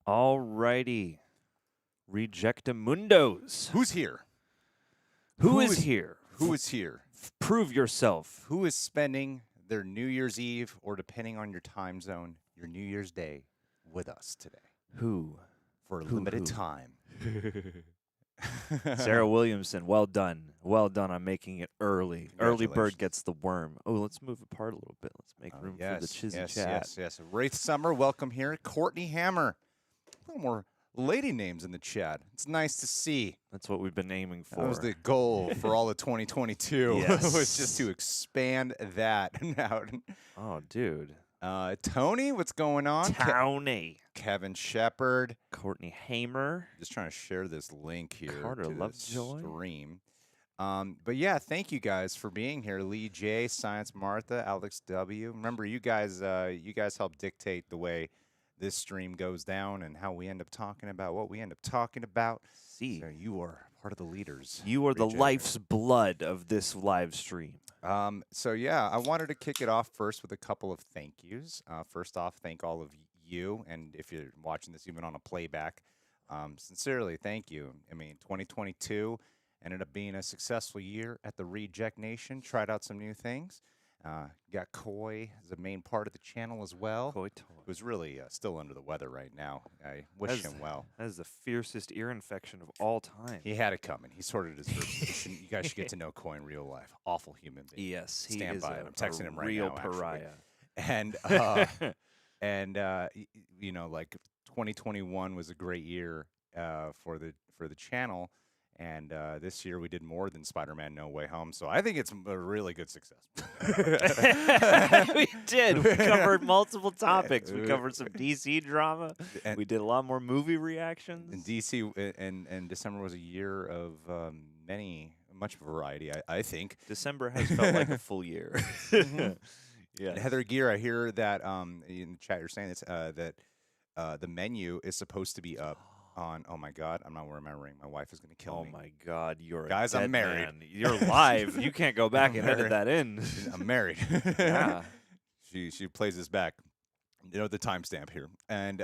Alrighty. Rejectamundos. Who's here? Who is here? Who is here? Prove yourself. Who is spending their New Year's Eve, or depending on your time zone, your New Year's Day with us today? Who? For a limited time. Sarah Williamson, well done. Well done on making it early. Early bird Congratulations. gets the worm. Oh, let's move apart a little bit. Let's make room for the chizzy chat. Yes. Wraith Summer, welcome here. Courtney Hammer. A little more lady names in the chat. It's nice to see. That's what we've been aiming for. That was the goal for all of 2022. Yes. was just to expand that out. Oh, dude. Tony, what's going on? Tony. Kevin Shepard. Courtney Hamer. Just trying to share this link here Carter to the Lovejoy. stream. But yeah, thank you guys for being here. Lee J, Science Martha, Alex W. Remember, you guys help dictate the way this stream goes down and how we end up talking about what we end up talking about. See, So you are part of the leaders. you are the Reject. life's blood of this live stream. So yeah, I wanted to kick it off first with a couple of thank yous. First off, thank all of you, and if you're watching this even on a playback, sincerely, thank you. I mean, 2022 ended up being a successful year at the Reject Nation. Tried out some new things. Got Koi as a main part of the channel as well. Koi toy. Who's really still under the weather right now. I wish him well. That is the fiercest ear infection of all time. He had it coming. He sort of deserves it. You guys should get to know Koi in real life. Awful human being. Yes, he Stand is by a, it. I'm texting him right real now, actually. pariah. And you know, like 2021 was a great year for the channel, and this year we did more than Spider-Man: No Way Home. So I think it's a really good success. We did. We covered multiple topics. We covered some DC drama. And- We did a lot more movie reactions. And DC and December was a year of much variety. I think. December has felt like a full year. And Yeah. Heather Gear, I hear that in the chat you're saying it's, that the menu is supposed to be up on. Oh my God, I'm not remembering. My wife is going to kill Oh me. my God, you're Guys, a I'm dead married. man. You're live. You can't go back I'm and edit that in. I'm married. Yeah. She plays this back. You know the timestamp here, and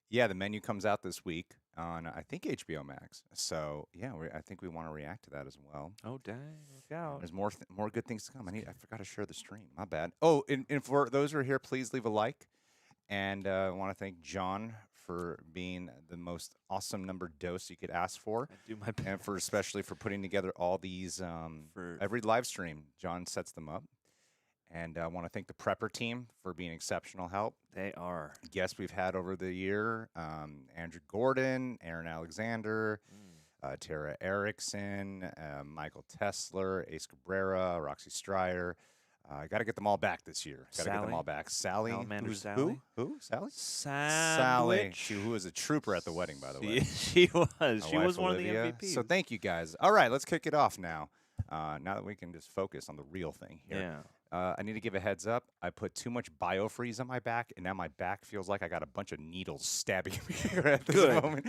yeah, the menu comes out this week on I think HBO Max. So yeah, I think we want to react to that as well. Oh dang! Look out. There's more good things to come. I forgot to share the stream. My bad. Oh, and for those who are here, please leave a like. And I want to thank John for being the most awesome number dose you could ask for, I do my best. and for especially for putting together all these For- every live stream. John sets them up. And I want to thank the Prepper team for being exceptional help. They are. Guests we've had over the year, Andrew Gordon, Aaron Alexander, Tara Erickson, Michael Tesler, Ace Cabrera, Roxy Stryer. I got to get them all back this year. Got to get them Sally? all back. Sally, Salamander who's Sally? Who? Sally? Sally. Who was a trooper at the wedding, by the way. She was. My She wife, was one Olivia. of the MVPs. So thank you guys. All right, let's kick it off now. Now that we can just focus on the real thing here. Yeah. I need to give a heads up. I put too much biofreeze on my back, and now my back feels like I got a bunch of needles stabbing me at this Good. moment.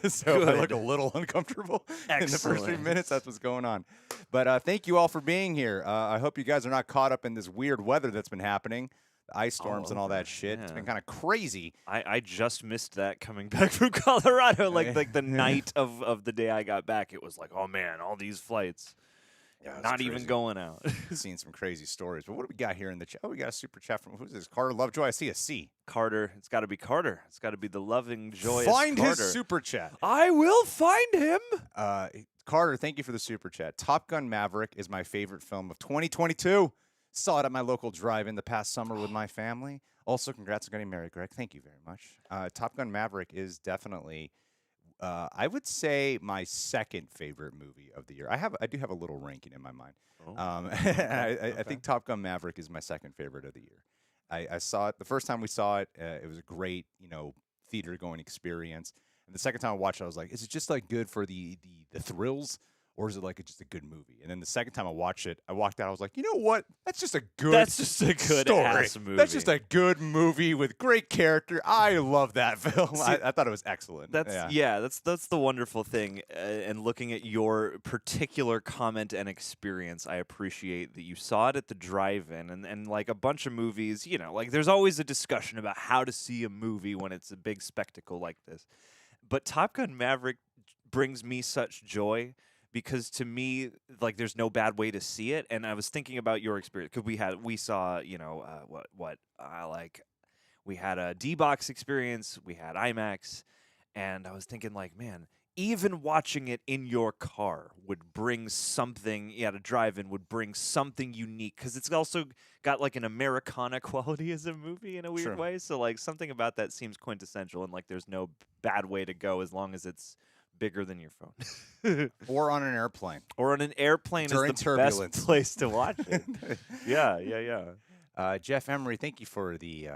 So I look Good. a little uncomfortable in the first 3 Excellent. minutes. That's what's going on. But thank you all for being here. I hope you guys are not caught up in this weird weather that's been happening, the ice storms and all over, that shit. It's yeah. been kind of crazy. I just missed that coming back from Colorado. Like the night of the day I got back, it was like, oh man, all these flights. Yeah, it's Not even crazy. going out. Seen some crazy stories. But what do we got here in the chat? Oh, we got a super chat from who's this? Carter Lovejoy. I see a C. Carter. It's got to be Carter. It's got to be the loving, joyous Find Carter. his super chat. I will find him. Carter, thank you for the super chat. Top Gun Maverick is my favorite film of 2022. Saw it at my local drive-in the past summer with my family. Also, congrats on getting married, Greg. Thank you very much. Top Gun Maverick is definitely, I would say, my second favorite movie of the year. I do have a little ranking in my mind. Oh, I think Top Gun Maverick is my second favorite of the year. I saw it the first time we saw it. It was a great, theater going experience. And the second time I watched it, I was like, is it just like good for the thrills, or is it like just a good movie? And then the second time I watched it, I walked out. I was like, you know what? That's just a good. That's just a good story. ass movie. That's just a good movie with great character. I love that film. I thought it was excellent. That's the wonderful thing. And looking at your particular comment and experience, I appreciate that you saw it at the drive-in, and like a bunch of movies, like there's always a discussion about how to see a movie when it's a big spectacle like this. But Top Gun Maverick brings me such joy because to me, like, there's no bad way to see it. And I was thinking about your experience because we saw, we had a D-Box experience, we had IMAX, and I was thinking, like, man, even watching it in your car would bring something, to drive-in would bring something unique because it's also got like an Americana quality as a movie in a weird way. So like something about that seems quintessential, and like there's no bad way to go as long as it's bigger than your phone. Or on an airplane. Or on an airplane during is the turbulence. best place to watch it. Yeah. Jeff Emery, thank you for the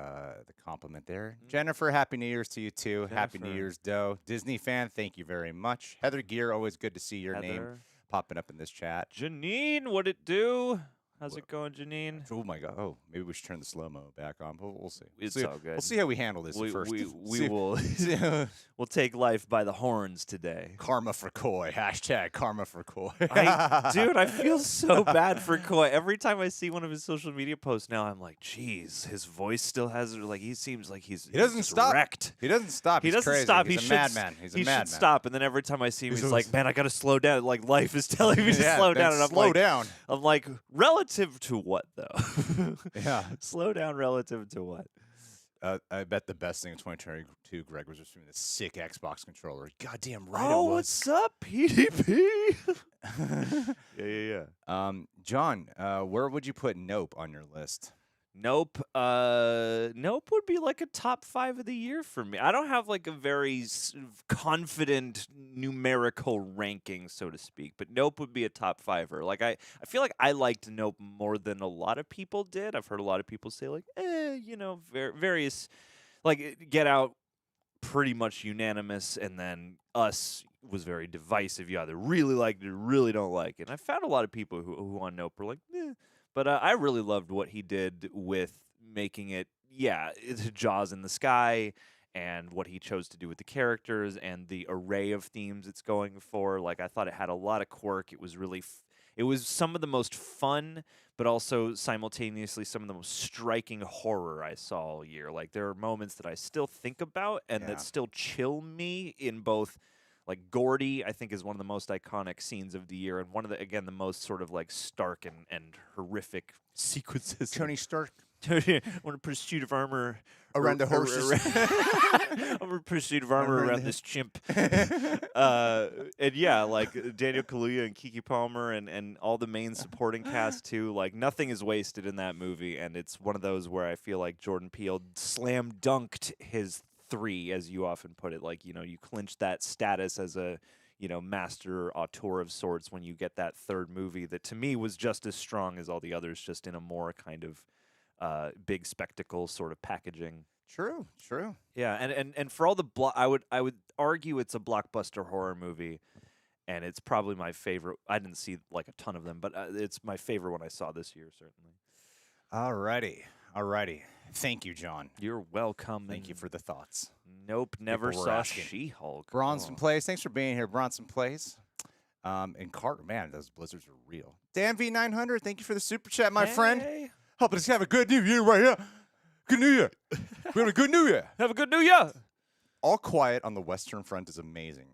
compliment there. Jennifer, Happy New Year's to you too. Happy New Year's, Doe. Disney fan, thank you very much. Heather Gear, always good to see your name popping up in this chat. Janine, what it do? How's it going, Janine? Oh my God! Oh, maybe we should turn the slow-mo back on. But we'll see. It's all good. We'll see how we handle this first. We will. We'll take life by the horns today. Karma for Coy. Hashtag Karma for Coy. Dude, I feel so bad for Coy. Every time I see one of his social media posts now, I'm like, geez, his voice still has it. Like he seems like he doesn't stop. Wrecked. He doesn't stop. He doesn't crazy. stop. He's a madman. He's a madman. He should stop. And then every time I see him, he's like, man, I got to slow down. Like life is telling me to slow down. And I'm slow down. I'm like, relative to what though? Yeah. Slow down relative to what? I bet the best thing in 2022, Greg, was just the sick Xbox controller. Goddamn right it was. What's up, PDP? Yeah. John, where would you put Nope on your list? Nope. Nope would be like a top 5 of the year for me. I don't have like a very confident numerical ranking, so to speak, but Nope would be a top 5er. Like I feel like I liked Nope more than a lot of people did. I've heard a lot of people say like, various, like Get Out, pretty much unanimous, and then Us was very divisive. You either really liked it or really don't like it. And I found a lot of people who on Nope were like, eh. But I really loved what he did with making it, it's Jaws in the sky, and what he chose to do with the characters and the array of themes it's going for. Like, I thought it had a lot of quirk. It was really, it was some of the most fun, but also simultaneously some of the most striking horror I saw all year. Like, there are moments that I still think about and that still chill me in both. Like Gordy, I think, is one of the most iconic scenes of the year, and one of the most sort of like stark and horrific sequences. Tony Stark. On a pursuit of armor around the horses. On a pursuit of armor around this chimp. And like Daniel Kaluuya and Keke Palmer and all the main supporting cast too. Like nothing is wasted in that movie, and it's one of those where I feel like Jordan Peele slam dunked his 3, as you often put it. Like, you clinch that status as a, master auteur of sorts when you get that third movie that to me was just as strong as all the others, just in a more kind of big spectacle sort of packaging. True. Yeah, and for all the I would argue it's a blockbuster horror movie, and it's probably my favorite. I didn't see like a ton of them, but it's my favorite one I saw this year, certainly. Alrighty. Thank you, John. You're welcome. Thank you for the thoughts. Nope, never saw She-Hulk. Bronson Plays, thanks for being here, Bronson Plays. And Carter, man, those blizzards are real. Dan V900, thank you for the super chat, my friend. Helping us have a good new year right here. Good New Year. We have a good New Year. Have a good New Year. All Quiet on the Western Front is amazing.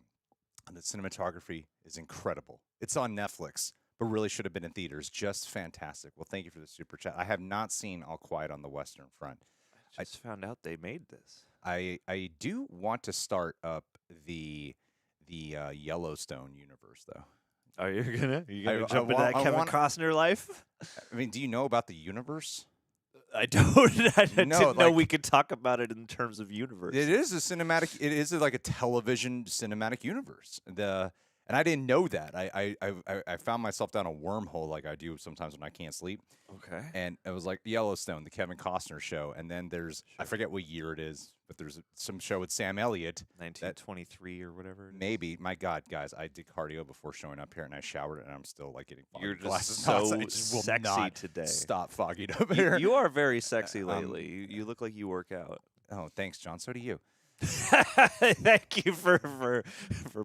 And the cinematography is incredible. It's on Netflix, but really should have been in theaters. Just fantastic. Well, thank you for the super chat. I have not seen All Quiet on the Western Front. I just found out they made this. I do want to start up the Yellowstone universe, though. Are you gonna jump into that Kevin Costner life? I mean, do you know about the universe? I don't. I didn't know we could talk about it in terms of universe. It is a cinematic. It is like a television cinematic universe. And I didn't know that. I found myself down a wormhole like I do sometimes when I can't sleep. Okay. And it was like Yellowstone, the Kevin Costner show. And then there's, I Sure. forget what year it is, but there's some show with Sam Elliott. 1923 or whatever. Maybe. My God, guys, I did cardio before showing up here, and I showered, and I'm still like getting foggy You're just glasses. so I just will sexy not today. stop fogging up You, here. you are very sexy lately. You look like you work out. Oh, thanks, John. So do you. Thank you for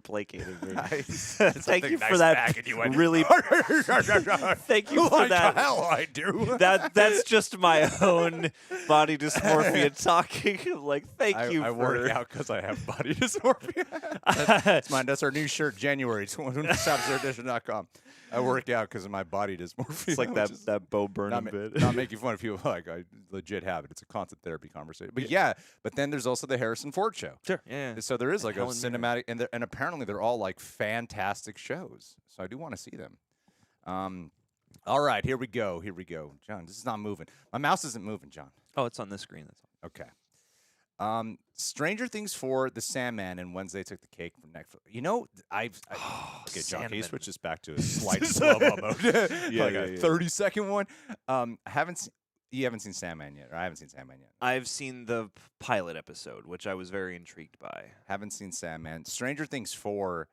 placating me. Thank you nice for that. back and you went, Really. Thank you for like that. the hell I do. That's just my own body dysmorphia talking. Like, thank you I for. work out because I have body dysmorphia. That's mine. That's our new shirt, January. Shopsedition.com. I work out because of my body dysmorphia. It's like that Bo Burnham bit. Not making fun of people like I legit have it. It's a constant therapy conversation. But yeah, but then there's also the Harrison Ford show. Sure. Yeah. So there is like a Helen Mirren. cinematic, and apparently they're all like fantastic shows. So I do want to see them. All right, here we go. Here we go. John, this is not moving. My mouse isn't moving, John. Oh, it's on this screen. That's all. Okay. Stranger Things 4, The Sandman, and Wednesday Took the Cake from Netflix. You know, okay, John, can you Sandman. switch this back to a slight slow-mo mode? Like a yeah. 30-second one. You haven't seen Sandman yet, or I haven't seen Sandman yet. I've seen the pilot episode, which I was very intrigued by. Haven't seen Sandman. Stranger Things 4,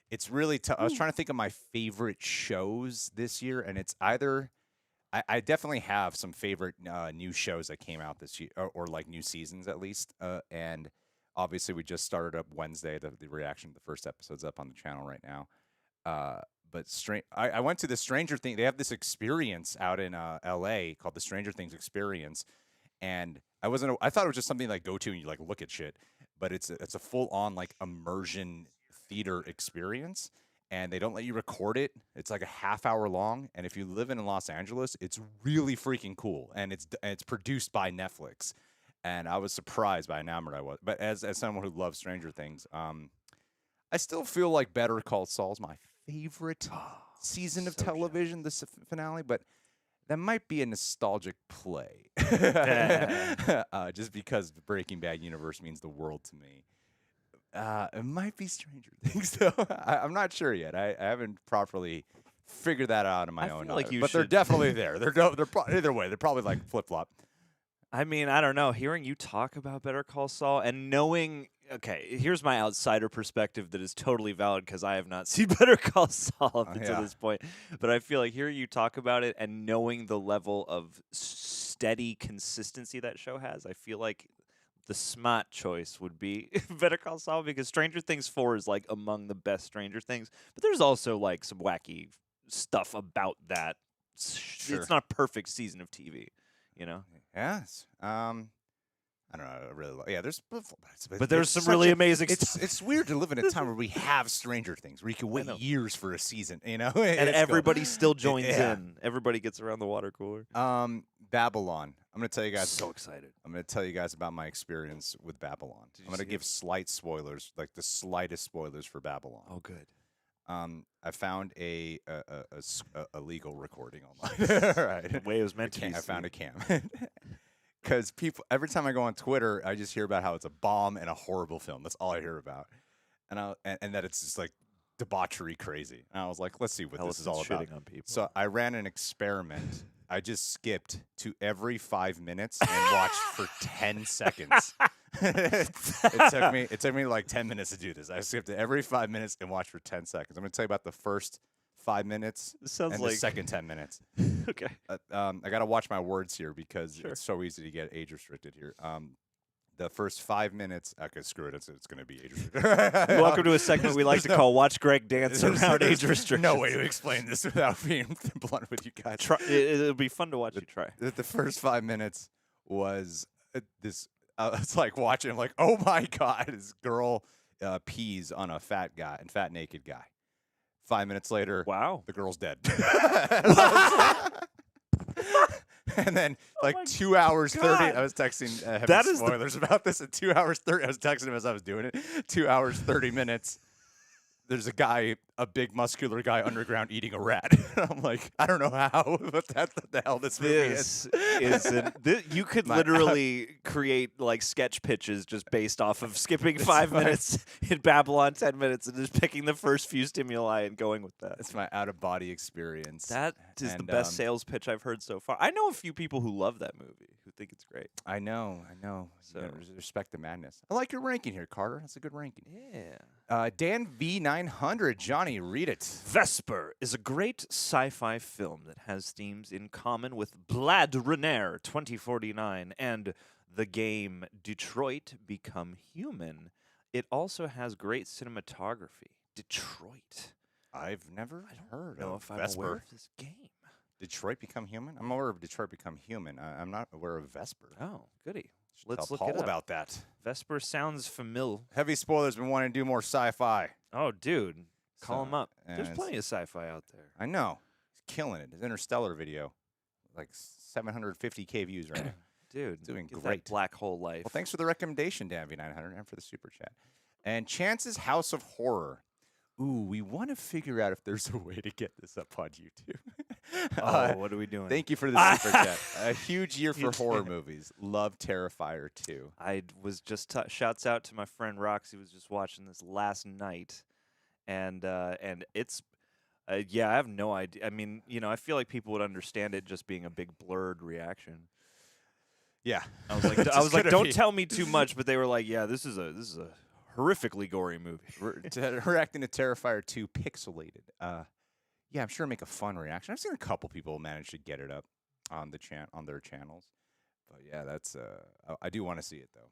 it's really tough. I was trying to think of my favorite shows this year, and it's either... I definitely have some favorite new shows that came out this year, or like new seasons at least. And obviously, we just started up Wednesday. The reaction to the first episode's up on the channel right now. But I went to the Stranger Things. They have this experience out in L.A. called the Stranger Things Experience, and I thought it was just something like go to and you like look at shit, but it's a full on like immersion theater experience. And they don't let you record it. It's like a half hour long. And if you live in Los Angeles, it's really freaking cool. And it's produced by Netflix. And I was surprised by how enamored I was. But as someone who loves Stranger Things, I still feel like Better Call Saul is my favorite season of television, the finale. But that might be a nostalgic play. Just because the Breaking Bad universe means the world to me. It might be Stranger Things, though. I'm not sure yet. I haven't properly figured that out on my own. Feel like you but they're should. definitely there. Either way, they're probably like flip flop. I mean, I don't know. Hearing you talk about Better Call Saul and knowing, okay, here's my outsider perspective that is totally valid because I have not seen Better Call Saul up until this point. But I feel like hearing you talk about it and knowing the level of steady consistency that show has, I feel like the smart choice would be Better Call Saul because Stranger Things 4 is like among the best Stranger Things, but there's also like some wacky stuff about that. Sure. It's not a perfect season of TV, you know? Yes. I don't know. I really yeah, but there's some really amazing stuff. It's weird to live in a time where we have Stranger Things, where you can wait years for a season, you know? And everybody still joins Yeah. in. Everybody gets around the water cooler. Babylon. I'm going to tell you guys. So excited. I'm going to tell you guys about my experience with Babylon. I'm going to give slight spoilers, like the slightest spoilers for Babylon. Oh, good. I found a legal recording online. Right. The way it was meant to be. I found a cam. Because every time I go on Twitter, I just hear about how it's a bomb and a horrible film. That's all I hear about, and that it's just like debauchery crazy. And I was like, let's see what this is all about. On people. So I ran an experiment. I just skipped to every 5 minutes and watched for 10 seconds. It took me like 10 minutes to do this. I skipped to every 5 minutes and watched for 10 seconds. I'm going to tell you about the first 5 minutes and the second 10 minutes. Okay. I got to watch my words here because it's so easy to get age restricted here. The first 5 minutes, okay, screw it. It's going to be age restricted. Welcome to a segment we like to call "Watch Greg Dance Around Age Restrictions." No way to explain this without being blunt with you guys. It'll be fun to watch you try. The first 5 minutes was this. It's like watching. I'm like, oh my god, this girl pees on a fat naked guy. 5 minutes later, wow, the girl's dead. And then, like 2 hours 30, I was texting having spoilers about this. At 2 hours 30, I was texting him as I was doing it. 2 hours 30 minutes. there's a guy, a big muscular guy underground eating a rat. I'm like, I don't know how, but that's what the hell this movie is. This isn't. You could literally create like sketch pitches just based off of skipping 5 minutes in Babylon, 10 minutes, and just picking the first few stimuli and going with that. It's my out of body experience. That is the best sales pitch I've heard so far. I know a few people who love that movie, who think it's great. I know. So respect the madness. I like your ranking here, Carter. That's a good ranking. Yeah. Dan V900, Johnny, read it. Vesper is a great sci-fi film that has themes in common with Blade Runner 2049 and the game Detroit Become Human. It also has great cinematography. Detroit. I've never heard know of if I'm Vesper. aware of this game. Detroit Become Human? I'm aware of Detroit Become Human. I'm not aware of Vesper. Oh, goody. Let's Let's look Paul it up. about that. Vesper sounds familiar. Heavy spoilers. Been wanting to do more sci-fi. Oh, dude. Call So, him up. and There's it's- plenty of sci-fi out there. I know. He's killing it. His Interstellar video, like 750K views right now. Dude, Doing get great. That black hole life. Well, thanks for the recommendation, Dan V900, and for the super chat. And Chance's House of Horror. Ooh, we want to figure out if there's a way to get this up on YouTube. What are we doing? Thank you for the super chat. A huge year for You horror did. movies. Love Terrifier 2. I was just shouts out to my friend Roxy. Was just watching this last night, and it's yeah, I have no idea. I mean, I feel like people would understand it just being a big blurred reaction. Yeah. I was like, don't tell me too much, but they were like, yeah, this is a horrifically gory movie. Her acting to Terrifier 2 pixelated. Yeah, I'm sure it'll make a fun reaction. I've seen a couple people manage to get it up on their channels. But yeah, that's I do want to see it though.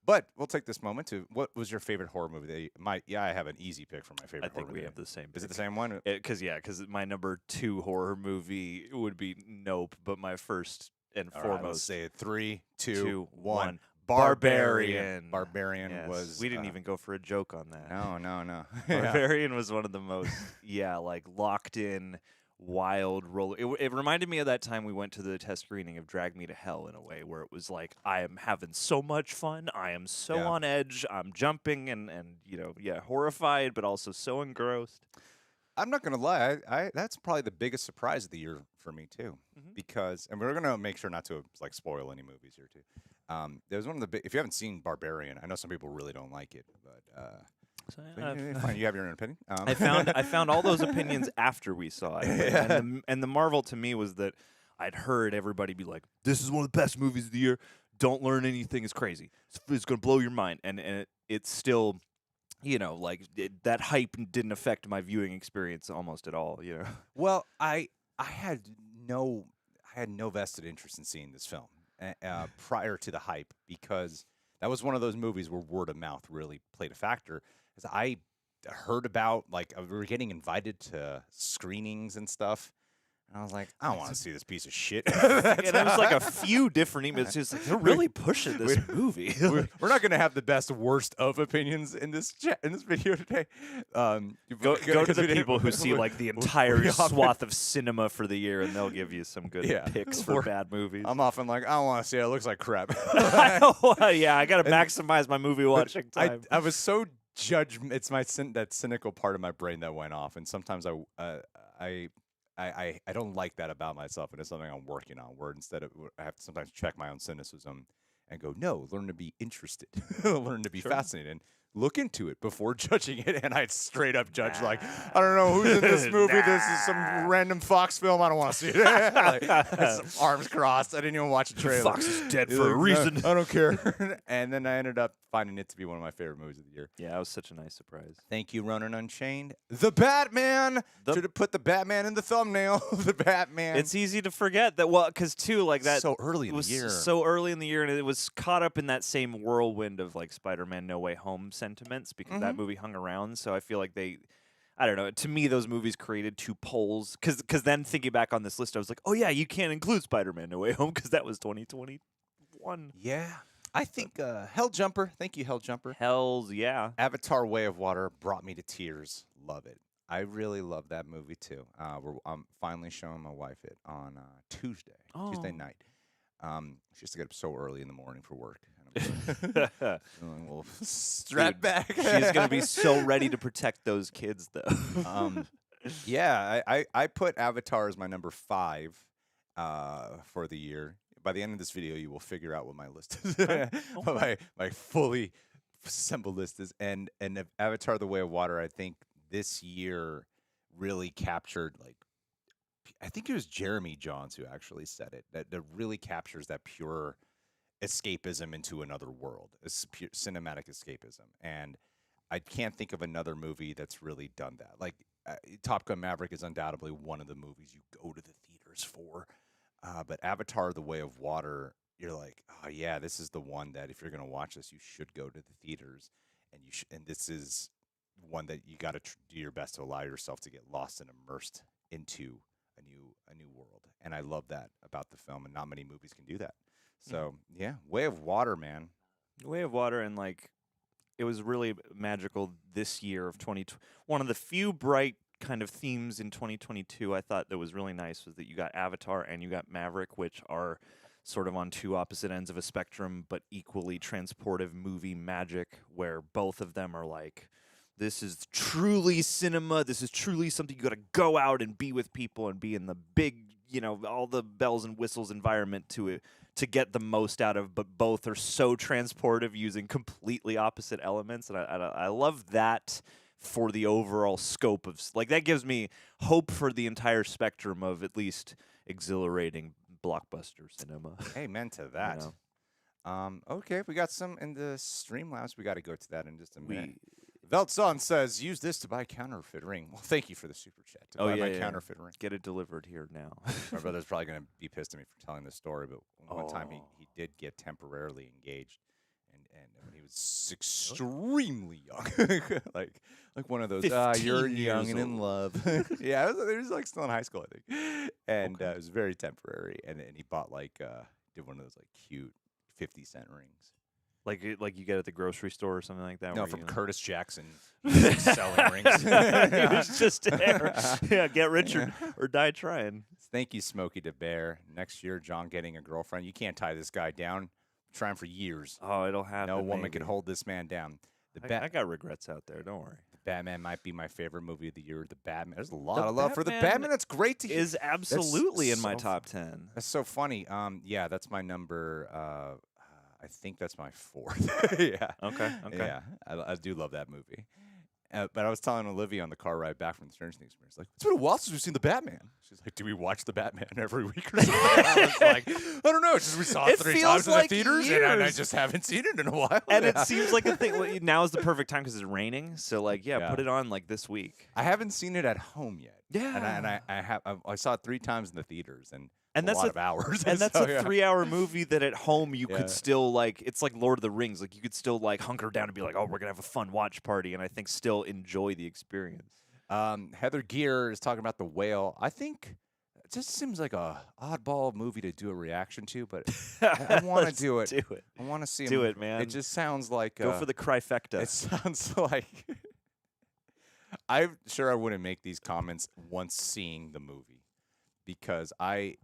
But we'll take this moment to what was your favorite horror movie? I have an easy pick for my favorite I think horror we movie. have the same. Is it the same one? Because my number 2 horror movie would be Nope, but my first and All right, let's foremost say it. 3, 2, 2, 1. 1. Barbarian. Yes. Was. We didn't even go for a joke on that. No. Barbarian was one of the most, like locked in, wild roller. It reminded me of that time we went to the test screening of Drag Me to Hell in a way where it was like, I am having so much fun. I am so on edge. I'm jumping and horrified, but also so engrossed. I'm not gonna lie. I that's probably the biggest surprise of the year for me too, because and we're gonna make sure not to like spoil any movies here too. There's one of the if you haven't seen Barbarian, I know some people really don't like it, but So, fine, you have your own opinion. I found all those opinions after we saw it, and the marvel to me was that I'd heard everybody be like, "This is one of the best movies of the year. Don't learn anything. It's crazy. It's gonna blow your mind." And it's still, that hype didn't affect my viewing experience almost at all. Well, I had no vested interest in seeing this film prior to the hype, because that was one of those movies where word of mouth really played a factor. Because I heard about, like, we were getting invited to screenings and stuff. And I was like, I don't want to see this piece of shit. And it was like a few different emails. It's just like, they're really pushing this movie. We're not going to have the best worst of opinions in this video today. Go to the people who see like the entire swath of cinema for the year, and they'll give you some good picks for bad movies. I'm often like, I don't want to see it. It looks like crap. Yeah, I got to maximize my movie watching time. I was so it's that cynical part of my brain that went off, and sometimes I don't like that about myself, and it's something I'm working on. Where instead of I have to sometimes check my own cynicism and go, no, learn to be interested, learn to be fascinated, and look into it before judging it. And I'd straight up judge like, I don't know who's in this movie. This is some random Fox film. I don't want to see it. Like, arms crossed. I didn't even watch the trailer. Fox is dead for a reason. I don't care. And then I ended up finding it to be one of my favorite movies of the year. Yeah, it was such a nice surprise. Thank you, Ronan Unchained. The Batman. Should have put the Batman in the thumbnail. The Batman. It's easy to forget that. Well, because too, like that. So early in was the year. So early in the year, and it was caught up in that same whirlwind of like Spider-Man: No Way Home sentiments because that movie hung around. So I feel like I don't know. To me, those movies created two poles. Because then thinking back on this list, I was like, oh yeah, you can't include Spider-Man: No Way Home because that was 2021. Yeah. I think Helljumper. Thank you, Helljumper. Hells yeah. Avatar: Way of Water brought me to tears. Love it. I really love that movie too. I'm finally showing my wife it on Tuesday night. She has to get up so early in the morning for work, and Well, strap Dude, back. she's gonna be so ready to protect those kids, though. Yeah, I put Avatar as my number 5 for the year. By the end of this video, you will figure out what my list is. Okay. What my fully assembled list is. And Avatar: The Way of Water, I think this year really captured, like, I think it was Jeremy Johns who actually said it, that really captures that pure escapism into another world. It's pure cinematic escapism. And I can't think of another movie that's really done that. Like, Top Gun Maverick is undoubtedly one of the movies you go to the theaters for. But Avatar: The Way of Water, you're like, oh yeah, this is the one that if you're gonna watch this, you should go to the theaters, and and this is one that you got to do your best to allow yourself to get lost and immersed into a new world. And I love that about the film, and not many movies can do that. So yeah, Way of Water, man. Way of Water, and like, it was really magical this year of 2020. One of the few bright kind of themes in 2022 I thought that was really nice was that you got Avatar and you got Maverick, which are sort of on two opposite ends of a spectrum, but equally transportive movie magic, where both of them are like, this is truly cinema. This is truly something you got to go out and be with people and be in the big, all the bells and whistles environment to get the most out of. But both are so transportive, using completely opposite elements, and I love that for the overall scope of, like, that gives me hope for the entire spectrum of at least exhilarating blockbuster cinema. Amen to that. Okay, we got some in the Streamlabs. We got to go to that in just a minute. Veltson says, use this to buy counterfeit ring. Well, thank you for the super chat. To buy my counterfeit ring. Get it delivered here now. My brother's probably going to be pissed at me for telling this story, but one time he did get temporarily engaged, and when he was extremely young, like one of those, you're young and in love. Yeah, it was like still in high school, I think, and it was very temporary. And he bought did one of those like cute 50-cent rings. Like you get at the grocery store or something like that? No, from Curtis Jackson. Selling rings. He was just there. Yeah, get rich or die trying. Thank you, Smokey the Bear. Next year, John getting a girlfriend. You can't tie this guy down. Trying for years. Oh, it'll happen. No woman can hold this man down. I got regrets out there. Don't worry. The Batman might be my favorite movie of the year. The Batman. There's a lot of love for the Batman. That's great to hear. Is absolutely in my top 10. That's so funny. Yeah, that's my number. I think that's my 4th. Yeah. Okay. Yeah, I do love that movie. But I was telling Olivia on the car ride back from the Stranger Things experience, like, it's been a while since we've seen the Batman. She's like, do we watch the Batman every week or something? I was like, I don't know. It's just we saw it 3 times in the theaters, and I just haven't seen it in a while. And it seems like a thing. Well, now is the perfect time because it's raining. So, put it on this week. I haven't seen it at home yet. Yeah. And I saw it 3 times in the theaters, and that's a lot of hours. And that's a 3-hour movie that at home you could still, it's like Lord of the Rings. Like, you could still, hunker down and be like, oh, we're going to have a fun watch party, and I think still enjoy the experience. Heather Gear is talking about The Whale. I think it just seems like a oddball movie to do a reaction to, but I want to do it. Do it. I want to see do it, man. It just sounds like... Go for the trifecta. It sounds like... I'm sure I wouldn't make these comments once seeing the movie, because I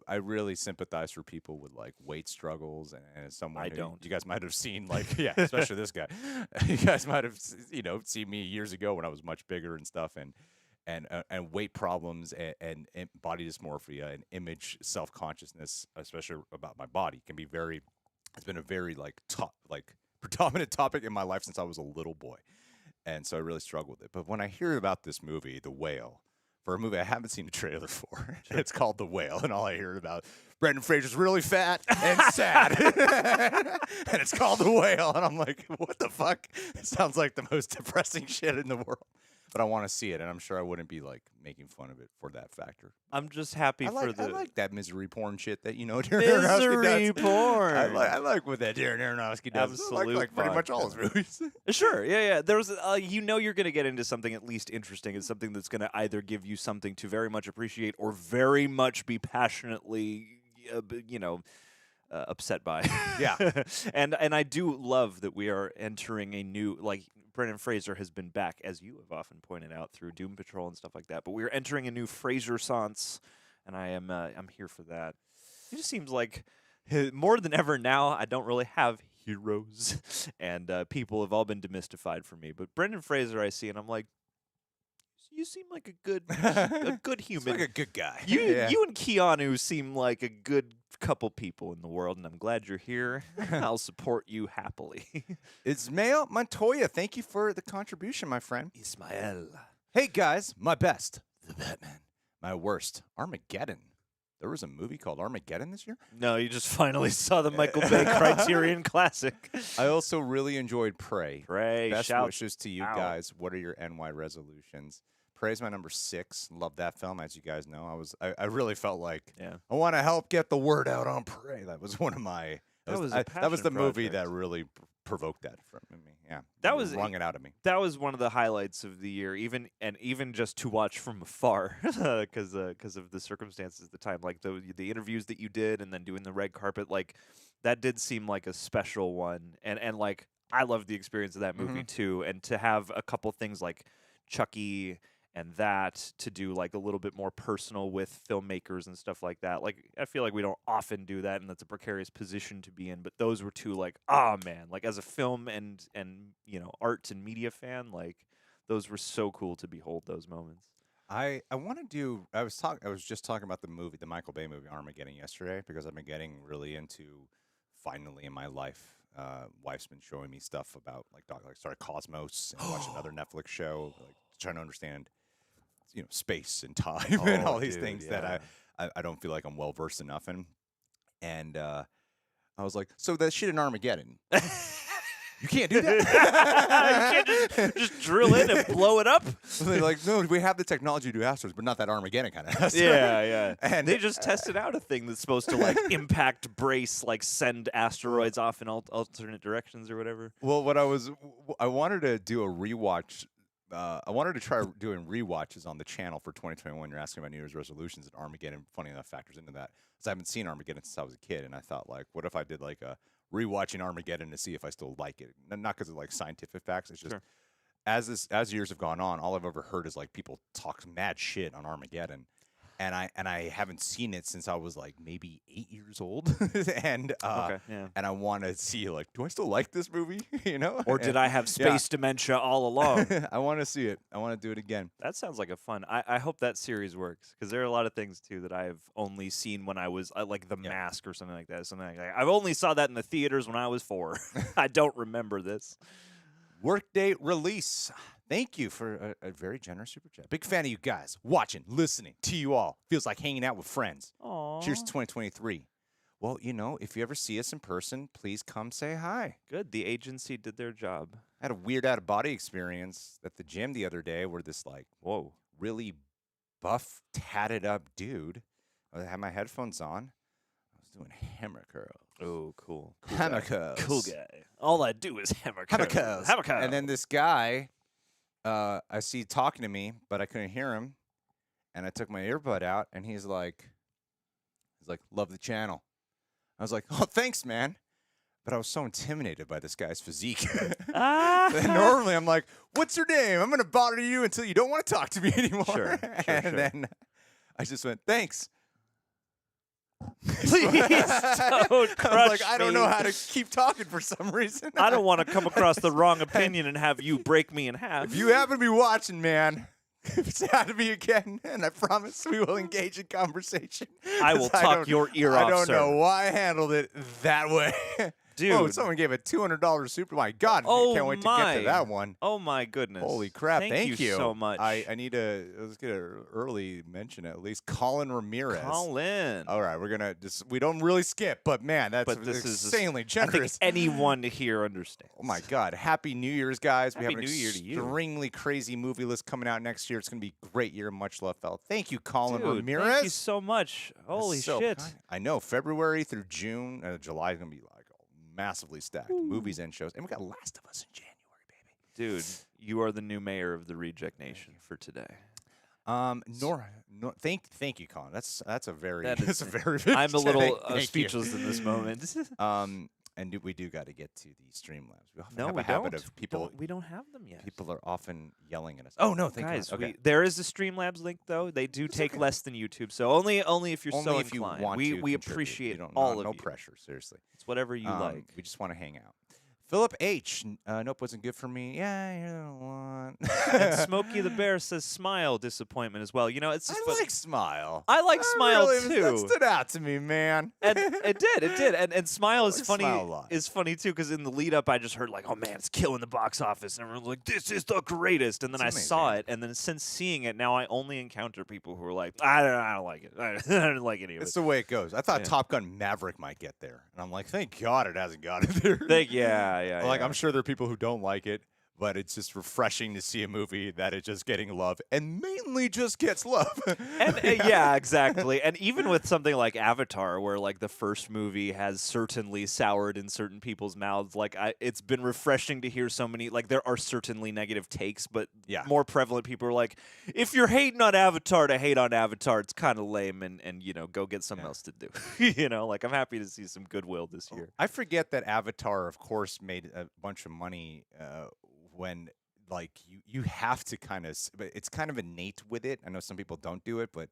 really sympathize for people with weight struggles, and as someone you guys might have seen, especially this guy. You guys might have seen me years ago when I was much bigger and stuff, and weight problems and body dysmorphia and image self-consciousness, especially about my body, can be it's been a very predominant topic in my life since I was a little boy. And so I really struggled with it. But when I hear about this movie, The Whale, for a movie I haven't seen a trailer for, it's called The Whale, and all I hear about, Brendan Fraser's really fat and sad. And it's called The Whale, and I'm like, what the fuck? It sounds like the most depressing shit in the world. But I want to see it, and I'm sure I wouldn't be making fun of it for that factor. I'm just happy I the... like that misery porn shit that Darren Aronofsky does. Misery porn. I like what that Darren Aronofsky does. Absolute like pretty much all his movies. Sure, yeah. There's, you're going to get into something at least interesting. It's something that's going to either give you something to very much appreciate or very much be passionately, upset by. Yeah. And I do love that we are entering a new, Brendan Fraser has been back, as you have often pointed out, through Doom Patrol and stuff like that. But we're entering a new Fraser-sance, and I'm here for that. It just seems like more than ever now, I don't really have heroes, and people have all been demystified for me. But Brendan Fraser, I see, and I'm like, you seem like a good He's human. like a good guy. You Yeah. you and Keanu seem like a good couple people in the world, and I'm glad you're here. I'll support you happily. Ismail Montoya, thank you for the contribution, my friend. Ismael. Hey guys, my best, the Batman. My worst, Armageddon. There was a movie called Armageddon this year. No, you just finally saw the Michael Bay Criterion classic. I also really enjoyed Prey. Pray, Best shout wishes to you out. guys. What are your NY resolutions? Prey's my number 6. Love that film, as you guys know. I really felt like Yeah. I want to help get the word out on Prey. That was one of my. That was a that was the passion movie that project. really provoked that from me. Yeah, That was- wrung it out of me. That was one of the highlights of the year, even just to watch from afar, because of the circumstances at the time, like the interviews that you did, and then doing the red carpet, like that did seem like a special one, and like I loved the experience of that movie too, and to have a couple things like Chucky and that to do like a little bit more personal with filmmakers and stuff like that. Like I feel like we don't often do that, and that's a precarious position to be in. But those were two like, oh man, like as a film and arts and media fan, like those were so cool to behold those moments. I want to do. I was just talking about the Michael Bay movie Armageddon yesterday, because I've been getting really into finally in my life. Wife's been showing me stuff about like started Cosmos and watched another Netflix show, like trying to understand space and time and all these things that I don't feel like I'm well versed enough in. And I was like, so that shit in Armageddon. You can't do that. You can't just drill in and blow it up. They're like, no, we have the technology to do asteroids, but not that Armageddon kind of asteroid. Yeah. And They just tested out a thing that's supposed to like impact brace, like send asteroids off in alternate directions or whatever. well, I wanted to do a rewatch. I wanted to try doing rewatches on the channel for 2021. You're asking about New Year's resolutions, and Armageddon, funny enough, factors into that. Because I haven't seen Armageddon since I was a kid, and I thought, like, what if I did like a rewatching Armageddon to see if I still like it? Not because of like scientific facts. It's just as years have gone on, all I've ever heard is like people talk mad shit on Armageddon. And I haven't seen it since I was like maybe 8 years old, and and I want to see like, do I still like this movie? Or did I have space dementia all along? I want to see it. I want to do it again. That sounds like a fun. I hope that series works, because there are a lot of things too that I've only seen when I was like The Mask or something like that. I've only saw that in the theaters when I was 4. I don't remember this. Workday release. Thank you for a very generous super chat. Big fan of you guys. Watching, listening to you all. Feels like hanging out with friends. Aww. Cheers to 2023. Well, if you ever see us in person, please come say hi. Good. The agency did their job. I had a weird out-of-body experience at the gym the other day where this like really buff, tatted up dude. I had my headphones on. I was doing hammer curls. Oh, cool. Hammer curls. Cool guy. All I do is hammer curls. Hammer curls. Hammer curls. And then this guy, I see talking to me, but I couldn't hear him. And I took my earbud out, and he's like, love the channel. I was like, oh, thanks, man. But I was so intimidated by this guy's physique. And normally I'm like, what's your name? I'm going to bother you until you don't want to talk to me anymore. Sure. Then I just went, thanks. Please don't crush I was like, I don't me. know how to keep talking for some reason. I don't want to come across the wrong opinion and have you break me in half. If you happen to be watching, man, say hi to me again, and I promise we will engage in conversation. I will 'Cause talk your ear off, I don't sir. know why I handled it that way. Dude. Oh, someone gave a $200 super. My God, Oh, can't wait to my. get to that one. Oh my goodness. Holy crap, Thank you so much. I need to, let's get an early mention at least. Colin Ramirez. Call in. All right, we're going to just, we don't really skip, but man, that's This is insanely I think generous. anyone here understands. Oh my God. Happy New Year's, guys. Happy we have an New Year to you. extremely crazy movie list coming out next year. It's going to be a great year. Much love, fella. Thank you, Colin Dude, Ramirez. thank you so much. Holy So shit. kind. I know. February through June, July is going to be like massively stacked. Movies and shows. And we got Last of Us in January, baby. Dude, you are the new mayor of the Reject Nation for today. Thank you, Colin. That's a very That is- that's a very big I'm a little thank you. speechless in this moment. And we do got to get to the Streamlabs. We often No, have we a habit don't. of people. We don't have them yet. People are often yelling at us. Oh no, thank Guys, God. Okay. there is a Streamlabs link though. They do It's take okay. less than YouTube, so only if you're Only so if you inclined. want we to contribute. appreciate You don't, all no, of no you. pressure, seriously. It's whatever you like. We just want to hang out. Philip H. Nope, wasn't good for me. Yeah, you don't want. And Smokey the Bear says smile disappointment as well. You know, it's just I like Smile. I like Smile really, too. That stood out to me, man. And it did. And Smile is like funny. Smile a lot. Is funny too because in the lead up, I just heard like, oh man, it's killing the box office, and everyone's like, this is the greatest. And then It's I saw amazing. it, and then since seeing it, now I only encounter people who are like, I don't like it. I don't like any of It's it. the way it goes. I thought Yeah. Top Gun Maverick might get there, and I'm like, thank God it hasn't got it there. Yeah. Like, I'm sure there are people who don't like it, but it's just refreshing to see a movie that is just getting love and mainly just gets love. And yeah, exactly. And even with something like Avatar, where like the first movie has certainly soured in certain people's mouths, like it's been refreshing to hear so many. Like there are certainly negative takes, but Yeah. more prevalent people are like, if you're hating on Avatar to hate on Avatar, it's kind of lame, and you know, go get something else to do. You know, like I'm happy to see some goodwill this year. I forget that Avatar, of course, made a bunch of money when like you have to kind of, but it's kind of innate with it. I know some people don't do it, but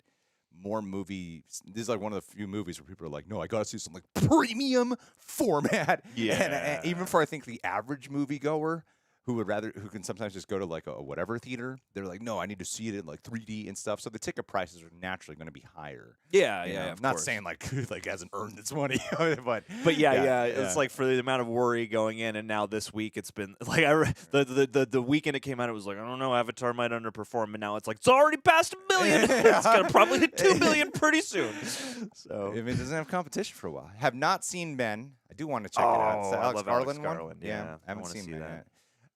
more movies. This is like one of the few movies where people are like, no, I gotta see some like premium format. Yeah. And even for I think the average moviegoer who can sometimes just go to like a whatever theater, they're like, no, I need to see it in like 3D and stuff. So the ticket prices are naturally going to be higher. Yeah, You know, of I'm not course. saying like like hasn't earned its money, but Yeah, it's like for the amount of worry going in, and now this week it's been like the weekend it came out, it was like, I don't know, Avatar might underperform, and now it's like it's already past 1 million. It's gonna probably hit 2 billion pretty soon. So if it doesn't have competition for a while. Have not seen Men. I do want to check it out. It's the I Alex love Alex Garland one. Garland. Yeah, Yeah, I I haven't wanna seen see Men that. yet.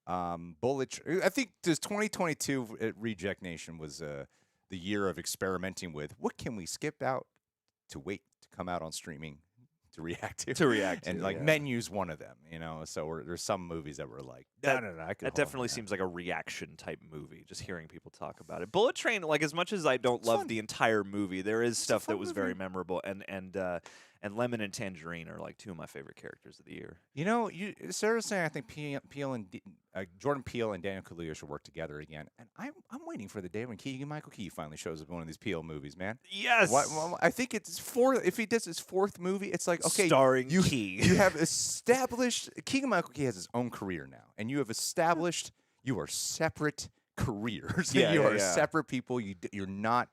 I think this 2022 at Reject Nation was the year of experimenting with what can we skip out to wait to come out on streaming to react to. To react and to, like yeah. Menu's one of them, you know. So there's some movies that were like, That- no, I could That hold definitely on. seems like a reaction type movie. Just hearing people talk about it. Bullet Train, like as much as I don't It's love fun. the entire movie, there is a stuff that fun was very movie. memorable, and Lemon and Tangerine are like two of my favorite characters of the year. You know, Sarah's saying I think Jordan Peele and Daniel Kaluuya should work together again, and I'm waiting for the day when Keegan-Michael Key finally shows up in one of these Peele movies, man. Yes, I think it's fourth. If he does his fourth movie, it's like okay, starring you Key. you have established Keegan-Michael Key has his own career now, and you have established you are separate careers. Yeah, you yeah, are yeah. separate people. You're not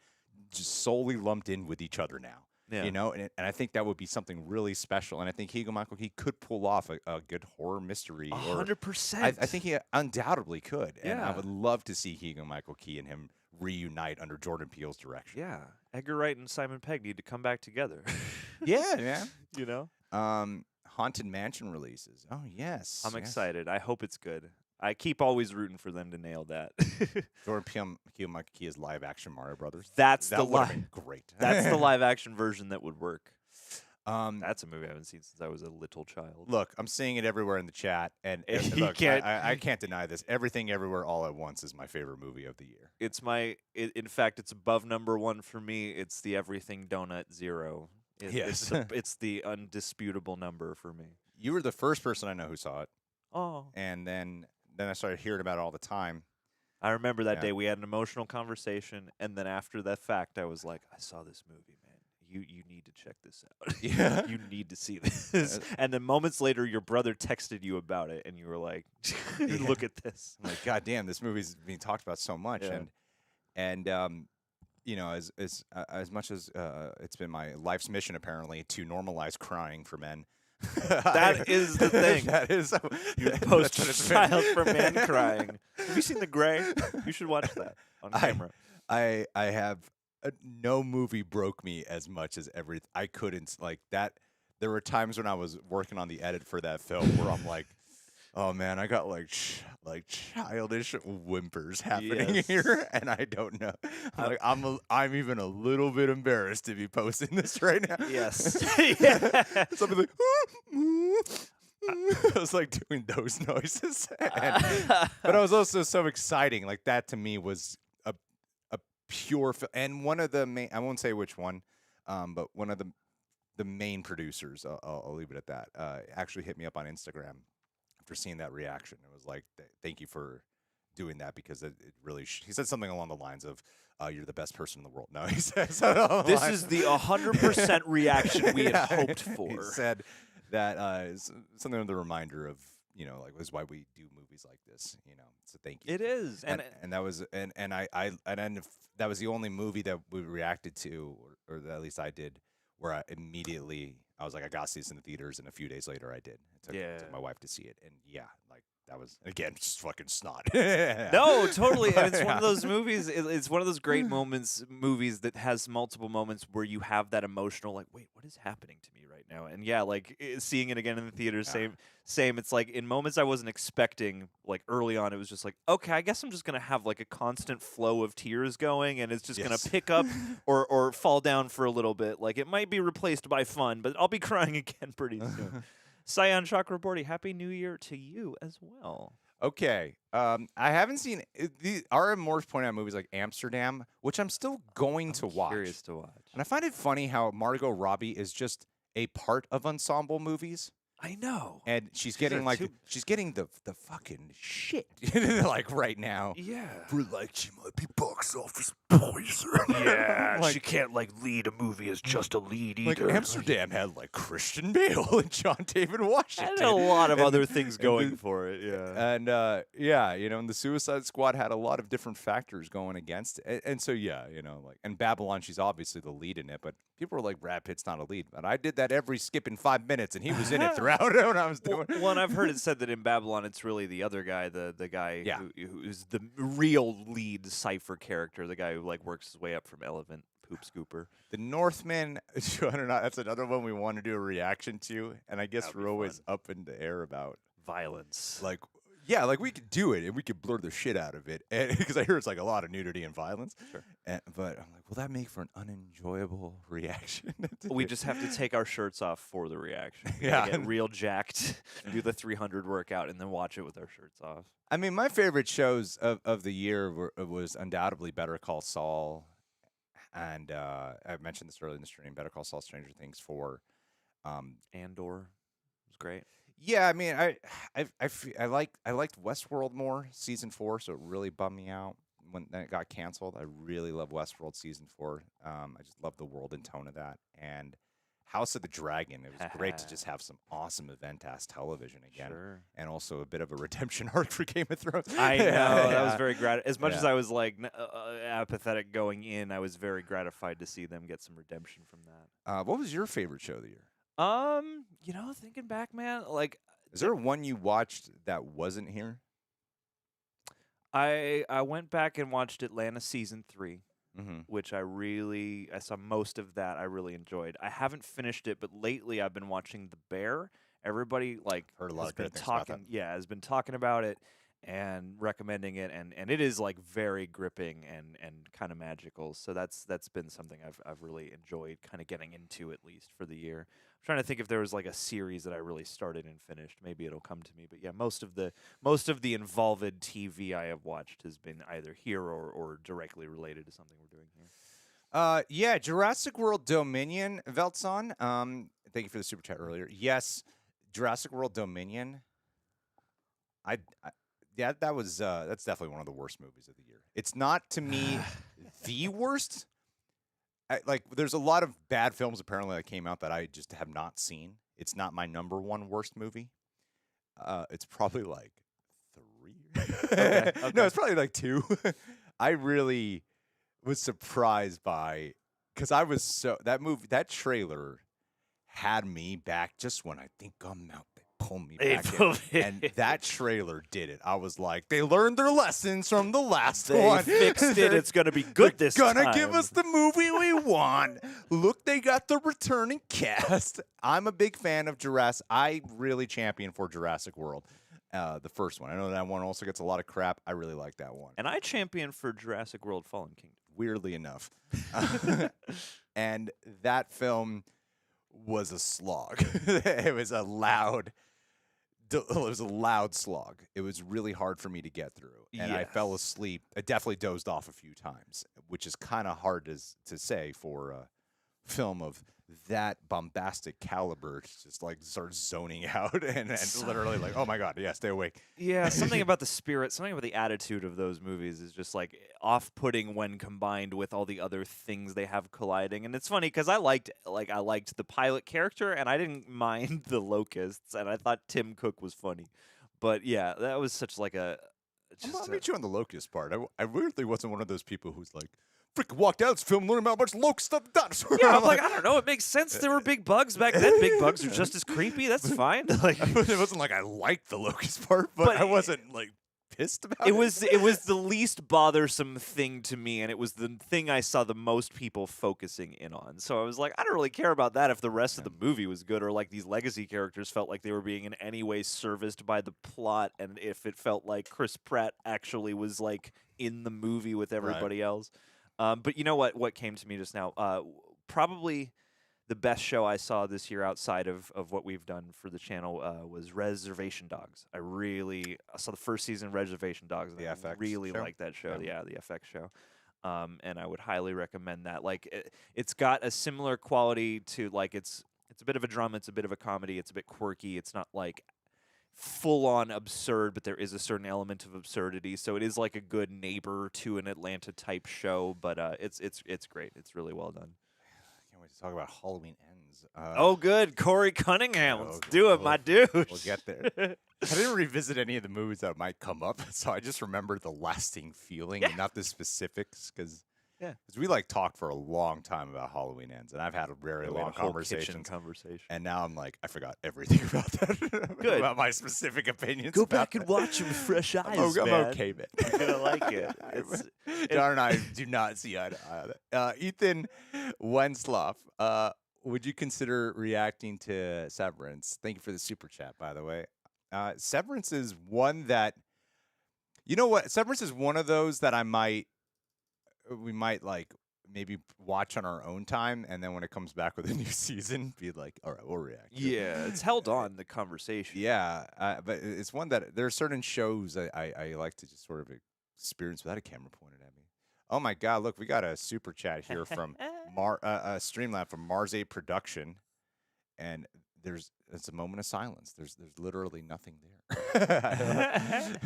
just solely lumped in with each other now. Yeah. You know, and I think that would be something really special. And I think Keegan-Michael Key could pull off a good horror mystery. or 100%. I think he undoubtedly could. And I Yeah. would love to see Keegan-Michael Key and him reunite under Jordan Peele's direction. Yeah, Edgar Wright and Simon Pegg need to come back together. Yeah, man. You know, Haunted Mansion releases. Oh, yes. I'm yes. excited. I hope it's good. I keep always rooting for them to nail that. Jordan Peele, Keegan-Michael Key is live action Mario Brothers. That's that the would have live. been great. That's the live action version that would work. Um, That's a movie I haven't seen since I was a little child. Look, I'm seeing it everywhere in the chat, and You look, can't- I can't deny this. Everything, Everywhere, All at Once is my favorite movie of the year. It's in fact, it's above #1 for me. It's the Everything Donut Zero. Yes. It's the undisputable number for me. You were the first person I know who saw it, Oh, and then I started hearing about it all the time. I remember that Yeah. day we had an emotional conversation, and then after that fact, I was like, I saw this movie, man. You need to check this out. Yeah. You need to see this. And then moments later, your brother texted you about it, and you were like, look at this. I'm like, God damn, this movie's being talked about so much, Yeah. and you know, as much as it's been my life's mission apparently to normalize crying for men. That is the thing. That is You that's post what it's been. child for man crying. Have you seen The Gray? You should watch that on camera. I have no movie broke me as much as I couldn't like that. There were times when I was working on the edit for that film where I'm like, oh man, I got like childish whimpers happening Yes. here, and I don't know. I'm even a little bit embarrassed to be posting this right now. Yes. Yeah. Something like. I was like doing those noises, but I was also so exciting. Like that to me was a pure and one of the main. I won't say which one, but one of the the main producers, I'll leave it at that, actually hit me up on Instagram after seeing that reaction. It was like, thank you for doing that because it really. He said something along the lines of, "You're the best person in the world." No, he said something along the This lines is the 100% reaction we had Yeah, hoped He for. said that something of the reminder of like this is why we do movies like this. So thank you. It is, And that was and then if that was the only movie that we reacted to, or that at least I did, where I was like, I got to see this in the theaters, and a few days later I did. I took my wife to see it, and yeah, like that was again just fucking snot. No, totally. And it's one Yeah. of those movies. It's one of those great movies that has multiple moments where you have that emotional, like, wait, what is happening to me right now? And yeah, like seeing it again in the theater, Yeah. same. It's like in moments I wasn't expecting. Like early on, it was just like, okay, I guess I'm just gonna have like a constant flow of tears going, and it's just gonna Yes. pick up or fall down for a little bit. Like it might be replaced by fun, but I'll be crying again pretty soon. Sayan Chakraborty, Happy New Year to you as well. Okay. I haven't seen R.M. Moore's pointed out movies like Amsterdam, which I'm still going to watch. Curious to watch. And I find it funny how Margot Robbie is just a part of ensemble movies. I know. And she's These are getting two- she's getting the fucking shit like right now. Yeah. We're like, she might be box office poison. Yeah, Like- she can't like lead a movie as just a lead Like either. Amsterdam had like Christian Bale and John David Washington. and a lot of And other the- things and going the- for it. Yeah. And and the Suicide Squad had a lot of different factors going against it. And so and Babylon, she's obviously the lead in it, but people were like, Brad Pitt's not a lead. But I did that every skipping 5 minutes, and he was in it throughout when I was doing. Well, and I've heard it said that in Babylon, it's really the other guy, the guy Yeah. who's the real lead Cypher character, the guy who like works his way up from Elephant Poop Scooper. The Northman, I don't know, that's another one we want to do a reaction to, and I guess That'd be we're always fun. up in the air about Violence. like. Yeah, like we could do it and we could blur the shit out of it, because I hear it's like a lot of nudity and violence. Sure. But I'm like, will that make for an unenjoyable reaction? We just have to take our shirts off for the reaction. We Yeah. gotta get real jacked, do the 300 workout, and then watch it with our shirts off. I mean, my favorite shows of the year was undoubtedly Better Call Saul, and I mentioned this earlier in the stream. Better Call Saul, Stranger Things 4. Andor was great. Yeah, I mean, I liked Westworld more season 4, so it really bummed me out when it got canceled. I really love Westworld season 4. I just love the world and tone of that. And House of the Dragon, it was great to just have some awesome event-ass television again, Sure. and also a bit of a redemption arc for Game of Thrones. I know that was Yeah. very as much as Yeah. I was like apathetic going in, I was very gratified to see them get some redemption from that. What was your favorite show of the year? Thinking back, man, like Is there one you watched that wasn't here? I went back and watched Atlanta season 3, Mm-hmm. which I saw most of that. I really enjoyed. I haven't finished it, but lately I've been watching The Bear. Everybody Heard a lot has of been good things about talking, has been talking about it and recommending it, and it is like very gripping and kind of magical. So that's been something I've really enjoyed, kind of getting into at least for the year. I'm trying to think if there was like a series that I really started and finished. Maybe it'll come to me. But yeah, most of the involved TV I have watched has been either here or directly related to something we're doing here. Yeah, Jurassic World Dominion, Veltson. Thank you for the super chat earlier. Yes, Jurassic World Dominion. Yeah, that's definitely one of the worst movies of the year. It's not to me the worst. There's a lot of bad films apparently that came out that I just have not seen. It's not my number one worst movie. It's probably like 3. Okay. No, it's probably like 2. I really was surprised by, because I was that trailer had me back just when I think I'm out. They pull me back in. And that trailer did it. I was like, they learned their lessons from the last They one. fixed it. It's gonna be good They're this time. gonna give us the movie we want. Look, they got the returning cast. I'm a big fan of Jurassic. I really champion for Jurassic World, the first one. I know that one also gets a lot of crap. I really like that one. And I champion for Jurassic World: Fallen Kingdom. Weirdly enough, and that film was a slog. It was a loud slog. It was really hard for me to get through, and I fell Yes. asleep. I definitely dozed off a few times, which is kind of hard to say for a film of that bombastic caliber just like starts zoning out and literally like, oh my god, yeah, stay awake. Yeah, something about the spirit, something about the attitude of those movies is just like off-putting when combined with all the other things they have colliding. And it's funny because I liked the pilot character and I didn't mind the locusts and I thought Tim Cook was funny. But yeah, that was such like a I'll meet you on the locust part. I weirdly wasn't one of those people who's like, freaking walked out this film learning about a bunch of locust stuff and dinosaurs. yeah, I'm like, I don't know. It makes sense. There were big bugs back then. Big bugs are just as creepy. That's fine. Like, it wasn't like I liked the locust part, but I wasn't like pissed about it. It was the least bothersome thing to me, and it was the thing I saw the most people focusing in on. So I was like, I don't really care about that if the rest of the movie was good, or like these legacy characters felt like they were being in any way serviced by the plot, and if it felt like Chris Pratt actually was like in the movie with everybody else. But you know what came to me just now? Probably the best show I saw this year outside of what we've done for the channel was Reservation Dogs. I saw the first season of Reservation Dogs, and The I FX really show? liked that show. Yeah, the FX show. And I would highly recommend that. Like, it's got a similar quality to, like, it's a bit of a drama, it's a bit of a comedy, it's a bit quirky. It's not like full-on absurd, but there is a certain element of absurdity. So it is like a good neighbor to an Atlanta type show, but it's great. It's really well done. I can't wait to talk about Halloween Ends. Oh, good. Corey Cunningham. Oh, Let's do it, my dude. We'll get there. I didn't revisit any of the movies that might come up, so I just remember the lasting feeling and not the specifics, because we like talked for a long time about Halloween Ends, and I've had a very long conversation. And now I'm like, I forgot everything about that. Good. About my specific opinions. Go back and watch it with fresh eyes, I'm man. okay, man. You're going to like it. John and I do not see eye to eye on it. Ethan Wensloff, would you consider reacting to Severance? Thank you for the super chat, by the way. Severance is one that, you know what? Severance is one of those that we might like maybe watch on our own time, and then when it comes back with a new season, be like, all right, we'll react. Yeah, it's held on the conversation. Yeah, but it's one that there are certain shows I like to just sort of experience without a camera pointed at me. Oh my God! Look, we got a super chat here from Streamlab from Marze Production, and it's a moment of silence. There's literally nothing there.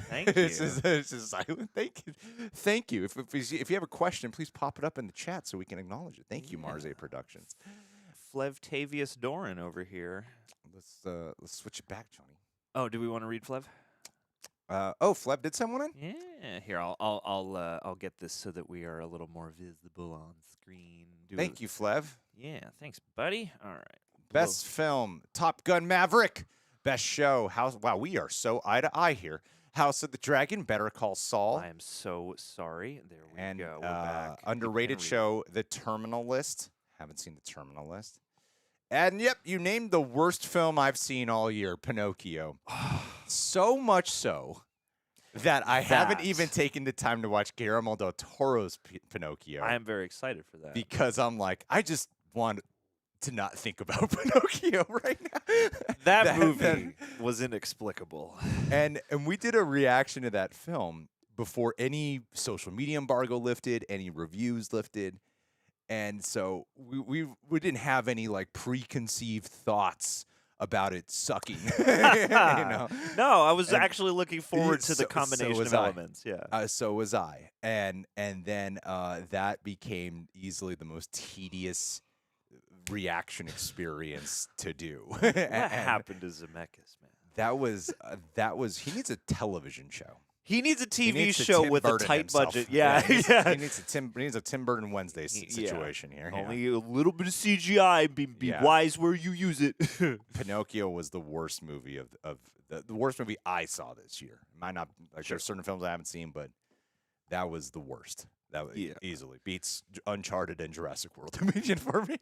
Thank you. It's just silent. Thank you. If you have a question, please pop it up in the chat so we can acknowledge it. Thank you, Marze Productions. Flevtavius Doran over here. Let's switch it back, Johnny. Oh, do we want to read Flev? Flev did send one in? Yeah. Here, I'll get this so that we are a little more visible on screen. Thank you, Flev. Yeah, thanks, buddy. All right. Best film, Top Gun Maverick. Best show, Wow, we are so eye to eye here. House of the Dragon, Better Call Saul. I am so sorry. There we go. We're back. Underrated show, The Terminal List. Haven't seen The Terminal List. And yep, you named the worst film I've seen all year, Pinocchio. So much so that I haven't even taken the time to watch Guillermo del Toro's Pinocchio. I am very excited for that. Because I'm like, I just want to not think about Pinocchio right now. That movie was inexplicable. And we did a reaction to that film before any social media embargo lifted, any reviews lifted. And so we didn't have any like preconceived thoughts about it sucking. You know? No, I was actually looking forward to the combination of elements. So was I. And then that became easily the most tedious reaction experience to do. What happened to Zemeckis, man? That was he needs a television show. He needs a TV show with a tight budget. Yeah, he needs a Tim Burton Wednesday situation here. Only a little bit of CGI. Be wise where you use it. Pinocchio was the worst movie of the worst movie I saw this year. Might not like there's certain films I haven't seen, but that was the worst. That easily beats Uncharted and Jurassic World for me.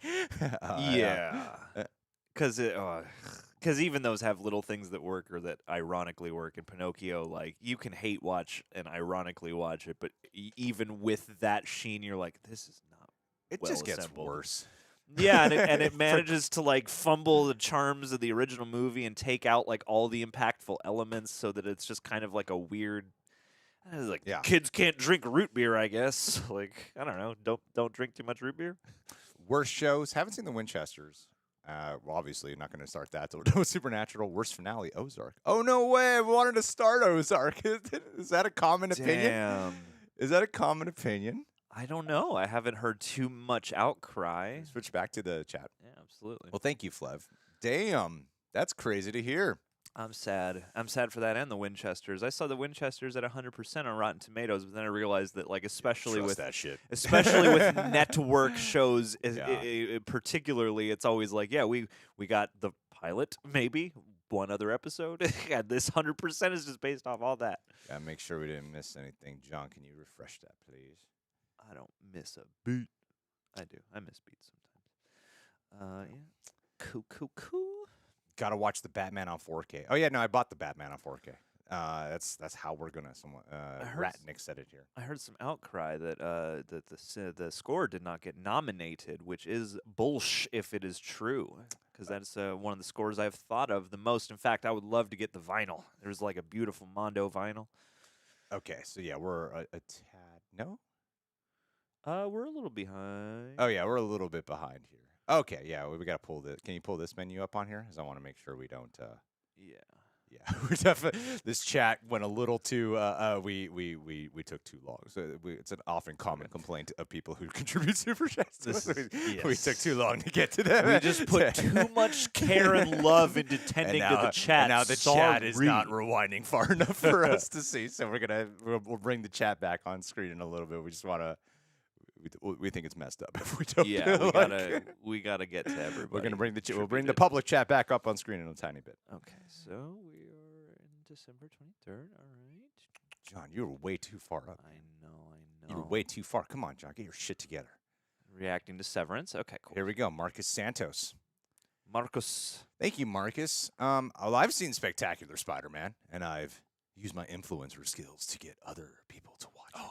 Because even those have little things that work or that ironically work. In Pinocchio, like, you can hate watch and ironically watch it, but even with that sheen, you're like, this is not It well just gets assembled. worse. Yeah, and it manages to like fumble the charms of the original movie and take out like all the impactful elements so that it's just kind of like a weird. It's like kids can't drink root beer, I guess. Like, I don't know. Don't drink too much root beer. Worst shows. Haven't seen the Winchesters. Well, obviously, not going to start that till we're done with Supernatural. Worst finale, Ozark. Oh, no way. I wanted to start Ozark. Is that a common opinion? Damn. Is that a common opinion? I don't know. I haven't heard too much outcry. Switch back to the chat. Yeah, absolutely. Well, thank you, Flev. Damn. That's crazy to hear. I'm sad. I'm sad for that and the Winchesters. I saw the Winchesters at 100% on Rotten Tomatoes, but then I realized that, like, especially Trust with that shit. especially with network shows, Yeah. particularly, it's always like, yeah, we got the pilot, maybe one other episode, and this 100% is just based off all that. Gotta make sure we didn't miss anything. John, can you refresh that, please? I don't miss a beat. I do. I miss beats sometimes. Yeah. Cool. Gotta watch the Batman on 4K. Oh yeah, no, I bought the Batman on 4K. That's how we're gonna. Ratnick said it here. I heard some outcry that the score did not get nominated, which is bullsh if it is true, because that's one of the scores I've thought of the most. In fact, I would love to get the vinyl. There's like a beautiful Mondo vinyl. Okay, so yeah, we're a tad. No. We're a little behind. Oh yeah, we're a little bit behind here. Okay, yeah, we gotta pull this. Can you pull this menu up on here? Because I want to make sure we don't. Yeah. Yeah, we're definitely. This chat went a little too. We took too long. So it's an often common complaint of people who contribute super chats. We took too long to get to them. We just put too much care and love into tending to the chat. And now the chat is not rewinding far enough for us to see. So we'll bring the chat back on screen in a little bit. We just want to. We think it's messed up if we don't. Yeah, we gotta get to everybody. We're gonna bring the public chat back up on screen in a tiny bit. Okay, so we are in December 23rd. All right. John, you were way too far up. I know. You were way too far. Come on, John, get your shit together. Reacting to Severance. Okay, cool. Here we go, Marcus Santos. Marcus. Thank you, Marcus. Well, I've seen Spectacular Spider-Man, and I've used my influencer skills to get other people to watch it.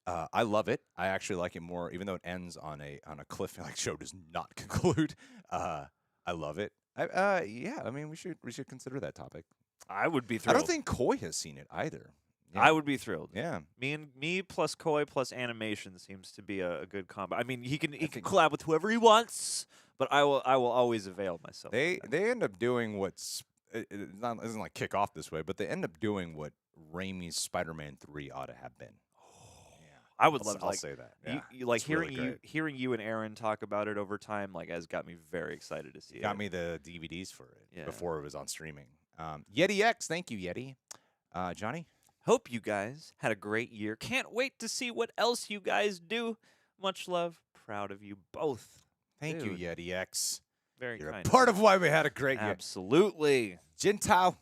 I love it. I actually like it more, even though it ends on a cliff. Like, show does not conclude. I love it. Yeah. I mean, we should consider that topic. I would be thrilled. I don't think Koi has seen it either. Yeah. I would be thrilled. Yeah. Me plus Koi plus animation seems to be a good combo. I mean, he can collab with whoever he wants, but I will always avail myself. They end up doing what's it doesn't like kick off this way, but they end up doing what Raimi's Spider-Man 3 ought to have been. I would love to. I'll say that. Yeah. You like It's hearing you and Aaron talk about it over time, like, has got me very excited to see it. Got me the DVDs for it before it was on streaming. Yeti X, thank you, Yeti. Johnny? Hope you guys had a great year. Can't wait to see what else you guys do. Much love. Proud of you both. Thank Dude. you, Yeti X. Very You're kind. a part of why we had a great year. Absolutely. Gentile.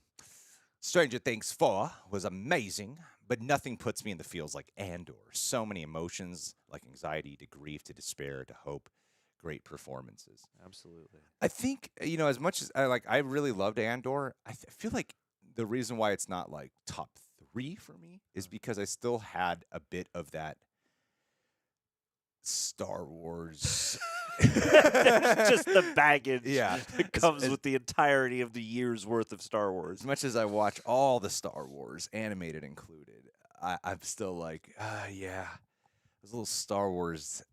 Stranger Things 4 was amazing, but nothing puts me in the feels like Andor. So many emotions, like anxiety to grief to despair to hope. Great performances. Absolutely. I think, as much as I really loved Andor, I feel like the reason why it's not like top 3 for me is because I still had a bit of that Star Wars. Just the baggage that comes with the entirety of the year's worth of Star Wars. As much as I watch all the Star Wars, animated included, I'm still like, yeah, there's a little Star Wars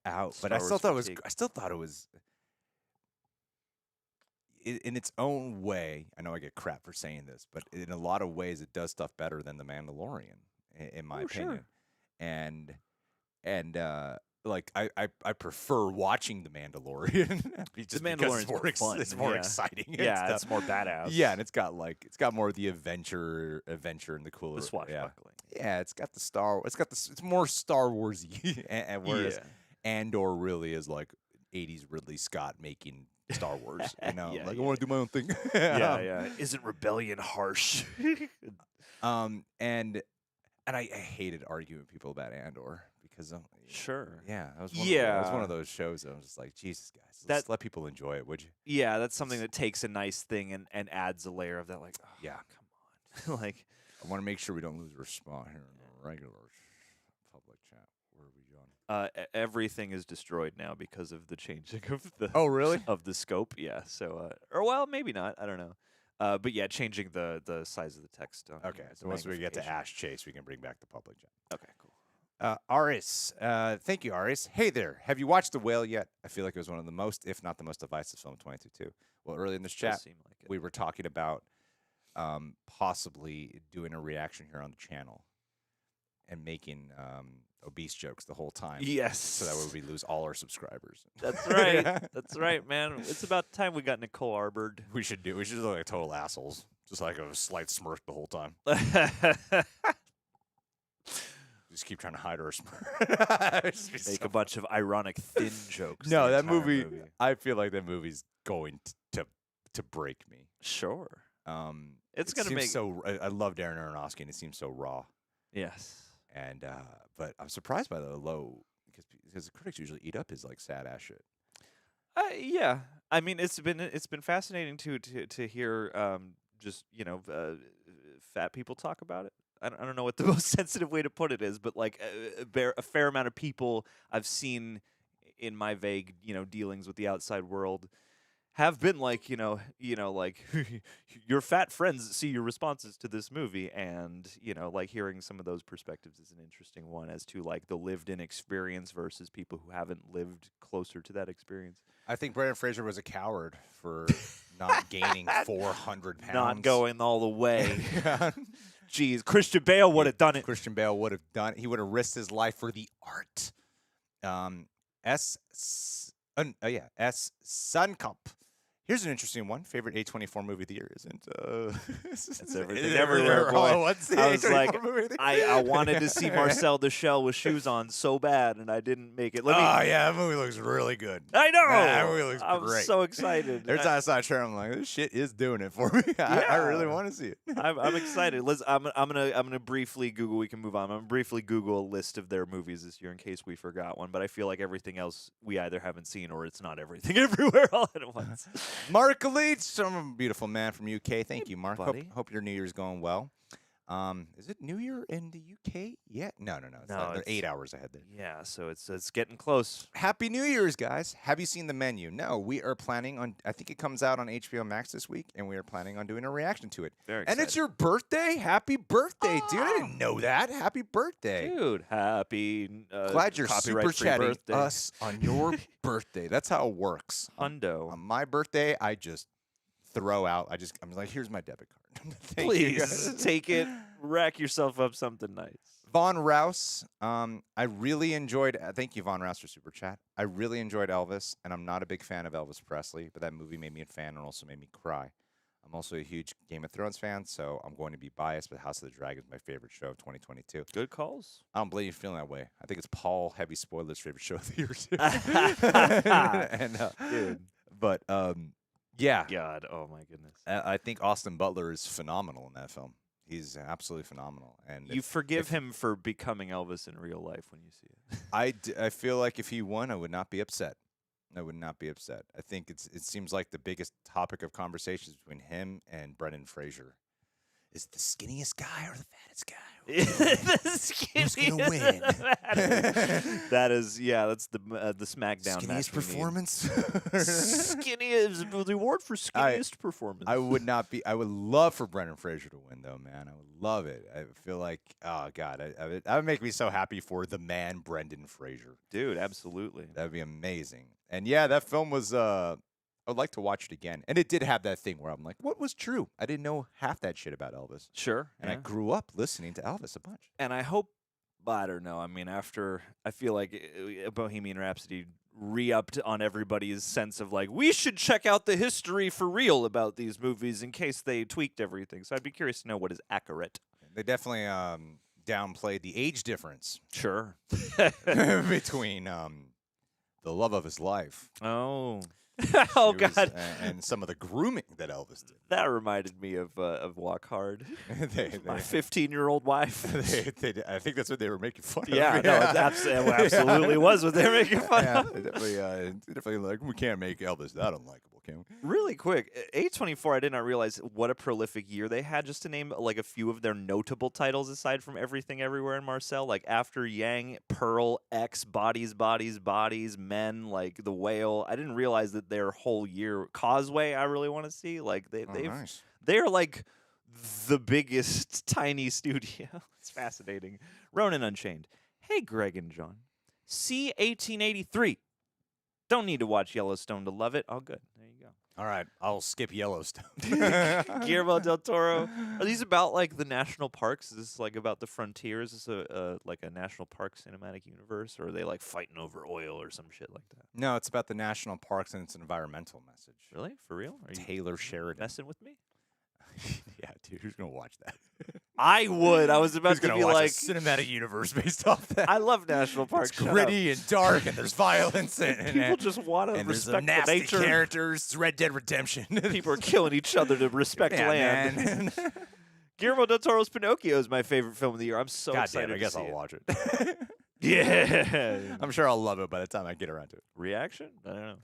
out. But I still thought it was in its own way. I know I get crap for saying this, but in a lot of ways, it does stuff better than The Mandalorian, in my opinion. Sure. And like I prefer watching The Mandalorian. The Mandalorian's it's more exciting. Yeah, it's more badass. Yeah, and it's got more of the adventure and the cooler. The swashbuckling. Yeah, it's got it's more Star Warsy, and whereas Andor really is like 80s Ridley Scott making Star Wars. I want to do my own thing. Yeah. Isn't rebellion harsh? And I hated arguing with people about Andor. Because sure, that was one of those shows that I was just like, Jesus, guys, let's let people enjoy it, would you? Yeah, that's something that takes a nice thing and adds a layer of that. Like, come on, like, I want to make sure we don't lose respond here in the regular public chat. Where are we going? Everything is destroyed now because of the changing of the really of the scope. Yeah, so or well, maybe not. I don't know. But yeah, changing the size of the text. Okay, so once we get to Ash Chase, we can bring back the public chat. Okay, cool. Aris, thank you, Aris. Hey there. Have you watched The Whale yet? I feel like it was one of the most, if not the most divisive film of 2022. Well, early in this Does chat, seem like it. we were talking about possibly doing a reaction here on the channel and making obese jokes the whole time. Yes. So that way we lose all our subscribers. That's right. That's right, man. It's about time we got Nicole Arbord. We should look like total assholes. Just like a slight smirk the whole time. Just keep trying to hide our smirk. Make a bunch of ironic thin jokes. No, the that entire movie, I feel like that movie's going to break me. Sure. It's It gonna seems make so. I love Darren Aronofsky, and it seems so raw. yes. And but I'm surprised by the low because the critics usually eat up his like sad ass shit. Yeah. I mean, it's been fascinating to hear just fat people talk about it. I don't know what the most sensitive way to put it is, but like a fair amount of people I've seen in my vague dealings with the outside world have been like like your fat friends see your responses to this movie, and like hearing some of those perspectives is an interesting one as to like the lived-in experience versus people who haven't lived closer to that experience. I think Brendan Fraser was a coward for not gaining 400 pounds. Not going all the way. Jeez, Christian Bale would have done it. Christian Bale would have done it. He would have risked his life for the art. S. Suncup. Here's an interesting one. Favorite A24 movie of the year isn't. It's Everything Everywhere, boy. What's the I was A24 like, movie of the I wanted to see Marcel Deschelles with shoes on so bad, and I didn't make it. Yeah, that movie looks really good. I know. That movie looks I'm great. so excited. Every time I saw a trailer, I'm like, this shit is doing it for me. I really want to see it. I'm excited. I'm gonna briefly Google. We can move on. I'm gonna briefly Google a list of their movies this year in case we forgot one. But I feel like everything else we either haven't seen or it's not Everything Everywhere all at once. Mark Leach, some beautiful man from UK. Thank you, Mark. buddy. Hope your New Year's going well. Is it New Year in the UK yet? No. They're 8 hours ahead there. Yeah, so it's getting close. Happy New Year's, guys. Have you seen the menu? No, we are planning on, I think it comes out on HBO Max this week, and we are planning on doing a reaction to it. Very And excited. it's your birthday? Happy birthday, dude. I didn't know that. Happy birthday. Dude, happy Glad you're super copyright-free chatting birthday. us on your birthday. That's how it works. Hundo. On my birthday, I just throw out. I'm like, here's my debit card. Thank you, Please guys. take it, rack yourself up something nice. Von Rouse, I really enjoyed. Thank you, Von Rouse, for super chat. I really enjoyed Elvis, and I'm not a big fan of Elvis Presley, but that movie made me a fan and also made me cry. I'm also a huge Game of Thrones fan, so I'm going to be biased, but House of the Dragon is my favorite show of 2022. Good calls. I don't blame you feeling that way. I think it's Paul Heavy Spoilers' favorite show of the year too. Dude. But yeah, God, oh my goodness. I think Austin Butler is phenomenal in that film. He's absolutely phenomenal, and You forgive him for becoming Elvis in real life when you see it. I feel like if he won, I would not be upset. I would not be upset. I think it seems like the biggest topic of conversations between him and Brendan Fraser is the skinniest guy or the fattest guy. Who's gonna win? That is, yeah, that's the SmackDown Skinniest match we need. performance. Skinniest, the award for skinniest performance. I would not be. I would love for Brendan Fraser to win, though, man. I would love it. I feel like, oh God, that would make me so happy for the man Brendan Fraser. Dude, absolutely. That'd be amazing. And yeah, that film was. I would like to watch it again. And it did have that thing where I'm like, what was true? I didn't know half that shit about Elvis. Sure. And I grew up listening to Elvis a bunch. And I hope, I don't know. I mean, after I feel like Bohemian Rhapsody re-upped on everybody's sense of like, we should check out the history for real about these movies in case they tweaked everything. So I'd be curious to know what is accurate. They definitely downplayed the age difference Sure. between the love of his life. Oh. She was, God. and some of the grooming that Elvis did. That reminded me of Walk Hard. they, My 15-year-old wife. I think that's what they were making fun of. Yeah, no, it absolutely was what they were making fun Yeah, of. they definitely like, we can't make Elvis that unlikable, can we? Really quick, A24, I did not realize what a prolific year they had. Just to name like a few of their notable titles aside from Everything Everywhere and Marcel, like After Yang, Pearl, X, Bodies, Bodies, Bodies, Men, like The Whale. I didn't realize that their whole year, Causeway, I really want to see. Like Nice. they're like the biggest tiny studio. It's fascinating. Ronan Unchained. Hey, Greg and John. See 1883. Don't need to watch Yellowstone to love it. Oh, good. There you go. All right, I'll skip Yellowstone. Guillermo del Toro. Are these about like the national parks? Is this like about the frontiers? Is this like a national park cinematic universe, or are they like fighting over oil or some shit like that? No, it's about the national parks and it's an environmental message. Really? For real? Are you Taylor Sheridan. messing with me? Yeah, dude, who's gonna watch that? I would. I was about Who's to gonna be watch like, a cinematic universe based off that? I love national parks. It's Shut up. gritty and dark, and there's violence, and People just want to and there's respect some nasty nature. characters. It's Red Dead Redemption. People are killing each other to respect Yeah, land. man. Guillermo del Toro's Pinocchio is my favorite film of the year. I'm so God excited. damn, I guess to see I'll it. watch it. Yeah. I'm sure I'll love it by the time I get around to it. Reaction? I don't know.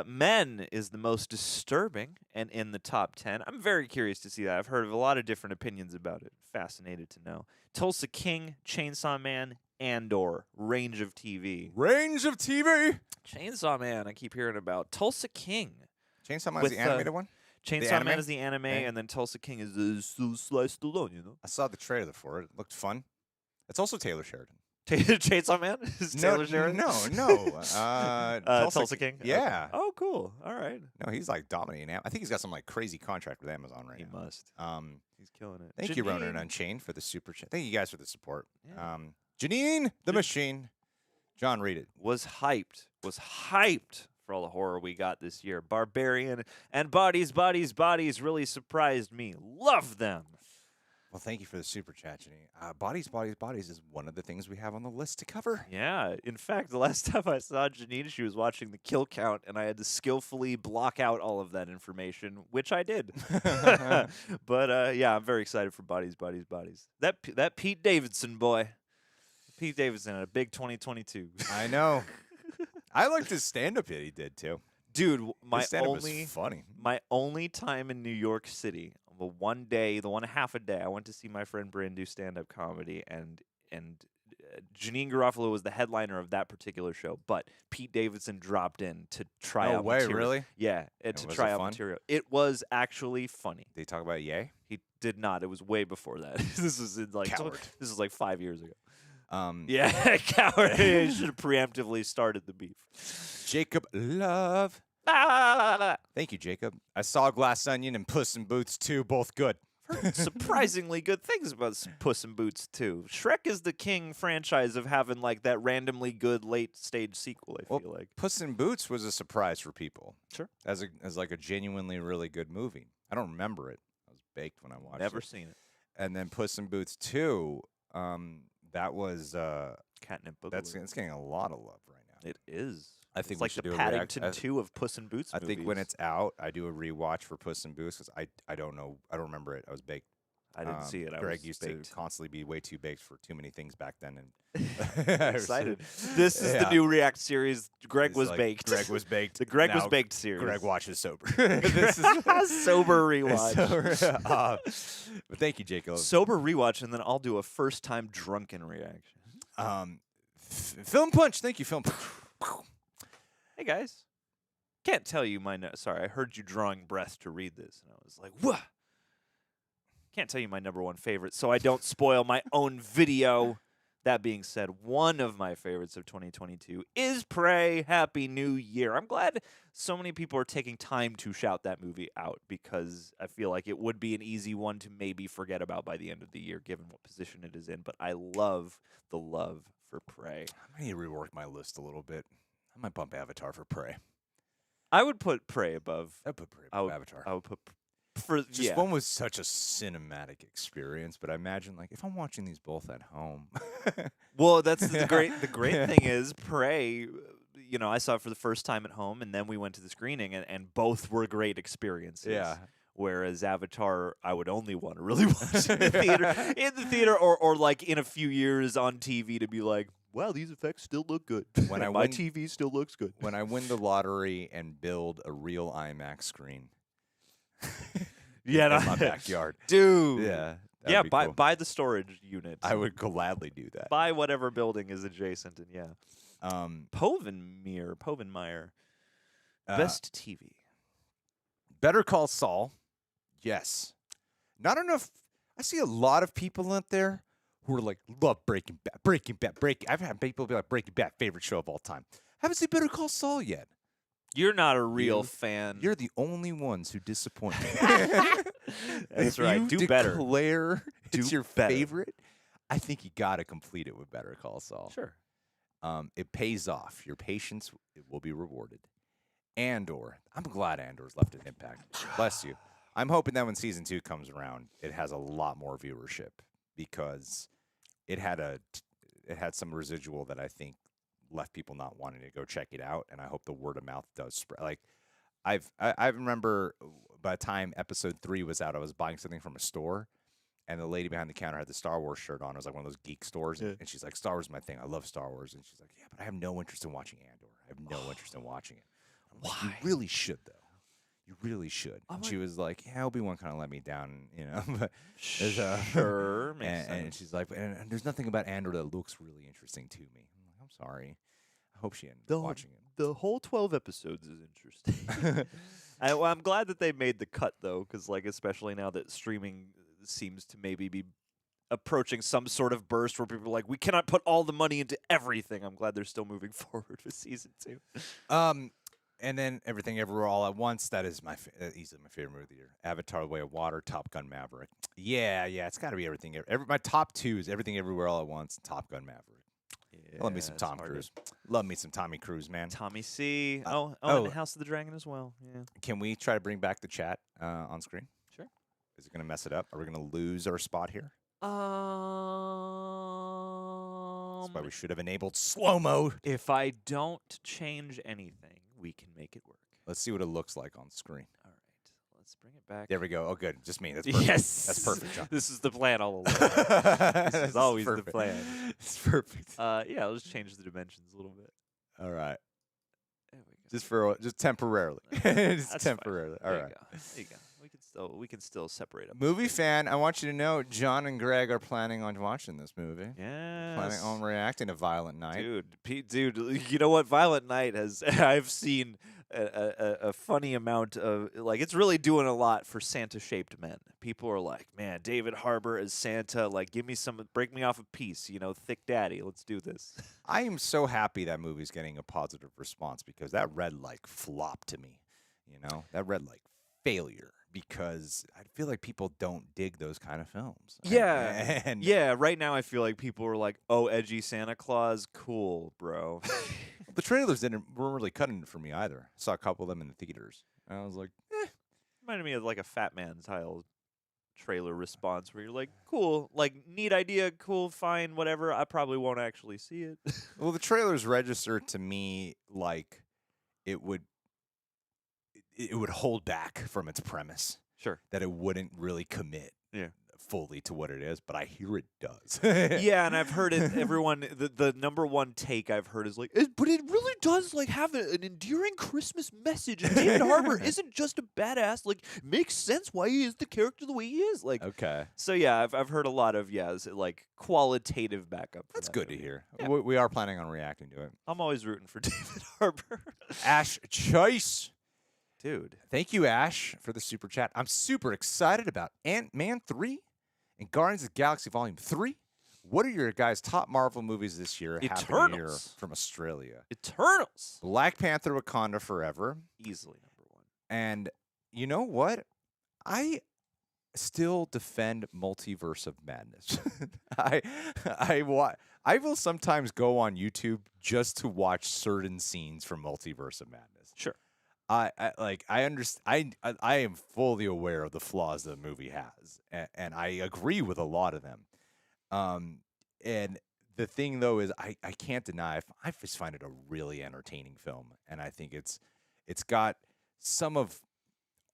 Men is the most disturbing and in the top 10. I'm very curious to see that. I've heard of a lot of different opinions about it. Fascinated to know. Tulsa King, Chainsaw Man, Andor, Range of TV. Range of TV. Chainsaw Man, I keep hearing about. Tulsa King. Chainsaw Man With, is the animated one? Chainsaw anime? Man is the anime, Okay. and then Tulsa King is the sliced alone, you know? I saw the trailer for it. It looked fun. It's also Taylor Sheridan. Chainsaw Man is Taylor Sheridan? No. Tulsa King? Yeah. Okay. Oh, cool. All right. No, he's like dominating. I think he's got some like crazy contract with Amazon right He now. must. He's killing it. Thank you, Ronan Janine. Unchained, for the super chat. Thank you guys for the support. Yeah. Janine, the machine. John, read it. Was hyped for all the horror we got this year. Barbarian and Bodies really surprised me. Love them. Well, thank you for the super chat, Janine. Bodies is one of the things we have on the list to cover. Yeah. In fact, the last time I saw Janine, she was watching the kill count, and I had to skillfully block out all of that information, which I did. But yeah, I'm very excited for Bodies. That Pete Davidson boy. Pete Davidson had a big 2022. I know. I liked his stand-up that he did, too. Dude, His stand-up was funny. my only time in New York City, the one half a day, I went to see my friend Bryn do stand-up comedy, and Janine Garofalo was the headliner of that particular show, but Pete Davidson dropped in to try No out way, material. really? Yeah, and to was try it out fun? material. It was actually funny. Did he talk about Ye? He did not. It was way before that. This was in like Coward. this is like 5 years ago. Yeah. Yeah, coward. He should have preemptively started the beef. Jacob Love. Ah! Thank you, Jacob. I saw Glass Onion and Puss in Boots 2, both good. Surprisingly good things about Puss in Boots 2. Shrek is the king franchise of having like that randomly good late stage sequel, I feel like. Puss in Boots was a surprise for people. Sure. As like a genuinely really good movie. I don't remember it. I was baked when I watched it. Never seen it. And then Puss in Boots 2, that was Catnip Boogaloo. it's getting a lot of love right now. It is. I think It's we like should the do a Paddington 2 of Puss in Boots I movies. think when it's out, I do a rewatch for Puss in Boots because I don't know. I don't remember it. I was baked. I didn't see it. I Greg was used baked. to constantly be way too baked for too many things back then. I'm excited. This is the new React series. Greg was baked. Greg was baked. The Greg was Now baked series. Greg watches sober. This is Sober rewatch. Sober. But thank you, Jacob. Sober rewatch, and then I'll do a first time drunken reaction. Film Punch. Thank you, Film Punch. Hey guys, can't tell you my sorry. I heard you drawing breath to read this, and I was like, "What?" Can't tell you my number one favorite, so I don't spoil my own video. That being said, one of my favorites of 2022 is Prey. Happy New Year! I'm glad so many people are taking time to shout that movie out because I feel like it would be an easy one to maybe forget about by the end of the year, given what position it is in. But I love the love for Prey. I need to rework my list a little bit. I might bump Avatar for Prey. I would put Prey above. I put Prey above Avatar. I would put for Just one was such a cinematic experience, but I imagine like if I'm watching these both at home. Well, that's the great thing is Prey. You know, I saw it for the first time at home, and then we went to the screening, and both were great experiences. Yeah. Whereas Avatar, I would only want to really watch in the theater, or like in a few years on TV to be like, wow, these effects still look good. When my TV still looks good. When I win the lottery and build a real IMAX screen. Yeah, in my backyard, dude. Yeah, yeah. be Buy cool. buy the storage unit. I would gladly do that. Buy whatever building is adjacent, and yeah. Povenmire, best TV. Better Call Saul. Yes. Not enough. I see a lot of people out there who are like, love Breaking Bad, Breaking Bad, Breaking. I've had people be like, Breaking Bad, favorite show of all time. Haven't seen Better Call Saul yet. You're not a real You- fan. You're the only ones who disappoint me. That's If right. you Do better. declare it's Do your better. favorite, I think you got to complete it with Better Call Saul. Sure. It pays off. Your patience will be rewarded. Andor. I'm glad Andor's left an impact. Bless you. I'm hoping that when season 2 comes around, it has a lot more viewership because it had some residual that I think left people not wanting to go check it out, and I hope the word of mouth does spread. Like I remember by the time episode 3 was out, I was buying something from a store, and the lady behind the counter had the Star Wars shirt on. It was like one of those geek stores, Yeah. and she's like, "Star Wars is my thing. I love Star Wars." And she's like, "Yeah, but I have no interest in watching Andor. I have no interest in watching it." I'm like, "You Why? really should, though. You really should." I'm And she was like, "Yeah, Obi-Wan kind of let me down, you know." But there's Sure. Makes and sense. she's like, and there's nothing about Andor that looks really interesting to me. I'm like, I'm sorry. I hope she ended up watching it. The whole 12 episodes is interesting. I'm glad that they made the cut, though, because, like, especially now that streaming seems to maybe be approaching some sort of burst where people are like, we cannot put all the money into everything. I'm glad they're still moving forward with season 2. And then Everything Everywhere All at Once. That is easily my favorite movie of the year. Avatar: The Way of Water, Top Gun: Maverick. Yeah, it's got to be everything. My top 2 is Everything Everywhere All at Once and Top Gun: Maverick. Love me some it's Tom hard to- Cruise. Love me some Tommy Cruise, man. Tommy C. oh. And House of the Dragon as well. Yeah. Can we try to bring back the chat on screen? Sure. Is it going to mess it up? Are we going to lose our spot here? That's why we should have enabled slow mo. If I don't change anything, we can make it work. Let's see what it looks like on screen. All right. Let's bring it back. There we go. Oh, good. Just me. That's perfect. Yes. That's perfect, John. This is the plan all along. This is always the plan. It's perfect. Yeah, I'll just change the dimensions a little bit. All right. There we go. Just temporarily. Just That's fine. temporarily. All There right. you go. There you go. We can still separate up. Movie fan, I want you to know John and Greg are planning on watching this movie. Yeah. Planning on reacting to Violent Night. Dude, you know what? Violent Night has. I've seen a funny amount of, like, it's really doing a lot for Santa-shaped men. People are like, man, David Harbour as Santa, like, break me off a piece, thick daddy. Let's do this. I am so happy that movie's getting a positive response because that read like flop to me. That read like failure. Because I feel like people don't dig those kind of films. Yeah. And Yeah, right now I feel like people are like, oh, edgy Santa Claus, cool, bro. the trailers weren't really cutting it for me either. I saw a couple of them in the theaters. And I was like, Reminded me of like a Fat Man style trailer response where you're like, cool, like, neat idea, cool, fine, whatever. I probably won't actually see it. well, the trailers register to me like it would hold back from its premise. Sure. That it wouldn't really commit Yeah. fully to what it is, but I hear it does. Yeah, and I've heard it. Everyone, the number one take I've heard is like, but it really does like have an endearing Christmas message. And David Harbour isn't just a badass. Like, makes sense why he is the character the way he is. Like, Okay. so yeah, I've heard a lot of like qualitative backup. For That's that good to movie. hear. Yeah. We are planning on reacting to it. I'm always rooting for David Harbour. Ash Choice. Dude. Thank you, Ash, for the super chat. I'm super excited about Ant-Man 3 and Guardians of the Galaxy Volume 3. What are your guys' top Marvel movies this year? Happy New Year Eternals. from Australia. Eternals. Black Panther Wakanda Forever. Easily number one. And you know what? I still defend Multiverse of Madness. I will sometimes go on YouTube just to watch certain scenes from Multiverse of Madness. Sure. I understand. I am fully aware of the flaws the movie has, and I agree with a lot of them. And the thing though is, I can't deny I just find it a really entertaining film, and I think it's got some of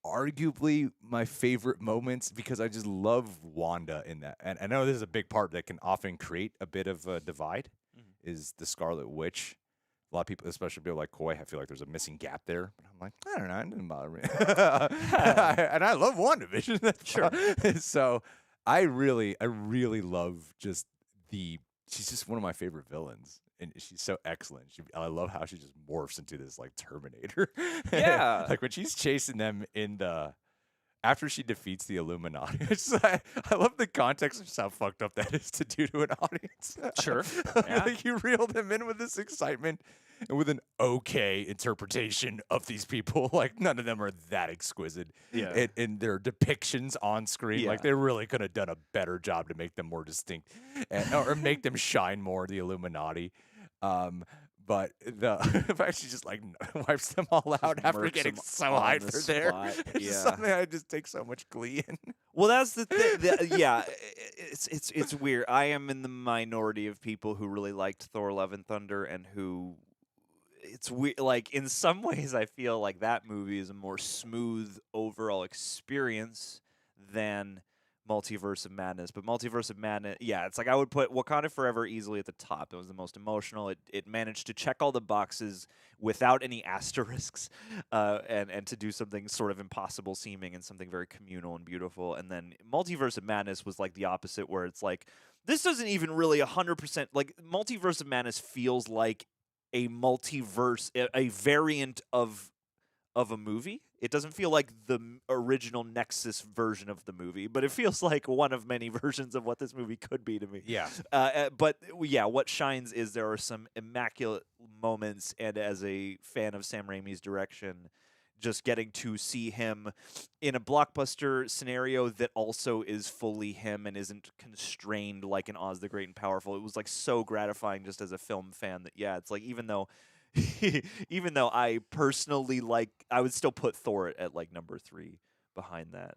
arguably my favorite moments because I just love Wanda in that. And I know this is a big part that can often create a bit of a divide. Is the Scarlet Witch. A lot of people, especially people like Coy, I feel like there's a missing gap there. But I'm like, I don't know, it didn't bother me. And I love WandaVision. Sure. So I really love just she's just one of my favorite villains. And she's so excellent. I love how she just morphs into this like Terminator. Yeah. Like when she's chasing them in the after she defeats the Illuminati, I love the context of just how fucked up that is to do to an audience. Sure. Yeah. Like you reel them in with this excitement and with an okay interpretation of these people. Like none of them are that exquisite Yeah. in their depictions on screen. Yeah. Like they really could have done a better job to make them more distinct or make them shine more. The Illuminati. But the fact she just like wipes them all out after murks getting them so on high the for there. spot, It's yeah. something I just take so much glee in. Well, that's the thing. Yeah, it's weird. I am in the minority of people who really liked Thor: Love and Thunder, and who it's weird. Like in some ways, I feel like that movie is a more smooth overall experience than Multiverse of Madness. But Multiverse of Madness, yeah, it's like I would put Wakanda Forever easily at the top. It was the most emotional. It managed to check all the boxes without any asterisks, and to do something sort of impossible seeming and something very communal and beautiful. And then Multiverse of Madness was like the opposite, where it's like this doesn't even really 100% like Multiverse of Madness feels like a multiverse, a variant of a movie. It doesn't feel like the original Nexus version of the movie, but it feels like one of many versions of what this movie could be to me. Yeah. But yeah, what shines is there are some immaculate moments, and as a fan of Sam Raimi's direction, just getting to see him in a blockbuster scenario that also is fully him and isn't constrained like in Oz the Great and Powerful. It was like so gratifying just as a film fan that yeah, it's like even though I personally like, I would still put Thor at like number 3 behind that.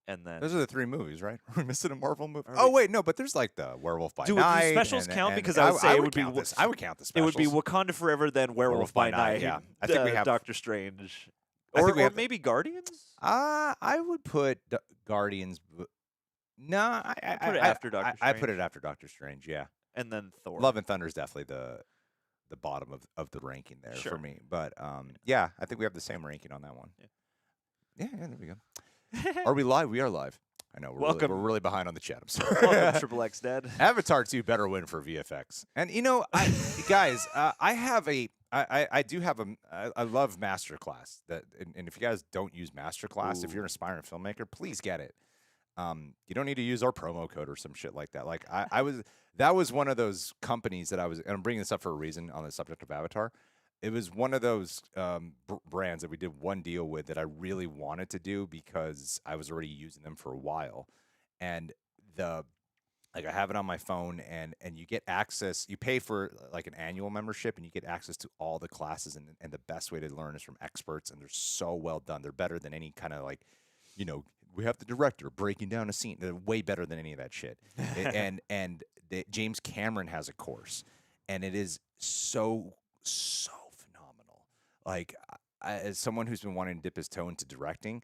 And then Those are the 3 movies, right? We're missing a Marvel movie. Are Oh we- wait, no, but there's like the Werewolf by Do Night. specials and- count? and Because I would say it would be count wa- this. I would count the it specials. would be Wakanda Forever, then Werewolf by Night. Yeah, I think we have. Doctor Strange, I think we or have- maybe Guardians. I would put Guardians. No, I put it after Doctor I put Strange. it after Doctor Strange. Yeah, And then Thor. Love and Thunder is definitely the bottom of the ranking there Sure. for me. But yeah, I think we have the same ranking on that one. Yeah, there we go. Are we live? We are live. I know. Welcome. We're really behind on the chat. I'm sorry. Welcome, Triple X Dad. Avatar 2 better win for VFX. And guys, I do have I love Masterclass. And if you guys don't use Masterclass, if you're an aspiring filmmaker, please get it. You don't need to use our promo code or some shit like that. Like that was one of those companies that and I'm bringing this up for a reason on the subject of Avatar. It was one of those brands that we did one deal with that I really wanted to do because I was already using them for a while. And I have it on my phone and you get access, you pay for like an annual membership and you get access to all the classes and the best way to learn is from experts and they're so well done. They're better than any kind of like, we have the director breaking down a scene. They're way better than any of that shit. and James Cameron has a course and it is so phenomenal. Like as someone who's been wanting to dip his toe into directing,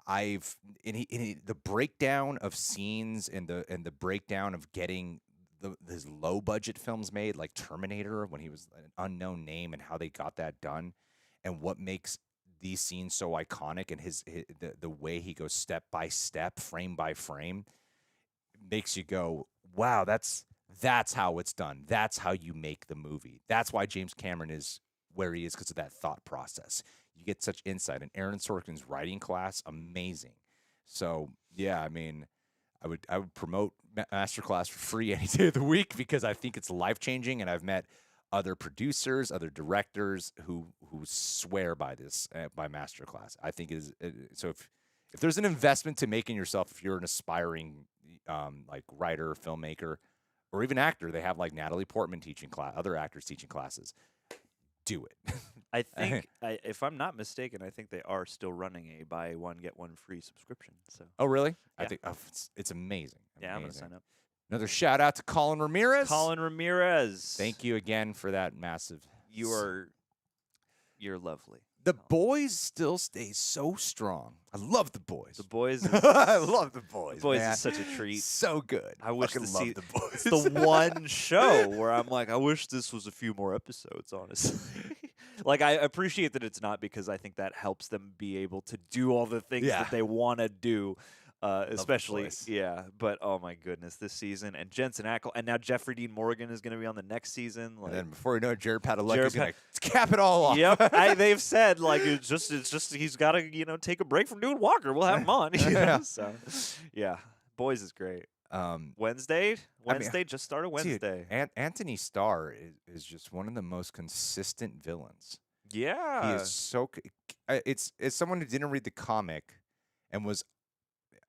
the breakdown of scenes and the breakdown of getting his low budget films made, like Terminator, when he was an unknown name, and how they got that done, and what makes these scenes so iconic, and the way he goes step by step, frame by frame, makes you go, wow, that's how it's done. That's how you make the movie. That's why James Cameron is where he is, because of that thought process. You get such insight. And Aaron Sorkin's writing class, amazing. So yeah, I mean, I would promote Masterclass for free any day of the week because I think it's life changing, and I've met other producers, other directors who swear by this by Masterclass. I think so. If there's an investment to making yourself, if you're an aspiring like writer, filmmaker, or even actor, they have like Natalie Portman teaching class, other actors teaching classes. Do it. I think, if I'm not mistaken, I think they are still running a buy one get one free subscription. So Oh, really? Yeah. I think it's amazing. yeah, I'm gonna Amazing. sign up. Another shout out to Colin Ramirez. Colin Ramirez. Thank you again for that massive. You're lovely. The boys still stay so strong. I love the boys. The boys. I love the boys. The boys man. is such a treat. So good. I wish Fucking to love see the boys. It's the one show where I'm like, I wish this was a few more episodes, honestly. Like, I appreciate that it's not, because I think that helps them be able to do all the things Yeah. that they want to do. Love the especially voice. yeah. But oh my goodness, this season and Jensen Ackles, and now Jeffrey Dean Morgan is going to be on the next season. And Like then before you know it, Jared Jared Padalecki's Pa- gonna cap it all off. Yep, they've said like it's just he's got to take a break from doing Walker. We'll have him on. Yeah. So yeah, Boys is great. Um, Wednesday, I mean, just started dude, Wednesday. Anthony Starr is just one of the most consistent villains. He Yeah, is so. It's someone who didn't read the comic, and was.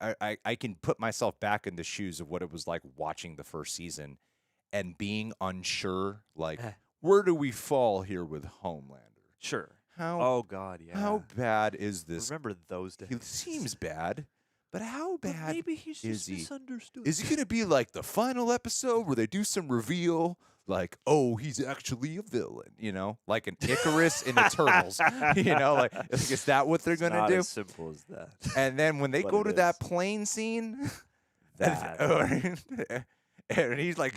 I can put myself back in the shoes of what it was like watching the first season, and being unsure, like Eh. where do we fall here with Homelander? sure. How Oh God, yeah. how bad is this? Remember those days? He seems bad, but how But bad maybe he's is just he? misunderstood. Is it going to be like the final episode where they do some reveal, like, oh, he's actually a villain, like an Icarus in Eternals, like is that what they're It's going to not do? as simple as that. And then when they But go it to is. that plane scene, That. and he's like,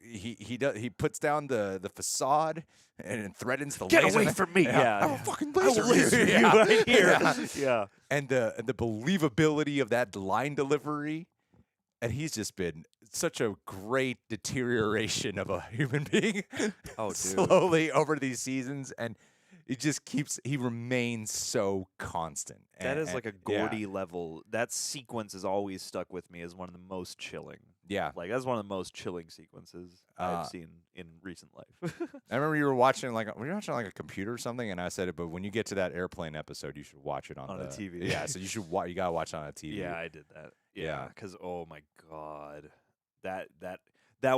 he puts down the facade and threatens the Get laser. away from me! Yeah, I will yeah. fucking I will laser, laser you Yeah. right here. Yeah. Yeah. And the believability of that line delivery, and he's just been such a great deterioration of a human being. Oh, dude. Slowly over these seasons, and he remains so constant. That is And- like a yeah. Gordy level. That sequence has always stuck with me as one of the most chilling. Yeah, Like that's one of the most chilling sequences I've seen in recent life. I remember you were watching like a computer or something, and I said it. But when you get to that airplane episode, you should watch it on a the TV. Yeah, so you gotta watch it on a TV. Yeah, I did that. Yeah, Yeah. because oh my God, that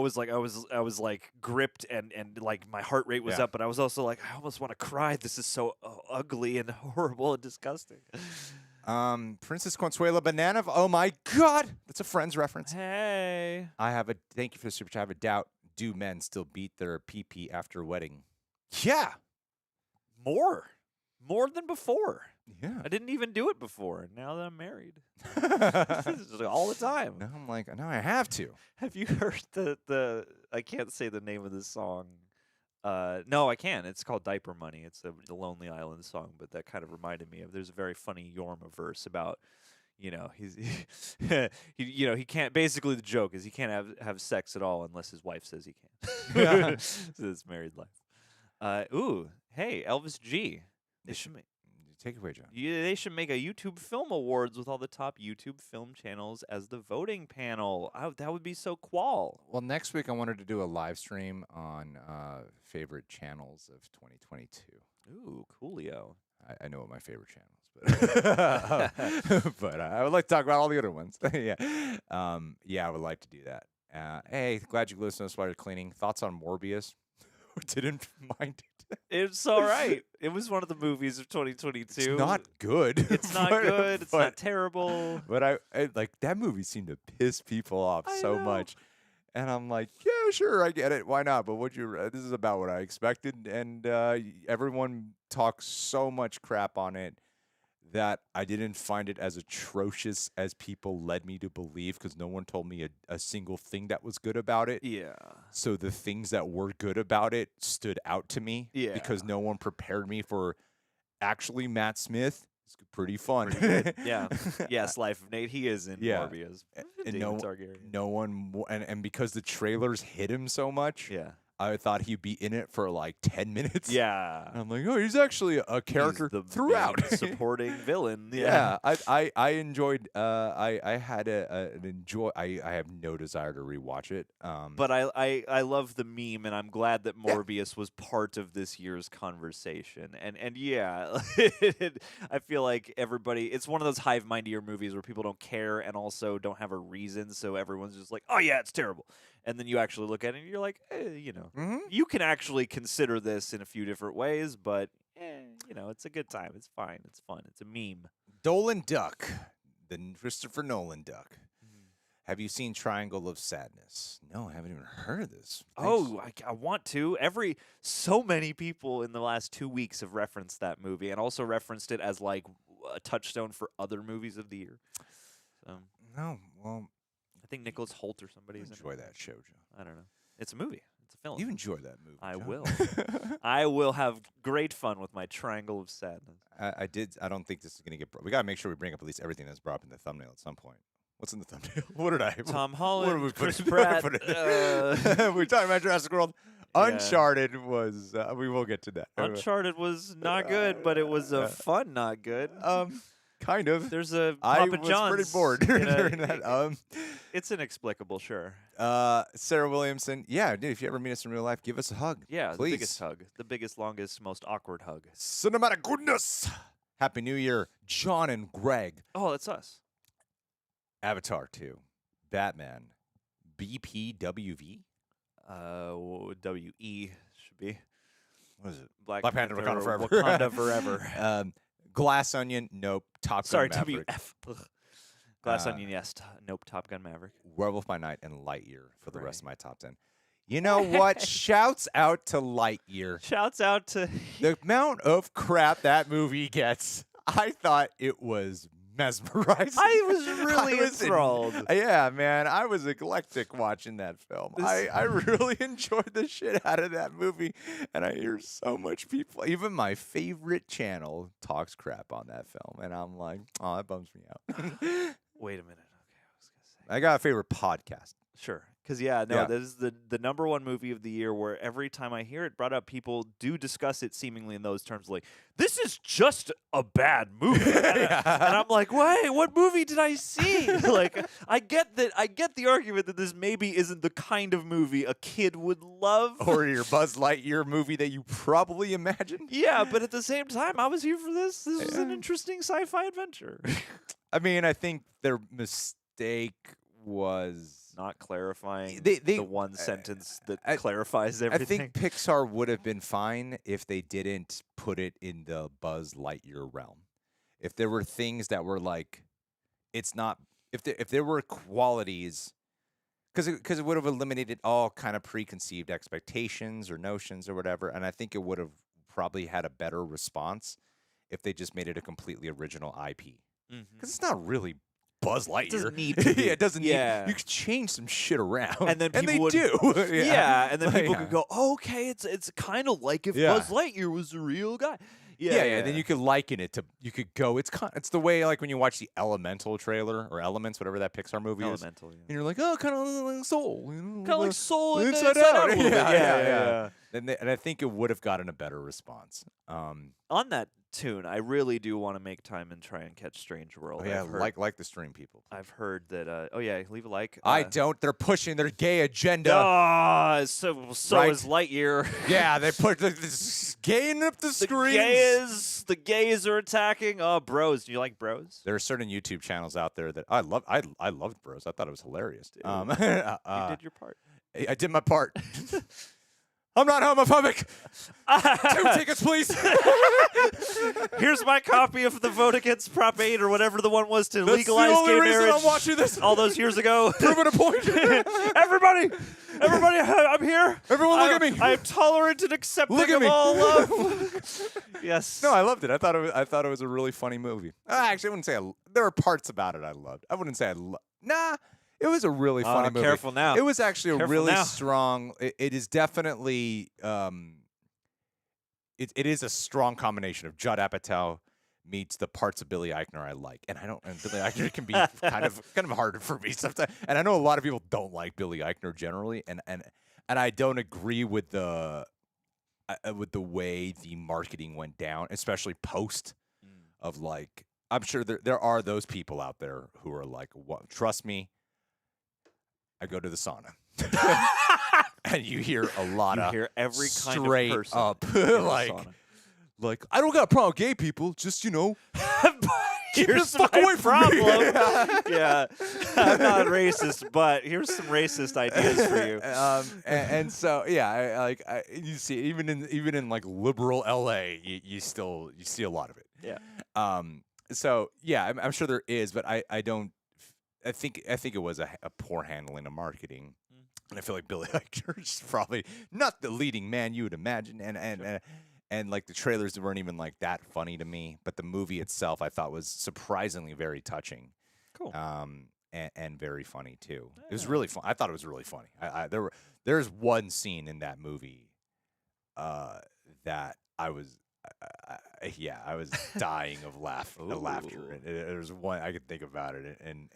was like I was like gripped and like my heart rate was Yeah. up, but I was also like I almost want to cry. This is so ugly and horrible and disgusting. Princess Consuela Banana. Oh my God, that's a Friends reference. Hey, Thank you for the super chat. I have a doubt. Do men still beat their pee after wedding? Yeah, more than before. yeah. I didn't even do it before. Now that I'm married, It's just all the time. Now I'm like, no, I have to. Have you heard the I can't say the name of this song. No, I can. It's called Diaper Money. It's a Lonely Island song, but that kind of reminded me of there's a very funny Yorma verse about, he's he can't, basically the joke is he can't have sex at all unless his wife says he can. Yeah. So it's married life. Ooh, hey, Elvis G. They should make Take it away, John. they should make a YouTube Film Awards with all the top YouTube film channels as the voting panel. That would be so cool. Well, next week I wanted to do a live stream on favorite channels of 2022. Ooh, coolio. I know what my favorite channels, but but I would like to talk about all the other ones. Yeah, I would like to do that. Hey, glad you listened to us while you're cleaning. Thoughts on Morbius? Didn't mind it. It's all right. It was one of the movies of 2022. It's not good. It's not good. It's not terrible. But I like that movie seemed to piss people off I so know. much. And I'm like, yeah, sure, I get it. Why not? But this is about what I expected. And everyone talks so much crap on it that I didn't find it as atrocious as people led me to believe, because no one told me a single thing that was good about it. Yeah. So the things that were good about it stood out to me Yeah. because no one prepared me for actually Matt Smith. It's pretty fun. Pretty good. Yeah. Yes, Life of Nate. He is in Yeah. Morbius. And Daemon Targaryen. no one, and because the trailers hit him so much, Yeah. I thought he'd be in it for like 10 minutes. Yeah. And I'm like, oh, he's actually a character He's the throughout. main supporting villain. Yeah, I enjoyed. I had an enjoy. I have no desire to rewatch it. But I love the meme, and I'm glad that Morbius was part of this year's conversation. And yeah, I feel like everybody, it's one of those hive-mindier movies where people don't care and also don't have a reason, so everyone's just like, oh yeah, it's terrible. And then you actually look at it and you're like, Mhm. you can actually consider this in a few different ways, but it's a good time. It's fine. It's fun. It's a meme. Dolan Duck, the Christopher Nolan Duck. Have you seen Triangle of Sadness? No, I haven't even heard of this. Oh, I want to. So many people in the last 2 weeks have referenced that movie and also referenced it as like a touchstone for other movies of the year. So No, well, I think Nicholas Holt or somebody is in enjoy it. that show, Joe. I don't know. It's a movie. It's a film. You enjoy that movie. I John. will. I will have great fun with my triangle of sadness. I did. I don't think this is gonna get. We gotta make sure we bring up at least everything that's brought up in the thumbnail at some point. What's in the thumbnail? What did I? Tom What Holland, did we Chris put Pratt. We're talking about Jurassic World. Yeah. Uncharted was. We will get to that. Uncharted was not good, but it was a fun not good. Kind of. There's a I Papa was John's pretty bored during that. It's inexplicable, sure. Sarah Williamson. Yeah, dude. If you ever meet us in real life, give us a hug. Yeah, please. the biggest hug, the biggest, longest, most awkward hug. Cinematic goodness. Happy New Year, John and Greg. Oh, that's us. Avatar 2, Batman, BPWV. WE should be. What is it? Black Panther, Wakanda Forever. Wakanda Forever. Glass Onion, nope. Top Gun Sorry, Maverick. WF. Ugh. Glass Onion, yes. Nope. Top Gun Maverick. Werewolf by Night, and Lightyear for the rest of Right. my top 10. You know what? Shouts out to Lightyear. Shouts out to The amount of crap that movie gets, I thought it was mesmerizing. I was really enthralled. Yeah, man. I was eclectic watching that film. I really enjoyed the shit out of that movie. And I hear so much people, even my favorite channel, talks crap on that film. And I'm like, oh, that bums me out. Wait a minute. Okay, I was gonna say. I got a favorite podcast. Sure. Because, this is the #1 movie of the year where every time I hear it brought up, people do discuss it seemingly in those terms like, this is just a bad movie. And I'm like, wait, what movie did I see? Like, I get the argument that this maybe isn't the kind of movie a kid would love. Or your Buzz Lightyear movie that you probably imagined. Yeah, but at the same time, I was here for this. This was an interesting sci-fi adventure. I mean, I think their mistake was not clarifying They- the one sentence that clarifies I everything. think Pixar would have been fine if they didn't put it in the Buzz Lightyear realm. If there were things that were like, it's not. If there were qualities, because it would have eliminated all kind of preconceived expectations or notions or whatever, and I think it would have probably had a better response if they just made it a completely original IP. Because it's not really Buzz Lightyear. It doesn't need to be. Yeah, it doesn't Yeah. need. You could change some shit around, And then they people would- do. Yeah, and then people Yeah. could go, oh, okay, it's kind of like if Yeah. Buzz Lightyear was a real guy. Yeah. Then you could liken it to. You could go. It's the way like when you watch the Elemental trailer or Elements, whatever that Pixar movie is, Elemental, and you're like, oh, kind of like Soul, kind of like Soul and Inside Inside Out. Out a little bit. Yeah. And I think it would have gotten a better response. On that tune, I really do want to make time and try and catch Strange World. Oh, yeah, I've heard, like the stream people. I've heard that. Oh yeah, leave a like. I don't. They're pushing their gay agenda. So Right. is Lightyear. Yeah, they put gaying up the screens. The gays are attacking. Oh, bros. Do you like bros? There are certain YouTube channels out there that I love. I loved Bros. I thought it was hilarious. You did your part. I did my part. I'm not homophobic. 2 tickets, please. Here's my copy of the vote against Prop 8 or whatever the one was to That's legalize the only gay reason marriage I'm watching this. all those years ago. Proving a point. Everybody, I'm here. Everyone look at me. I am tolerant and accepting Look at of me. all love. Yes. No, I loved it. I thought it was a really funny movie. Actually, I wouldn't say there were parts about it I loved. I wouldn't say Nah, it was a really funny movie. Careful now. It was actually a Careful really now. strong. It is definitely. It is a strong combination of Judd Apatow meets the parts of Billy Eichner I like, and Billy Eichner can be kind of hard for me sometimes. And I know a lot of people don't like Billy Eichner generally, and I don't agree with the way the marketing went down, especially post of like. I'm sure there are those people out there who are like, what? Trust me, I go to the sauna. And you hear a lot of hear every kind of straight person up in a like sauna. I don't got a problem with gay people, just keep Here's the fuck my away from me. Yeah, I'm not racist, but here's some racist ideas for you. And so yeah, you see even in like liberal LA, you see a lot of it. Yeah. So yeah, I'm sure there is, but I don't. I think it was a poor handling of marketing. And I feel like Billy Eichner is probably not the leading man you would imagine, and like the trailers weren't even like that funny to me, but the movie itself I thought was surprisingly very touching. Cool. and very funny too. It was Yeah. really fun. I thought it was really funny. There's one scene in that movie that I was yeah, I was dying of laughter. Ooh. And there's one I could think about it, and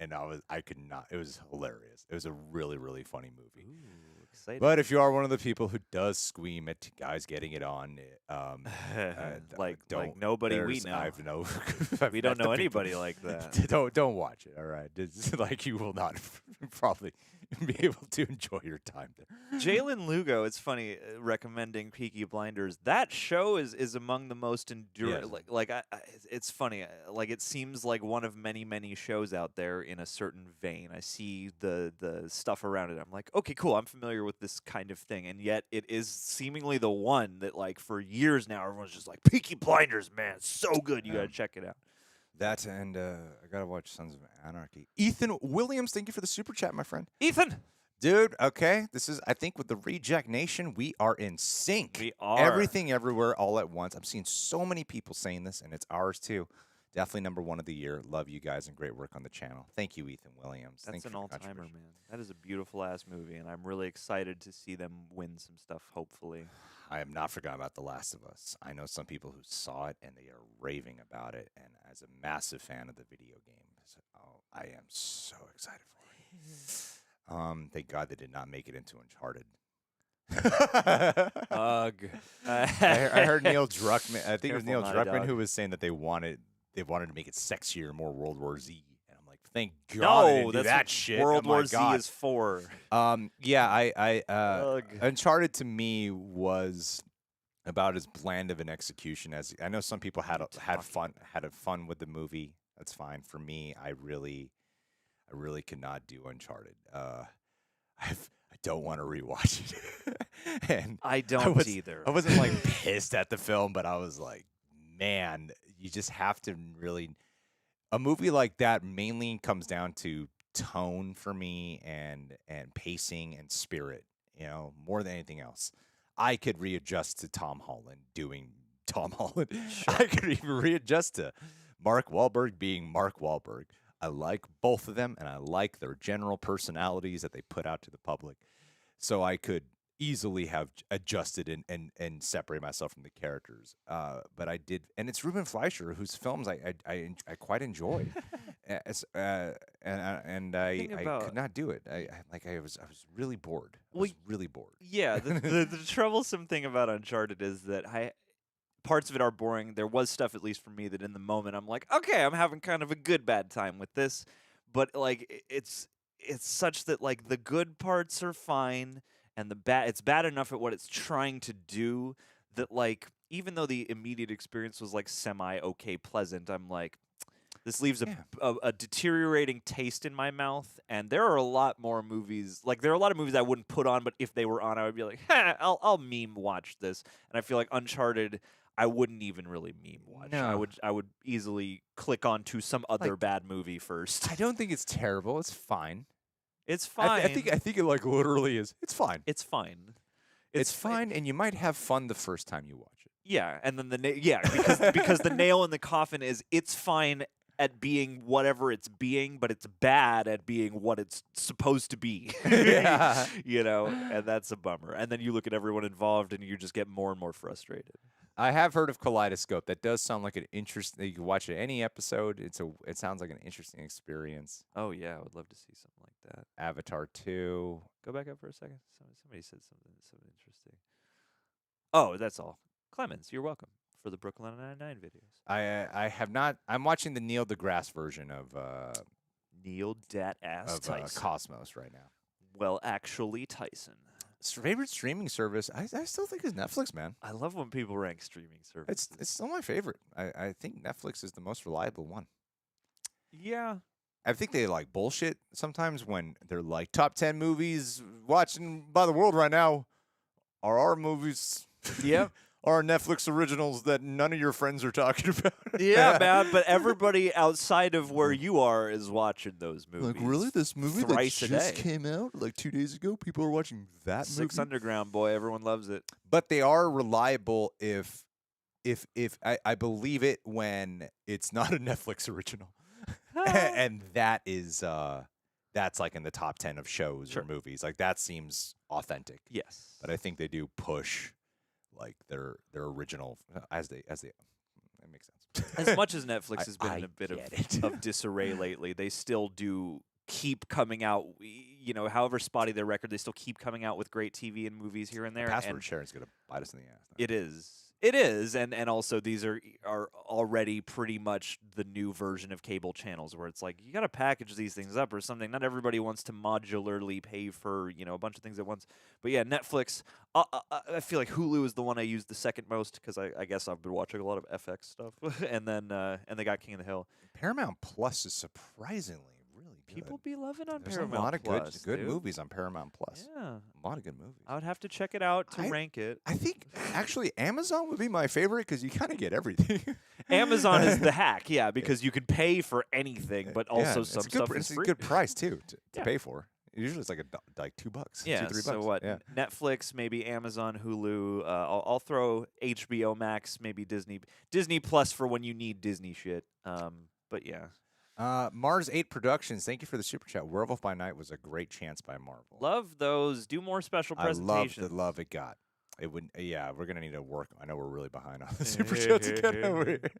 I could not. It was hilarious. It was a really really funny movie. Ooh, exciting. But if you are one of the people who does squeam at guys getting it on, like don't. nobody we there's- know. I've no. We I've don't met know the people. anybody like that. Don't watch it. All right, it's like you will not probably be able to enjoy your time there. Jalen Lugo, it's funny recommending Peaky Blinders. That show is among the most enduring. Yes. It's funny. Like it seems like one of many shows out there in a certain vein. I see the stuff around it. I'm like, okay, cool. I'm familiar with this kind of thing, and yet it is seemingly the one that like for years now everyone's just like Peaky Blinders, man, it's so good. You gotta check it out. That and I gotta watch Sons of Anarchy. Ethan Williams, thank you for the super chat, my friend. Ethan, Dude, okay. This is, I think, with the Reject Nation, we are in sync. we are Everything, everywhere, all at once. I'm seeing so many people saying this, and it's ours too. Definitely number one of the year. Love you guys and great work on the channel. Thank you, Ethan Williams. That's Thanks an for your all-timer, contribution. man. That is a beautiful ass movie, and I'm really excited to see them win some stuff. Hopefully, I have not forgotten about The Last of Us. I know some people who saw it and they are raving about it. And as a massive fan of the video game, I am so excited for it. Thank God they did not make it into Uncharted. ugh. I heard Neil Druckmann. I think it was Careful, Neil Naughty Druckmann Dog. who was saying that they wanted to make it sexier, more World War Z. And I'm like, thank God they didn't No, do that's that what shit. World Oh my War Z God. is for. Yeah, Ugh. Uncharted to me was about as bland of an execution as I know some people had fun with the movie. That's fine. For me, I really could not do Uncharted. I don't want to rewatch it. And I don't either. I wasn't like pissed at the film, but I was like, man, you just have to really. A movie like that mainly comes down to tone for me and pacing and spirit, more than anything else. I could readjust to Tom Holland doing Tom Holland. I could even readjust to Mark Wahlberg being Mark Wahlberg. I like both of them, and I like their general personalities that they put out to the public. So I could easily have adjusted and separate myself from the characters. But I did, and it's Ruben Fleischer, whose films I quite enjoy. And I Thing about- could not do it. I was really bored. I Well, was really bored. Yeah, the troublesome thing about Uncharted is that parts of it are boring. There was stuff, at least for me, that in the moment I'm like, okay, I'm having kind of a good bad time with this, but like it's such that like the good parts are fine, and it's bad enough at what it's trying to do that like even though the immediate experience was like semi okay pleasant, I'm like. This leaves a deteriorating taste in my mouth, and there are a lot more movies. Like there are a lot of movies I wouldn't put on, but if they were on, I would be like, I'll meme watch this. And I feel like Uncharted, I wouldn't even really meme watch. No. I would easily click on to some other Like- bad movie first. I don't think it's terrible. It's fine. It's fine. I think it like literally is. It's fine. it's fine. It's fine, and you might have fun the first time you watch it. Yeah, and then because the nail in the coffin is it's fine at being whatever it's being, but it's bad at being what it's supposed to be. Yeah. And that's a bummer. And then you look at everyone involved and you just get more and more frustrated. I have heard of Kaleidoscope. That does sound like an interesting. You can watch it any episode. It sounds like an interesting experience. Oh yeah, I would love to see something like that. Avatar 2. Go back up for a second. Somebody said something interesting. Oh, that's all. Clemens, you're welcome for the Brooklyn Nine-Nine videos. I have not. I'm watching the Neil deGrasse version of Neil Dat-ass Tyson. Cosmos right now. Well, actually, Tyson. Favorite streaming service? I still think is Netflix, man. I love when people rank streaming services. It's still my favorite. I think Netflix is the most reliable one. Yeah. I think they like bullshit sometimes when they're like top 10 movies watching by the world right now are our movies. Yep. Are Netflix originals that none of your friends are talking about. Yeah, man, but everybody outside of where you are is watching those movies. Like, really? This movie that thrice a just day. came out like 2 days ago? People are watching that Six movie? Underground, boy, everyone loves it. But they are reliable if I believe it when it's not a Netflix original. And that is that's like in the top 10 of shows Sure. or movies. Like that seems authentic. Yes. But I think they do push like their original as they that makes sense. As much as Netflix has been I in a bit get it. of disarray lately, they still do keep coming out. You know, however spotty their record, they still keep coming out with great TV and movies here and there. Password and sharing is gonna bite us in the ass. It is. It is, and also these are already pretty much the new version of cable channels, where it's like you got to package these things up or something. Not everybody wants to modularly pay for a bunch of things at once. But yeah, Netflix. I feel like Hulu is the one I use the second most because I guess I've been watching a lot of FX stuff, and then they got King of the Hill. Paramount Plus is surprisingly really good. People be loving on There's Paramount a lot of Plus, good dude. movies on Paramount Plus. Yeah, A lot of good movies. I would have to check it out to rank it. I think actually Amazon would be my favorite because you kind of get everything. Amazon is the hack, yeah, because you can pay for anything, but also some stuff is it's free. a good price too to Yeah. pay for. Usually it's like like $2, Yeah, $2, $3. so what? Yeah. Netflix, maybe Amazon, Hulu. I'll throw HBO Max, maybe Disney Plus for when you need Disney shit. But yeah, Mars 8 Productions, thank you for the super chat. Werewolf by Night was a great chance by Marvel. love those. Do more special presentations. I love the love it got. It would, yeah. We're gonna need to work. I know we're really behind on the super chats again. Over here.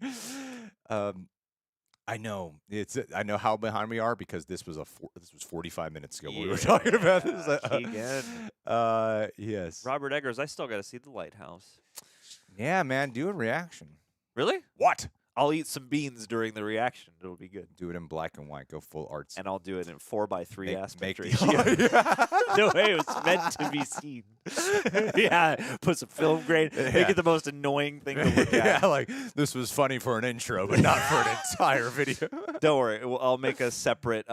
I know I know how behind we are because this was 45 minutes ago when we were talking about this. Keegan. Yes. Robert Eggers. I still got to see The Lighthouse. Yeah, man. Do a reaction. Really? What? I'll eat some beans during the reaction. It'll be good. Do it in black and white. Go full arts. And I'll do it in 4:3 aspect Make ratio. the The way it was meant to be seen. Yeah, put some film grain. Make it the most annoying thing to look at. Yeah, like this was funny for an intro, but not for an entire video. Don't worry, I'll make a separate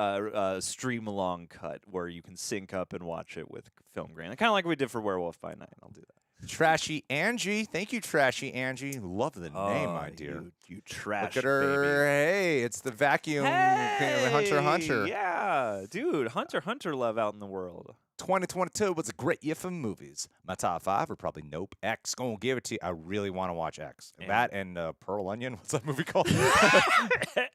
stream along cut where you can sync up and watch it with film grain. Kind of like we did for Werewolf by Night. I'll do that. Trashy Angie, thank you, Trashy Angie. Love the name, my dear. You trash. Look at her. Hey, it's the vacuum Hunter. Yeah, dude, Hunter love out in the world. 2022 was a great year for movies. My top 5 are probably Nope, X. Gonna give it to you. I really want to watch X. That and Pearl Onion. What's that movie called?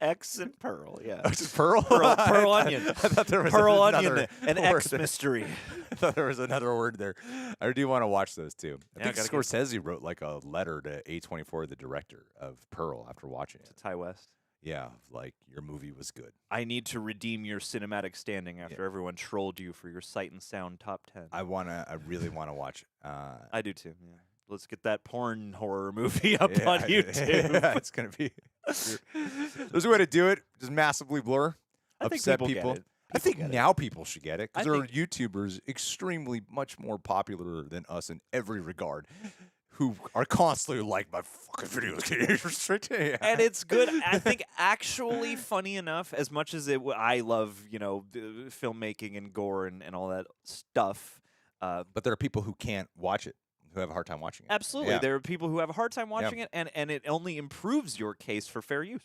X and Pearl. Yeah. Just Pearl. Pearl Onion. I thought there was Pearl another Onion. An word X there. mystery. I thought there was another word there. I do want to watch those too. I Yeah, think Scorsese wrote like a letter to A24, the director of Pearl, after watching it. To Ty West. Yeah, like your movie was good. I need to redeem your cinematic standing after everyone trolled you for your Sight and Sound top 10. I really want to watch. I do too. Yeah. Let's get that porn horror movie up Yeah, on YouTube. Yeah, it's gonna be. There's a way to do it. Just massively blur, I think upset people people. get it. I think get it. now people should get it I because there are think- YouTubers extremely much more popular than us in every regard, who are constantly like, my fucking videos get age restricted. And it's good. I think actually funny enough, as much as I love, filmmaking and gore and all that stuff. But there are people who can't watch it, who have a hard time watching it. Absolutely. Yeah. There are people who have a hard time watching it, and it only improves your case for fair use.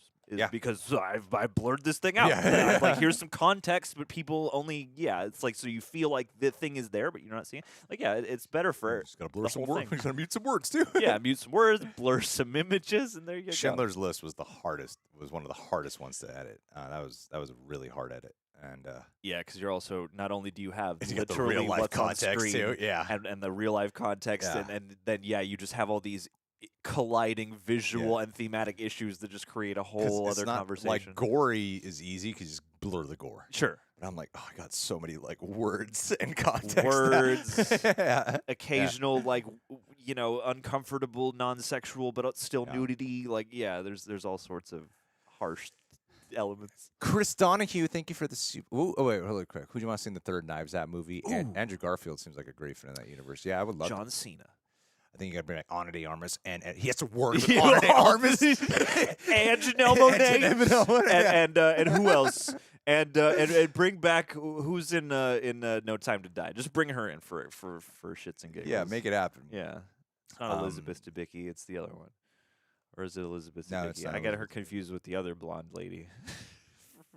Because I blurred this thing out. Yeah. Like, here's some context, but people only, it's like, so you feel like the thing is there, but you're not seeing it. Like, it's better for Just gotta blur the some whole words. thing. Gotta mute some words too. Yeah, mute some words, blur some images, and there you go. Schindler's List was the hardest. Was one of the hardest ones to edit. That was a really hard edit. And yeah, because you're also, not only do you have you got the literally real life what's on context screen, too. Yeah. and the real life context, Yeah. and then you just have all these colliding visual and thematic issues that just create a whole it's other not, conversation. Like gory is easy because you just blur the gore. Sure. But I'm like, oh, I got so many like words and context. Words, Yeah. occasional uncomfortable non-sexual but still nudity. Like there's all sorts of harsh elements. Chris Donahue, thank you for the super. Oh wait, really quick. Who do you want to see in the third Knives Out movie? Andrew Garfield seems like a great fit in that universe. Yeah, I would love. John Cena. I think you got to bring like Ana de Armas, and he has to work with Ana de Armas and Janelle Monáe, and who else? And bring back who's in No Time to Die. Just bring her in for shits and giggles. Yeah, make it happen. Yeah, it's not Elizabeth Debicki. It's the other one, or is it Elizabeth No, Debicki? it's not I got her Elizabeth. confused with the other blonde lady.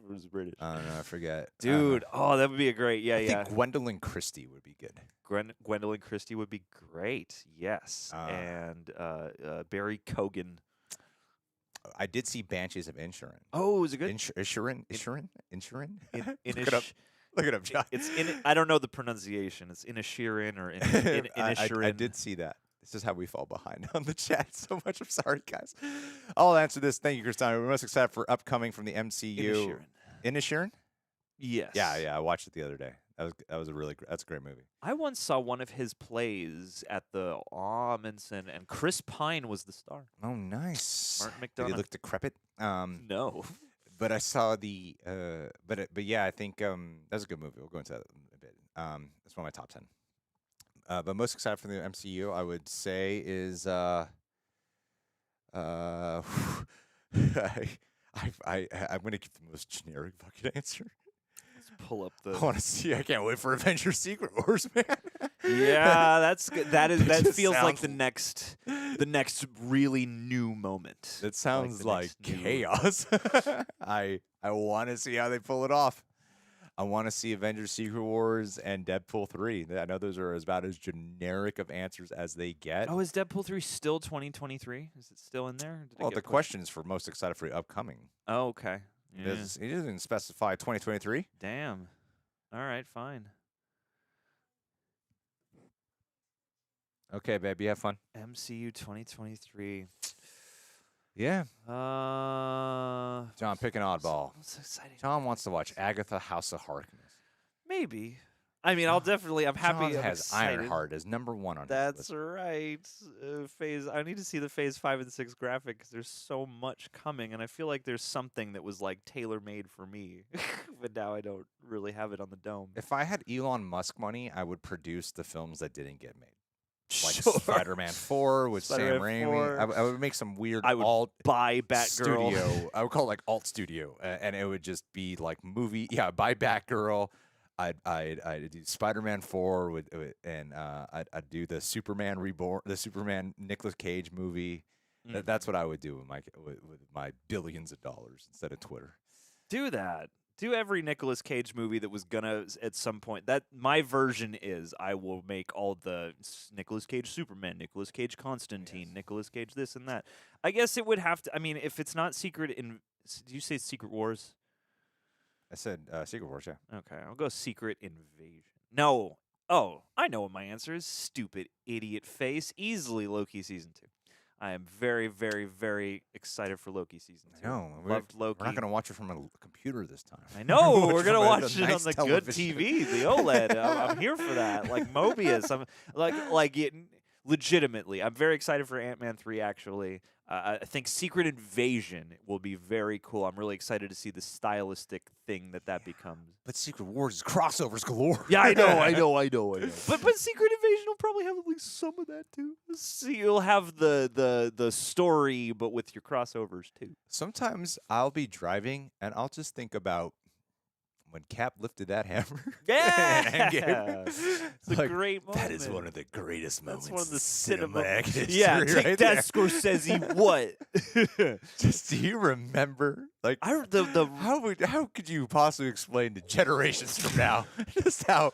Who's British? I don't know. I forget. Dude, that would be a great. I think Gwendolyn Christie would be good. Gwendolyn Christie would be great. Yes, and Barry Cogan. I did see Banshees of Inisherin. Oh, is it good? Inisherin? Look Look at him, John. It's in. I don't know the pronunciation. It's Inishirin or I Inishirin. did see that. This is how we fall behind on the chat so much. I'm sorry, guys. I'll answer this. Thank you, Christina. We're most excited for upcoming from the MCU. Inishirin. Inishirin? Yes. Yeah. I watched it the other day. That's a great movie. I once saw one of his plays at the Amundsen, and Chris Pine was the star. Oh, nice. Martin Did he McDonagh. look decrepit? No. But I saw the but yeah, I think that's a good movie. We'll go into that in a bit. It's one of my top 10. But most excited for the MCU, I would say, is I'm gonna give the most generic fucking answer. Let's pull up I the. want to see. I can't wait for Avengers: Secret Wars, man. Yeah, that's good. That just feels like sounds- the next really new moment. That sounds the like next new- chaos. I want to see how they pull it off. I want to see Avengers: Secret Wars and Deadpool 3. I know those are about as generic of answers as they get. Oh, is Deadpool 3 still 2023? Is it still in there? Did it Well, get the pushed? question is for most excited for the upcoming. Oh, okay. Yeah. He doesn't specify 2023. Damn. All right, fine. Okay, baby, have fun. MCU 2023. Yeah. John, Pick an oddball. What's exciting? John wants to watch Agatha: House of Harkness. Maybe. I mean, I'll definitely. I'm happy. John I'm has excited. Ironheart as number 1 on his That's list. right. Phase. I need to see the Phase 5 and 6 graphic because there's so much coming, and I feel like there's something that was like tailor made for me, but now I don't really have it on the dome. If I had Elon Musk money, I would produce the films that didn't get made. Like Sure. Spider-Man 4 with Sam Spider-Man Raimi. 4. I would make some weird I would alt buy Batgirl. studio. I would call it like alt studio, and it would just be like movie. Yeah, buy Batgirl. I'd do Spider-Man 4 and I'd do the Superman Reborn, the Superman Nicolas Cage movie. That's what I would do with my billions of dollars instead of Twitter. Do that. Do every Nicolas Cage movie that was gonna at some point. That my version is I will make all the Nicolas Cage Superman, Nicolas Cage Constantine, Nicolas Cage this and that. I guess it would have to. I mean, if it's not Secret in, do you say Secret Wars? I said Secret Wars, yeah. Okay, I'll go Secret Invasion. No. Oh, I know what my answer is. Stupid idiot face. Easily Loki season 2. I am very, very, very excited for Loki season 2. No, Loved Loki. We're not going to watch it from a computer this time. I know. We're Watch gonna from watch a it on nice the television. good TV, the OLED. I'm here for that. Like Mobius. I'm legitimately. I'm very excited for Ant-Man 3. Actually, I think Secret Invasion will be very cool. I'm really excited to see the stylistic thing that becomes. But Secret Wars is crossovers galore. Yeah, I know. But Secret Invasion will probably have at least some of that too. See, you'll have the story, but with your crossovers too. Sometimes I'll be driving and I'll just think about when Cap lifted that hammer. Yeah, Endgame. it's a Like, great moment. That is one of the greatest moments. That's one of the in cinema. cinematic history Yeah, take right that, there. Scorsese. What? Just do you remember? Like how could you possibly explain to generations from now just how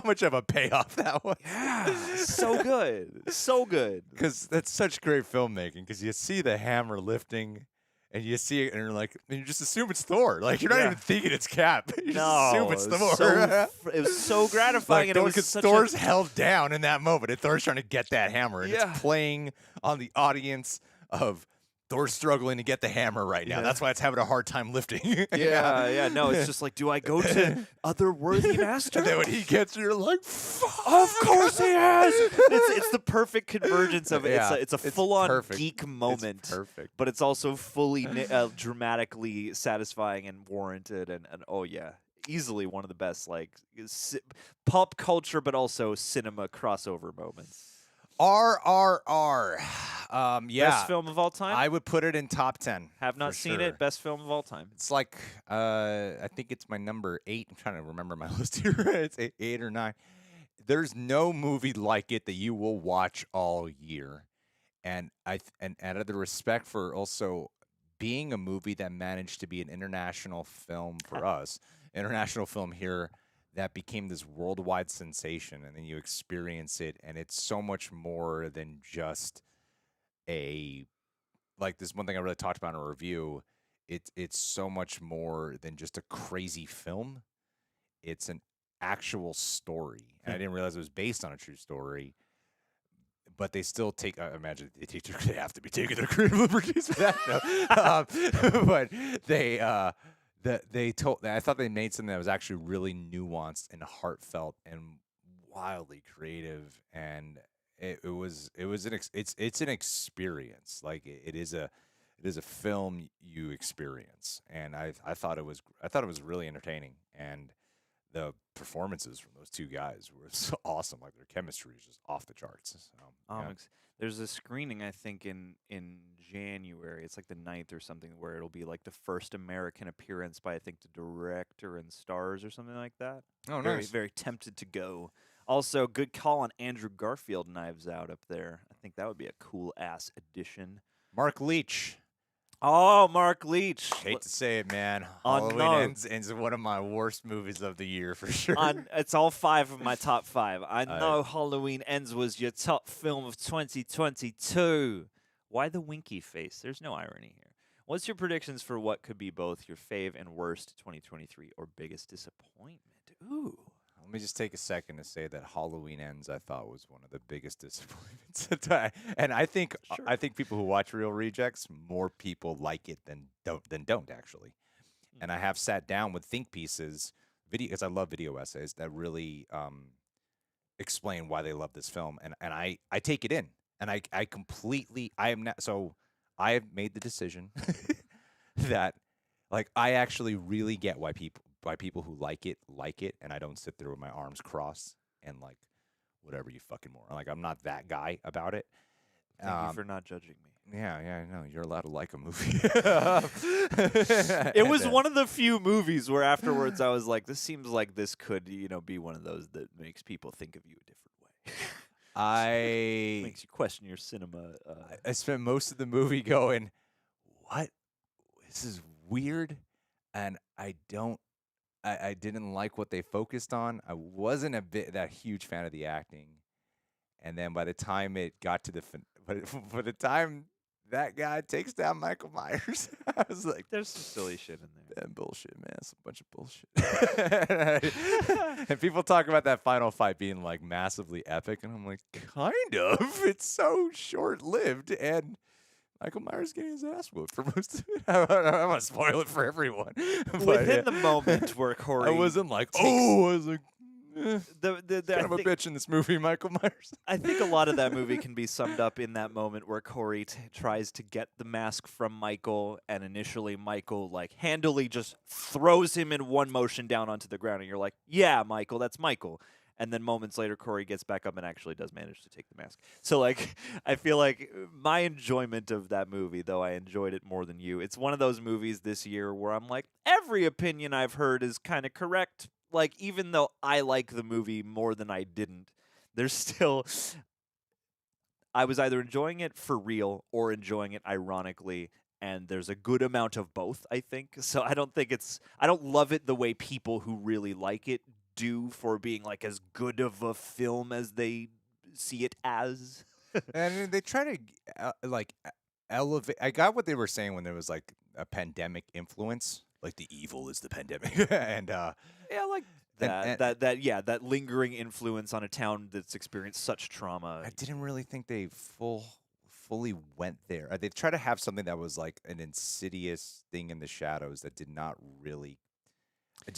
much of a payoff that was? Yeah, so good, so good. Because that's such great filmmaking. Because you see the hammer lifting. And you see it, and you're like, and you just assume it's Thor. Like you're not even thinking it's Cap. You just assume it's Thor. It was so gratifying, and it was because such Thor's held down in that moment, and Thor's trying to get that hammer, and Yeah. it's playing on the audience of Thor's struggling to get the hammer right now. Yeah. That's why it's having a hard time lifting. Yeah. No, it's just like, do I go to other worthy master? And then when he gets it, you're like, fuck. Of course he has. It's the perfect convergence of it. Yeah, it's a it's full-on perfect. geek moment. It's perfect. But it's also fully dramatically satisfying and warranted. And oh yeah, easily one of the best pop culture, but also cinema crossover moments. RRR. Yeah. Best film of all time. I would put it in top 10. Have not for seen sure. it. Best film of all time. It's like I think it's my number 8. I'm trying to remember my list here. It's 8 or 9. There's no movie like it that you will watch all year, and out of the respect for also being a movie that managed to be an international film for us, international film here that became this worldwide sensation, and then you experience it, and it's so much more than just this one thing I really talked about in a review. It's so much more than just a crazy film. it's an actual story, and I didn't realize it was based on a true story. But they still take. I imagine they have to be taking their creative liberties for that. No. But they told. I thought they made something that was actually really nuanced and heartfelt and wildly creative, and it's an experience. Like it is a film you experience, and I thought it was really entertaining, and the performances from those two guys were so awesome. Like their chemistry is just off the charts. So, yeah. There's a screening I think in January. It's like the 9th or something, where it'll be like the first American appearance by I think the director and stars or something like that. Oh, Very nice. very tempted to go. Also, good call on Andrew Garfield Knives Out up there. I think that would be a cool ass addition. Mark Leach. Oh, Mark Leach. Hate to say it, man. Oh, Halloween no. ends one of my worst movies of the year for sure. It's all 5 of my top 5. I know Halloween Ends was your top film of 2022. Why the winky face? There's no irony here. What's your predictions for what could be both your fave and worst 2023 or biggest disappointment? Ooh. Let me just take a second to say that Halloween Ends I thought was one of the biggest disappointments. And I think people who watch Real Rejects, more people like it than don't actually. And I have sat down with think pieces, because I love video essays that really explain why they love this film, and I take it in, and I am not, so I have made the decision that like I actually really get why people who like it, and I don't sit there with my arms crossed and like whatever you fucking more. Like I'm not that guy about it. Thank you for not judging me. Yeah, I know. You're allowed to like a movie. It was one of the few movies where afterwards I was like, this seems like this could, be one of those that makes people think of you a different way. Makes you question your cinema. I spent most of the movie going, what? This is weird, and I didn't like what they focused on. I wasn't that huge fan of the acting, and then by the time it got to by the time that guy takes down Michael Myers, I was like, there's some silly shit in there. That bullshit, man. It's a bunch of bullshit. And people talk about that final fight being like massively epic, and I'm like, kind of. It's so short-lived, and Michael Myers getting his ass whooped for most of it. I don't want to spoil it for everyone. Within the moment where Corey, I wasn't like, I was like, kind of a think, bitch in this movie, Michael Myers. I think a lot of that movie can be summed up in that moment where Corey tries to get the mask from Michael, and initially Michael like handily just throws him in one motion down onto the ground, and you're like, yeah, Michael, that's Michael. And then moments later, Corey gets back up and actually does manage to take the mask. So, like, I feel like my enjoyment of that movie, though I enjoyed it more than you, it's one of those movies this year where I'm like, every opinion I've heard is kind of correct. Like, even though I like the movie more than I didn't, there's still... I was either enjoying it for real or enjoying it ironically, and there's a good amount of both, I think. So I don't love it the way people who really like it do for being like as good of a film as they see it as. And they try to elevate. I got what they were saying when there was like a pandemic influence, like the evil is the pandemic, and yeah, like that lingering influence on a town that's experienced such trauma. I didn't really think they fully went there. They try to have something that was like an insidious thing in the shadows that did not really.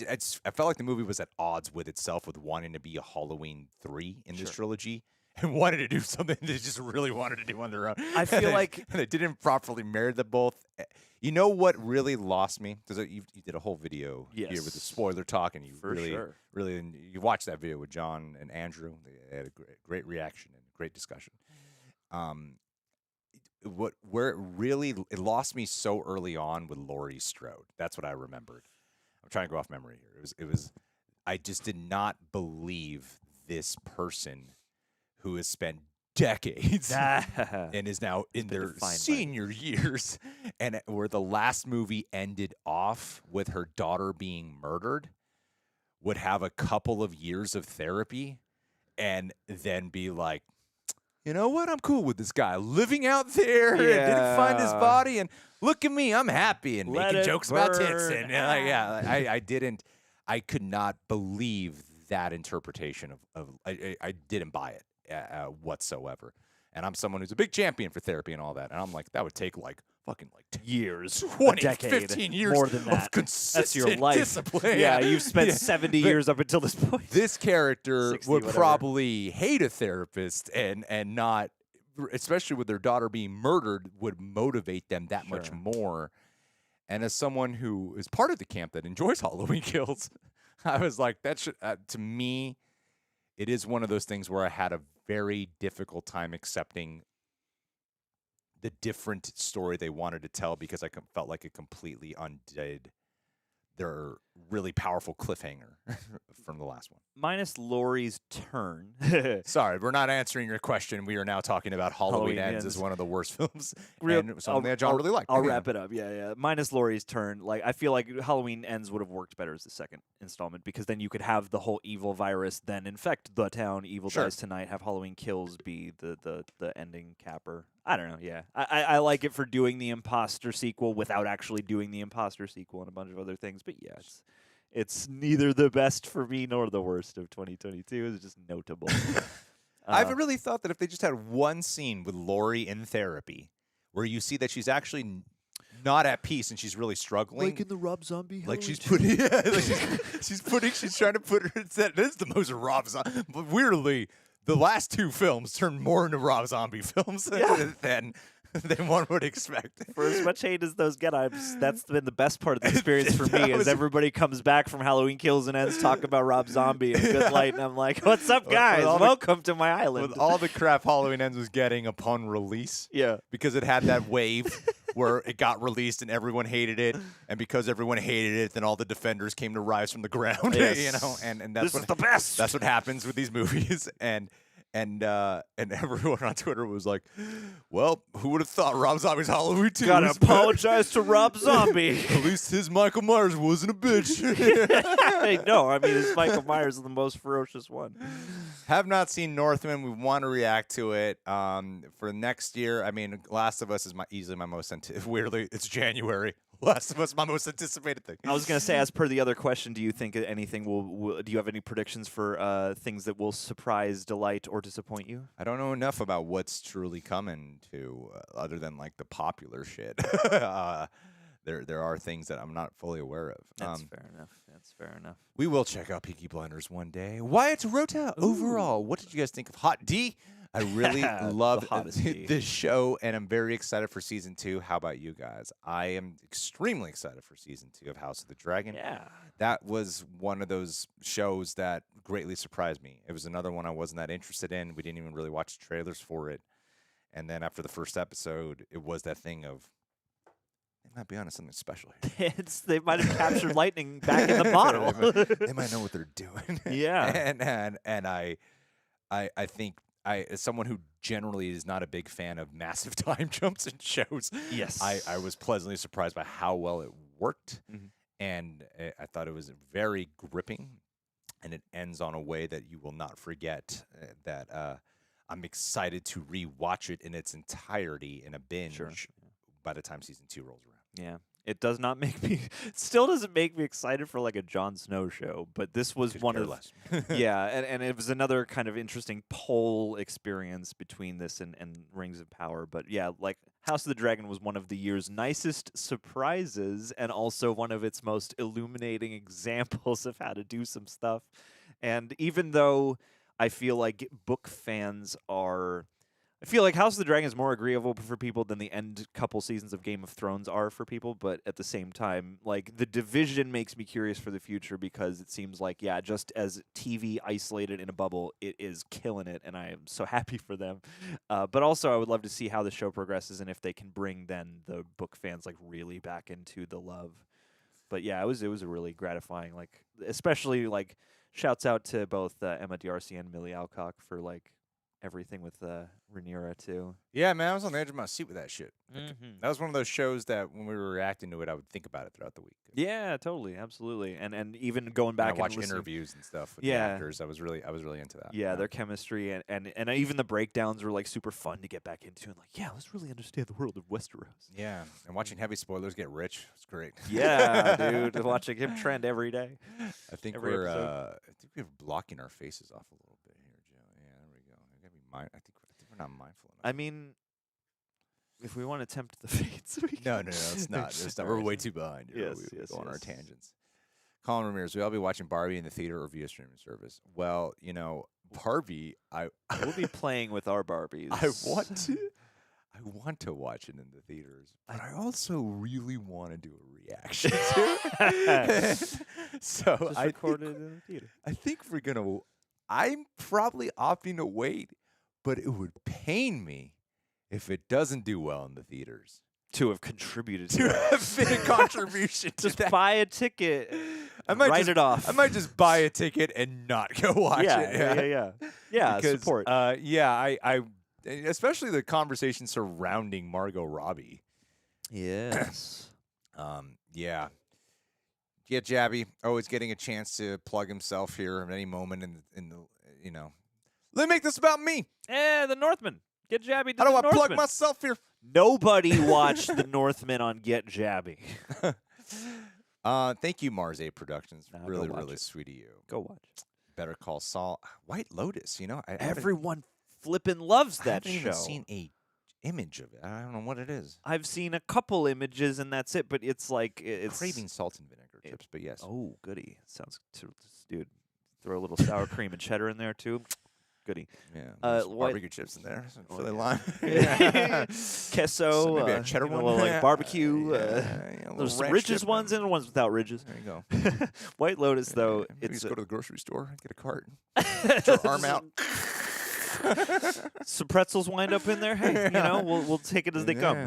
I felt like the movie was at odds with itself, with wanting to be a Halloween 3 in this trilogy, and wanted to do something they just really wanted to do on their own. I feel like they didn't properly marry the both. You know what really lost me? Because you did a whole video here with the spoiler talk, and you really you watched that video with John and Andrew. They had a great reaction and great discussion. Where it lost me so early on with Laurie Strode. That's what I remembered. I'm trying to go off memory here. It was I just did not believe this person who has spent decades and is now in their senior years, and where the last movie ended off with her daughter being murdered, would have a couple of years of therapy and then be like, you know what? I'm cool with this guy living out there and didn't find his body, and look at me, I'm happy and making jokes about tits. And I didn't. I could not believe that interpretation of I didn't buy it whatsoever. And I'm someone who's a big champion for therapy and all that. And I'm like, that would take like fucking like Years, 20, a decade, 15 years more than of that. consistent That's your life. discipline. Yeah, you've spent Yeah. 70 years up until this point. This character 60, would whatever. probably hate a therapist and not, especially with their daughter being murdered, would motivate them that much Sure. more. And as someone who is part of the camp that enjoys Halloween Kills, I was like, that should, to me, it is one of those things where I had a very difficult time accepting the different story they wanted to tell because I felt like it completely undid their really powerful cliffhanger from the last one. Minus Laurie's turn. Sorry, we're not answering your question. We are now talking about Halloween, Halloween Ends as Ends. one of the worst films, Real- and something that John really liked. I'll Yeah. wrap it up. Yeah. Minus Laurie's turn. Like, I feel like Halloween Ends would have worked better as the second installment because then you could have the whole evil virus then infect the town. Evil Sure. dies tonight. Have Halloween Kills be the ending capper. I don't know. Yeah, I like it for doing the imposter sequel without actually doing the imposter sequel and a bunch of other things. But yeah, it's neither the best for me nor the worst of 2022. It's just notable. I've really thought that if they just had one scene with Laurie in therapy, where you see that she's actually not at peace and she's really struggling, like in the Rob Zombie. like Halloween she's two. putting, yeah, like she's trying to put her. That is the most Rob Zombie. But weirdly, the last two films turned more into Rob Zombie films than one would expect. For as much hate as those get, that's been the best part of the experience for me. That Is was- everybody comes back from Halloween Kills and Ends talking about Rob Zombie in good light, and I'm like, "What's up, With guys? all the- Welcome to my island." With all the crap Halloween Ends was getting upon release, yeah, because it had that wave where it got released and everyone hated it, and because everyone hated it, then all the defenders came to rise from the ground. Yes. You know, and that's this what is the best. that's what happens with these movies. And everyone on Twitter was like, "Well, who would have thought Rob Zombie's Halloween 2 Gotta was better? apologize to Rob Zombie. At least his Michael Myers wasn't a bitch." No, I mean, it's Michael Myers is the most ferocious one. Have not seen Northman. We want to react to it for next year. I mean, Last of Us is easily my most weirdly. It's January. Last of Us, my most anticipated thing. I was gonna say, as per the other question, do you think anything will do you have any predictions for things that will surprise, delight, or disappoint you? I don't know enough about what's truly coming to other than like the popular shit. There are things that I'm not fully aware of. That's fair enough. That's fair enough. We will check out Peaky Blinders one day. Wyatt Rota, overall, what did you guys think of Hot D? I really love hottest D. this show, and I'm very excited for season 2. How about you guys? I am extremely excited for season 2 of House of the Dragon. Yeah. That was one of those shows that greatly surprised me. It was another one I wasn't that interested in. We didn't even really watch trailers for it. And then after the first episode, it was that thing of, they might be onto something special here. They might have captured lightning back in the bottle. They might know what they're doing. Yeah. And I think as someone who generally is not a big fan of massive time jumps in shows, Yes. I was pleasantly surprised by how well it worked. Mhm. And I thought it was very gripping, and it ends on a way that you will not forget. That I'm excited to rewatch it in its entirety in a binge Sure. by the time season 2 rolls around. Yeah. It does not make me. It still doesn't make me excited for like a Jon Snow show, but this was Could one care of less. yeah, and it was another kind of interesting poll experience between this and Rings of Power. But yeah, like House of the Dragon was one of the year's nicest surprises and also one of its most illuminating examples of how to do some stuff. And even though I feel like book fans are. I feel like House of the Dragon is more agreeable for people than the end couple seasons of Game of Thrones are for people, but at the same time, like, The Division makes me curious for the future because it seems like, yeah, just as TV isolated in a bubble, it is killing it, and I am so happy for them. But also, I would love to see how the show progresses and if they can bring then the book fans, like, really back into the love. But yeah, it was a really gratifying, like, especially, like, shouts out to both Emma D'Arcy and Millie Alcock for, like, everything with Rhaenyra too. Yeah, man, I was on the edge of my seat with that shit. Mm-hmm. That was one of those shows that when we were reacting to it, I would think about it throughout the week. Yeah, totally, absolutely, and even going And I back and watch listening. interviews and stuff with the Yeah, actors. I was really into that. yeah, their chemistry and even the breakdowns were like super fun to get back into and like, yeah, let's really understand the world of Westeros. Yeah, and watching heavy spoilers get rich, it's great. Yeah, dude, watching him trend every day. I think every we're episode. I think we're blocking our faces off a little bit here, Joe. Yeah, there we go. We gotta be I think we're not mindful enough. I mean, if we want to tempt the fates, we No, can. it's not. It's not. We're way too behind. Here. Yes, we yes, go on our yes. tangents. Colin Ramirez, we all be watching Barbie in the theater or via streaming service. Well, Barbie, We'll be playing with our Barbies. I want to watch it in the theaters, but I also really want to do a reaction to it. So Just record it in the theater. I think I'm probably opting to wait, but it would pain me if it doesn't do well in the theaters. To have contributed To have been a contribution to Just that. buy a ticket. I might write just, it off. I might just buy a ticket and not go watch it. Yeah, Because, support. I especially the conversation surrounding Margot Robbie. Yes. Yeah. Get Jabby always getting a chance to plug himself here at any moment in the let me make this about me. The Northman. Get Jabby to How do the I plug Northman. myself here? Nobody watched the Northman on Get Jabby. Thank you, Mars 8 Productions. Nah, go Really, watch really it. sweet of you. Go watch. Better Call Saul. White Lotus, Everyone flippin' loves I that haven't show. even seen a image of it. I don't know what it is. I've seen a couple images and that's it, but it's like it's Craving salt and vinegar chips, but yes. Oh, goody! Sounds, dude. Throw a little sour cream and cheddar in there too. Goody. Yeah. Uh, Some what- barbecue chips in there. Some Oh, Philly yeah. lime. Queso. So maybe a cheddar you know, one. a little like barbecue. Yeah, a little There's some ranch ridges dip ones and ones without ridges. There you go. White Lotus, though, Maybe it's just go to the grocery store, get a cart, get your arm out. Some pretzels wind up in there. Hey, we'll take it as they come.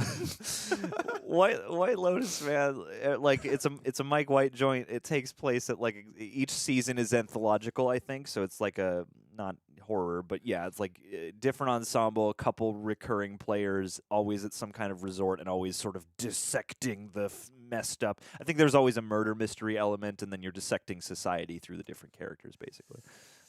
White Lotus, man, like it's a Mike White joint. It takes place at like each season is anthological, I think. So it's like a not horror, but yeah, it's like different ensemble, a couple recurring players, always at some kind of resort, and always sort of dissecting the messed up. I think there's always a murder mystery element, and then you're dissecting society through the different characters, basically.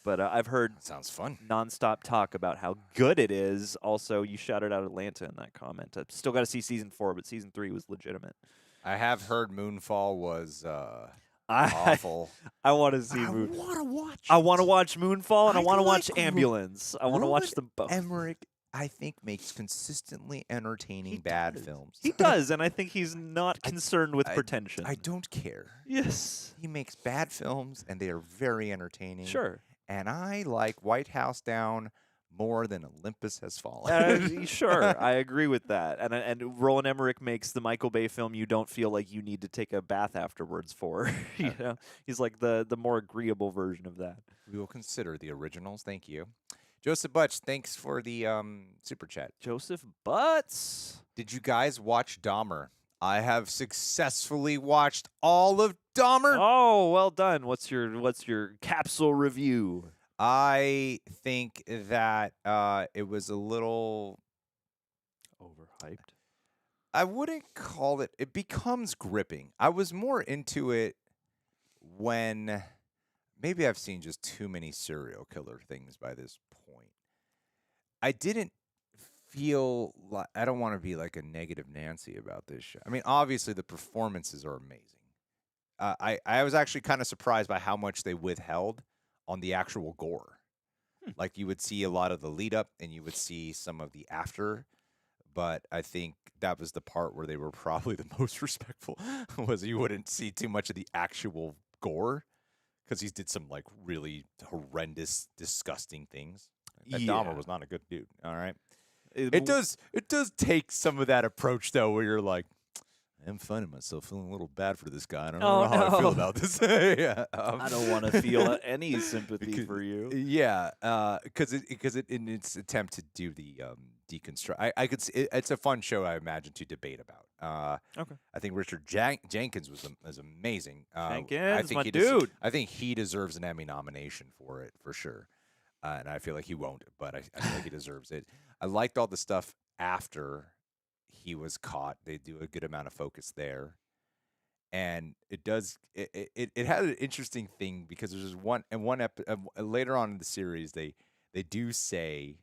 But I've heard Sounds fun. nonstop talk about how good it is. Also, you shouted out Atlanta in that comment. I've still got to see season 4, but season 3 was legitimate. I have heard Moonfall was I awful. I want to see want to watch. I want to watch Moonfall and I I want to like watch Ambulance. I want to watch them both. Emmerich, I think, makes consistently entertaining bad films. He does, and I think he's not concerned with pretension. I don't care. Yes. He makes bad films, and they are very entertaining. Sure. And I like White House Down more than Olympus Has Fallen. Sure, I agree with that. And Roland Emmerich makes the Michael Bay film you don't feel like you need to take a bath afterwards for. He's like the more agreeable version of that. We will consider the originals. Thank you. Joseph Butch, thanks for the super chat. Joseph Butts. Did you guys watch Dahmer? I have successfully watched all of Dahmer. Oh, well done. What's your capsule review? I think that it was a little Overhyped. I wouldn't call it. It becomes gripping. I was more into it when maybe I've seen just too many serial killer things by this point. I didn't feel like I don't want to be like a negative Nancy about this show. I mean, obviously the performances are amazing. I was actually kind of surprised by how much they withheld on the actual gore. Like you would see a lot of the lead up and you would see some of the after, but I think that was the part where they were probably the most respectful was you wouldn't see too much of the actual gore because he did some like really horrendous, disgusting things. That Dahmer was not a good dude. All right. It does take some of that approach though, where you're like, I'm finding myself feeling a little bad for this guy. I don't know how I feel about this. Yeah, I don't want to feel any sympathy for you. Yeah, because it in its attempt to do the deconstruct, I could see it's a fun show. I imagine to debate about. Okay. I think Richard Jenkins was amazing. Jenkins, I think my he dude. I think he deserves an Emmy nomination for it for sure. and I feel like he won't, but I feel like he deserves it. I liked all the stuff after he was caught. They do a good amount of focus there, and it had an interesting thing because there's this later on in the series they do say,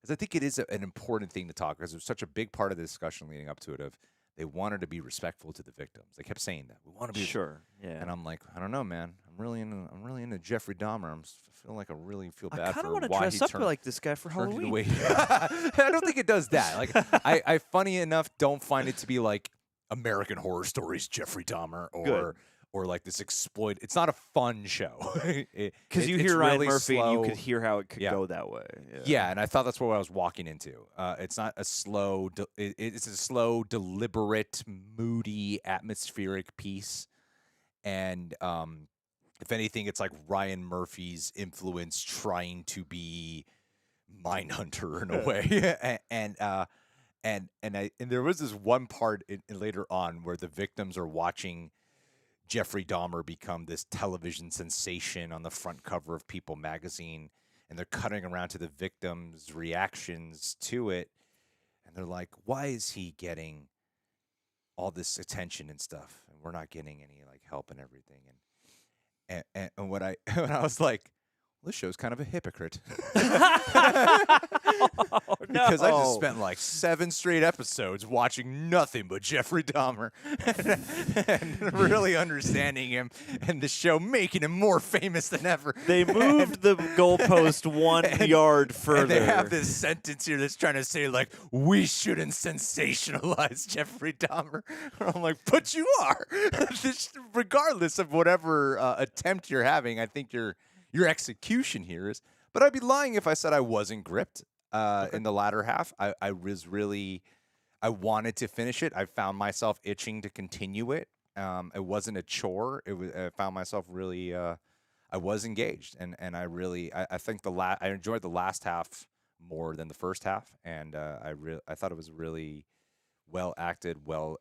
because I think it is an important thing to talk, because there's such a big part of the discussion leading up to it of they wanted to be respectful to the victims. They kept saying that we want to be Sure. Yeah. and I'm like, I don't know, man. I'm really into Jeffrey Dahmer. I feel like I really feel I bad kind for of want to why dress he up turned like this guy for turned it Halloween. away. I don't think it does that. Like, I funny enough don't find it to be like American Horror Stories Jeffrey Dahmer Good. or like this exploit. It's not a fun show. Because you it's hear Ryan really Murphy and you slow. could hear how it could Yeah. go that way. Yeah, and I thought that's what I was walking into. It's not a it's a slow, deliberate, moody, atmospheric piece, and if anything, it's like Ryan Murphy's influence trying to be Mindhunter in a way, and there was this one part later on where the victims are watching Jeffrey Dahmer become this television sensation on the front cover of People magazine, and they're cutting around to the victims' reactions to it, and they're like, "Why is he getting all this attention and stuff, and we're not getting any like help and everything?" And what I when I was like, well, this show's kind of a hypocrite. Oh, Because I just no. spent like 7 straight episodes watching nothing but Jeffrey Dahmer and really understanding him, and the show making him more famous than ever. They moved the goalpost 1 yard further. And they have this sentence here that's trying to say, like, we shouldn't sensationalize Jeffrey Dahmer. I'm like, but you are. Regardless of whatever attempt you're having, I think your execution here is. But I'd be lying if I said I wasn't gripped in the latter half. I was really, I wanted to finish it. I found myself itching to continue it. It wasn't a chore. I found myself really, I was engaged, and I think I enjoyed the last half more than the first half, and I thought it was a really well acted, well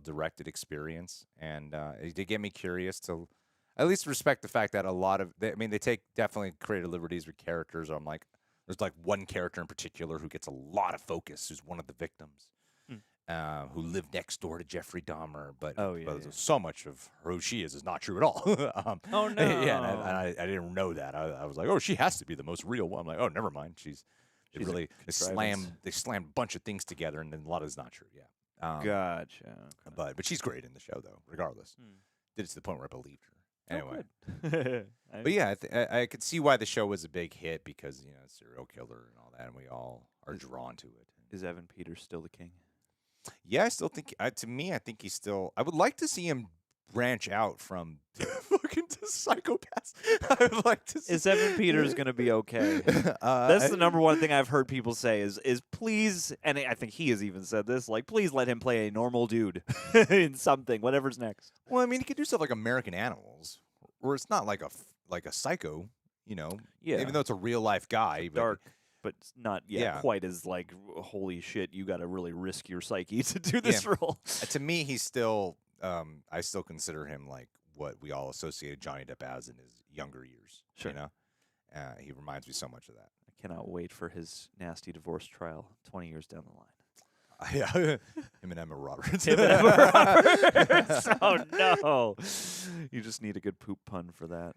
directed experience, and it did get me curious to at least respect the fact that they take definitely creative liberties with characters. I'm like, there's like one character in particular who gets a lot of focus, who's one of the victims, who lived next door to Jeffrey Dahmer, but so much of who she is not true at all. Oh, no. Yeah, and I didn't know that. I was like, oh, she has to be the most real one. I'm like, oh, never mind. They slammed a bunch of things together, and then a lot of it's not true. Yeah. Gotcha. Okay. But she's great in the show, though. Regardless, did it to the point where I believed her. Anyway, Good. but yeah, I could see why the show was a big hit because serial killer and all that, and we all are drawn to it. Is Evan Peters still the king? Yeah, I still think. To me, I think he's still. I would like to see him branch out from fucking to psychopaths. I would like to see. Is Evan Peters going to be okay? That's the number one thing I've heard people say is please, and I think he has even said this, like, please let him play a normal dude in something, whatever's next. Well, I mean, he could do stuff like American Animals, where it's not like a psycho, Yeah. Even though it's a real life guy, Dark, but not quite as like, holy shit, you got to really risk your psyche to do this role. To me, he's still. I still consider him like what we all associated Johnny Depp as in his younger years. Sure. He reminds me so much of that. I cannot wait for his nasty divorce trial 20 years down the line. Yeah, him and Emma Roberts. Oh, no. You just need a good poop pun for that.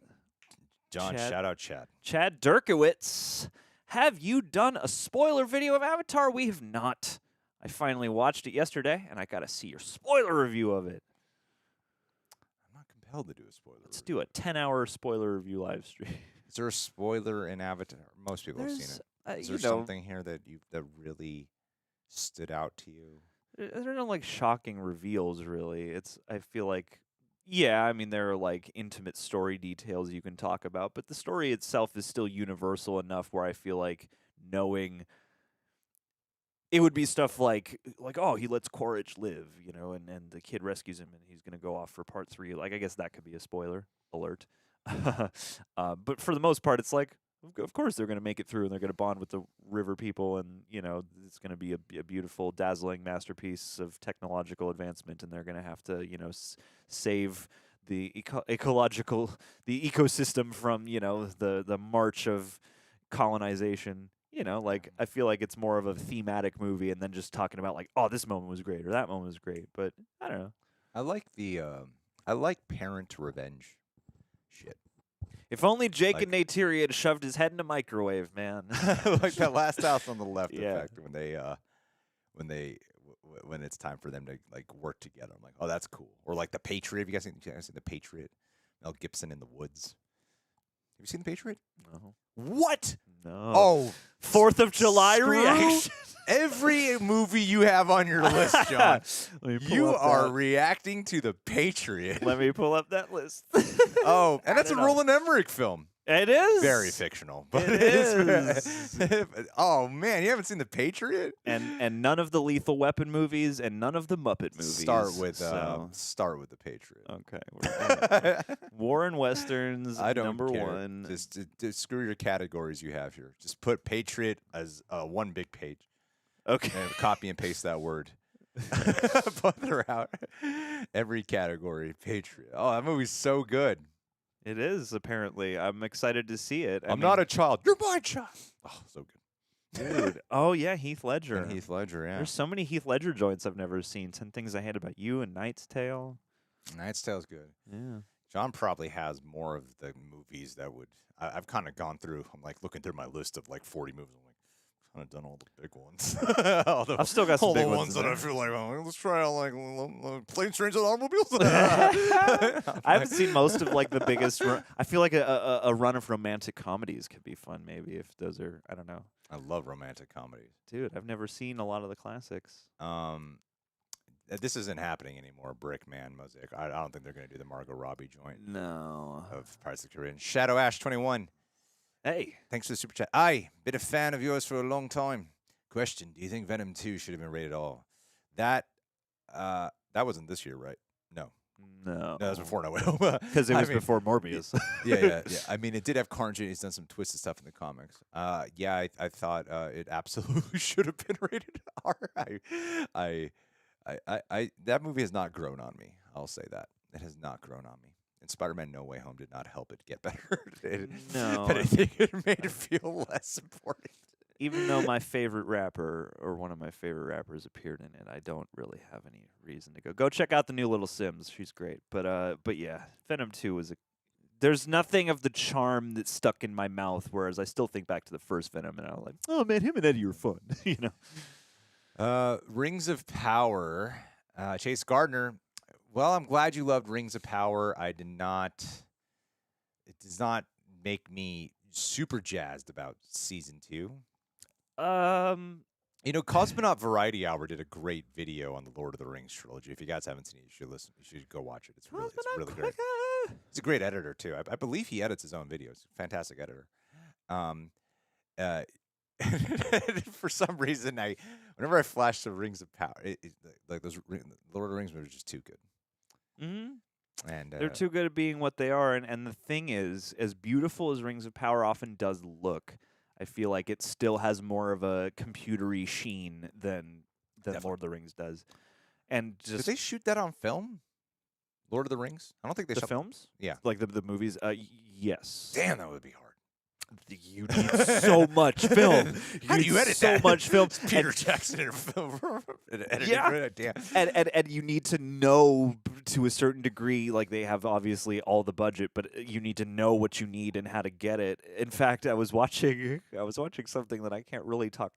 John, shout out Chad. Chad Derkowitz. Have you done a spoiler video of Avatar? We have not. I finally watched it yesterday, and I got to see your spoiler review of it. I'm not compelled to do a spoiler Let's review. do a 10-hour spoiler review live stream. Is there a spoiler in Avatar? Most people have seen it. Is there something here that really stood out to you? There are no like shocking reveals, really. I feel like, I mean, there are like intimate story details you can talk about, but the story itself is still universal enough where I feel like knowing it would be stuff like oh, he lets Quaritch live, and the kid rescues him and he's gonna go off for part 3. Like, I guess that could be a spoiler alert. But for the most part, it's like, of course they're going to make it through and they're going to bond with the river people, and it's going to be a beautiful, dazzling masterpiece of technological advancement, and they're going to have to save the ecosystem from the march of colonization. You know, like I feel like it's more of a thematic movie, and then just talking about like, oh, this moment was great or that moment was great. But I don't know. I like parent revenge shit. If only Jake Like- and Neytiri had shoved his head in a microwave, man. Like that last house on the left Yeah. effect when it's time for them to like work together. I'm like, oh, that's cool. Or like the Patriot. Have you guys seen the Patriot? Mel Gibson in the woods. Have you seen the Patriot? No. What? No. Oh, 4th of July screw reaction. every movie you have on your list, John. Let me pull You up are that. reacting to the Patriot. Let me pull up that list. Oh, and I that's a don't know. Roland Emmerich film. It is Very fictional, but It is. Oh man, you haven't seen the Patriot? and none of the Lethal Weapon movies and none of the Muppet movies. Start with so. the Patriot. Okay. We're, War and Westerns, I don't number care. one. Just screw your categories you have here. Just put Patriot as one big page Okay. and copy and paste that word. Put her out. Every category, Patriot. Oh, that movie's so good. It is, apparently. I'm excited to see it. I'm not a child. You're my child. Oh, so good. dude. Oh, yeah, Heath Ledger. And Heath Ledger, yeah. There's so many Heath Ledger joints I've never seen. 10 Things I Hate About You and Knight's Tale. Knight's Tale's good. Yeah. John probably has more of the movies that would. I've kind of gone through. I'm like looking through my list of like 40 movies. I'm like, kind of done all the big ones. I've still got some all big the ones ones that in I there. feel like, oh, let's try out like Planes, Trains, and Automobiles. I haven't seen most of like the biggest. I feel like a run of romantic comedies could be fun. Maybe if those are. I don't know. I love romantic comedies. Dude, I've never seen a lot of the classics. This isn't happening anymore. Brickman, Mosaic. I don't think they're going to do the Margot Robbie joint No. of Pirates of the Caribbean. Shadow Ash 21. Hey. Thanks for the super chat. Aye, been a fan of yours for a long time. Question: do you think Venom 2 should have been rated R? That wasn't this year, right? No, No. that was before No Way Home. Because it I was mean, before Morbius. yeah. I mean, it did have Carnage. He's done some twisted stuff in the comics. Yeah, I thought it absolutely should have been rated R. That movie has not grown on me. I'll say that it has not grown on me. And Spider-Man: No Way Home did not help it get better. No. But I think it made it feel less important. Even though my favorite rapper or one of my favorite rappers appeared in it, I don't really have any reason to go. Go check out the new Little Sims. She's great. But yeah, Venom 2 was there's nothing of the charm that stuck in my mouth, whereas I still think back to the first Venom and I'm like, oh man, him and Eddie are fun. You know. Rings of Power. Chase Gardner. Well, I'm glad you loved Rings of Power. I did not. It does not make me super jazzed about season 2. You know, Cosmonaut Variety Hour did a great video on the Lord of the Rings trilogy. If you guys haven't seen it, you should listen. You should go watch it. It's really great. He's a great editor too. I believe he edits his own videos. Fantastic editor. For some reason, whenever I flash the Rings of Power, like those Lord of the Rings movies are just too good. Mm-hmm. And They're too good at being what they are. And the thing is, as beautiful as Rings of Power often does look, I feel like it still has more of a computery sheen than Lord of the Rings does. And just did they shoot that on film? Lord of the Rings? I don't think they the shot films? Yeah. Like the movies? Yes. Damn, that would be hard. You need so much film. How do you edit so that? much film? Peter Jackson in a film. Yeah. Damn. And you need to know to a certain degree, like they have obviously all the budget, but you need to know what you need and how to get it. In fact, I was watching something that I can't really talk.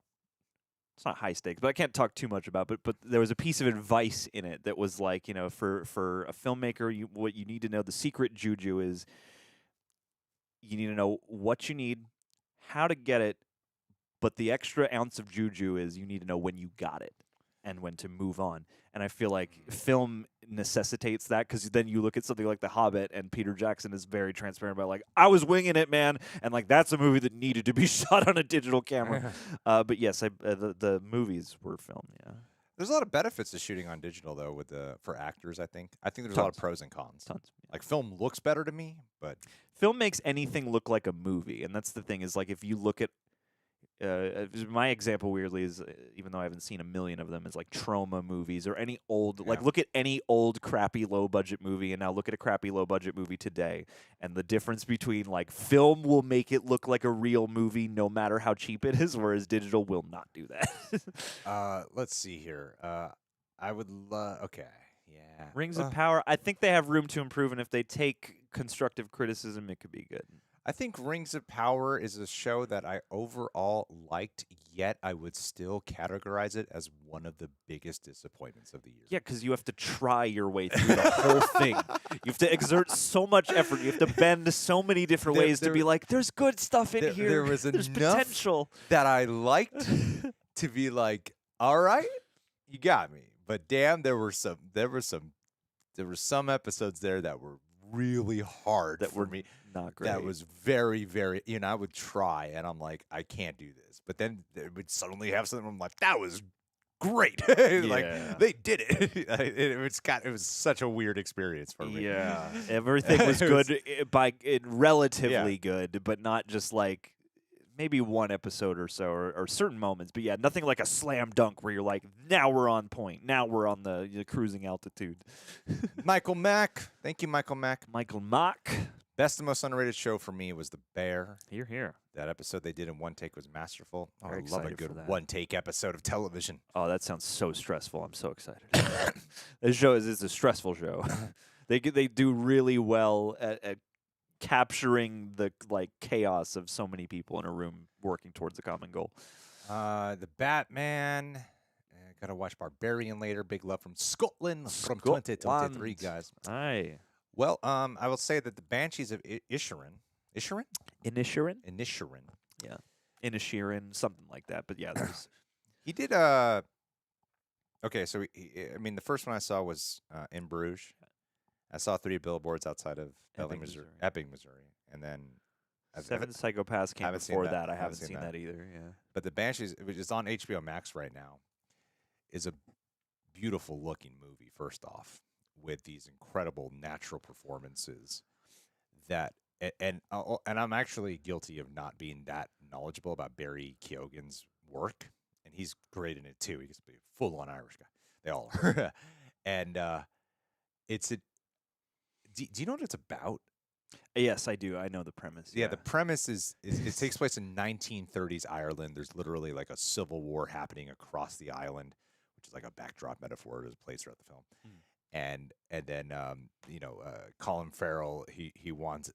It's not high stakes, but I can't talk too much about. But there was a piece of advice in it that was like, you know, for a filmmaker, what you need to know, the secret juju is you need to know what you need, how to get it, but the extra ounce of juju is you need to know when you got it and when to move on. And I feel like film necessitates that because then you look at something like The Hobbit and Peter Jackson is very transparent about like, I was winging it, man. And like, that's a movie that needed to be shot on a digital camera. But yes, the movies were filmed, yeah. There's a lot of benefits to shooting on digital, though, for actors, I think. I think there's a lot of pros and cons. Tons. Yeah. Like, film looks better to me, but... Film makes anything look like a movie. And that's the thing is, like, if you look at... My example weirdly is, even though I haven't seen a million of them, is like trauma movies or any old Yeah. look at any old crappy low budget movie and now look at a crappy low budget movie today, and the difference between like film will make it look like a real movie no matter how cheap it is, whereas digital will not do that. Let's see here. I would love. Okay, yeah. Rings of Power, I think they have room to improve, and if they take constructive criticism, it could be good. I think Rings of Power is a show that I overall liked, yet I would still categorize it as one of the biggest disappointments of the year. Yeah, because you have to try your way through the whole thing. You have to exert so much effort. You have to bend so many different ways to be like, there's good stuff in here. There was there's enough potential that I liked to be like, all right, you got me. But damn, there were some episodes there that were really hard that for were me. not great. That was very, very, I would try, and I'm like, I can't do this. But then they would suddenly have something, I'm like, that was great. Like, they did it. It was such a weird experience for me. Yeah. Everything was good relatively good, but not just like maybe one episode or so, or certain moments. But yeah, nothing like a slam dunk where you're like, now we're on point. Now we're on the cruising altitude. Michael Mack. Thank you, Michael Mack. Michael Mack. Best and most underrated show for me was The Bear. Here. That episode they did in one take was masterful. Oh, Very I love a excited for good that. one take episode of television. Oh, that sounds so stressful. I'm so excited. This show is a stressful show. They do really well at capturing the like chaos of so many people in a room working towards a common goal. The Batman. Gotta watch Barbarian later. Big love from Scotland from 2023, guys. Aye. Well, I will say that the Banshees of Inisherin. Inisherin? Yeah. Inisherin, something like that. But yeah, there's He did okay, so the first one I saw was in Bruges. I saw 3 billboards outside of Ebbing, Missouri. And then Seven Psychopaths came before that. I haven't seen that either. Yeah. But the Banshees, which is on HBO Max right now, is a beautiful looking movie, first off, with these incredible natural performances that and I'm actually guilty of not being that knowledgeable about Barry Keoghan's work, and he's great in it too. He's a full-on Irish guy. They all are. And do you know what it's about? Yes, I do. I know the premise. Yeah, the premise is it takes place in 1930s Ireland. There's literally like a civil war happening across the island, which is like a backdrop metaphor that plays throughout the film. And then Colin Farrell, he wants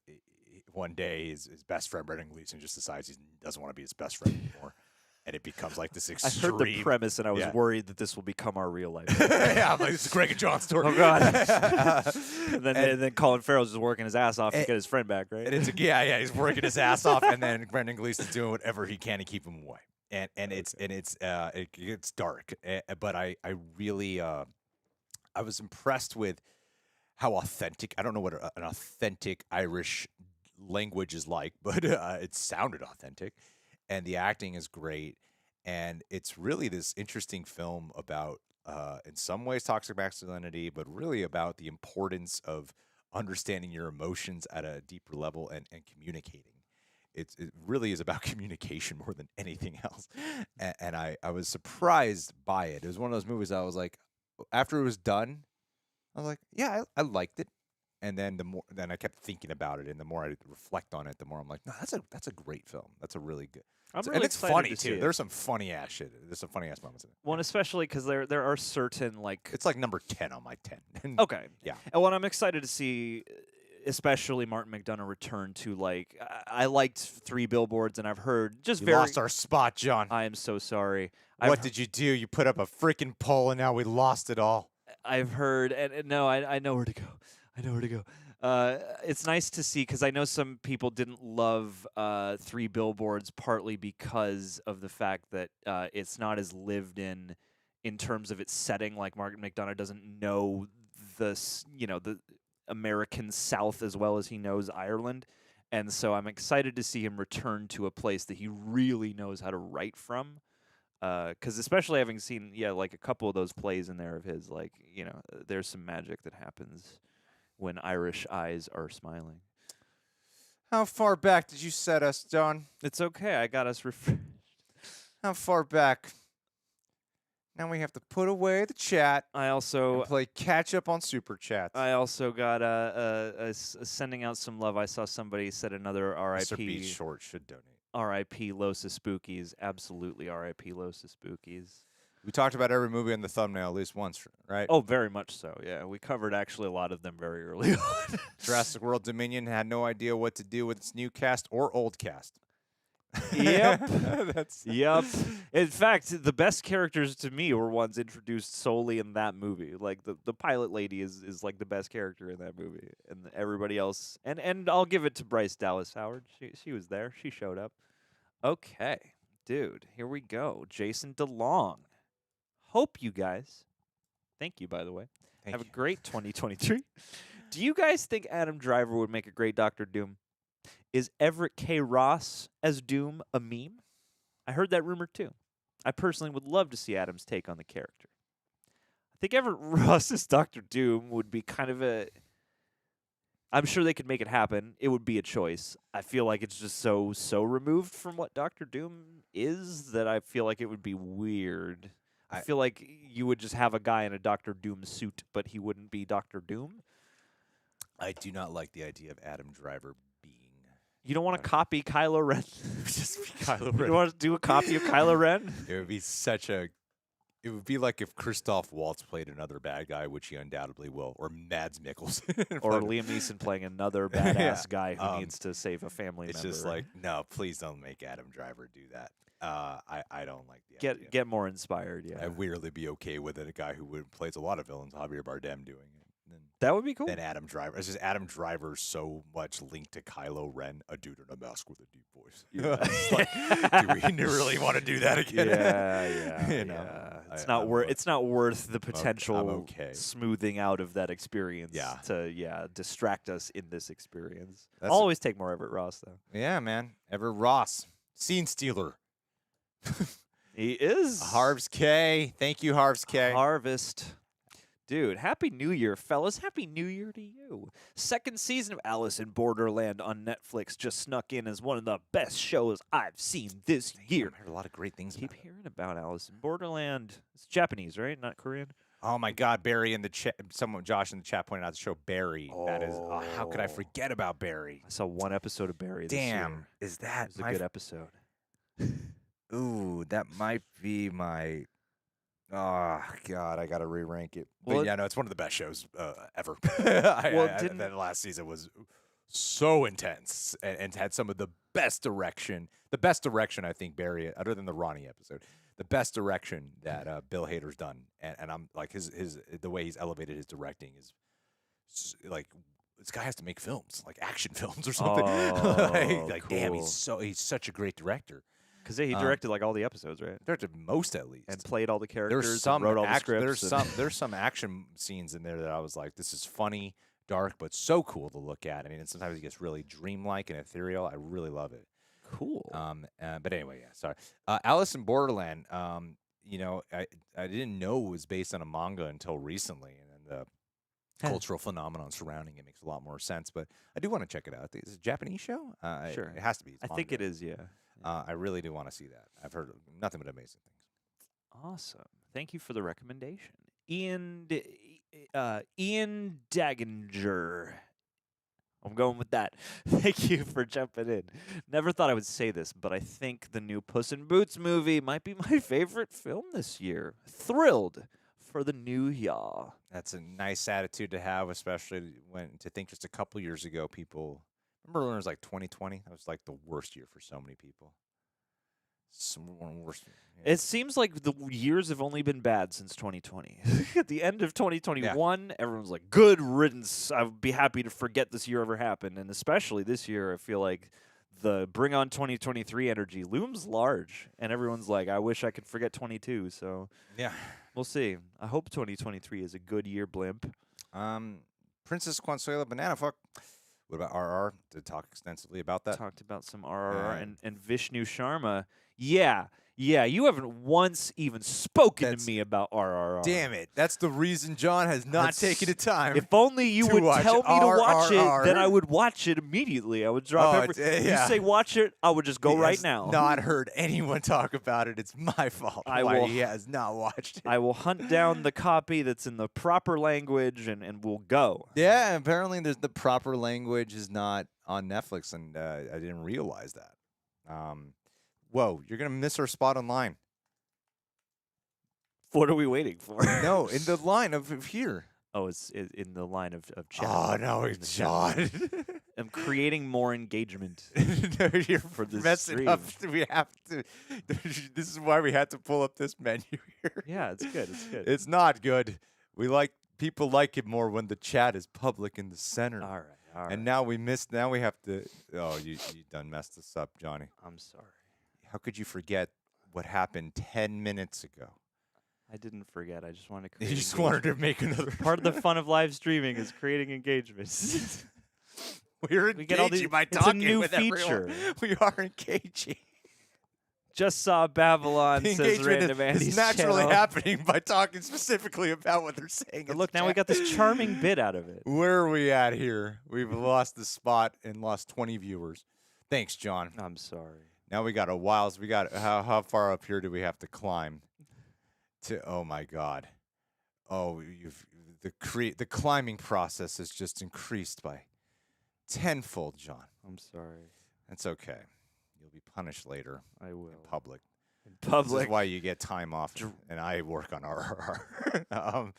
one day his best friend Brendan Gleeson just decides he doesn't want to be his best friend anymore. And it becomes like this extreme. I heard the premise, and I was worried that this will become our real life. Yeah, I'm like, this is Greg and John's story. Oh, God. and then Colin Farrell's just working his ass off to get his friend back, right? And it's he's working his ass off, and then Brendan Gleeson's doing whatever he can to keep him away. And it gets dark. But I really I was impressed with how authentic. I don't know what an authentic Irish language is like, but it sounded authentic. And the acting is great, and it's really this interesting film about, in some ways, toxic masculinity, but really about the importance of understanding your emotions at a deeper level and communicating. It really is about communication more than anything else, and I was surprised by it. It was one of those movies I was like, after it was done, I was like, yeah, I liked it. And then then I kept thinking about it, and the more I reflect on it, the more I'm like, no, that's a great film. That's a really good. And it's funny too. There's some funny ass shit. There's some funny ass moments in it. Well, especially because there are certain like it's like number 10 on my 10. Okay, yeah. And what I'm excited to see, especially Martin McDonagh return to like I liked 3 Billboards, and I've heard we lost our spot, John. I am so sorry. What did you do? You put up a freaking poll, and now we lost it all. I've heard, and no, I know where to go. I know where to go. It's nice to see, because I know some people didn't love 3 Billboards partly because of the fact that it's not as lived in terms of its setting. Like Martin McDonagh doesn't know the American South as well as he knows Ireland, and so I'm excited to see him return to a place that he really knows how to write from. Because especially having seen like a couple of those plays in there of his, like there's some magic that happens when Irish eyes are smiling. How far back did you set us, John? It's okay. I got us refreshed. how far back? Now we have to put away the chat I and also play catch up on super chats. got sending out some love. I saw somebody said another Mr. Beast R.I.P. Short should donate. R.I.P. Losa Spookies. Absolutely R.I.P. Losa Spookies. We talked about every movie in the thumbnail at least once, right? Oh, very much so. Yeah, we covered actually a lot of them very early on. Jurassic World Dominion had no idea what to do with its new cast or old cast. Yep. That's Yep. In fact, the best characters to me were ones introduced solely in that movie. Like the pilot lady is like the best character in that movie, and everybody else. And I'll give it to Bryce Dallas Howard. She was there. She showed up. Okay, dude. Here we go. Jason DeLong. Hope you guys. Thank you, by the way. Thank Have you. a great 2023. Do you guys think Adam Driver would make a great Doctor Doom? Is Everett K. Ross as Doom a meme? I heard that rumor too. I personally would love to see Adam's take on the character. I think Everett Ross as Doctor Doom would be kind of a. I'm sure they could make it happen. It would be a choice. I feel like it's just so removed from what Doctor Doom is that I feel like it would be weird. I feel like you would just have a guy in a Doctor Doom suit, but he wouldn't be Doctor Doom. I do not like the idea of Adam Driver being. You don't want to copy Kylo Ren? Just be Kylo You Ren. don't want to do a copy of Kylo Ren? It would be such a. It would be like if Christoph Waltz played another bad guy, which he undoubtedly will, or Mads Mikkelsen, Or Liam Neeson playing another badass guy who needs to save a family it's member. just like, no, please don't make Adam Driver do that. I don't like the idea. Get more inspired, yeah. I'd weirdly be okay with it. A guy who plays a lot of villains, Javier Bardem, doing it. That would be cool. Then Adam Driver. It's just Adam Driver's so much linked to Kylo Ren, a dude in a mask with a deep voice. It's like, do we really want to do that again? Yeah. You know, It's I'm not worth the potential okay. smoothing out of that experience Yeah. to distract us in this experience. That's I'll a- always take more Everett Ross though. Yeah, man. Ever Ross, scene stealer. He is Harv's K. Thank you, Harv's K. Harvest. Dude, Happy New Year, fellas. Happy New Year to you. Second season of Alice in Borderland on Netflix just snuck in as one of the best shows I've seen this year. I've heard a lot of great things Keep about it. hearing about Alice in Borderland. It's Japanese, right? Not Korean? Oh my God, Barry in the chat. Josh in the chat pointed out the show Barry. That is. How could I Oh. forget about Barry? I saw one episode of Barry this Damn, year. is It that was a good episode. Ooh, that might be my. Oh God, I gotta re-rank it. Well, But yeah, no, it's one of the best shows ever. Well, that last season was so intense and had some of the best direction. The best direction I think Barry, other than the Ronnie episode, the best direction that Bill Hader's done. And I'm like his the way he's elevated his directing is like this guy has to make films, like action films or something. Oh, like damn, cool. he's such a great director. Because he directed like all the episodes, right? Directed most at least. And played all the characters There's some and wrote all the scripts. there's some action scenes in there that I was like, this is funny, dark, but so cool to look at. I mean, and sometimes it gets really dreamlike and ethereal. I really love it. Cool. But anyway, yeah, sorry. Alice in Borderland. You know, I didn't know it was based on a manga until recently, and then the cultural phenomenon surrounding it makes a lot more sense. But I do want to check it out. Is it a Japanese show? Sure. It has to be. It's I think it manga. is, yeah. I really do want to see that. I've heard nothing but amazing things. Awesome. Thank you for the recommendation. Ian Daginger. I'm going with that. Thank you for jumping in. Never thought I would say this, but I think the new Puss in Boots movie might be my favorite film this year. Thrilled for the new year. That's a nice attitude to have, especially when to think just a couple years ago, people remember when it was like 2020. That was like the worst year for so many people. One of the worst. Yeah. It seems like the years have only been bad since 2020. At the end of 2021, everyone's like, good riddance. I'd be happy to forget this year ever happened. And especially this year, I feel like the bring on 2023 energy looms large. And everyone's like, I wish I could forget 22. So Yeah. we'll see. I hope 2023 is a good year, blimp. Princess Consuela Banana Fuck. What about RR? Did talk extensively about that. Talked about some RRR and Vishnu Sharma. Yeah. Yeah, you haven't once even spoken That's- to me about RRR. Damn it! That's the reason John has not That's- taken the time. If only you to would watch tell me to watch RRR. it, then I would watch it immediately. I would drop Oh, every. yeah. You say watch it, I would just go He right has now. Not heard anyone talk about it. It's my fault. I why will- he has not watched it. I will hunt down the copy that's in the proper language, and we'll go. Yeah, apparently the proper language is not on Netflix, and I didn't realize that. Whoa, you're gonna miss our spot online. What are we waiting for? No, in the line of here. Oh, it's in the line of chat. Oh no, In the it's chat. John. I'm creating more engagement. No, you're For this messing up. We have to. This is why we had to pull up this menu here. Yeah, it's good. It's good. It's not good. People like it more when the chat is public in the center. all right. And now we missed. Now we have to. Oh, you done messed this up, Johnny. I'm sorry. How could you forget what happened 10 minutes ago? I didn't forget. I just wanted to create You just wanted to engagement. make another. Part of the fun of live streaming is creating engagement. We're We get all engaging the- by it's a talking new with everyone. feature. We are engaging. Just saw Babylon, The says engagement Random Andy's is naturally channel. happening by talking specifically about what they're saying. But in look, the now we chat. got this charming bit out of it. Where are we at here? We've lost the spot and lost 20 viewers. Thanks, John. I'm sorry. Now we got a while. So we got how far up here do we have to climb? Oh my God. Oh, the climbing process has just increased by tenfold, John. I'm sorry. That's okay. You'll be punished later I will. in public. In This public. is why you get time off, and I work on RRR.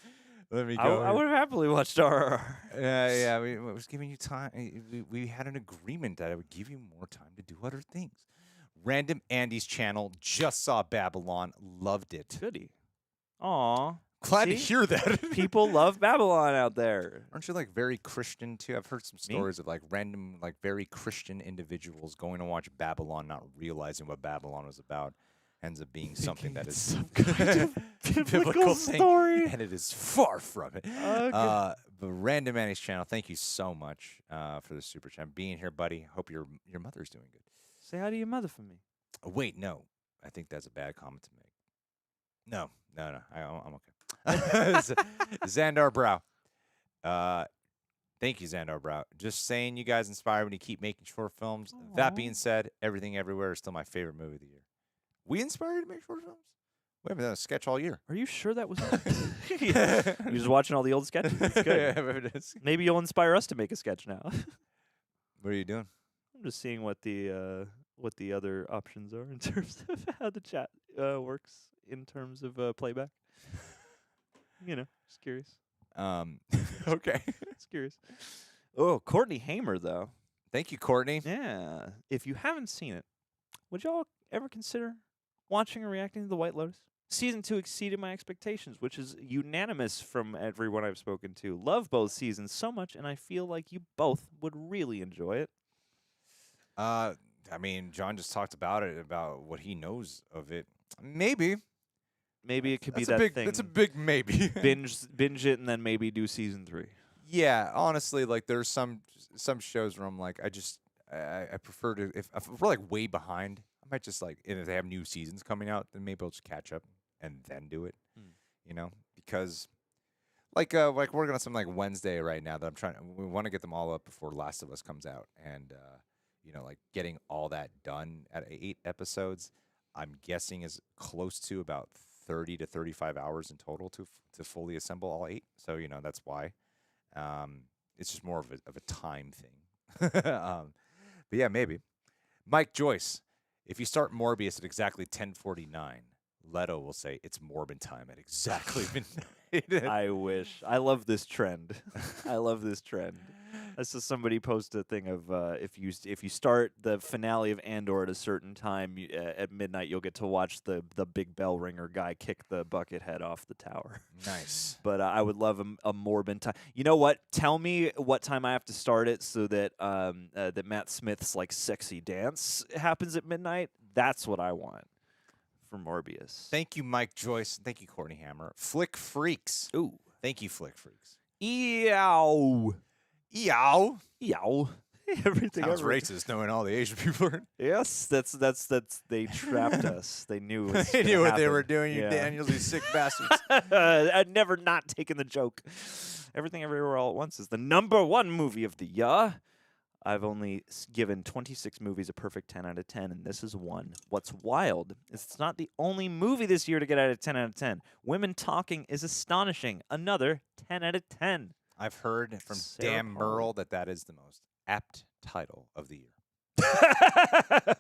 Let me I go. would have happily watched RRR. Yeah, I was giving you time. We had an agreement that I would give you more time to do other things. Random Andy's channel just saw Babylon, loved it. Goody. Aw. Glad to See? hear that. People love Babylon out there. Aren't you like very Christian too? I've heard some stories of like random, like very Christian individuals going to watch Babylon, not realizing what Babylon was about. Ends up being something that is some kind of biblical thing, story. and it is far from it. Okay. But Random Andy's channel, thank you so much for the super chat, being here, buddy. Hope your mother's doing good. Say hi to your mother for me. Oh, wait, no, I think that's a bad comment to make. No, I'm okay. Xandar Brow. Thank you, Xandar Brow. Just saying, you guys inspire me to keep making short films. That being said, Everything Everywhere is still my favorite movie of the year. We inspire you to make short films? We haven't done a sketch all year. Are you sure that was? You're just watching all the old sketches. That's good. Yeah, it is. Maybe you'll inspire us to make a sketch now. What are you doing? I'm just seeing what the other options are in terms of how the chat works in terms of playback. You know, just curious. Okay. Just curious. Oh, Courtney Hamer though. Thank you, Courtney. Yeah. If you haven't seen it, would y'all ever consider watching or reacting to The White Lotus? Season 2 exceeded my expectations, which is unanimous from everyone I've spoken to. Love both seasons so much, and I feel like you both would really enjoy it. I mean, John just talked about it, about what he knows of it. Maybe. Maybe it could be That's that a big, thing. That's a big maybe. binge it and then maybe do season 3. Yeah, honestly, like there's some shows where I'm like, I prefer to, if we're like way behind, I might just like, if they have new seasons coming out, then maybe I'll just catch up and then do it. You know, because like we're working on something like Wednesday right now that we want to get them all up before Last of Us comes out, and you know, like getting all that done at 8 episodes, I'm guessing is close to about 30 to 35 hours in total to fully assemble all 8. So you know that's why. It's just more of a time thing. But yeah, maybe. Mike Joyce, if you start Morbius at exactly 10:49, Leto will say it's Morbin time at exactly midnight. I wish. I love this trend. I love this trend. I saw somebody post a thing of if you start the finale of Andor at a certain time at midnight, you'll get to watch the big bell ringer guy kick the bucket head off the tower. Nice. But I would love a Morbin time. You know what? Tell me what time I have to start it so that that Matt Smith's like sexy dance happens at midnight. That's what I want for Morbius. Thank you, Mike Joyce. Thank you, Courtney Hammer. Flick Freaks. Ooh. Thank you, Flick Freaks. Eow. Yow. Yow. Everything Sounds ever. racist, knowing all the Asian people are. Yes, that's they trapped us. They knew it was They gonna knew what they happen. were doing, you Yeah. Daniels, you sick bastards. I'd never not taken the joke. Everything Everywhere All at Once is the #1 movie of the year. I've only given 26 movies a perfect 10 out of 10, and this is one. What's wild is it's not the only movie this year to get out of 10 out of 10. Women Talking is astonishing. Another 10 out of 10. I've heard from Sarah Dan Pauli. Merle that is the most apt title of the year.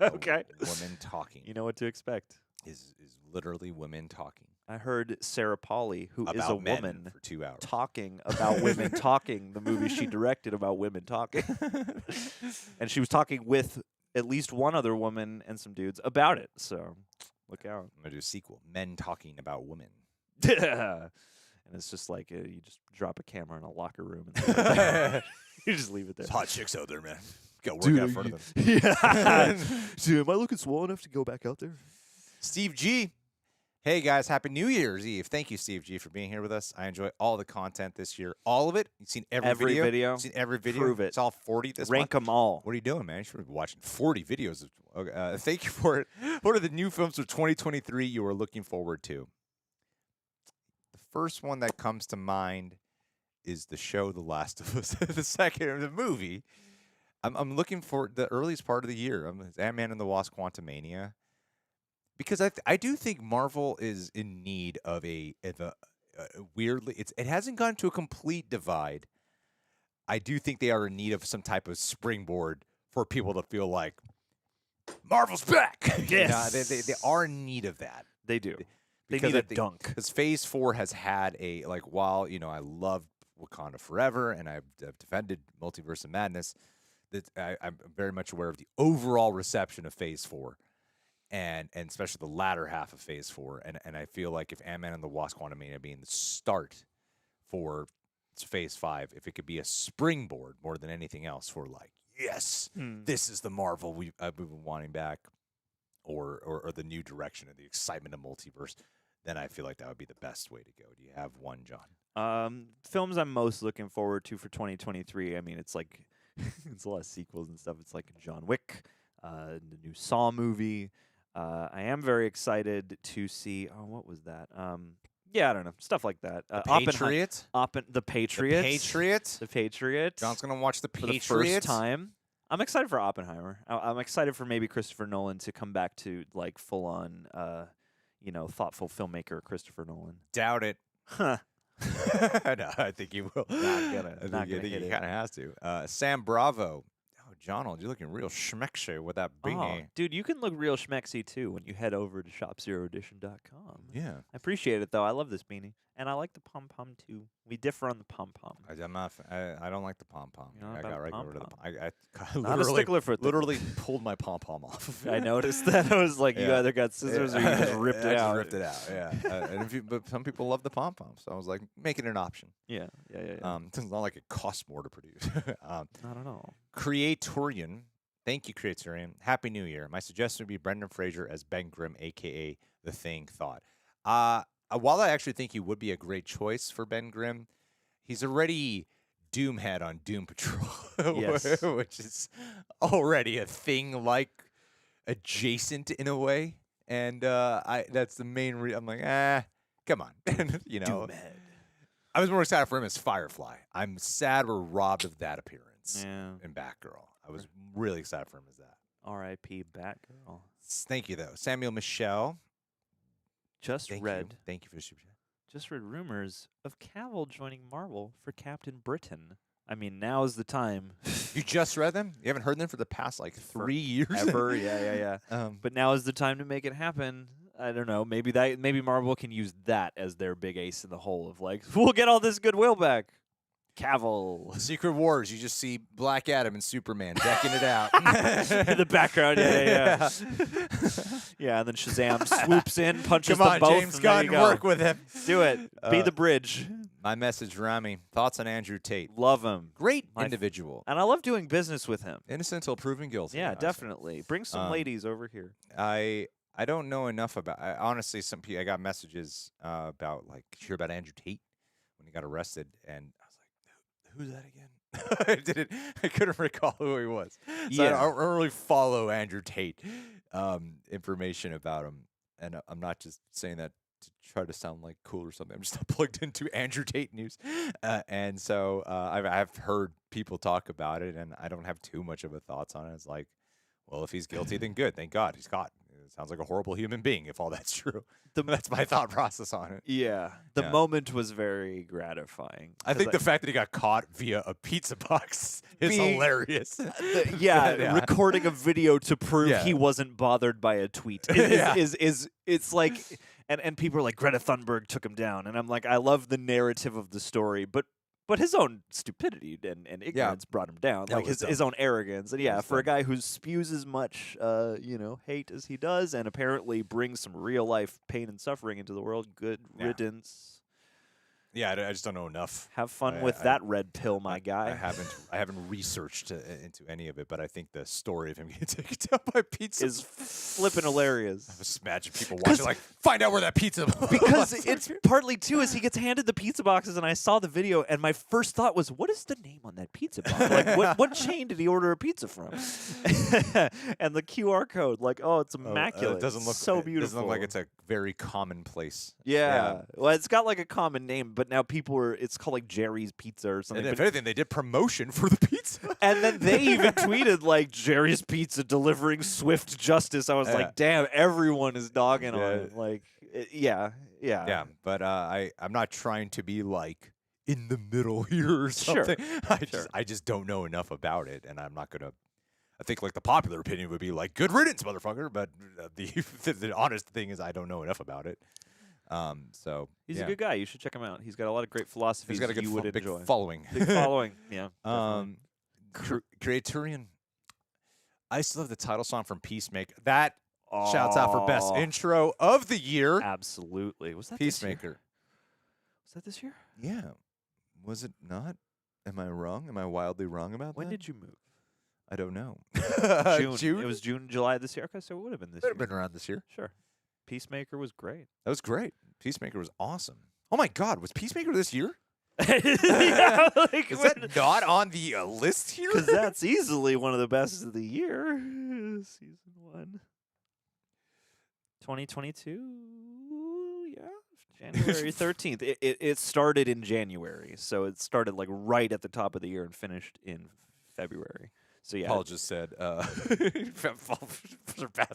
Okay. Women Talking You know what to expect. is literally women talking I heard Sarah Pauli, who is about a men woman, for 2 hours. talking about women talking, the movie she directed about women talking. And she was talking with at least one other woman and some dudes about it. So look out. I'm gonna do a sequel, Men Talking About Women. And it's just like you just drop a camera in a locker room and leave it there. You just leave it there. There's hot chicks out there, man. Got work out in front of them. Yeah. Dude, am I looking swole enough to go back out there? Steve G. Hey guys, happy New Year's Eve. Thank you, Steve G, for being here with us. I enjoy all the content this year. All of it. You've seen every video. You've seen every video. Prove it. It's all 40 this Rank month. them all. What are you doing, man? You should be watching 40 videos. Thank you for it. What are the new films of 2023 you are looking forward to? The first one that comes to mind is the show The Last of Us. The second, the movie. I'm looking for the earliest part of the year. Ant-Man and the Wasp: Quantumania. Because I do think Marvel is in need of a weirdly it hasn't gone to a complete divide. I do think they are in need of some type of springboard for people to feel like Marvel's back. Yes. They are in need of that. They do. They Because need I a think- dunk. Because Phase 4 has had while I loved Wakanda Forever and I've defended Multiverse of Madness, that I'm very much aware of the overall reception of Phase 4. And especially the latter half of Phase 4. And I feel like if Ant-Man and the Wasp: Quantumania being the start for Phase 5, if it could be a springboard more than anything else for yes, this is the Marvel I've been wanting back, or the new direction of the excitement of multiverse, then I feel like that would be the best way to go. Do you have one, John? Films I'm most looking forward to for 2023. I mean, it's like it's a lot of sequels and stuff. It's like John Wick, the new Saw movie. I am very excited to see. Oh, what was that? Yeah, I don't know, stuff like that. Patriot. The Patriot. Patriot. The Patriot. John's gonna watch the for Patriot the first time. I'm excited for Oppenheimer. I'm excited for maybe Christopher Nolan to come back to like full on, thoughtful filmmaker Christopher Nolan. Doubt it. Huh. No, I think he will. I think he kind of has to. Sam Bravo. Oh, John, you're looking real schmecksy with that beanie. Oh, dude, you can look real schmecksy too when you head over to shopzeroedition.com. Yeah. I appreciate it though. I love this beanie, and I like the pom pom too. We differ on the pom pom. I'm not. I don't like the pom pom. You're not I about got the right over to the. pom-pom. I Not a stickler for it, though. literally pulled my pom pom off. I noticed that. I was like, you Yeah. either got scissors or you just ripped I it out. Just ripped it out. Yeah. But some people love the pom pom, so I was like, make it an option. Yeah. It's It's not like it costs more to produce. not at all. Creatorian. Thank you, Creatorian. Happy New Year. My suggestion would be Brendan Fraser as Ben Grimm, a.k.a. The Thing Thought. While I actually think he would be a great choice for Ben Grimm, he's already Doomhead on Doom Patrol, Yes. which is already a thing like adjacent in a way. And that's the main reason. I'm like, come on. Doomhead. I was more excited for him as Firefly. I'm sad we're robbed of that appearance Yeah. in Batgirl. I was really excited for him as that. R.I.P. Batgirl. Thank you, though. Samuel Michelle. Just Thank read. you. Thank you for the super chat. Just read rumors of Cavill joining Marvel for Captain Britain. I mean, now is the time. You just read them? You haven't heard them for the past 3 years? Ever, yeah. But now is the time to make it happen. I don't know. Maybe Marvel can use that as their big ace in the hole of we'll get all this goodwill back. Cavill. Secret Wars, you just see Black Adam and Superman decking it out. In the background, yeah. Yeah, and then Shazam swoops in, punches Come on, them both. James and there Gunn, you go. work with him. Do it. Be the bridge. My message, Rami. Thoughts on Andrew Tate? Love him. Great individual. And I love doing business with him. Innocent until proven guilty. Yeah, I say. definitely. Bring some ladies over here. I don't know enough about. Honestly, I got messages about hear about Andrew Tate when he got arrested, and I was like, who's that again? I didn't. I couldn't recall who he was. So I Yeah. don't really follow Andrew Tate information about him, and I'm not just saying that to try to sound like cool or something. I'm just not plugged into Andrew Tate news, and so I've heard people talk about it, and I don't have too much of a thoughts on it. It's like, well, if he's guilty, then good. Thank God he's caught. It sounds like a horrible human being if all that's true. That's my thought process on it. Yeah. The Yeah. moment was very gratifying. I 'cause think the fact that he got caught via a pizza box is Being- hilarious. yeah, recording a video to prove Yeah. he wasn't bothered by a tweet Yeah. is it's like, and people are like, Greta Thunberg took him down, and I'm like, I love the narrative of the story, but his own stupidity and ignorance brought him down, That like was his own arrogance, and was for a dumb. guy who spews as much hate as he does, and apparently brings some real life pain and suffering into the world. Good Yeah. riddance. Yeah, I just don't know enough. Have fun I- with I- that red pill, my guy. I haven't researched into any of it, but I think the story of him getting taken down by pizza Is flipping hilarious. I just imagine people watching like, find out where that pizza Because was. it's partly too is he gets handed the pizza boxes, and I saw the video, and my first thought was, what is the name on that pizza box? Like, what chain did he order a pizza from? And the QR code, like, oh, it's immaculate. It doesn't look so It beautiful. doesn't look like it's a very commonplace. yeah. Well, it's got like a common name, but now people are. It's called like Jerry's Pizza or something. And if but- anything, they did promotion for the pizza. And then they even tweeted like Jerry's Pizza delivering swift justice. I was Yeah. like, damn, everyone is dogging on Yeah. it. Like, yeah. Yeah, but I'm not trying to be like in the middle here or Sure. something. I just don't know enough about it, and I'm not gonna. I think like the popular opinion would be like good riddance, motherfucker. But the honest thing is I don't know enough about it. So He's yeah. a good guy. You should check him out. He's got a lot of great philosophies He's got a good you would big enjoy. following. Big following. Yeah. definitely. Creaturian. I still have the title song from Peacemaker. That shouts out for best Aw, intro of the year. Absolutely. Was that This year? Peacemaker. Was that this year? Yeah. Was it not? Am I wrong? Am I wildly wrong about When that? did you move? I don't know. June. It was June, July this year. Okay, so it would have been this Could year. have been around this year. Sure. Peacemaker was great. That was great. Peacemaker was awesome. Oh my God, was Peacemaker this year? Yeah, like, Is that not on the list here? because that's easily one of the best of the year. Season 1. 2022. Yeah. January 13th. It started in January. So it started like right at the top of the year and finished in February. So yeah. Paul just said, surpassed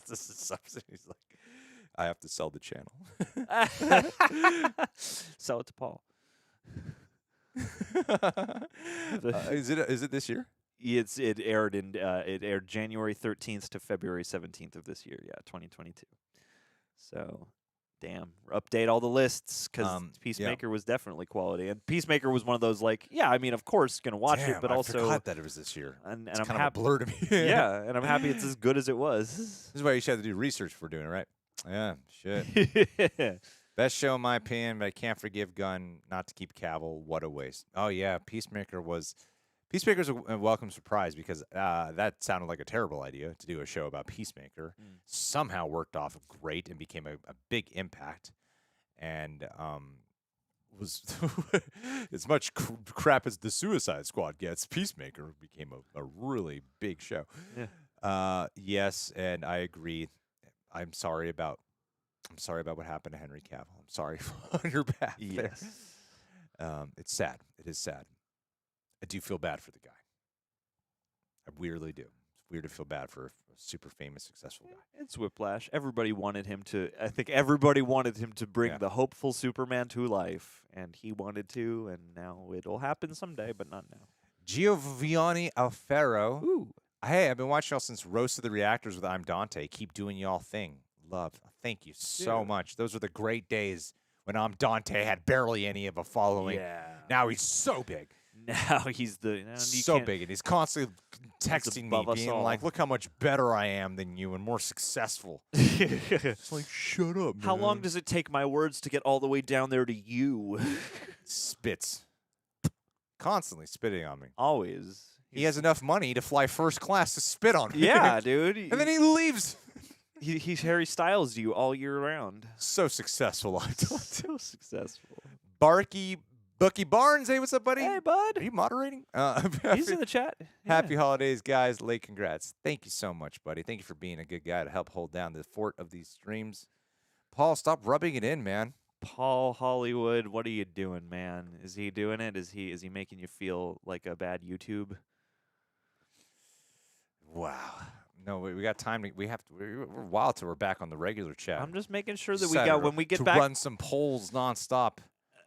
this in substance. He's like, I have to sell the channel. Sell it to Paul. Is it this year? It aired January 13th to February 17th of this year. Yeah, 2022. So, damn, update all the lists because Peacemaker was definitely quality, and Peacemaker was one of those like, yeah, I mean, of course, gonna watch it, Damn, but I also, forgot that it was this year. and It's I'm kind happy. of a blur to me. Yeah, and I'm happy it's as good as it was. This is why you should have to do research for doing it, right? Yeah, shit. Best show in my opinion, but I can't forgive Gun not to keep Cavill. What a waste. Oh yeah, Peacemaker's a welcome surprise because that sounded like a terrible idea to do a show about Peacemaker. Somehow worked off great and became a big impact, and was as much crap as the Suicide Squad gets. Peacemaker became a really big show. Yeah. Yes, and I agree. I'm sorry about what happened to Henry Cavill. I'm sorry on your behalf. Yes. It's sad. It is sad. I do feel bad for the guy. I weirdly do. It's weird to feel bad for a super famous, successful guy. It's Whiplash. Everybody wanted him to. I think everybody wanted him to bring Yeah. the hopeful Superman to life, and he wanted to, and now it'll happen someday, but not now. Giovanni Alfaro. Ooh. Hey, I've been watching y'all since Roast of the Reactors with I'm Dante. Keep doing y'all thing. Love. Thank you so Dude. much. Those were the great days when I'm Dante had barely any of a following. Yeah. Now he's so big. Now he's the you So can't- big, and he's constantly texting me, above us being all. like, "Look how much better I am than you, and more successful." It's like, shut up. How long man." does it take my words to get all the way down there to you? spits? Constantly spitting on me. Always. He has enough money to fly first class to spit on me. Yeah, dude. and then he leaves. He's Harry Styles you all year round. So successful, I'm Dante. So successful. Barky Bucky Barnes, hey, what's up, buddy? Hey, Are bud. you moderating? He's in the chat. Happy Yeah. holidays, guys. Late congrats. Thank you so much, buddy. Thank you for being a good guy to help hold down the fort of these streams. Paul, stop rubbing it in, man. Paul Hollywood, what are you doing, man? Is he doing it? Is he making you feel like a bad YouTube? Wow. No, we got time to. We have to. We're a while till we're back on the regular chat. I'm just making sure that we Decided got when we get to back. run some polls nonstop.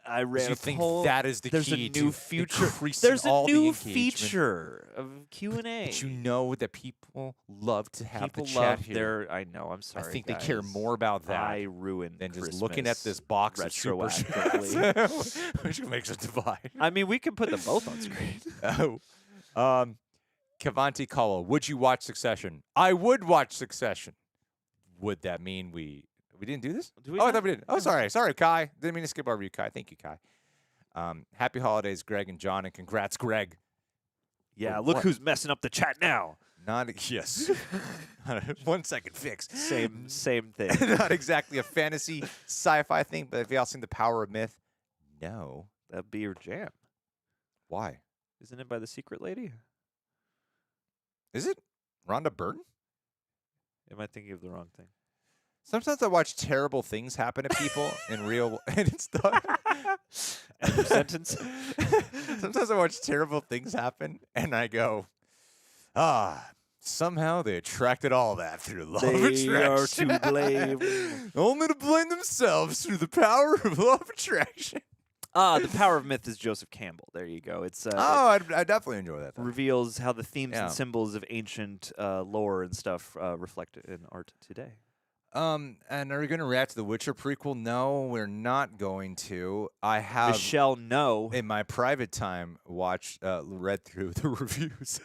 I ran You a think poll. that is the There's key a new to feature. increasing There's a all the new engagement? feature of Q&A. But you know that people love to have People the chat love here. their. I know. I'm sorry. I think they care guys. more about that I ruined than just Christmas looking at this box of super retroactively. chats, which makes a divide. I mean, we can put them both on screen. Kavanti Kala, would you watch Succession? I would watch Succession. Would that mean we didn't do this? Do we I not? thought we did. Oh, sorry, Kai. Didn't mean to skip over you, Kai. Thank you, Kai. Happy holidays, Greg and John, and congrats, Greg. Yeah, For look what? who's messing up the chat now. Not yes. 1 second fix. Same thing. Not exactly a fantasy sci-fi thing, but have y'all seen The Power of Myth? No. That'd be your jam. Why? Isn't it by the secret lady? Is it Rhonda Byrne? Am I thinking of the wrong thing? Sometimes I watch terrible things happen to people in real, and it's not. End of sentence. Sometimes I watch terrible things happen, and I go, somehow they attracted all that through law of They are attraction. to blame. Only to blame themselves through the power of law of attraction. The Power of Myth is Joseph Campbell. There you go. It's I definitely enjoy that. it reveals how the themes Yeah. and symbols of ancient lore and stuff reflect in art today. And are we going to react to the Witcher prequel? No, we're not going to. I have Michelle, no. in my private time read through the reviews.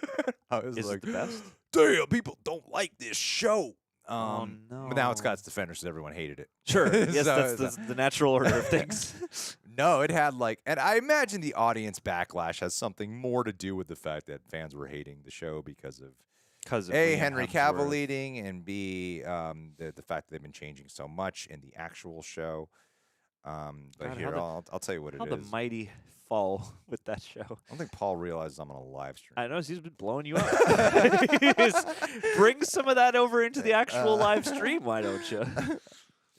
I was Is like, it the best? damn, people don't like this show. Oh, But now it's no. got its defenders because everyone hated it. Sure. Yes, So- that's the natural order of things. No, it had and I imagine the audience backlash has something more to do with the fact that fans were hating the show because of Because of A, Liam Henry Cavill Hemsworth. leading, and B, the fact that they've been changing so much in the actual show. But God, here, how I'll tell you what it How is. the mighty fall with that show. I don't think Paul realizes I'm on a live stream. I know he's been blowing you up. Bring some of that over into the actual live stream, why don't you?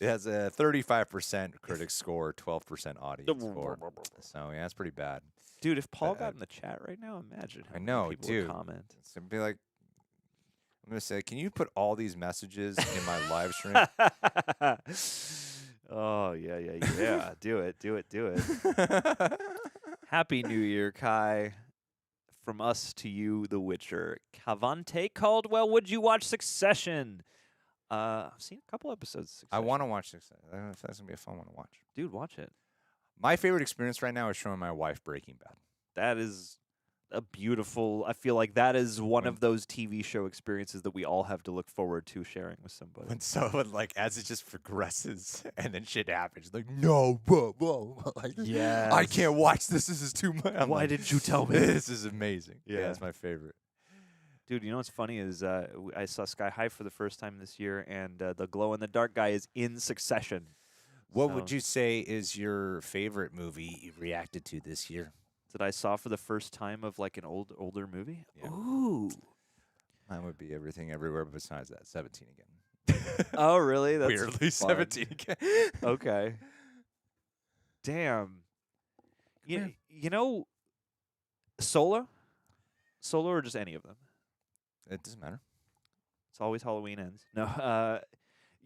It has a 35% critic score, 12% audience score. So, yeah, it's pretty bad. Dude, if Paul got in the chat right now, imagine how I many know, people dude. would comment. It's going to be like, I'm going to say, can you put all these messages in my live stream? Oh, yeah. Do it. Happy New Year, Kai. From us to you, The Witcher. Cavante Caldwell, would you watch Succession? I've seen a couple episodes of Succession. I want to watch this. That's going to be a fun one to watch. Dude, watch it. My favorite experience right now is showing my wife Breaking Bad. That is a beautiful. I feel like that is one of those TV show experiences that we all have to look forward to sharing with somebody. When someone as it just progresses and then shit happens, like no, whoa, like, Yes. I can't watch this. This is too much. I'm Why like, didn't you tell me? This is amazing. Yeah, Yeah. it's my favorite. Dude, you know what's funny is I saw Sky High for the first time this year, and the glow in the dark guy is in Succession. What So, would you say is your favorite movie you've reacted to this year? that I saw for the first time of like an older movie? Yeah. Ooh. Mine would be Everything Everywhere besides that. 17 again. Oh, really? That's Weirdly, fun. 17 again. Okay. Damn. You know, Solo? Solo or just any of them? It doesn't matter. It's always Halloween ends. No.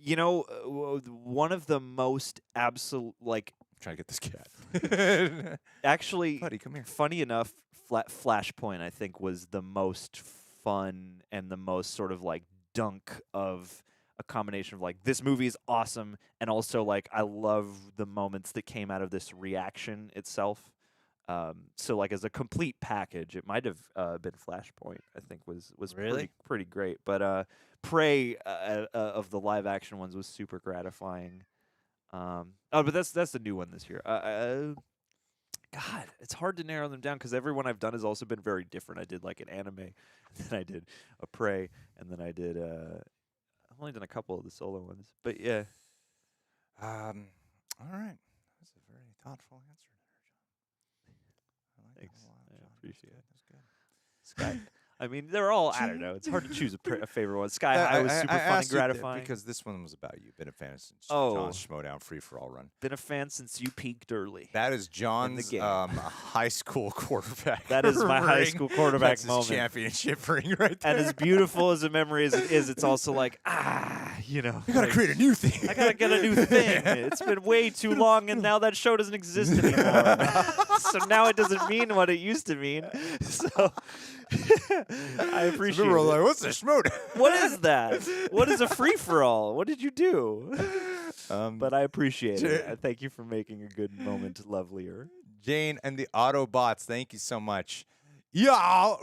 You know, one of the most absolute, like, I'm trying to get this cat. actually, Buddy, come here. funny enough, Flashpoint, I think, was the most fun and the most sort of like dunk of a combination of like, this movie is awesome, and also like, I love the moments that came out of this reaction itself. So like as a complete package, it might have been Flashpoint. I think was Really? pretty great. But Prey of the live action ones was super gratifying. But that's the new one this year. God, it's hard to narrow them down because everyone I've done has also been very different. I did like an anime, and then I did a Prey, and then I did. I've only done a couple of the solo ones, but yeah. All right. That's a very thoughtful answer there, John. Thanks. Oh, wow, I John, appreciate it. that's good. Sky. I mean, they're all. I don't know. It's hard to choose a favorite one. Sky High was super I fun and asked you gratifying. because this one was about you. Been a fan since Oh. John's Schmodown Free for All run. Been a fan since you peaked early. That is John's game. high school quarterback. That is my high school quarterback That's moment. his championship ring right there. And as beautiful as a memory as it is, it's also like, you know. You gotta create a new thing. I gotta get a new thing. It's been way too long, and now that show doesn't exist anymore. So now it doesn't mean what it used to mean. So I appreciate People it. were like, what's a Schmodown? What is that? What is a free-for-all? What did you do? But I appreciate it. I thank you for making a good moment lovelier. Jane and the Autobots, thank you so much. Yeah.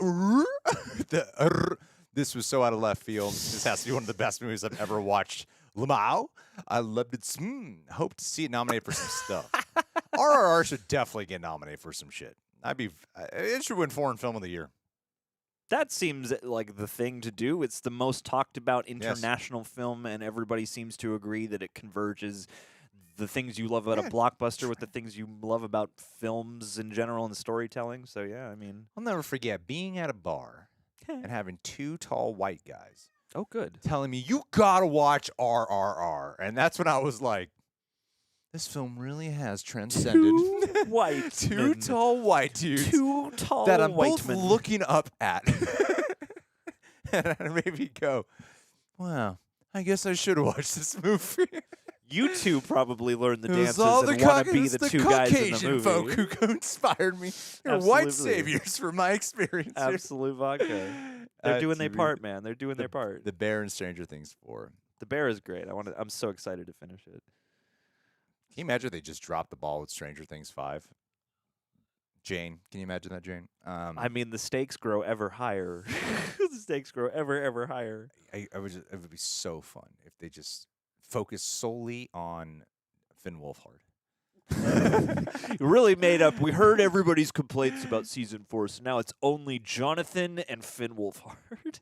This was so out of left field. This has to be one of the best movies I've ever watched. Lamau, I loved it. Hope to see it nominated for some stuff. RRR should definitely get nominated for some shit. It should win Foreign Film of the Year. That seems like the thing to do. It's the most talked about international film, and everybody seems to agree that it converges the things you love about a blockbuster with the things you love about films in general and storytelling. So, yeah, I mean. I'll never forget being at a bar and having two tall white guys. Oh, good. Telling me, you gotta watch RRR. And that's when I was like, this film really has transcended. Two tall white dudes. Two tall that I'm white both men. looking up at. And I maybe go, wow, I guess I should watch this movie. You two probably learned the It was dances all and the want to be the two guys in the Caucasian movie. folk who inspired me. They're white saviors from my experience. Absolute vodka. They're doing their part, man. They're doing their part. The Bear in Stranger Things 4. The Bear is great. I'm so excited to finish it. Can you imagine if they just dropped the ball with Stranger Things 5? Jane, can you imagine that, Jane? I mean, the stakes grow ever higher. The stakes grow ever higher. It would be so fun if they just focus solely on Finn Wolfhard. Really made up. We heard everybody's complaints about season 4, so now it's only Jonathan and Finn Wolfhard.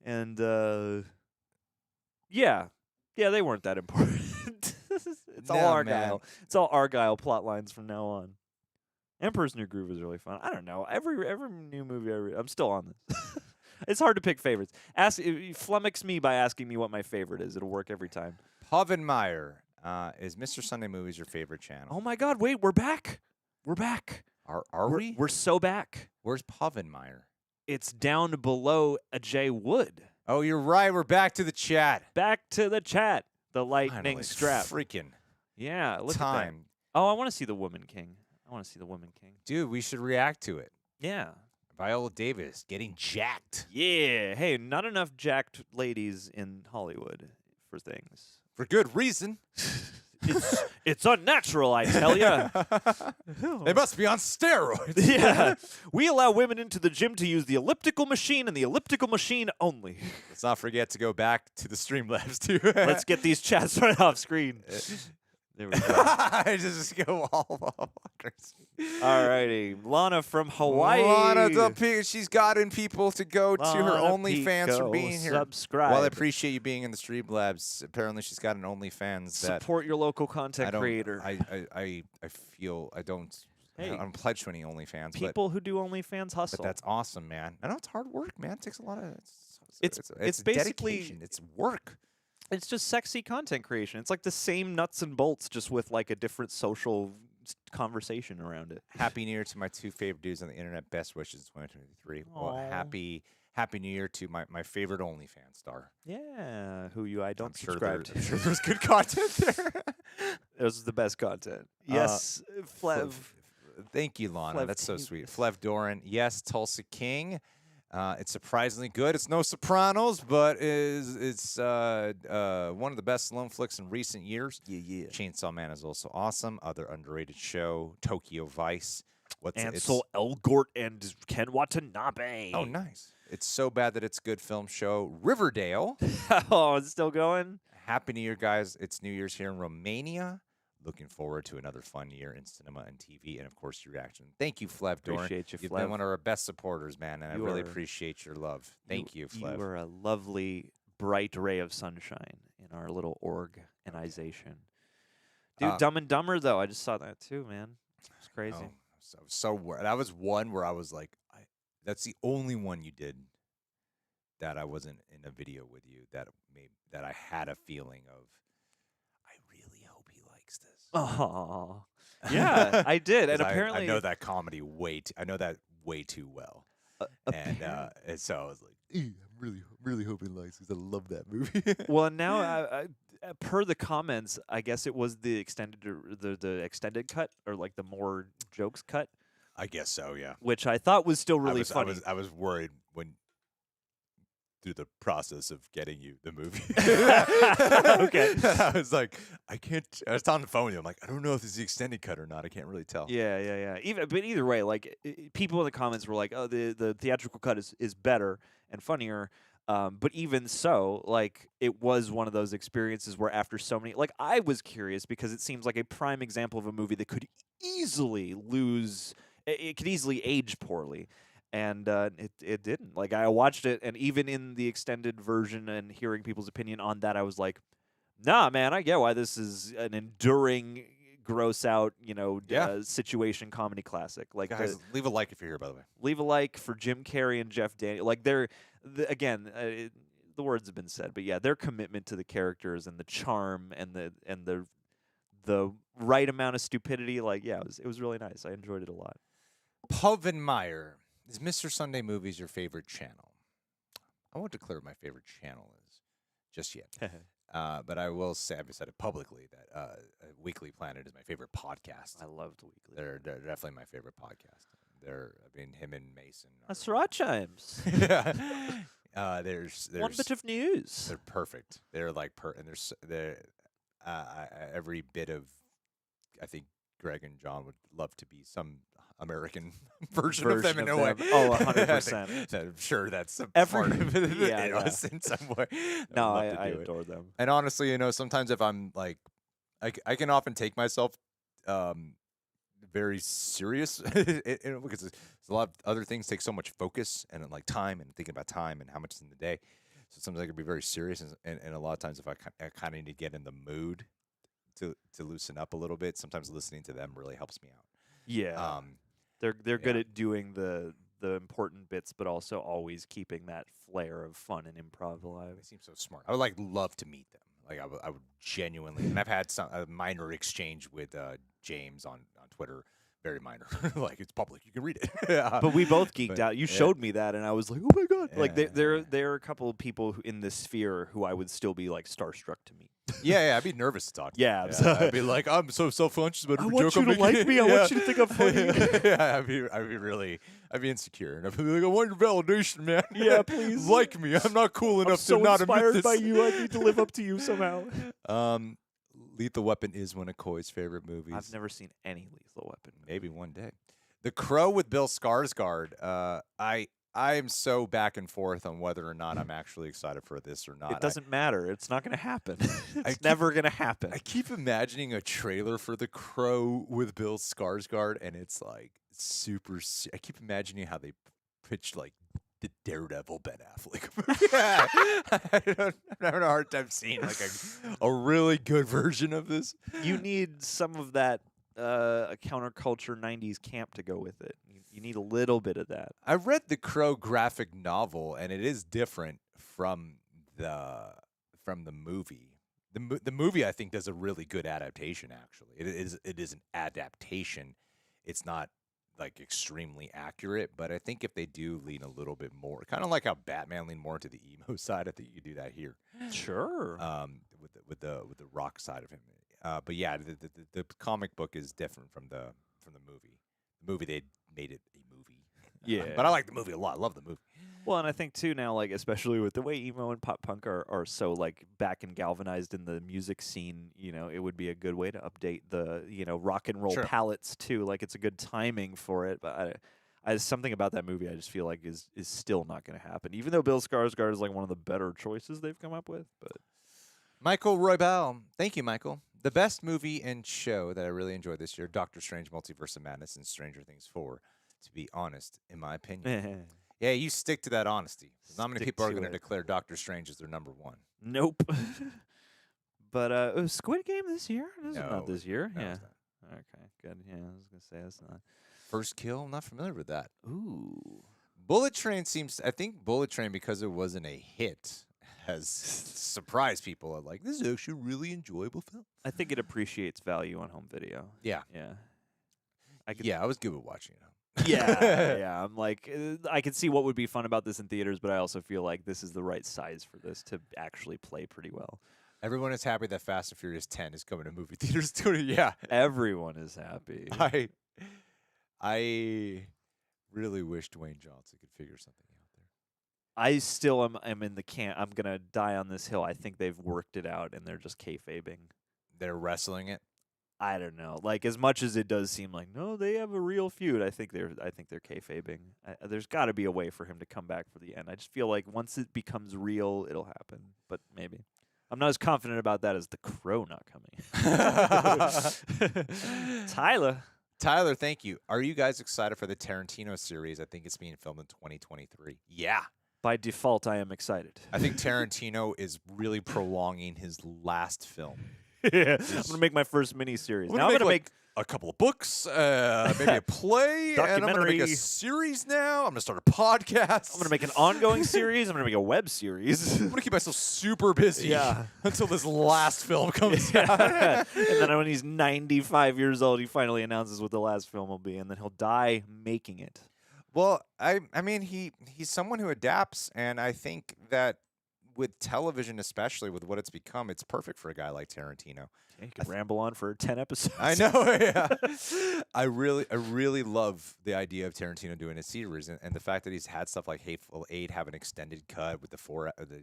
And yeah, they weren't that important. It's all Argyle. Man. It's all Argyle plot lines from now on. Emperor's New Groove is really fun. I don't know. Every new movie I'm still on this. It's hard to pick favorites. Flummox me by asking me what my favorite is. It'll work every time. Povenmire, is Mr. Sunday Movies your favorite channel? Oh my God! Wait, we're back. We're back. Are we? We're so back. Where's Povenmire? It's down below a J Wood. Oh, you're right. We're back to the chat. Back to the chat. The lightning Finally, strap. Freaking Yeah, look at that. time. Oh, I want to see the Woman King. Dude, we should react to it. Yeah. Viola Davis getting jacked. Yeah. Hey, not enough jacked ladies in Hollywood for things. For good reason. It's unnatural, I tell ya. They must be on steroids. Yeah. We allow women into the gym to use the elliptical machine and the elliptical machine only. Let's not forget to go back to the Streamlabs, too. Let's get these chats right off screen. There we go. Just go all crazy. All righty. Lana from Hawaii. Lana, she's gotten people to go to her Lana OnlyFans for Pico, being here. subscribe. Well, I appreciate you being in the Streamlabs. Apparently, she's got an OnlyFans that Support your local content creator. I feel I don't. Hey, I don't pledge to any OnlyFans. People who do OnlyFans hustle. But that's awesome, man. I know it's hard work, man. It takes a lot of. It's basically dedication. It's work. It's just sexy content creation. It's like the same nuts and bolts, just with like a different social conversation around it. Happy New Year to my two favorite dudes on the internet. Best wishes 2023. Well, happy New Year to my favorite OnlyFans star. Yeah, who I don't I'm subscribe to. I'm sure there's good content there. This is the best content. Yes, Flev. Thank you, Lana. Flev That's so T- sweet. Flev Doran. Yes, Tulsa King. It's surprisingly good. It's no Sopranos, but it's one of the best Sloan flicks in recent years. Yeah. Chainsaw Man is also awesome. Other underrated show, Tokyo Vice. Ansel Elgort and Ken Watanabe. Oh, nice. It's so bad that it's a good film show. Riverdale. Oh, it's still going? Happy New Year, guys. It's New Year's here in Romania. Looking forward to another fun year in cinema and TV, and of course your reaction. Thank you, Flev Doran. Appreciate you, You've Flev. been one of our best supporters, man, and I really appreciate your love. Thank you, Flev. You are a lovely, bright ray of sunshine in our little organization. Dude, Dumb and Dumber, though, I just saw that too, man. It's crazy. Oh, so worried. That was one where I was like, that's the only one you did that I wasn't in a video with you that I had a feeling of. I really hope he likes this. Oh, yeah, I did, and 'Cause I apparently, know that comedy I know that way too well, and so I was like, I'm really hoping he likes because I love that movie. well, now per the comments, I guess it was the extended cut or like the more jokes cut, I guess so. Yeah. which I thought was still really I funny. was worried when through the process of getting you the movie. Okay. I was like, I can't. I was on the phone with you. I'm like, I don't know if this is the extended cut or not. I can't really tell. Yeah. But either way, like people in the comments were like, "Oh, the theatrical cut is better and funnier." But even so, like it was one of those experiences where after so many, like I was curious because it seems like a prime example of a movie that could easily lose. It could easily age poorly. And it didn't. Like I watched it, and even in the extended version, and hearing people's opinion on that, I was like, "Nah, man, I get why this is an enduring, gross out, Yeah. situation comedy classic." Like Guys, leave a like if you're here, by the way. leave a like for Jim Carrey and Jeff Daniels. Like again, the words have been said, but yeah, their commitment to the characters and the charm and the right amount of stupidity. Like yeah, it was really nice. I enjoyed it a lot. Povenmire, is Mr. Sunday Movies your favorite channel? I won't declare what my favorite channel is just yet. But I will say, I've said it publicly, that Weekly Planet is my favorite podcast. I loved Weekly. They're definitely my favorite podcast. Him and Mason. That's right, James. There's One bit of news. They're perfect. They're like and every bit of, I think Greg and John would love to be some American version of them in a way. Oh, 100%. I'm sure that's a Every- part of it yeah, in yeah. us in some way. No, I'd love to I do it. adore them. And honestly, sometimes if I'm like, I can often take myself very serious because there's a lot of other things take so much focus and like time and thinking about time and how much is in the day. So sometimes I can be very serious, and a lot of times if I kind of need to get in the mood to loosen up a little bit, sometimes listening to them really helps me out. Yeah. They're good at doing the important bits, but also always keeping that flair of fun and improv alive. They seem so smart. I would love to meet them. Like I would genuinely, and I've had a minor exchange with James on Twitter. Very minor, like it's public. You can read it. But we both geeked out. You showed me that, and I was like, "Oh my god!" Like there are a couple of people in this sphere who I would still be like starstruck to meet. Yeah, I'd be nervous to talk to. Yeah, I'd be like, I'm so self-conscious about every joke I'm you to making. like me. I want you to think I'm funny. Yeah, I'd be insecure, and I'd be like, I want your validation, man. Yeah, please. Like me. I'm not cool enough so to not admit inspired this. by you. I need to live up to you somehow. Lethal Weapon is one of Coy's favorite movies. I've never seen any Lethal Weapon. Maybe one day. The Crow with Bill Skarsgård. I am so back and forth on whether or not I'm actually excited for this or not. It doesn't matter. It's not going to happen. It's never going to happen. I keep imagining a trailer for The Crow with Bill Skarsgård, and it's like super. I keep imagining how they pitched like the Daredevil Ben Affleck movie. I'm having a hard time seeing like a really good version of this. You need some of that a counterculture 90s camp to go with it. You need a little bit of that. I read the Crow graphic novel, and it is different from the movie. The movie, I think, does a really good adaptation. Actually, it is an adaptation. It's not like extremely accurate, but I think if they do lean a little bit more, kind of like how Batman leaned more into the emo side, I think you could do that here. Sure. With the rock side of him. But yeah, the comic book is different from the movie. The movie, they made it a movie. Yeah. But I like the movie a lot. I love the movie. Well, and I think too now, like especially with the way emo and pop punk are so like back and galvanized in the music scene, it would be a good way to update the rock and roll Sure. palettes too. Like it's a good timing for it. But I something about that movie I just feel like is still not going to happen. Even though Bill Skarsgård is like one of the better choices they've come up with. But Michael Roybal, thank you, Michael. The best movie and show that I really enjoyed this year: Doctor Strange: Multiverse of Madness and Stranger Things 4. To be honest, in my opinion. Yeah, you stick to that honesty. Not many Stick people are to going to it. declare Doctor Strange as their number one. Nope. But Squid Game this year? This is No, not this year. No, yeah. it's not. Okay. Good. Yeah, I was gonna say it's not. First Kill. I'm not familiar with that. Ooh. Bullet Train seems. I think Bullet Train, because it wasn't a hit, has surprised people. Like, this is actually a really enjoyable film. I think it appreciates value on home video. Yeah. Yeah. I was good with watching it. Yeah. I'm like, I can see what would be fun about this in theaters, but I also feel like this is the right size for this to actually play pretty well. Everyone is happy that Fast and Furious 10 is coming to movie theaters. Yeah. Everyone is happy. I really wish Dwayne Johnson could figure something out there. I still am in the camp. I'm going to die on this hill. I think they've worked it out and they're just kayfabing. They're wrestling it. I don't know. Like, as much as it does seem like, no, they have a real feud, I think they're kayfabing. There's got to be a way for him to come back for the end. I just feel like once it becomes real, it'll happen. But maybe. I'm not as confident about that as The Crow not coming. Tyler, thank you. Are you guys excited for the Tarantino series? I think it's being filmed in 2023. Yeah. By default, I am excited. I think Tarantino is really prolonging his last film. Yeah, I'm gonna make my first miniseries. Now I'm gonna make a couple of books, maybe a play, and I'm gonna make a series now. I'm gonna start a podcast. I'm gonna make an ongoing series. I'm gonna make a web series. I'm gonna keep myself super busy until this last film comes out. And then when he's 95 years old, he finally announces what the last film will be, and then he'll die making it. Well, I mean, he's someone who adapts, and I think that with television, especially with what it's become, it's perfect for a guy like Tarantino. Yeah, he could ramble on for 10 episodes. I know. Yeah. I really love the idea of Tarantino doing a series, and the fact that he's had stuff like Hateful Eight have an extended cut with the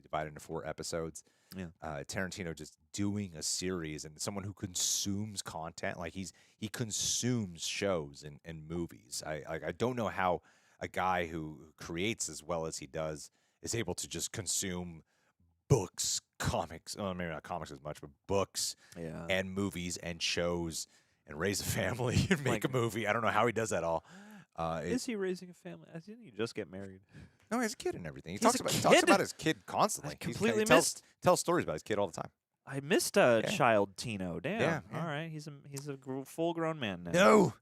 divided into 4 episodes. Yeah. Tarantino just doing a series, and someone who consumes content, like he consumes shows and movies. I don't know how a guy who creates as well as he does is able to just consume books, comics, maybe not comics as much, but books and movies and shows and raise a family and make a movie. I don't know how he does that all. Is he raising a family? Didn't he just get married? No, he has a kid and everything. He He's talks about his kid constantly. Completely tells stories about his kid all the time. I missed child Tino. Damn. Yeah. All right. He's a full grown man now.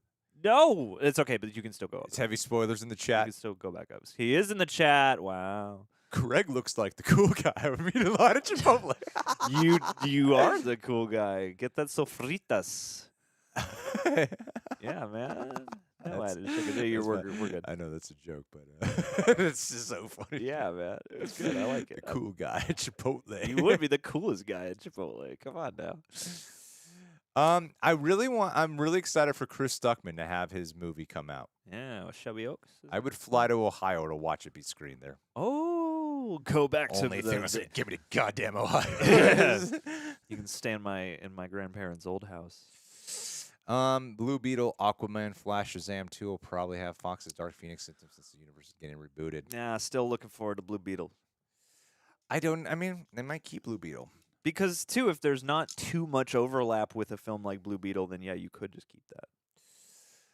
No, it's okay, but you can still go up. It's heavy spoilers in the You chat. can still go back up. He is in the chat. Wow. Greg looks like the cool guy. I mean, a lot of Chipotle. You are the cool guy. Get that sofritas. Yeah, man. No, we're good. I know that's a joke, but it's just so funny. Yeah, man. It's good. I like it. The cool guy at Chipotle. You would be the coolest guy at Chipotle. Come on now. I'm really excited for Chris Stuckman to have his movie come out. Yeah, Shelby Oaks. I would fly to Ohio to watch it be screened there. Oh, go back to Only thing I say, give me the goddamn Ohio. You can stay in my grandparents' old house. Blue Beetle, Aquaman, Flash, Shazam 2 will probably have Fox's Dark Phoenix symptoms since the universe is getting rebooted. Yeah, still looking forward to Blue Beetle. I mean, they might keep Blue Beetle. Because, too, if there's not too much overlap with a film like Blue Beetle, then, yeah, you could just keep that.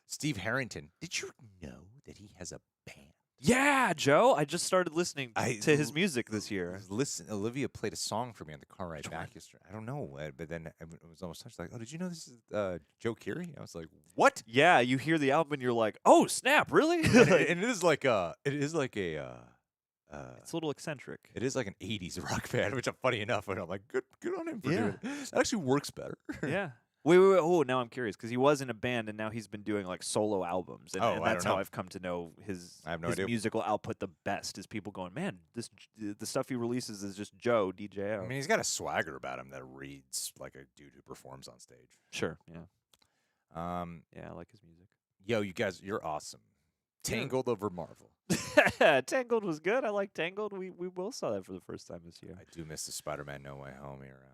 Steve Harrington. Did you know that he has a band? Yeah, Joe. I just started listening to his music this year. Listen, Olivia played a song for me on the car ride back yesterday. I don't know, but then it was almost touched like, oh, did you know this is Joe Keery? I was like, what? Yeah, you hear the album and you're like, oh, snap, really? and it is like a it's a little eccentric. It is like an 80s rock band, which I'm funny enough, and I'm like, good on him for doing it. It actually works better. Yeah. Wait. Oh, now I'm curious because he was in a band and now he's been doing like solo albums, and that's how I've come to know his musical output the best. Is people going, man, the stuff he releases is just Joe DJO. I mean, he's got a swagger about him that reads like a dude who performs on stage. Sure. Yeah. Yeah, I like his music. Yo, you guys, you're awesome. Tangled over Marvel. Tangled was good. I like Tangled. We both saw that for the first time this year. I do miss the Spider-Man No Way Home era.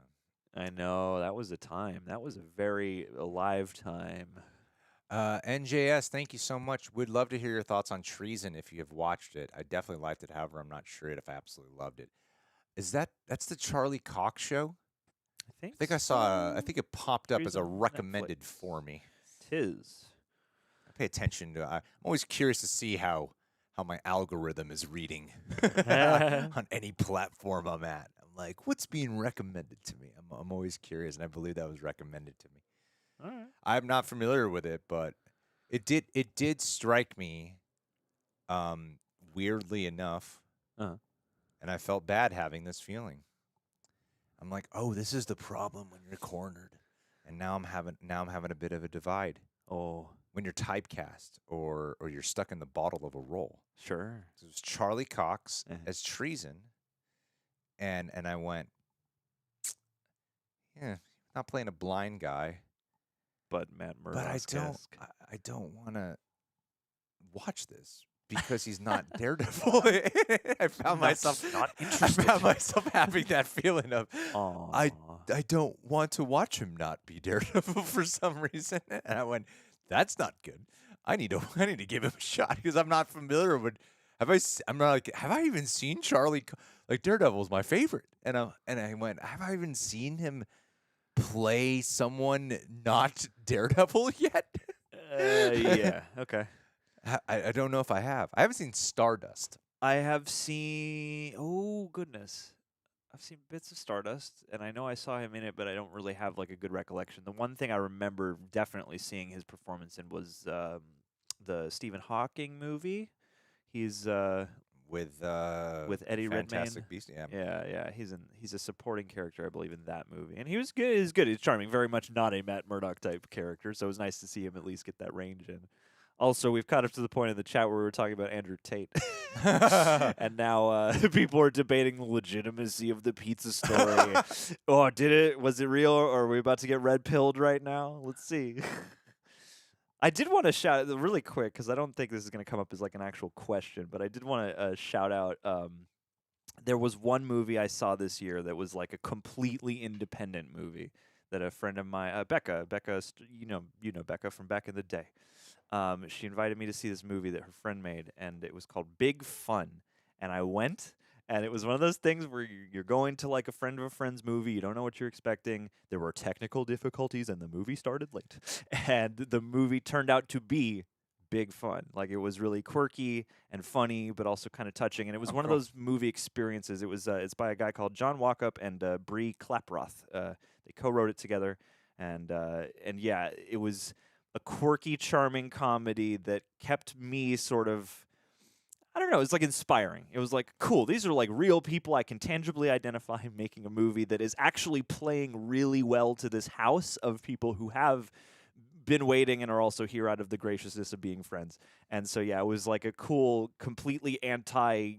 I know. That was a time. That was a very alive time. NJS, thank you so much. We'd love to hear your thoughts on Treason if you have watched it. I definitely liked it. However, I'm not sure if I absolutely loved it. That's the Charlie Cox show? I think I saw. I think it popped up as a Treason recommended Netflix. for me. Tis. I pay attention to. I'm always curious to see how my algorithm is reading on any platform I'm at. I'm like, what's being recommended to me? I'm always curious, and I believe that was recommended to me. All right. I'm not familiar with it, but It did strike me, weirdly enough, Uh-huh. and I felt bad having this feeling. I'm like, oh, this is the problem when you're cornered, and now I'm having a bit of a divide Oh, when you're typecast or you're stuck in the bottle of a role. sure. So it was Charlie Cox Uh-huh. as Treason, and I went, yeah, not playing a blind guy, But Matt but Murdock's-esque. I don't want to watch this because he's not Daredevil. I found myself not I interested. found myself having that feeling of Aw. I don't want to watch him not be Daredevil for some reason. And I went, that's not good. I need to give him a shot because I'm not familiar with. I'm not like, have I even seen like Daredevil's my favorite, and I went, have I even seen him play someone not Daredevil yet? Yeah. Okay. I don't know if I have. I haven't seen Stardust. I have seen. Oh goodness, I've seen bits of Stardust, and I know I saw him in it, but I don't really have like a good recollection. The one thing I remember definitely seeing his performance in was the Stephen Hawking movie. He's With with Eddie Fantastic Redmayne. Beast, yeah. Yeah. He's a supporting character, I believe, in that movie, and he was good. He's good. He's charming. Very much not a Matt Murdock type character, so it was nice to see him at least get that range in. Also, we've caught up to the point in the chat where we were talking about Andrew Tate, and now people are debating the legitimacy of the pizza story. Oh, did it? Was it real, or are we about to get red pilled right now? Let's see. I did want to shout really quick because I don't think this is going to come up as like an actual question, but I did want to shout out. There was one movie I saw this year that was like a completely independent movie that a friend of mine, Becca, you know Becca from back in the day. She invited me to see this movie that her friend made, and it was called Big Fun. And I went, and it was one of those things where you're going to like a friend of a friend's movie. You don't know what you're expecting. There were technical difficulties, and the movie started late. And the movie turned out to be big fun. Like it was really quirky and funny, but also kind of touching. And it was Oh, one of cool. those movie experiences. It was it's by a guy called John Walkup and Bree Klaproth. They co-wrote it together, and yeah, it was a quirky, charming comedy that kept me sort of. I don't know. It's like inspiring. It was like, cool. These are like real people I can tangibly identify making a movie that is actually playing really well to this house of people who have been waiting and are also here out of the graciousness of being friends. And so yeah, it was like a cool, completely anti,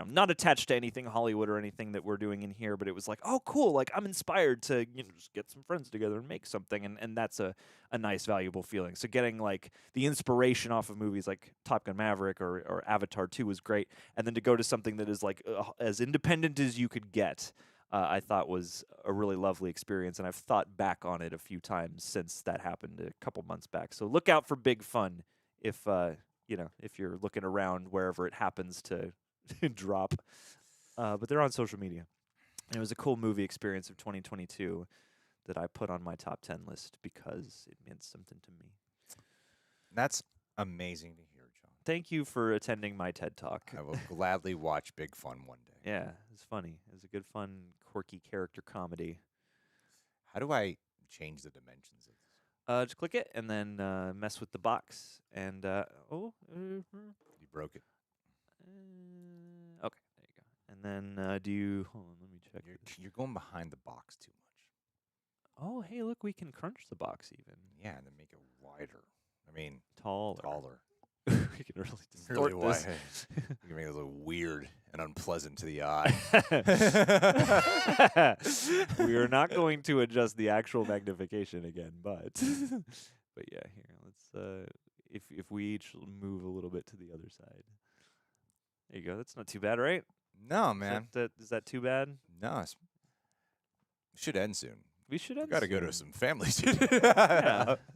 not attached to anything Hollywood or anything that we're doing in here, but it was like, oh cool, like I'm inspired to just get some friends together and make something, and that's a nice, valuable feeling. So getting like the inspiration off of movies like Top Gun Maverick or Avatar 2 was great, and then to go to something that is like as independent as you could get. I thought was a really lovely experience, and I've thought back on it a few times since that happened a couple months back. So look out for Big Fun if if you're looking around wherever it happens to drop. But they're on social media. And it was a cool movie experience of 2022 that I put on my top 10 list because it meant something to me. That's amazing to hear, John. Thank you for attending my TED Talk. I will gladly watch Big Fun one day. Yeah, it was funny. It was a good, fun, quirky character comedy. How do I change the dimensions of this? Just click it and then mess with the box. And You broke it. okay, there you go. And then do you? Hold on, let me check. You're going behind the box too much. Oh, hey, look, we can crunch the box even. Yeah, and then make it wider. I mean, Taller. We can really distort Really this. wide. You can make it look weird and unpleasant to the eye. We are not going to adjust the actual magnification again, but but yeah, here let's if we each move a little bit to the other side. There you go. That's not too bad, right? No, man. Is that too bad? No, it should end soon. We should We end. got to go to soon. some family.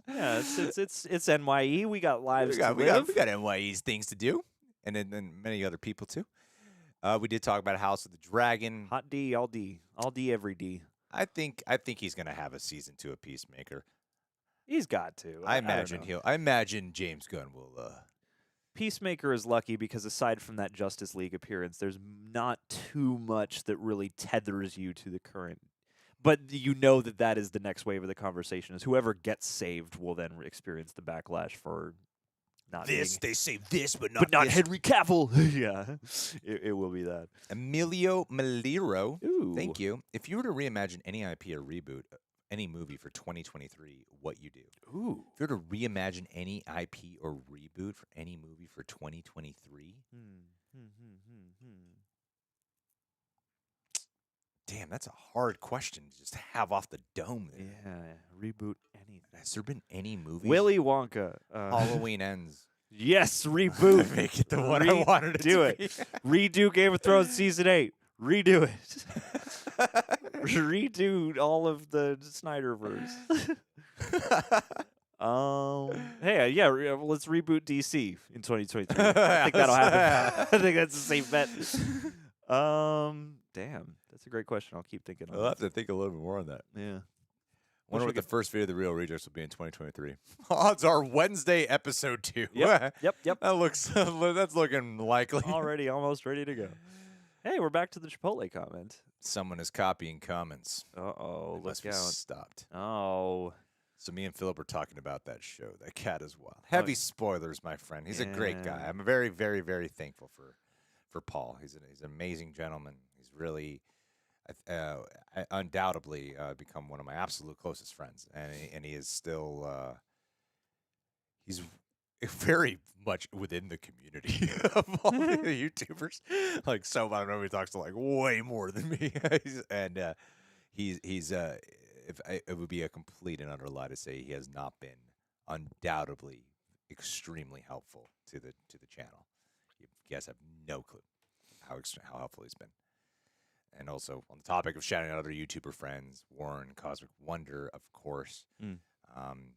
Yeah, it's NYE. We got lives to live. We got NYE's things to do, and then many other people too. We did talk about House of the Dragon. Hot D, all D, all D, every D. I think he's gonna have a season 2 of Peacemaker. He's got to. I don't know. imagine James Gunn will. Peacemaker is lucky because aside from that Justice League appearance, there's not too much that really tethers you to the current. But you know that is the next wave of the conversation. Is whoever gets saved will then experience the backlash for not being, They say this, but but not Henry Cavill. Yeah, it will be that. Emilio Maliro. Ooh. Thank you. If you were to reimagine any IP or reboot any movie for 2023, what you do? Ooh. If you were to reimagine any IP or reboot for any movie for 2023, damn, that's a hard question to just have off the dome there. Yeah, reboot anything. Has there been any movie? Willy Wonka. Halloween Ends. Yes, reboot. Make it the one I wanted it do to it. be. Redo Game of Thrones season 8. Redo it. Redo all of the Snyderverse. Hey, yeah, let's reboot DC in 2023. I think that'll happen. I think that's a safe bet. Damn, that's a great question. I'll keep thinking on I'll that. have to think a little bit more on that. Yeah. Wonder what the first video of the Real Rejects will be in 2023. Odds are Wednesday episode 2. Yep. That looks that's looking likely. Already almost ready to go. Hey, we're back to the Chipotle comment. Someone is copying comments. Uh-oh, It look must be out. stopped. Oh. So me and Philip were talking about that show. That cat is wild. Heavy spoilers, my friend. He's a great guy. Yeah. I'm very, very, very thankful for Paul. He's an amazing gentleman. He's really, undoubtedly, become one of my absolute closest friends, and he is still. He's very much within the community of all the YouTubers. Like, so I don't know, he talks to like way more than me, he's it would be a complete and utter lie to say he has not been undoubtedly extremely helpful to the channel. You guys have no clue how helpful he's been. And also on the topic of shouting out other YouTuber friends, Warren, Cosmic Wonder, of course.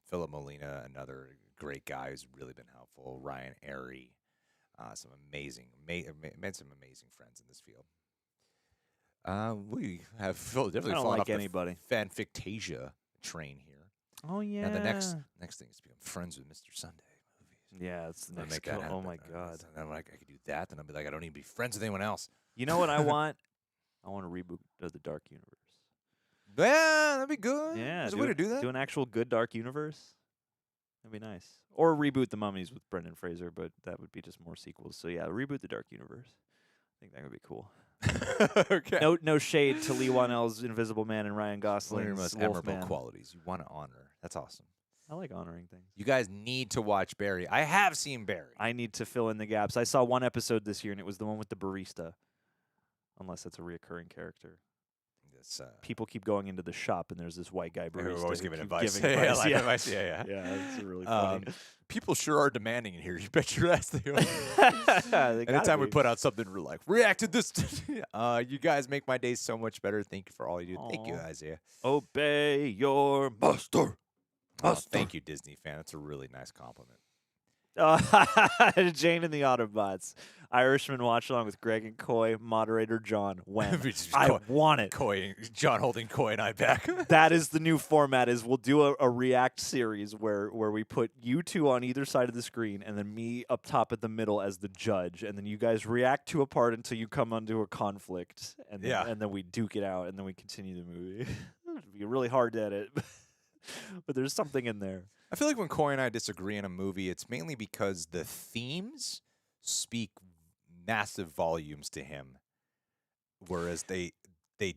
Philip Molina, another great guy who's really been helpful. Ryan Airy, some amazing, made some amazing friends in this field. We have definitely I don't fallen like off anybody. the Fanfictasia train here. Oh, yeah. Now the next thing is to become friends with Mr. Sunday movies. Yeah, it's the I'll next make that Oh, happen. my God. And I'm like, I could do that, and I'll be like, I don't need to be friends with anyone else. You know what I want? I want a reboot of the Dark Universe. Yeah, that'd be good. Yeah. There's a way to do that. Do an actual good Dark Universe. That'd be nice. Or reboot The Mummies with Brendan Fraser, but that would be just more sequels. So, yeah, reboot the Dark Universe. I think that would be cool. Okay. No shade to Lee Wanell's Invisible Man and Ryan One of your Gosling's most admirable Wolfman. qualities. You want to honor. That's awesome. I like honoring things. You guys need to watch Barry. I have seen Barry. I need to fill in the gaps. I saw one episode this year, and it was the one with the barista. Unless that's a reoccurring character. This, People keep going into the shop, and there's this white guy barista. who always who giving keeps advice. giving advice. Like Yeah. advice. Yeah. Yeah, it's really funny. People sure are demanding in here. You bet your ass they are. They gotta Anytime we be. put out something, we're like, react to this. You guys make my day so much better. Thank you for all you do. Thank you, Aw. Isaiah. Obey your master. Oh, thank you, Disney fan. That's a really nice compliment. Jane and the Autobots. Irishman watch along with Greg and Coy, moderator John. When I want it. John holding Coy and I back. That is the new format. Is we'll do a react series where we put you two on either side of the screen and then me up top at the middle as the judge, and then you guys react to a part until you come onto a conflict, and then, and then we duke it out, and then we continue the movie. It'd be really hard to edit, but there's something in there. I feel like when Coy and I disagree in a movie, it's mainly because the themes speak massive volumes to him, whereas they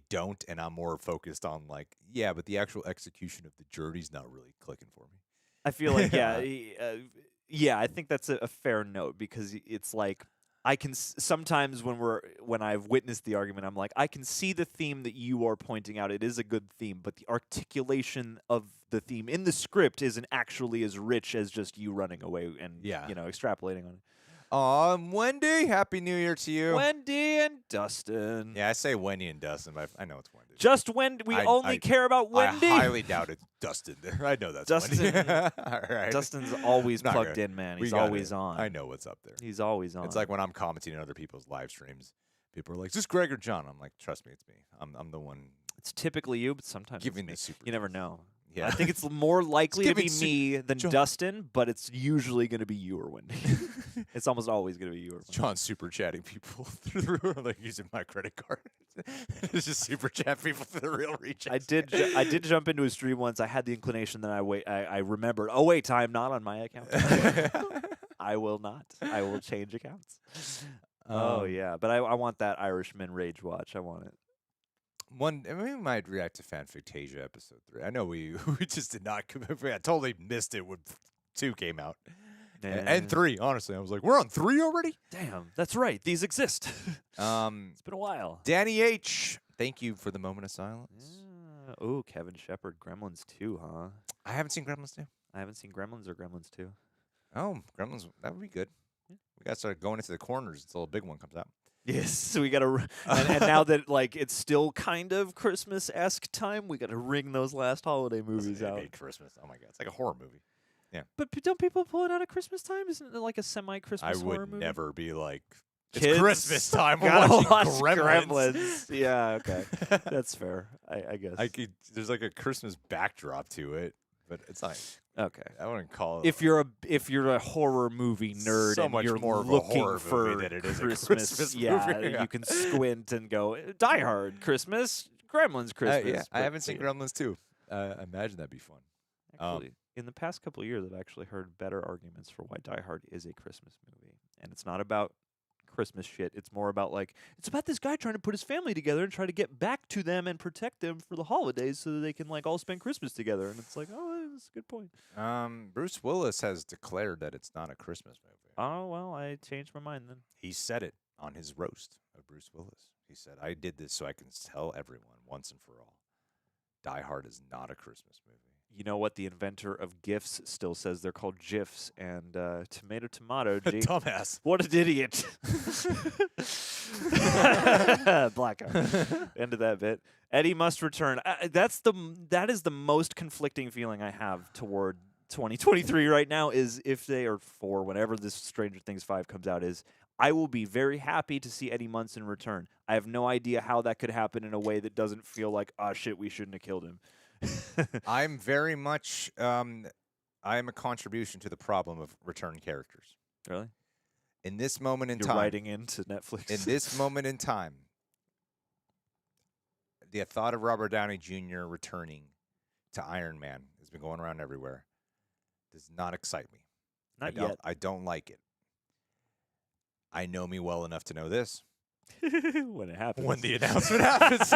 don't, and I'm more focused on like, yeah, but the actual execution of the journey's not really clicking for me. I feel like, yeah, I think that's a fair note, because it's like I can sometimes when I've witnessed the argument, I'm like, I can see the theme that you are pointing out. It is a good theme, but the articulation of the theme in the script isn't actually as rich as just you running away and extrapolating on it. Wendy, Happy New Year to you. Wendy and Dustin. Yeah, I say Wendy and Dustin, but I know it's Wendy. Just Wendy. We only care about Wendy. I highly doubt it's Dustin there. I know that's Dustin. Wendy. All right. Dustin's always Not plugged good. in, man. We He's got always it. on. I know what's up there. He's always on. It's like when I'm commenting on other people's live streams. People are like, "Is this Greg or John?" I'm like, "Trust me, it's me. I'm the one it's typically you, but sometimes giving it's the me. super." You never know. Yeah. I think it's more likely to giving be me than John- Dustin, but it's usually going to be you or Wendy. It's almost always going to be you or Wendy. John's super chatting people through the room, like using my credit card. It's just super chat people for the real reach. I did jump into a stream once. I had the inclination that I remembered. Oh wait, I'm not on my account. I will not. I will change accounts. Oh yeah, but I want that Irishman rage watch. I want it. I mean, we might react to Fanfictasia episode 3. I know we just did not. I totally missed it when 2 came out. And 3, honestly. I was like, we're on 3 already? Damn, that's right. These exist. It's been a while. Danny H., thank you for the moment of silence. Yeah. Oh, Kevin Shepard, Gremlins 2, huh? I haven't seen Gremlins 2. I haven't seen Gremlins or Gremlins 2. Oh, Gremlins, that would be good. Yeah. We got to start going into the corners until a big one comes out. Yes, so we got to, and now that like it's still kind of Christmas-esque time, we got to ring those last holiday movies out. Christmas. Oh, my God. It's like a horror movie. But don't people pull it out at Christmas time? Isn't it like a semi-Christmas I horror would movie? never be like, Kids, it's Christmas time. We're gotta watching watch Gremlins. Yeah, okay. That's fair, I guess. There's like a Christmas backdrop to it, but it's not. Okay. I wouldn't call it. If you're a horror movie nerd So and much you're more of a looking horror for movie than it is a Christmas, Christmas yeah, movie. Yeah. you can squint and go Die Hard Christmas, Gremlins Christmas. Yeah, I but- haven't seen yeah. Gremlins 2. I imagine that'd be fun. Actually, in the past couple of years, I've actually heard better arguments for why Die Hard is a Christmas movie, and it's not about Christmas shit. It's more about like it's about this guy trying to put his family together and try to get back to them and protect them for the holidays so that they can like all spend Christmas together. And it's like, oh, that's a good point. Bruce Willis has declared that it's not a Christmas movie. Oh well, I changed my mind then. He said it on his roast of Bruce Willis. He said, I did this so I can tell everyone once and for all, Die Hard is not a Christmas movie. You know what? The inventor of GIFs still says they're called GIFs, and tomato, G. Dumbass. What an idiot. Blackout. End of that bit. Eddie must return. That is the most conflicting feeling I have toward 2023 right now is if they are for whenever this Stranger Things 5 comes out is I will be very happy to see Eddie Munson return. I have no idea how that could happen in a way that doesn't feel like, oh shit, we shouldn't have killed him. I'm very much, I am a contribution to the problem of return characters. Really? In this moment in You're time. writing into Netflix. In this moment in time, the thought of Robert Downey Jr. returning to Iron Man has been going around everywhere. Does not excite me. Not yet. I don't like it. I know me well enough to know this. When it happens. When the announcement happens.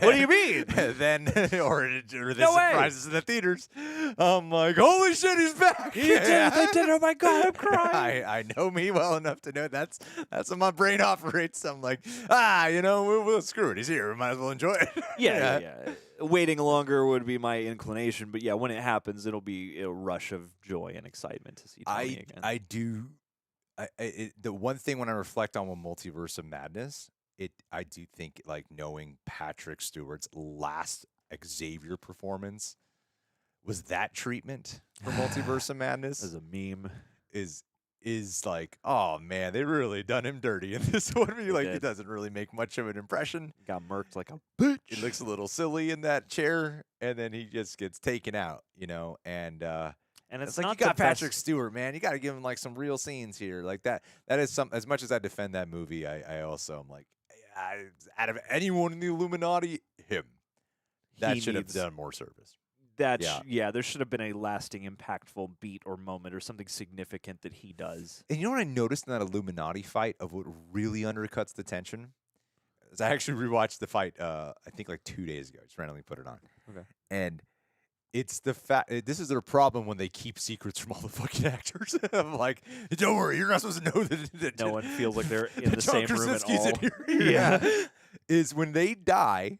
What do you mean? Then, or this No way. surprises in the theaters. I'm like, holy shit, he's back. He did it. They did it. Oh my God, I'm crying. I know me well enough to know that's how my brain operates. I'm like, we'll screw it. He's here. We might as well enjoy it. Yeah. Waiting longer would be my inclination, but yeah, when it happens, it'll be a rush of joy and excitement to see Tony again. The one thing when I reflect on Multiverse of Madness, I do think like knowing Patrick Stewart's last Xavier performance was that treatment for Multiverse of Madness as a meme is like, oh man, they really done him dirty in this one. Like did. he doesn't really make much of an impression. Got murked like a bitch. He looks a little silly in that chair, and then he just gets taken out, and it's like not you got the Patrick best. Stewart, man. You got to give him like some real scenes here, like that. That is some. As much as I defend that movie, I also am like, out of anyone in the Illuminati, him. That He should have needs- done more service. There should have been a lasting, impactful beat or moment or something significant that he does. And you know what I noticed in that Illuminati fight of what really undercuts the tension? Is I actually rewatched the fight. I think like 2 days ago. Just randomly put it on. Okay. And it's the fact. This is their problem when they keep secrets from all the fucking actors. I'm like, don't worry, you're not supposed to know that No one feels like they're in the John same room at Krasinski's all. in here. Yeah. Is when they die,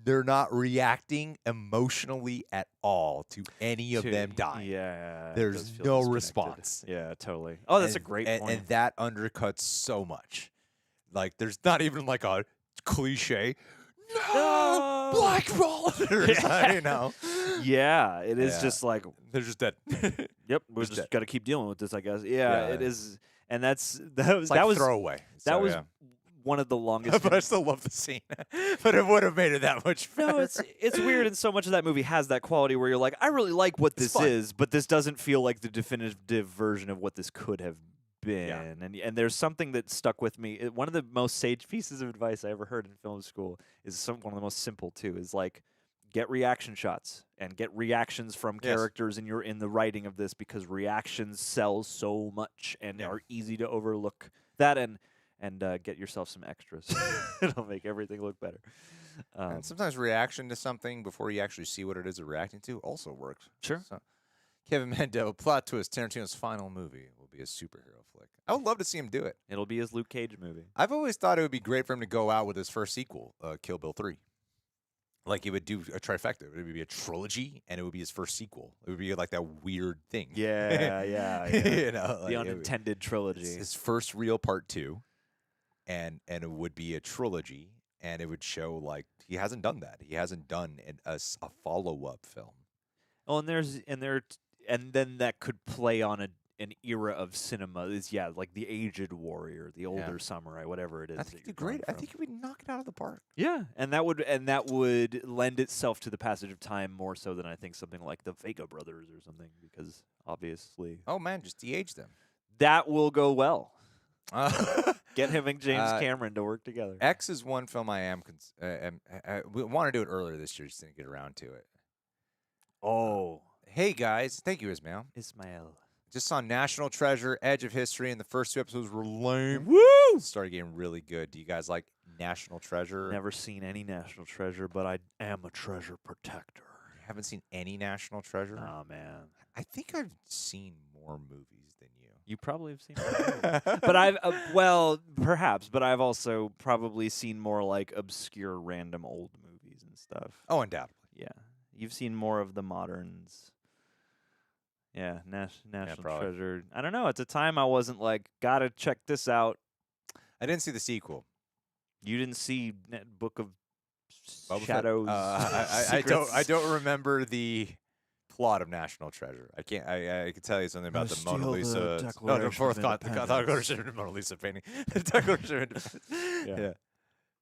they're not reacting emotionally at all to any of them dying. Yeah. it There's does feel no disconnected. response. Yeah, totally. Oh, that's a And- great and, point. And that undercuts so much. Like, there's not even like a cliche. No, blackball. Yeah, it is Yeah. just like, They're just dead. yep, we Just just dead. got to keep dealing with this, I guess. Yeah, Yeah. it is, and that It's was like that was throwaway. that So, was yeah. one of the longest. But I still love the scene. But it would have made it that much better. No, it's weird, and so much of that movie has that quality where you're like, I really like what this fun. is, but this doesn't feel like the definitive version of what this could have been. Yeah. And there's something that stuck with me. One of the most sage pieces of advice I ever heard in film school is one of the most simple too. Is like, get reaction shots and get reactions from characters in the writing of this, because reactions sell so much and are easy to overlook. That and get yourself some extras. It'll make everything look better. And sometimes reaction to something before you actually see what it is they're reacting to also works. Sure. So, Kevin Mendo, plot twist, Tarantino's final movie will be a superhero flick. I would love to see him do it. It'll be his Luke Cage movie. I've always thought it would be great for him to go out with his first sequel, Kill Bill 3. Like, he would do a trifecta. It would be a trilogy, and it would be his first sequel. It would be like that weird thing. Yeah. You know, The unintended trilogy. It's his first real part 2, and it would be a trilogy, and it would show, like, he hasn't done that. He hasn't done a follow-up film. Oh, and then that could play on an era of cinema. Is like the aged warrior, the older samurai, whatever it is. I think it'd be great. I think he would knock it out of the park. Yeah, and that would lend itself to the passage of time more so than I think something like the Vega brothers or something, because obviously. Oh man, just de-age them. That will go well. Get him and James Cameron to work together. X is one film I we want to do it earlier this year, just didn't get around to it. Oh. Hey guys, thank you, Ismail. Just saw National Treasure, Edge of History, and the first 2 episodes were lame. Woo! Started getting really good. Do you guys like National Treasure? Never seen any National Treasure, but I am a treasure protector. You haven't seen any National Treasure? Oh, man. I think I've seen more movies than you. You probably have seen more. But I've, well, perhaps, but I've also probably seen more like obscure random old movies and stuff. Oh, undoubtedly. Yeah. You've seen more of the moderns. Yeah, National Treasure. I don't know. At the time, I wasn't like, gotta check this out. I didn't see the sequel. You didn't see Book of Boba Shadows? I don't remember the plot of National Treasure. I can't. I can tell you something about the Mona Lisa. The fourth Declaration of Mona Lisa painting. The Declaration of Independence. Yeah.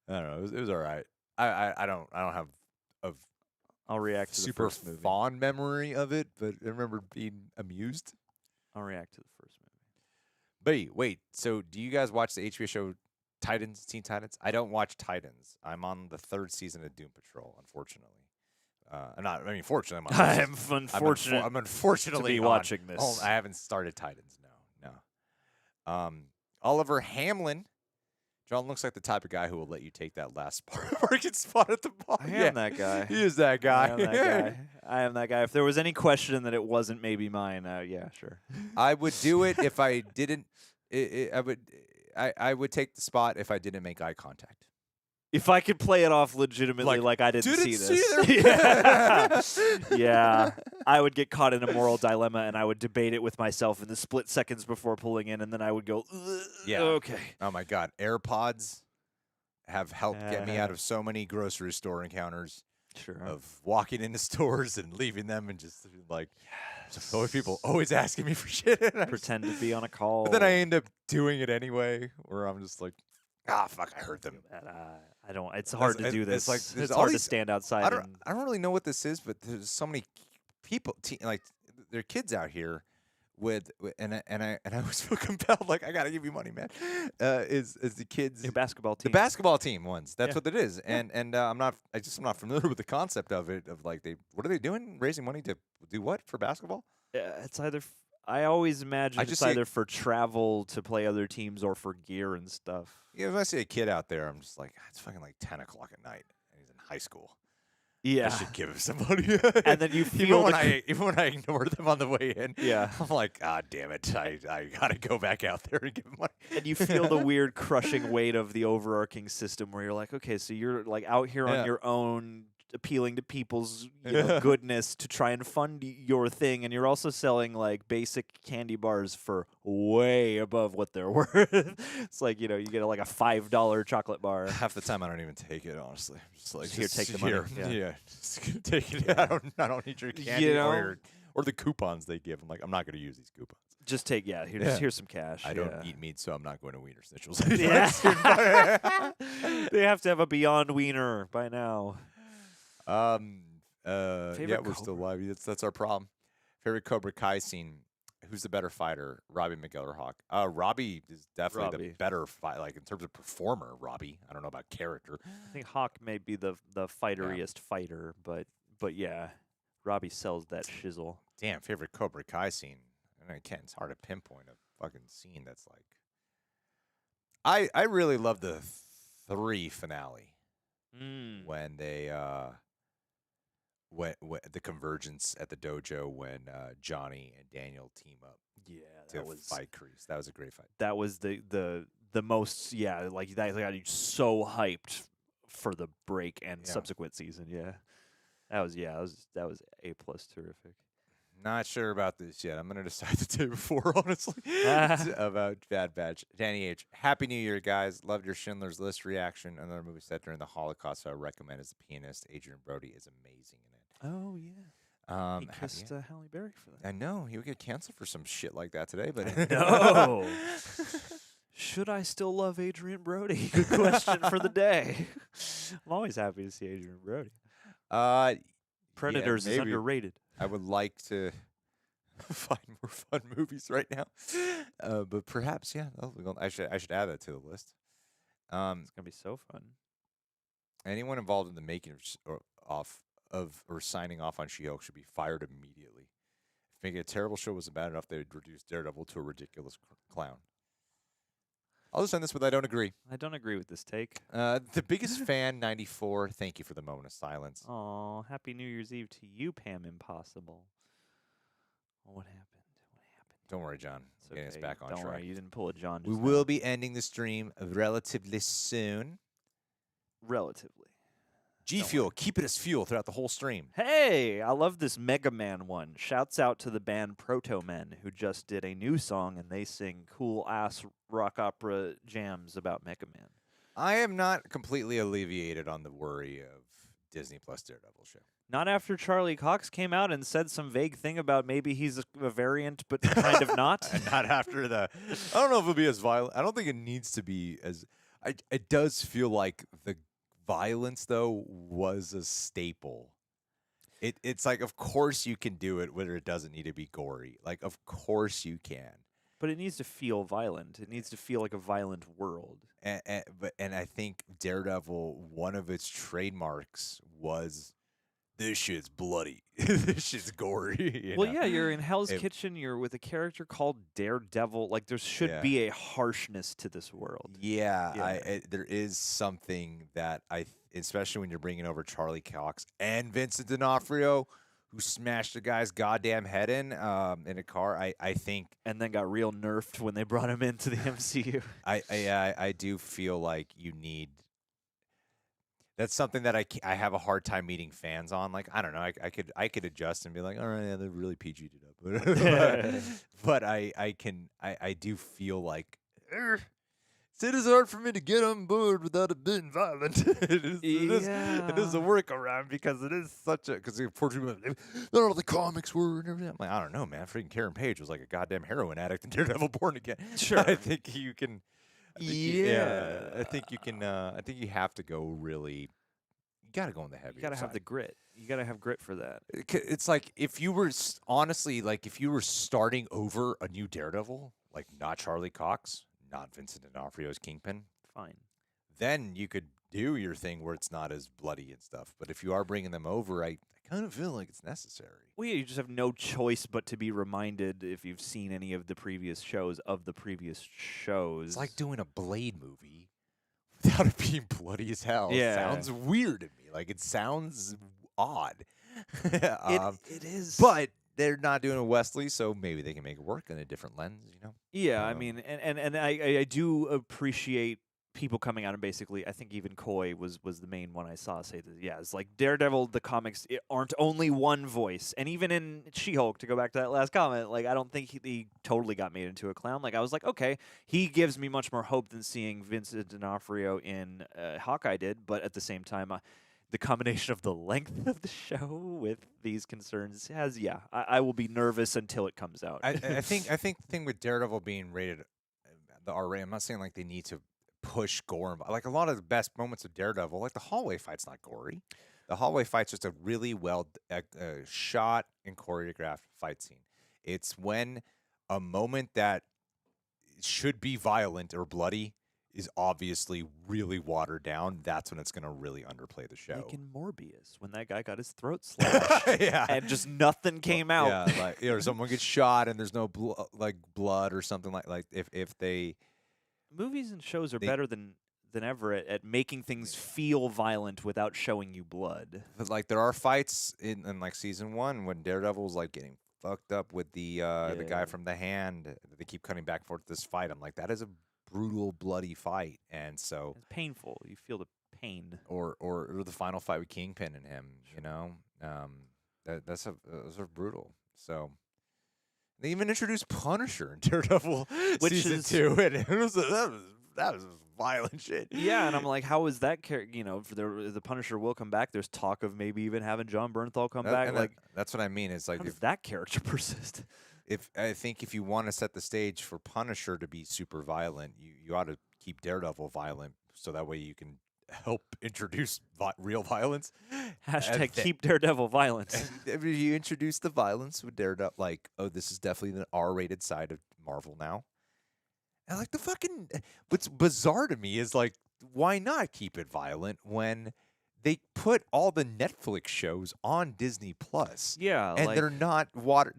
I don't know. It was all right. I don't have a I'll react to super the first movie. fond memory of it, but I remember being amused. I'll react to the first movie. But wait. So do you guys watch the HBO show Titans, Teen Titans? I don't watch Titans. I'm on the 3rd season of Doom Patrol, unfortunately. Fortunately, I'm unfortunate. I'm unfortunately to be watching this. I haven't started Titans. No. Oliver Hamlin. John looks like the type of guy who will let you take that last parking spot at the bar. I am that guy. He is that guy. I am that guy. If there was any question that it wasn't maybe mine, yeah, sure. I would do it if I didn't. I would take the spot if I didn't make eye contact. If I could play it off legitimately, like I didn't see this. Yeah, I would get caught in a moral dilemma, and I would debate it with myself in the split seconds before pulling in, and then I would go, okay. Oh my God, AirPods have helped get me out of so many grocery store encounters. Sure. Of walking into stores and leaving them and just like, just always people always asking me for shit. Pretend to be on a call. But then I end up doing it anyway, where I'm just like, fuck, I heard them. I don't. It's hard to do this. It's hard to stand outside. I don't really know what this is, but there's so many people, like there are kids out here and I was so compelled, like I gotta give you money, man. Is the kids the basketball team? The basketball team ones. That's what it is. And I'm not familiar with the concept of it. Of like what are they doing? Raising money to do what for basketball? It's either. I always imagine it's either for travel to play other teams or for gear and stuff. Yeah, when I see a kid out there, I'm just like, it's fucking like 10 o'clock at night, and he's in high school. Yeah, I should give him some money. And then you feel even when I ignore them on the way in. Yeah, I'm like, damn it, I gotta go back out there and give him money. And you feel the weird crushing weight of the overarching system, where you're like, okay, so you're like out here on your own, appealing to people's goodness to try and fund your thing, and you're also selling like basic candy bars for way above what they're worth. It's like, you get like a $5 chocolate bar. Half the time I don't even take it, honestly. I'm just like, here, take the money. Yeah, just gonna take it. I don't need your candy or the coupons they give. I'm like, I'm not gonna use these coupons. Just take here's some cash. I yeah. don't eat meat, so I'm not going to Wiener Schnitzel's. Yeah. They have to have a Beyond Wiener by now. Yeah, Favorite we're still Cobra? live. That's our problem. Favorite Cobra Kai scene. Who's the better fighter, Robbie McGill or Hawk? Robbie is definitely the Robbie. better fight. Like in terms of performer, Robbie. I don't know about character. I think Hawk may be the fighteriest fighter, but yeah, Robbie sells that shizzle. Damn, favorite Cobra Kai scene. And again, it's hard to pinpoint a fucking scene that's like. I really love the 3 finale when they when the convergence at the dojo when Johnny and Daniel team up Yeah, to fight Kreese. That was a great fight. That was the most like that got you so hyped for the break and subsequent season. Yeah, that was A+ terrific. Not sure about this yet. I'm gonna decide the day before, honestly, about Bad Batch. Danny H. Happy New Year, guys. Loved your Schindler's List reaction. Another movie set during the Holocaust, so I recommend as the pianist. Adrian Brody is amazing in it. Oh yeah. He kissed Halle Berry for that. I know he would get canceled for some shit like that today, but no. Should I still love Adrian Brody? Good question for the day. I'm always happy to see Adrian Brody. Predators is underrated. I would like to find more fun movies right now, but perhaps I should add that to the list. It's gonna be so fun. Anyone involved in the making or signing off on She-Hulk should be fired immediately. If making a terrible show wasn't bad enough, they'd reduce Daredevil to a ridiculous clown. I'll just end this with I don't agree. I don't agree with this take. The biggest fan, 94. Thank you for the moment of silence. Oh, happy New Year's Eve to you, Pam Impossible. What happened? Don't worry, John. It's Getting us okay. back on Don't track. worry, you didn't pull a John. We will be ending the stream relatively soon. Relatively. G Fuel, keep it as fuel throughout the whole stream. Hey, I love this Mega Man one. Shouts out to the band Proto Men, who just did a new song, and they sing cool-ass rock opera jams about Mega Man. I am not completely alleviated on the worry of Disney Plus Daredevil show. Not after Charlie Cox came out and said some vague thing about maybe he's a variant, but kind of not. And not after the... I don't know if it'll be as violent. I don't think it needs to be as... It does feel like the violence, though, was a staple. It's like, of course you can do it whether it doesn't need to be gory. Like, of course you can. But it needs to feel violent. It needs to feel like a violent world. And I think Daredevil, one of its trademarks was... This shit's bloody. This shit's gory. Well, yeah, you're in Hell's Kitchen. You're with a character called Daredevil. Like, there should be a harshness to this world. Yeah. There is something that especially when you're bringing over Charlie Cox and Vincent D'Onofrio, who smashed the guy's goddamn head in a car. I think, and then got real nerfed when they brought him into the MCU. I do feel like you need. That's something that I have a hard time meeting fans on. Like, I don't know, I could adjust and be like, all right, yeah, they really PG'd it up, but I do feel like it is hard for me to get on board without it being violent. It is a workaround because it is such a because unfortunately not all the comics were and everything. I'm like, I don't know, man. Freaking Karen Page was like a goddamn heroin addict in Daredevil Born Again. Sure, I think you can. I think you can. I think you have to go really. You got to go on the heavy. You got to have the grit. You got to have grit for that. It's like if you were honestly like if you were starting over a new Daredevil, like not Charlie Cox, not Vincent D'Onofrio's Kingpin, fine. Then you could do your thing where it's not as bloody and stuff. But if you are bringing them over, I kind of feel like it's necessary. Well, yeah, you just have no choice but to be reminded, if you've seen any of the previous shows, of the previous shows. It's like doing a Blade movie without it being bloody as hell. Yeah. It sounds weird to me. Like, it sounds odd. It is. But they're not doing a Wesley, so maybe they can make it work in a different lens, you know? Yeah, I mean, and I do appreciate people coming out and basically, I think even Coy was the main one I saw say that, yeah, it's like Daredevil, the comics aren't only one voice. And even in She-Hulk, to go back to that last comment, like, I don't think he totally got made into a clown. Like, I was like, okay, he gives me much more hope than seeing Vincent D'Onofrio in Hawkeye did, but at the same time, the combination of the length of the show with these concerns has, I will be nervous until it comes out. I think the thing with Daredevil being rated the R rating, I'm not saying like they need to push gore like a lot of the best moments of Daredevil, like the hallway fight's not gory. The hallway fight's just a really well shot and choreographed fight scene. It's when a moment that should be violent or bloody is obviously really watered down. That's when it's going to really underplay the show. Like in Morbius, when that guy got his throat slashed, and just nothing came out. Yeah, like or someone gets shot and there's no blood or something like if they movies and shows are better than ever at making things feel violent without showing you blood. But like there are fights in like season 1 when Daredevil's like getting fucked up with the guy from The Hand. They keep cutting back and forth this fight. I'm like, that is a brutal, bloody fight, and so it's painful. You feel the pain. Or the final fight with Kingpin and him. You know, those are brutal. So. They even introduced Punisher in Daredevil season 2, and that was violent shit. Yeah, and I'm like, how is that character? You know, for the Punisher will come back. There's talk of maybe even having John Bernthal come back. Like that's what I mean. It's like how does that character persist? I think if you want to set the stage for Punisher to be super violent, you ought to keep Daredevil violent, so that way you can help introduce real violence. Hashtag keep Daredevil violence. You introduce the violence with Daredevil, like, oh, this is definitely the R-rated side of Marvel now. And like what's bizarre to me is like, why not keep it violent when they put all the Netflix shows on Disney Plus? Yeah, and they're not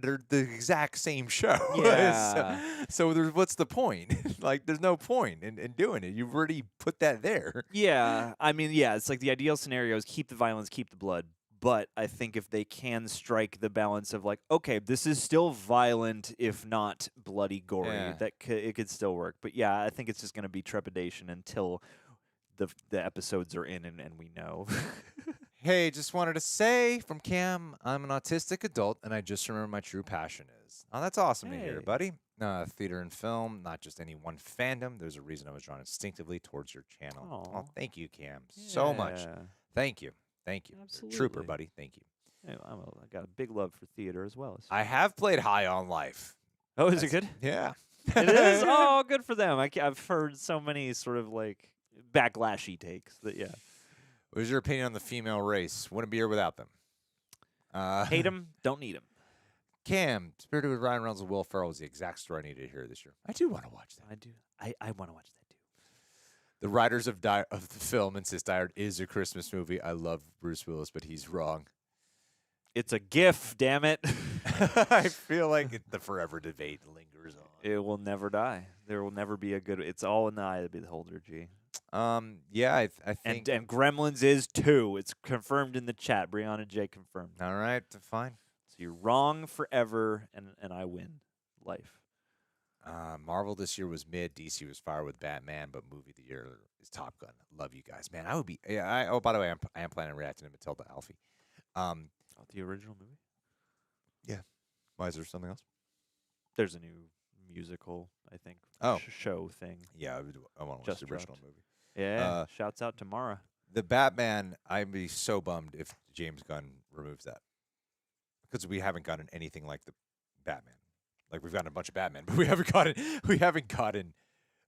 they're the exact same show. Yeah. so what's the point? Like, there's no point in doing it. You've already put that there. Yeah, I mean, it's like the ideal scenario is keep the violence, keep the blood. But I think if they can strike the balance of like, okay, this is still violent, if not bloody, gory, it could still work. But yeah, I think it's just going to be trepidation until the episodes are in and we know. Hey, just wanted to say from Cam, I'm an autistic adult, and I just remember my true passion is. Oh, that's awesome to hear, buddy. Theater and film, not just any one fandom. There's a reason I was drawn instinctively towards your channel. Oh, thank you, Cam, so much. Thank you. Thank you. Absolutely. Trooper, buddy. Thank you. I got a big love for theater as well. I have played High on Life. Oh, is it good? Yeah. It is? Oh, good for them. I've heard so many sort of like backlashy takes that, What is your opinion on the female race? Wouldn't be here without them. Hate them, don't need them. Cam, Spirited with Ryan Reynolds and Will Ferrell was the exact story I needed to hear this year. I do want to watch that. I do. I want to watch that too. The writers of the film insist Die Hard is a Christmas movie. I love Bruce Willis, but he's wrong. It's a GIF, damn it. I feel like the forever debate lingers on. It will never die. There will never be a good. It's all in the eye of the beholder, G. Yeah, I think. And Gremlins is 2. It's confirmed in the chat. Brianna J confirmed. All right, fine. So you're wrong forever, and I win life. Marvel this year was mid. DC was fire with Batman, but movie of the year is Top Gun. Love you guys, man. I would be. Yeah. Oh, by the way, I am planning on reacting to Matilda Alfie. The original movie. Yeah. Why is there something else? There's a new musical, I think. Show thing. Yeah, I want to watch the original movie. Yeah. Shouts out to Mara. The Batman. I'd be so bummed if James Gunn removes that, because we haven't gotten anything like the Batman. Like, we've gotten a bunch of Batman, but we haven't gotten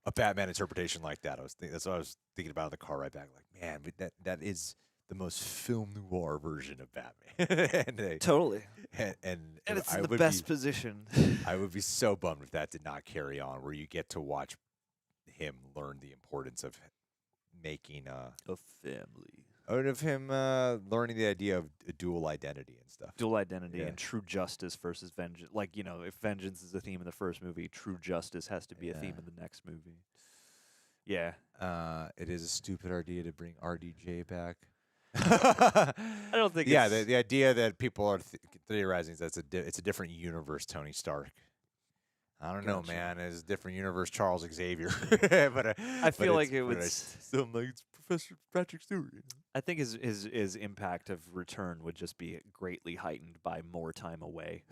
a Batman interpretation like that. That's what I was thinking about in the car ride back. Like, man, but that is the most film noir version of Batman. Totally. And it's in the best position. I would be so bummed if that did not carry on, where you get to watch him learn the importance of making a family. Or of him learning the idea of a dual identity and stuff. Dual identity and true justice versus vengeance. Like, if vengeance is the theme in the first movie, true justice has to be a theme in the next movie. Yeah. It is a stupid idea to bring RDJ back. I don't think the idea that people are theorizing is that it's a different universe Tony Stark. I don't know, man. It's a different universe Charles Xavier. but I feel like it would still like it's Professor Patrick Stewart. I think his impact of return would just be greatly heightened by more time away.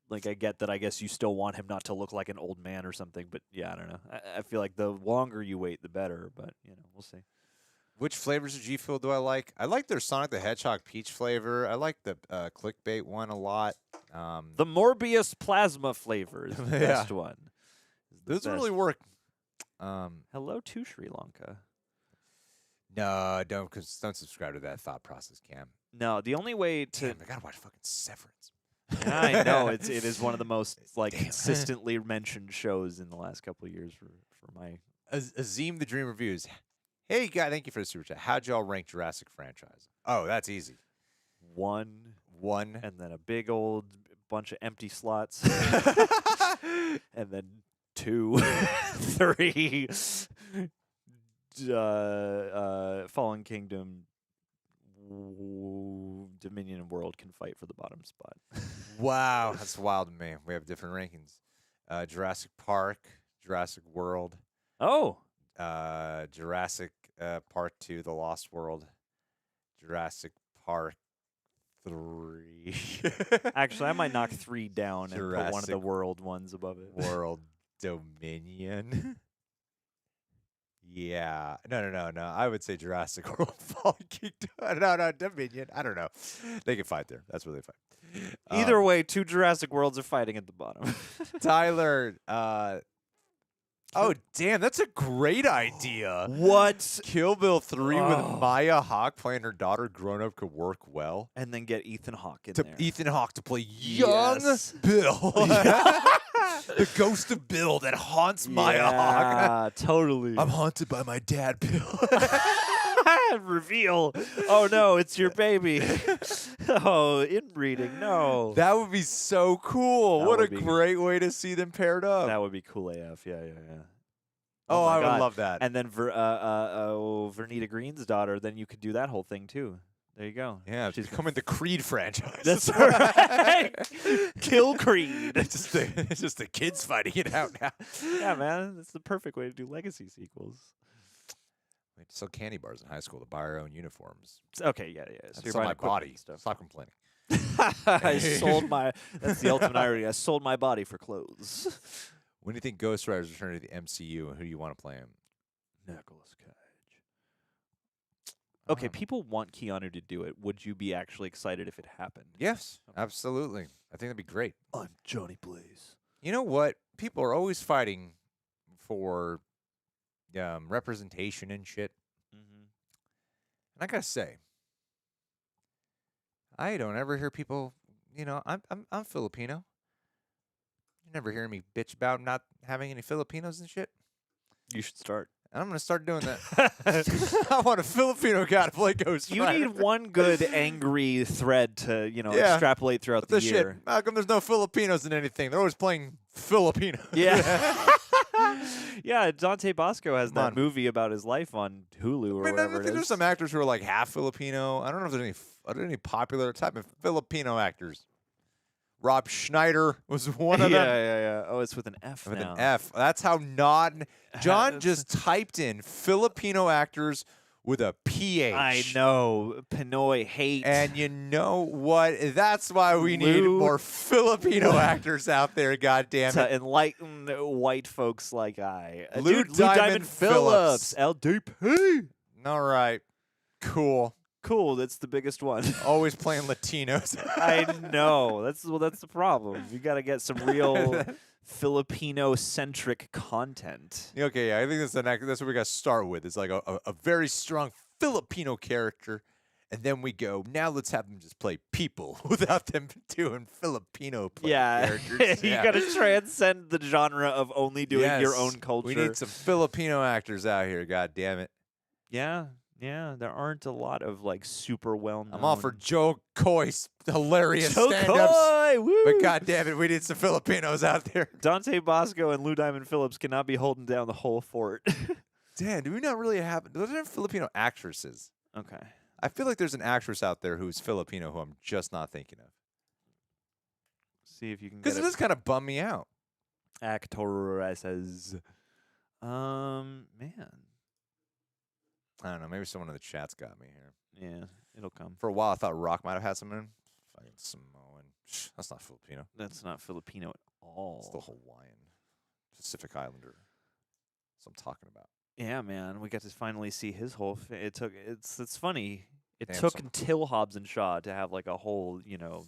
Like, I get that. I guess you still want him not to look like an old man or something, but yeah, I don't know. I feel like the longer you wait, the better. But we'll see. Which flavors of G Fuel do I like? I like their Sonic the Hedgehog peach flavor. I like the clickbait one a lot. The Morbius plasma flavor is the Yeah. best one. Is the Those best. really work. Hello to Sri Lanka. No, don't subscribe to that thought process, Cam. No, the only way to Damn, I gotta watch fucking Severance. Yeah, I know it is one of the most like Damn. consistently mentioned shows in the last couple of years for my. Azim the Dream Reviews. Hey, guy, thank you for the super chat. How'd y'all rank Jurassic franchise? Oh, that's easy. One, and then a big old bunch of empty slots, and then 2, 3, Fallen Kingdom, Dominion, and World can fight for the bottom spot. Wow, that's wild to me. We have different rankings. Jurassic Park, Jurassic World, Oh, Jurassic Part 2, The Lost World, Jurassic Park 3. actually, I might knock 3 down and put one of the Jurassic World ones above it. World Dominion. Yeah. No. I would say Jurassic World Fallen Kingdom. No, Dominion. I don't know. They can fight there. That's where they fight. Either way, 2 Jurassic Worlds are fighting at the bottom. Tyler, oh, damn, that's a great idea. What? Kill Bill 3 Oh. with Maya Hawke playing her daughter grown up could work well. And then get Ethan Hawke in To there. Ethan Hawke to play young Yes. Bill. The ghost of Bill that haunts Maya Hawke. Yeah, totally. I'm haunted by my dad, Bill. Reveal. Oh no, it's your baby. Oh, inbreeding. No. That would be so cool. That What a would be- great way to see them paired up. That would be cool AF. Yeah. Oh, my I would God. love that. And then Vernita Green's daughter, then you could do that whole thing too. There you go. Yeah, it's She's becoming the Creed franchise. That's right. Kill Creed. It's just the kids fighting it out now. Yeah, man. That's the perfect way to do legacy sequels. We had to sell candy bars in high school to buy our own uniforms. Okay, yeah. So I you're sold buying my equipment body. and stuff. Stop complaining. I sold my. That's the ultimate irony. I sold my body for clothes. When do you think Ghost Rider's returning to the MCU, and who do you want to play him? Nicolas Cage. Okay, Um, people want Keanu to do it. Would you be actually excited if it happened? Yes, absolutely. I think that'd be great. I'm Johnny Blaze. You know what? People are always fighting for representation and shit. Mm-hmm. And I gotta say, I don't ever hear people. You know, I'm Filipino. You never hear me bitch about not having any Filipinos and shit. You should start. And I'm gonna start doing that. I want a Filipino guy to play Ghost You Rider. need one good angry thread to, Yeah. extrapolate throughout the the shit. year. How come there's no Filipinos in anything? They're always playing Filipino. Yeah. Yeah, Dante Bosco has Come that on. movie about his life on Hulu or I mean, I whatever it think there's is. some actors who are like half Filipino. I don't know if there's are there any popular type of Filipino actors. Rob Schneider was one of them. Yeah. Oh, it's with an F With now. an F. That's how not. John just typed in Filipino actors with a PH. I know. Pinoy hate. And you know what? That's why we need Lou- more Filipino actors out there. God damn to it! enlighten white folks like I. Lou Dude, Diamond Phillips. LDP. All right, cool. Cool. That's the biggest one. Always playing Latinos. I know. That's the problem. You got to get some real Filipino-centric content. Okay, yeah, I think that's what we got to start with. It's like a very strong Filipino character, and then we go. Now let's have them just play people without them doing Filipino characters. You got to transcend the genre of only doing your Yes, own culture. We need some Filipino actors out here. God damn it! Yeah. There aren't a lot of like super well known. I'm all for Joe Coy's hilarious Joe stand-ups. Coy, woo! But God damn it, we need some Filipinos out there. Dante Bosco and Lou Diamond Phillips cannot be holding down the whole fort. Dan, do we not really have? Are there Filipino actresses? Okay. I feel like there's an actress out there who's Filipino who I'm just not thinking of. See if you can Because get it does kind of bum me out. actresses. Man. I don't know. Maybe someone in the chat's got me here. Yeah, it'll come. For a while, I thought Rock might have had someone. Fucking Samoan. That's not Filipino. That's not Filipino at all. It's the Hawaiian, Pacific Islander. That's what I'm talking about. Yeah, man, we got to finally see his whole. It's funny. It Damn, took until Hobbs and Shaw to have like a whole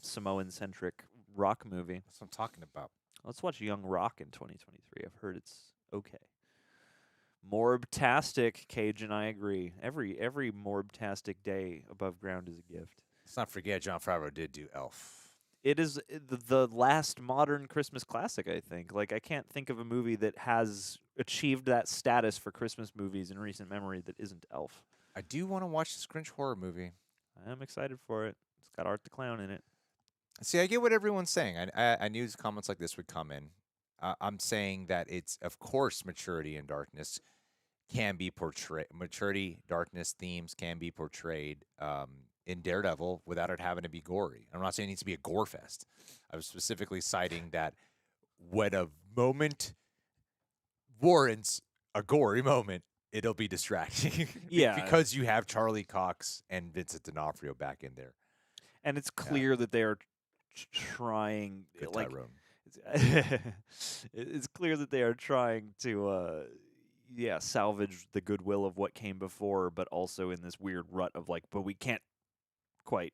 Samoan centric rock movie. that's what I'm talking about. Let's watch Young Rock in 2023. I've heard it's okay. Morbtastic, Cajun. I agree. Every morbtastic day above ground is a gift. Let's not forget John Favreau did do Elf. It is the last modern Christmas classic, I think. Like, I can't think of a movie that has achieved that status for Christmas movies in recent memory that isn't Elf. I do want to watch this Grinch horror movie. I am excited for it. It's got Art the Clown in it. See, I get what everyone's saying. I knew comments like this would come in. I'm saying that it's, of course, maturity and darkness can be portrayed. Maturity, darkness themes can be portrayed in Daredevil without it having to be gory. I'm not saying it needs to be a gore fest. I was specifically citing that when a moment warrants a gory moment, it'll be distracting. Yeah. Because you have Charlie Cox and Vincent D'Onofrio back in there. And it's clear that they are trying. Good like, Tyrone. it's clear that they are trying to salvage the goodwill of what came before, but also in this weird rut of like, but we can't quite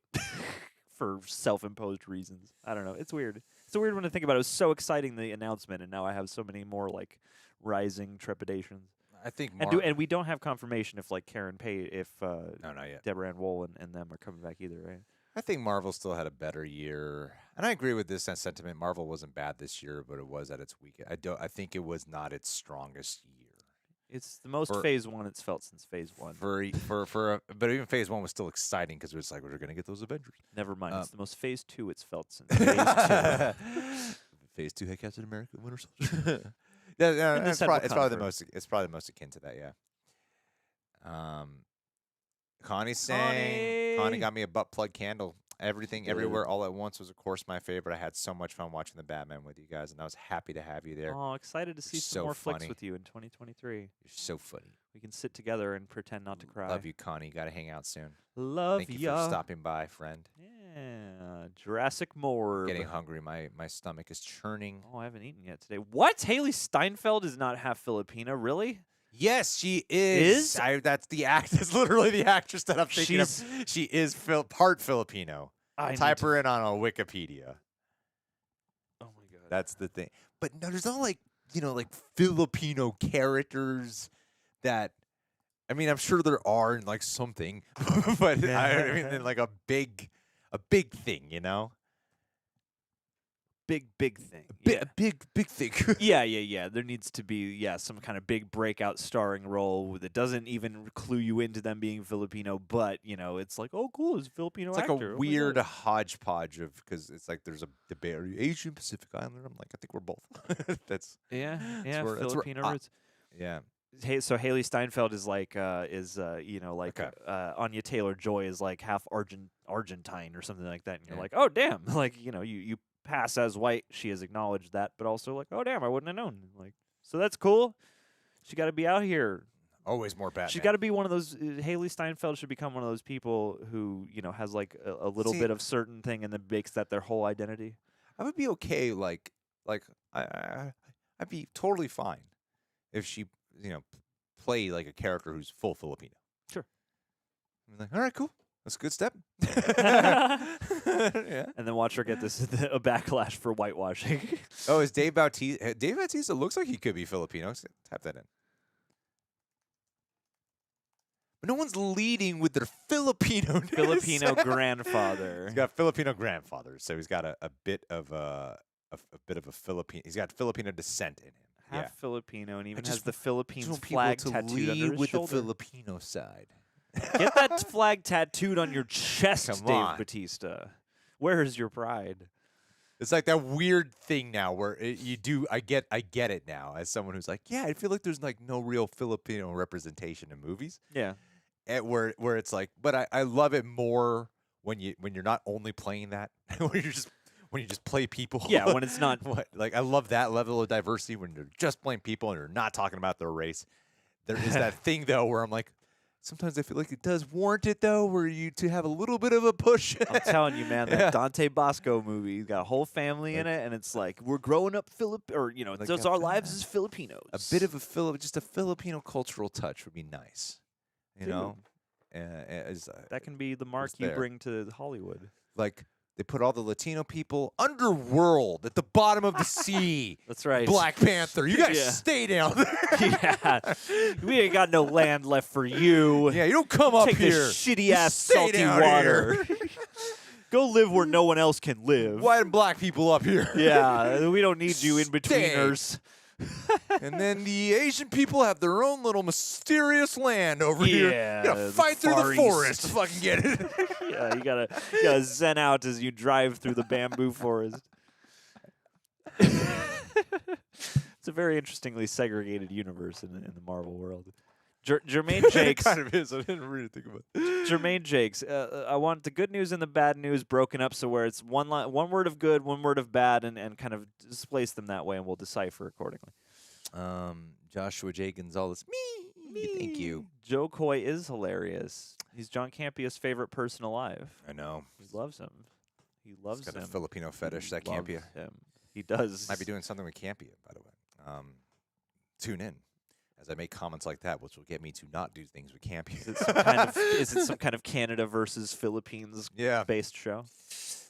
for self-imposed reasons. I don't know. It's weird. It's a weird one to think about. It was so exciting, the announcement, and now I have so many more like rising trepidations. I think and we don't have confirmation if like Karen Page, if no, not yet. Deborah Ann Woll and them are coming back either, right? I think Marvel still had a better year, and I agree with this sentiment. Marvel wasn't bad this year, but it was at its weakest. I think it was not its strongest year. It's the most phase one it's felt since phase one. But even phase one was still exciting because it was like we're gonna get those Avengers. Never mind. It's the most phase two it's felt since phase two. Phase two had Captain America, Winter Soldier. Yeah, it's probably the most. It's probably the most akin to that. Yeah. Connie's saying Connie got me a butt plug candle. Everything, Everywhere, All at Once was, of course, my favorite. I had so much fun watching the Batman with you guys, and I was happy to have you there. Oh, excited to see some more flicks with you in 2023. You're so funny. We can sit together and pretend not to cry. Love you, Connie. You got to hang out soon. Love Thank you for stopping by, friend. Yeah. Jurassic Morb. Getting hungry. My stomach is churning. Oh, I haven't eaten yet today. What? Haley Steinfeld is not half Filipino, really? Yes, she is. That's the act. That's literally the actress that I'm thinking of. She is part Filipino. Type her in on a Wikipedia. Oh my god. That's the thing. But no, there's not like Filipino characters that. I mean, I'm sure there are in like something, but I mean, in like a big thing, Big thing. A big thing. Yeah. There needs to be some kind of big breakout starring role that doesn't even clue you into them being Filipino, but it's like, oh cool, it's a Filipino actor. It's like a weird hodgepodge of, because it's like there's a debate, are you Asian, Pacific Islander? I'm like, I think we're both. That's Filipino roots. Yeah. Hey, so Haley Steinfeld is like Anya Taylor-Joy is like half Argentine or something like that, and you're like, oh damn, like you pass as white. She has acknowledged that, but also like, oh damn, I wouldn't have known. Like, so that's cool. She got to be out here. Always more Batman. She got to be one of those. Haley Steinfeld should become one of those people who has like a little bit of certain thing and then makes that their whole identity. I would be okay. Like I'd be totally fine if she play like a character who's full Filipino. Sure. I'm like, all right, cool. That's a good step. Yeah. And then watch her get a backlash for whitewashing. Oh, is Dave Bautista? Dave Bautista looks like he could be Filipino. Tap that in. But no one's leading with their Filipino grandfather. He's got Filipino grandfather, so he's got a bit of a Filipino. He's got Filipino descent in him. Half Filipino, and even has the Philippines flag tattooed lead under his with shoulder. the Filipino side. Get that flag tattooed on your chest, Come Dave on. Bautista. Where is your pride? It's like that weird thing now where I get it now as someone who's like, yeah, I feel like there's like no real Filipino representation in movies. Yeah. Where it's like, but I love it more when you're not only playing that, when you just play people. Yeah, when it's not like I love that level of diversity when you're just playing people and you're not talking about their race. There is that thing though where I'm like, sometimes I feel like it does warrant it though, where you to have a little bit of a push. I'm telling you, man, that Yeah. Dante Bosco movie, he's got a whole family in it, and it's like we're growing up or Like it's a our lives as Filipinos. a bit of just a Filipino cultural touch would be nice, you Dude, know. that can be the mark you there. bring to Hollywood. Like they put all the Latino people underworld at the bottom of the sea. That's right. Black Panther, you guys Yeah. stay down there. Yeah, we ain't got no land left for you. Yeah, you don't come up Take here. this shitty You ass stay salty down water. here. Go live where no one else can live. Why do black people up here? Yeah, we don't need you in Stay. betweeners. And then the Asian people have their own little mysterious land over here. Yeah, You gotta the fight through Far the East. forest to fucking get it. Yeah, you gotta zen out as you drive through the bamboo forest. It's a very interestingly segregated universe in the Marvel world. Jermaine It Jakes. kind of is. I didn't really think about it. Jermaine Jakes. I want the good news and the bad news broken up, so where it's one word of good, one word of bad, and kind of displace them that way, and we'll decipher accordingly. Joshua J. Gonzalez. Me. Thank you. Joe Coy is hilarious. He's John Campia's favorite person alive. I know. He loves him. He loves He's got him. a Filipino fetish, He that Campia. loves him. He does. Might be doing something with Campia, by the way. Tune in as I make comments like that, which will get me to not do things with Campia. Is it some kind of Canada versus Philippines Yeah. based show?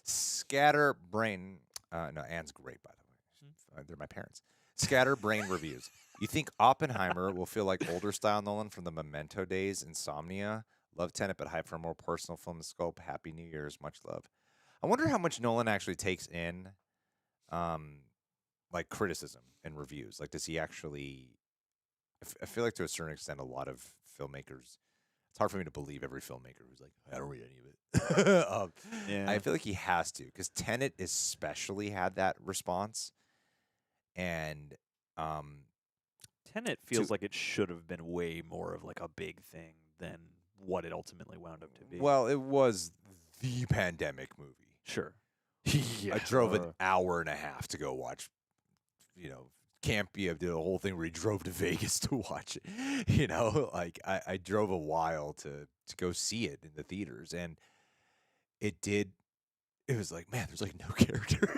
Scatterbrain. No, Anne's great, by the way. They're my parents. Scatterbrain reviews. You think Oppenheimer will feel like older style Nolan from the Memento days, Insomnia? Love Tenet, but hype for a more personal film scope. Happy New Year's. Much love. I wonder how much Nolan actually takes in, like criticism and reviews. Like, does he actually? I feel like to a certain extent, a lot of filmmakers. It's hard for me to believe every filmmaker who's like, I don't read any of it. Yeah. I feel like he has to, because Tenet especially had that response, and Tenet feels like it should have been way more of like a big thing than what it ultimately wound up to be. well, it was the pandemic movie. Sure. I drove an hour and a half to go watch, Campia did a whole thing where he drove to Vegas to watch it. Like I drove a while to go see it in the theaters, and it was like, man, there's like no character.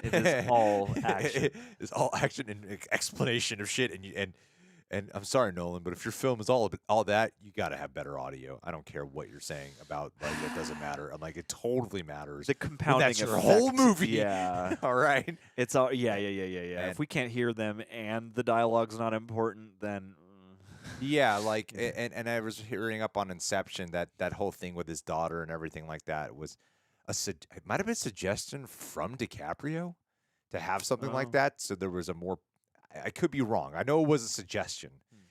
It is all action. It's all action and explanation of shit, and I'm sorry, Nolan, but if your film is all that, you got to have better audio. I don't care what you're saying about, like, it doesn't matter. I'm like, it totally matters. The compounding That's your effect. whole movie. Yeah. All right. It's all yeah. And- If we can't hear them and the dialogue's not important, then Yeah, like, and I was hearing up on Inception that whole thing with his daughter and everything like that was it might have been a suggestion from DiCaprio to have something like Oh. that. So there was a more, I could be wrong. I know it was a suggestion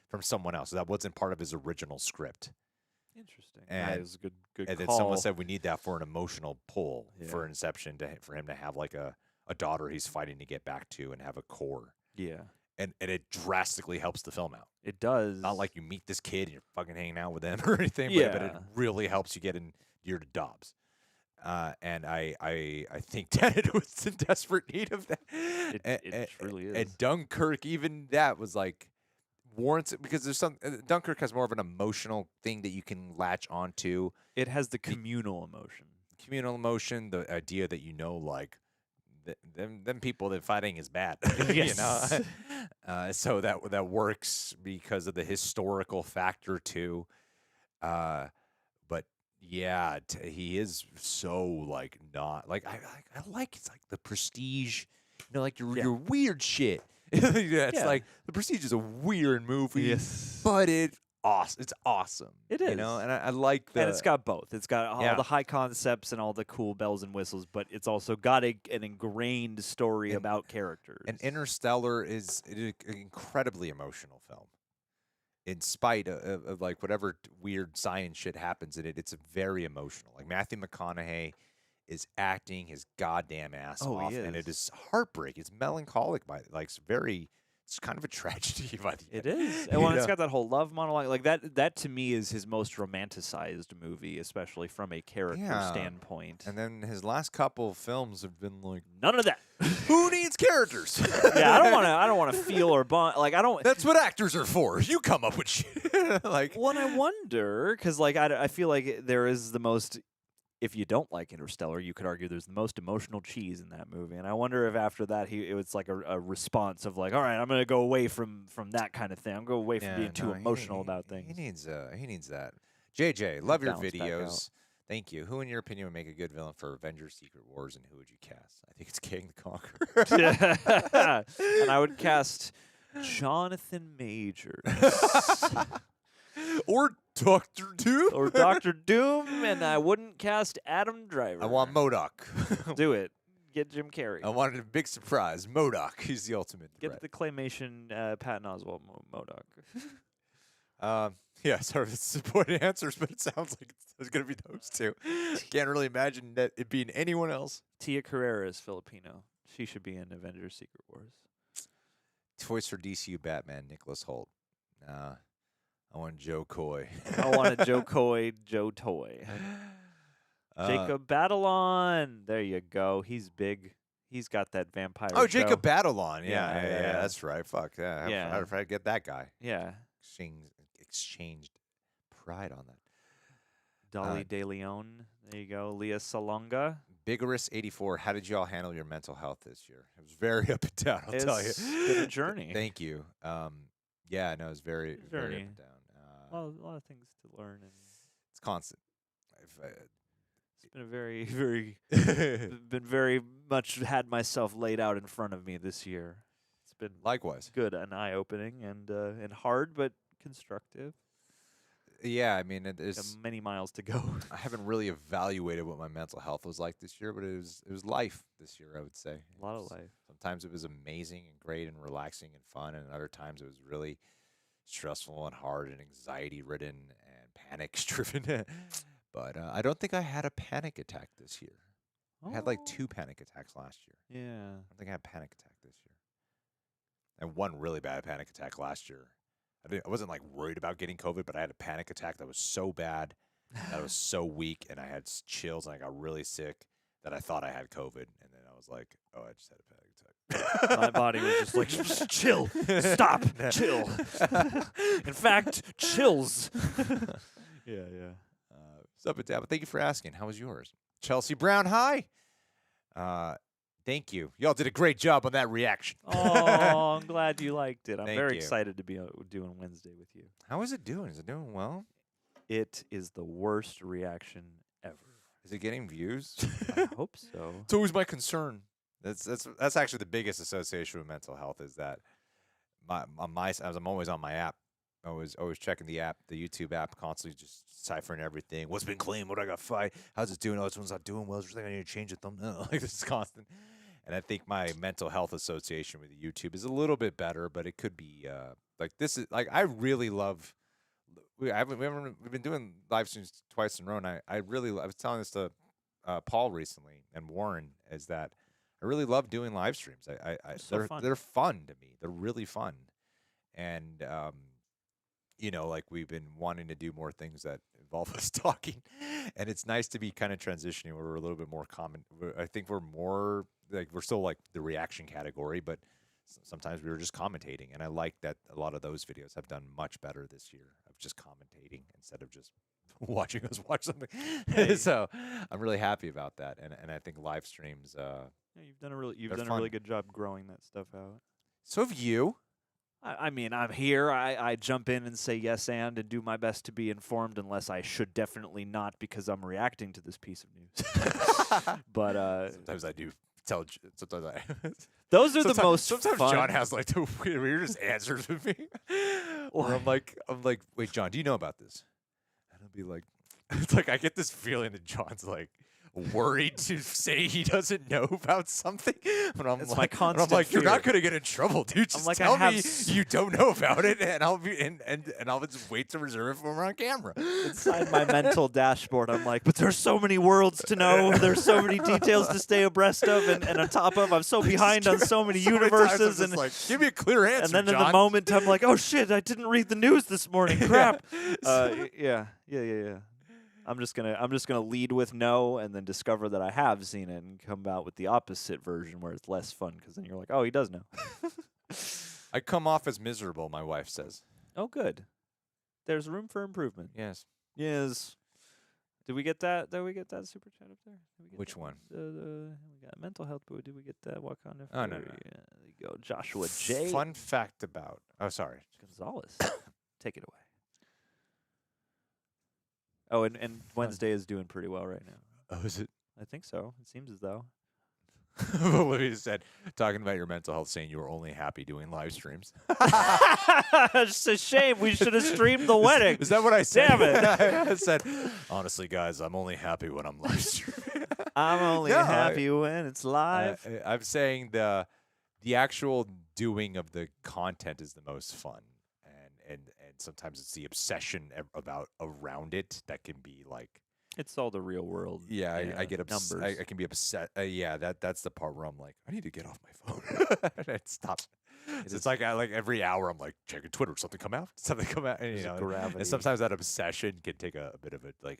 from someone else. That wasn't part of his original script. interesting. And- That is a good And then call. someone said we need that for an emotional pull for Yeah. Inception for him to have like a daughter he's fighting to get back to and have a core. yeah, And it drastically helps the film out. it does. Not like you meet this kid and you're fucking hanging out with them or anything, but it Yeah. really helps you get in gear to Dobbs. And I think Tenet was in desperate need of that. It truly is. And Dunkirk, even that was like warrants it, because there's Dunkirk has more of an emotional thing that you can latch onto. It has the communal emotion. Communal emotion, the idea that like them people that fighting is bad. Yes. So that works because of the historical factor too. But yeah, he is so like not like I like it's like the Prestige, like your weird shit. It's like the Prestige is a weird movie, Yes. but it's awesome. It and is. I like And it's got both. It's got all Yeah. the high concepts and all the cool bells and whistles, but it's also got an ingrained story And- about characters. And Interstellar is an incredibly emotional film. In spite of like whatever weird science shit happens in it, it's very emotional. Like Matthew McConaughey is acting his goddamn ass Oh, he off, and it is. is heartbreak. It's melancholic, it's very it's kind of a tragedy by the It end. is. You And when it's know? got that whole love monologue, like that to me is his most romanticized movie, especially from a character Yeah. standpoint. And then his last couple of films have been like, None of that. who needs characters? Yeah, I don't want to feel or bond. Like I don't. That's what actors are for. You come up with shit. Like, Well, and I wonder because like I feel like there is the most. If you don't like Interstellar, you could argue there's the most emotional cheese in that movie, and I wonder if after that it was like a response of like, all right, I'm gonna go away from that kind of thing. I'm going away from being too emotional about things. He needs that. JJ, love your Balance back out. videos. Thank you. Who, in your opinion, would make a good villain for Avengers: Secret Wars, and who would you cast? I think it's King the Conqueror. And I would cast Jonathan Majors Or Doctor Doom. or Doctor Doom, and I wouldn't cast Adam Driver. I want MODOK. Do it. Get Jim Carrey. I wanted a big surprise. MODOK. He's the ultimate Get threat. the claymation Patton Oswalt MODOK. Yeah, sorry for disappointing answers, but it sounds like it's going to be those two. Can't really imagine that it being anyone else. Tia Carrera is Filipino. She should be in Avengers: Secret Wars. Toys for DCU Batman, Nicholas Holt. I want Joe Coy. I want a Joe Coy, Joe Toy. Jacob Batalon. There you go. He's big. He's got that vampire. Oh, show. Jacob Batalon. Yeah, yeah. That's right. Fuck. Yeah. Yeah. How did I get that guy? Yeah. Exchanged pride on that. Dolly De Leon. There you go. Leah Salonga. Vigorous84, how did you all handle your mental health this year? It was very up and down, I'll tell you. It's been a journey. Thank you. Yeah, no, it was very, very up Journey. and down. A lot of things to learn, and It's constant. it's been a very, very, been very much had myself laid out in front of me this year. It's been Likewise. good and eye-opening and hard, but constructive. Yeah, I mean, Got it's. many miles to go. I haven't really evaluated what my mental health was like this year, but it was life this year, I would say. A lot of life. Sometimes it was amazing and great and relaxing and fun, and other times it was really stressful and hard and anxiety-ridden and panic-driven. But I don't think I had a panic attack this year. I had like 2 panic attacks last year. Yeah. I don't think I had a panic attack this year. And one really bad panic attack last year. I wasn't like worried about getting COVID, but I had a panic attack that was so bad, that I was so weak, and I had chills, and I got really sick that I thought I had COVID, and then I was like, "Oh, I just had a panic attack." My body was just like, just chill, stop, chill. In fact, chills. Yeah. It's up and down, but thank you for asking. How was yours? Chelsea Brown, hi. Thank you. Y'all did a great job on that reaction. Oh, I'm glad you liked it. I'm Thank very you. excited to be doing Wednesday with you. How is it doing? Is it doing well? It is the worst reaction ever. Is it getting views? I hope so. It's always my concern. That's actually the biggest association with mental health is that as I'm always on my app, always checking the app, the YouTube app, constantly just ciphering everything. What's been claimed? What I got fight? How's it doing? Oh, this one's not doing well. Is there something I need to change the thumbnail? Like this is constant. And I think my mental health association with YouTube is a little bit better, but it could be like this is like I really love. We've been doing live streams twice in a row, and I was telling this to Paul recently and Warren is that I really love doing live streams. So fun. They're fun to me. They're really fun, and like we've been wanting to do more things that involve us talking, and it's nice to be kind of transitioning where we're a little bit more common. I think we're more like we're still like the reaction category, but sometimes we were just commentating, and I like that a lot of those videos have done much better this year of just commentating instead of just watching us watch something. Hey. So I'm really happy about that, and I think live streams. Yeah, you've done a They're really fun. good job growing that stuff out. So have you. I mean, I'm here. I jump in and say yes and do my best to be informed, unless I should definitely not because I'm reacting to this piece of news. But Sometimes I do tell. Sometimes I. those are the most Sometimes fun. John has like the weirdest answers with me. Where I'm like, wait, John, do you know about this? And I'll be like, it's like I get this feeling that John's like worried to say he doesn't know about something. But I'm It's like, my and I'm constant like, you're not fear. gonna get in trouble, dude. Just like, I tell have me you don't know about it, and I'll be and I'll just wait to reserve it when we're on camera. Inside my mental dashboard, I'm like, but there's so many worlds to know. There's so many details to stay abreast of, and on top of, I'm so behind on so many So many times I'm universes. just And like, give me a clear answer, and then in John. the moment, I'm like, oh shit, I didn't read the news this morning. Crap. Yeah. I'm just gonna lead with no, and then discover that I have seen it, and come out with the opposite version where it's less fun, because then you're like, oh, he does know. I come off as miserable, my wife says. Oh, good. There's room for improvement. Yes. Yes. Did we get that? Did we get that super chat up there? Did we get Which that? one? We got mental health, but did we get that Wakanda? Oh, no. Yeah, there you go. Joshua J. Fun fact about. Oh, sorry. Gonzalez. Take it away. Oh, and Wednesday is doing pretty well right now. Oh, is it? I think so. It seems as though. Olivia said, talking about your mental health, saying you were only happy doing live streams. It's a shame. We should have streamed the wedding. Is that what I said? Damn it. I said, honestly, guys, I'm only happy when I'm live streaming. I'm only No, happy when it's live. I'm saying the actual doing of the content is the most fun, and sometimes it's the obsession around it that can be like. It's all the real world. Yeah, I get numbers. I can be upset. Yeah, that's the part where I'm like, I need to get off my phone and stop. It's like every hour I'm like checking Twitter. Something come out. Something come out. And, and sometimes that obsession can take a bit of it. Like,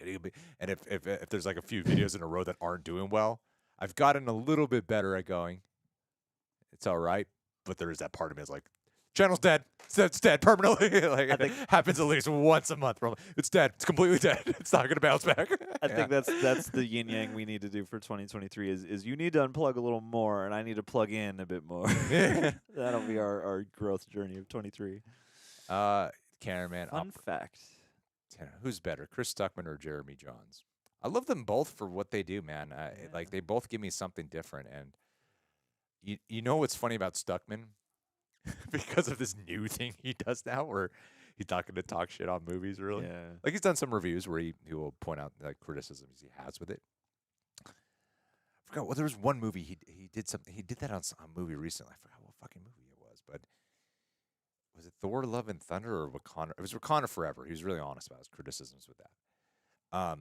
and if there's like a few videos in a row that aren't doing well, I've gotten a little bit better at going. It's all right, but there is that part of me that's like, channel's dead. It's dead permanently. Like it happens at least once a month. Where I'm like, it's dead. It's completely dead. It's not gonna bounce back. I think that's the yin yang we need to do for 2023. Is you need to unplug a little more, and I need to plug in a bit more. That'll be our growth journey of 23. Cameraman. Fun fact. Who's better, Chris Stuckman or Jeremy Johns? I love them both for what they do, man. Like they both give me something different. And you know what's funny about Stuckman? Because of this new thing he does now where he's not going to talk shit on movies, really. Yeah. Like he's done some reviews where he will point out the criticisms he has with it. I forgot. Well, there was one movie he did something. He did that on a movie recently. I forgot what fucking movie it was, but was it Thor: Love and Thunder or Wakanda? It was Wakanda Forever. He was really honest about his criticisms with that.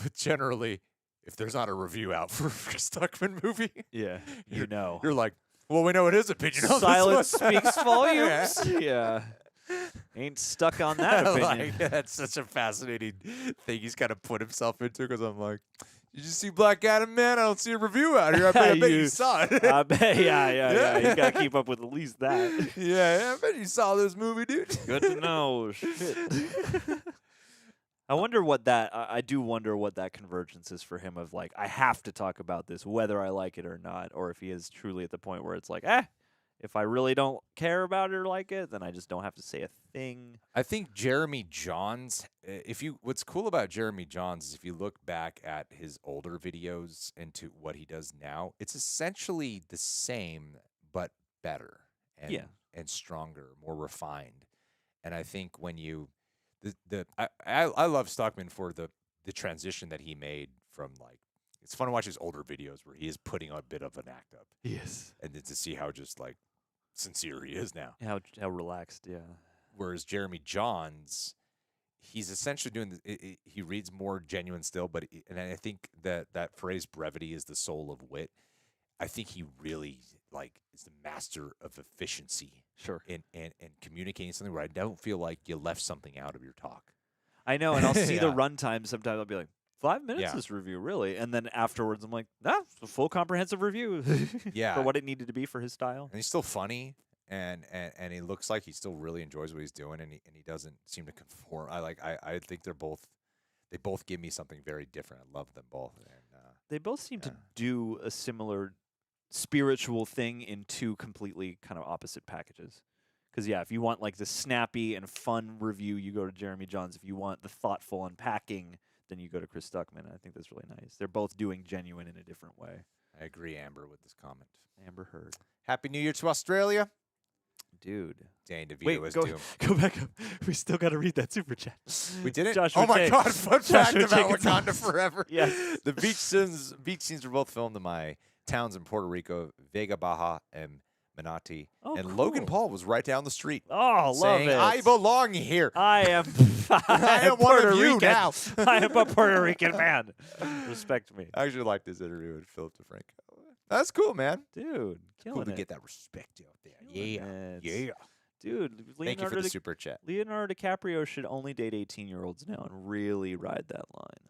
But generally, if there's not a review out for a Stuckman movie, you're like, well, we know what his opinion on silence this one. speaks volumes. Yeah. Ain't stuck on that opinion. That's such a fascinating thing he's got to put himself into, because I'm like, did you see Black Adam, man? I don't see a review out here. I bet you saw it. I bet, yeah. You got to keep up with at least that. Yeah, I bet you saw this movie, dude. Good to know. Shit. I wonder what that. I do wonder what that convergence is for him. Of like, I have to talk about this, whether I like it or not, or if he is truly at the point where it's like, if I really don't care about it or like it, then I just don't have to say a thing. I think Jeremy Johns. What's cool about Jeremy Johns is if you look back at his older videos and to what he does now, it's essentially the same but better and stronger, more refined. And I think when you I love Stuckman for the transition that he made from like, it's fun to watch his older videos where he is putting a bit of an act up. Yes. And then to see how just like sincere he is now. How relaxed, yeah. Whereas Jeremy Johns, he's essentially doing he reads more genuine still, and I think that phrase brevity is the soul of wit. I think he really is the master of efficiency. Sure. And communicating something where I don't feel like you left something out of your talk. I know, and I'll see the runtime sometimes. I'll be like, 5 minutes this review, really? And then afterwards, I'm like, it's a full comprehensive review. For what it needed to be for his style. And he's still funny, and he looks like he still really enjoys what he's doing, and he doesn't seem to conform. I think they both give me something very different. I love them both. And they both seem to do a similar spiritual thing in two completely kind of opposite packages. Because, if you want like the snappy and fun review, you go to Jeremy Johns. If you want the thoughtful unpacking, then you go to Chris Stuckman. I think that's really nice. They're both doing genuine in a different way. I agree, Amber, with this comment. Amber Heard. Happy New Year to Australia. dude. Danny DeVito Wait, was go Doom. go back up. We still got to read that super chat. We did it? Joshua Oh my Tate. God, fun Joshua fact about Tate Wakanda Gonzalez. Forever. Yes. The beach scenes were both filmed in my towns in Puerto Rico, Vega Baja and Manatee. Oh, and cool. Logan Paul was right down the street Oh, saying, love it. I belong here. I am I am one Puerto of you Rican. now. I am a Puerto Rican man. Respect me. I actually liked this interview with Philip DeFranco. That's cool, man. Dude, Cool killing to it. get that respect out there. Killing Yeah. it. Yeah. Dude, Thank you for the super chat. Leonardo DiCaprio should only date 18-year-olds now and really ride that line.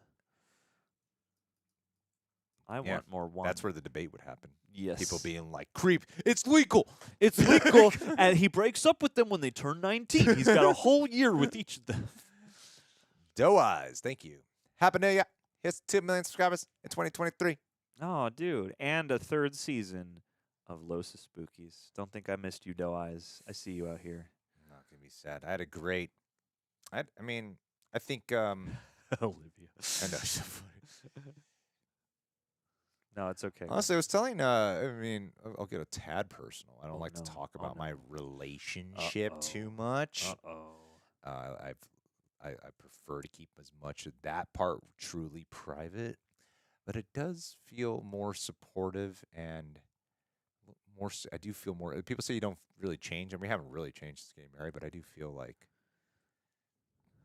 I want more wine. That's where the debate would happen. Yes. People being like, creep, it's legal. It's legal. And he breaks up with them when they turn 19. He's got a whole year with each of them. Doe Eyes, thank you. Happy New Year. Here's 2 million subscribers in 2023. Oh, dude. And a 3rd season of Los Spookies. Don't think I missed you, Doe Eyes. I see you out here. I'm not going to be sad. I had a great, I think, Olivia. I know, so funny. No, it's okay. Honestly, I was telling, I'll get a tad personal. I don't like to talk about my relationship too much. I prefer to keep as much of that part truly private, but it does feel more supportive and more. I do feel more. People say you don't really change, and we haven't really changed since getting married, but I do feel like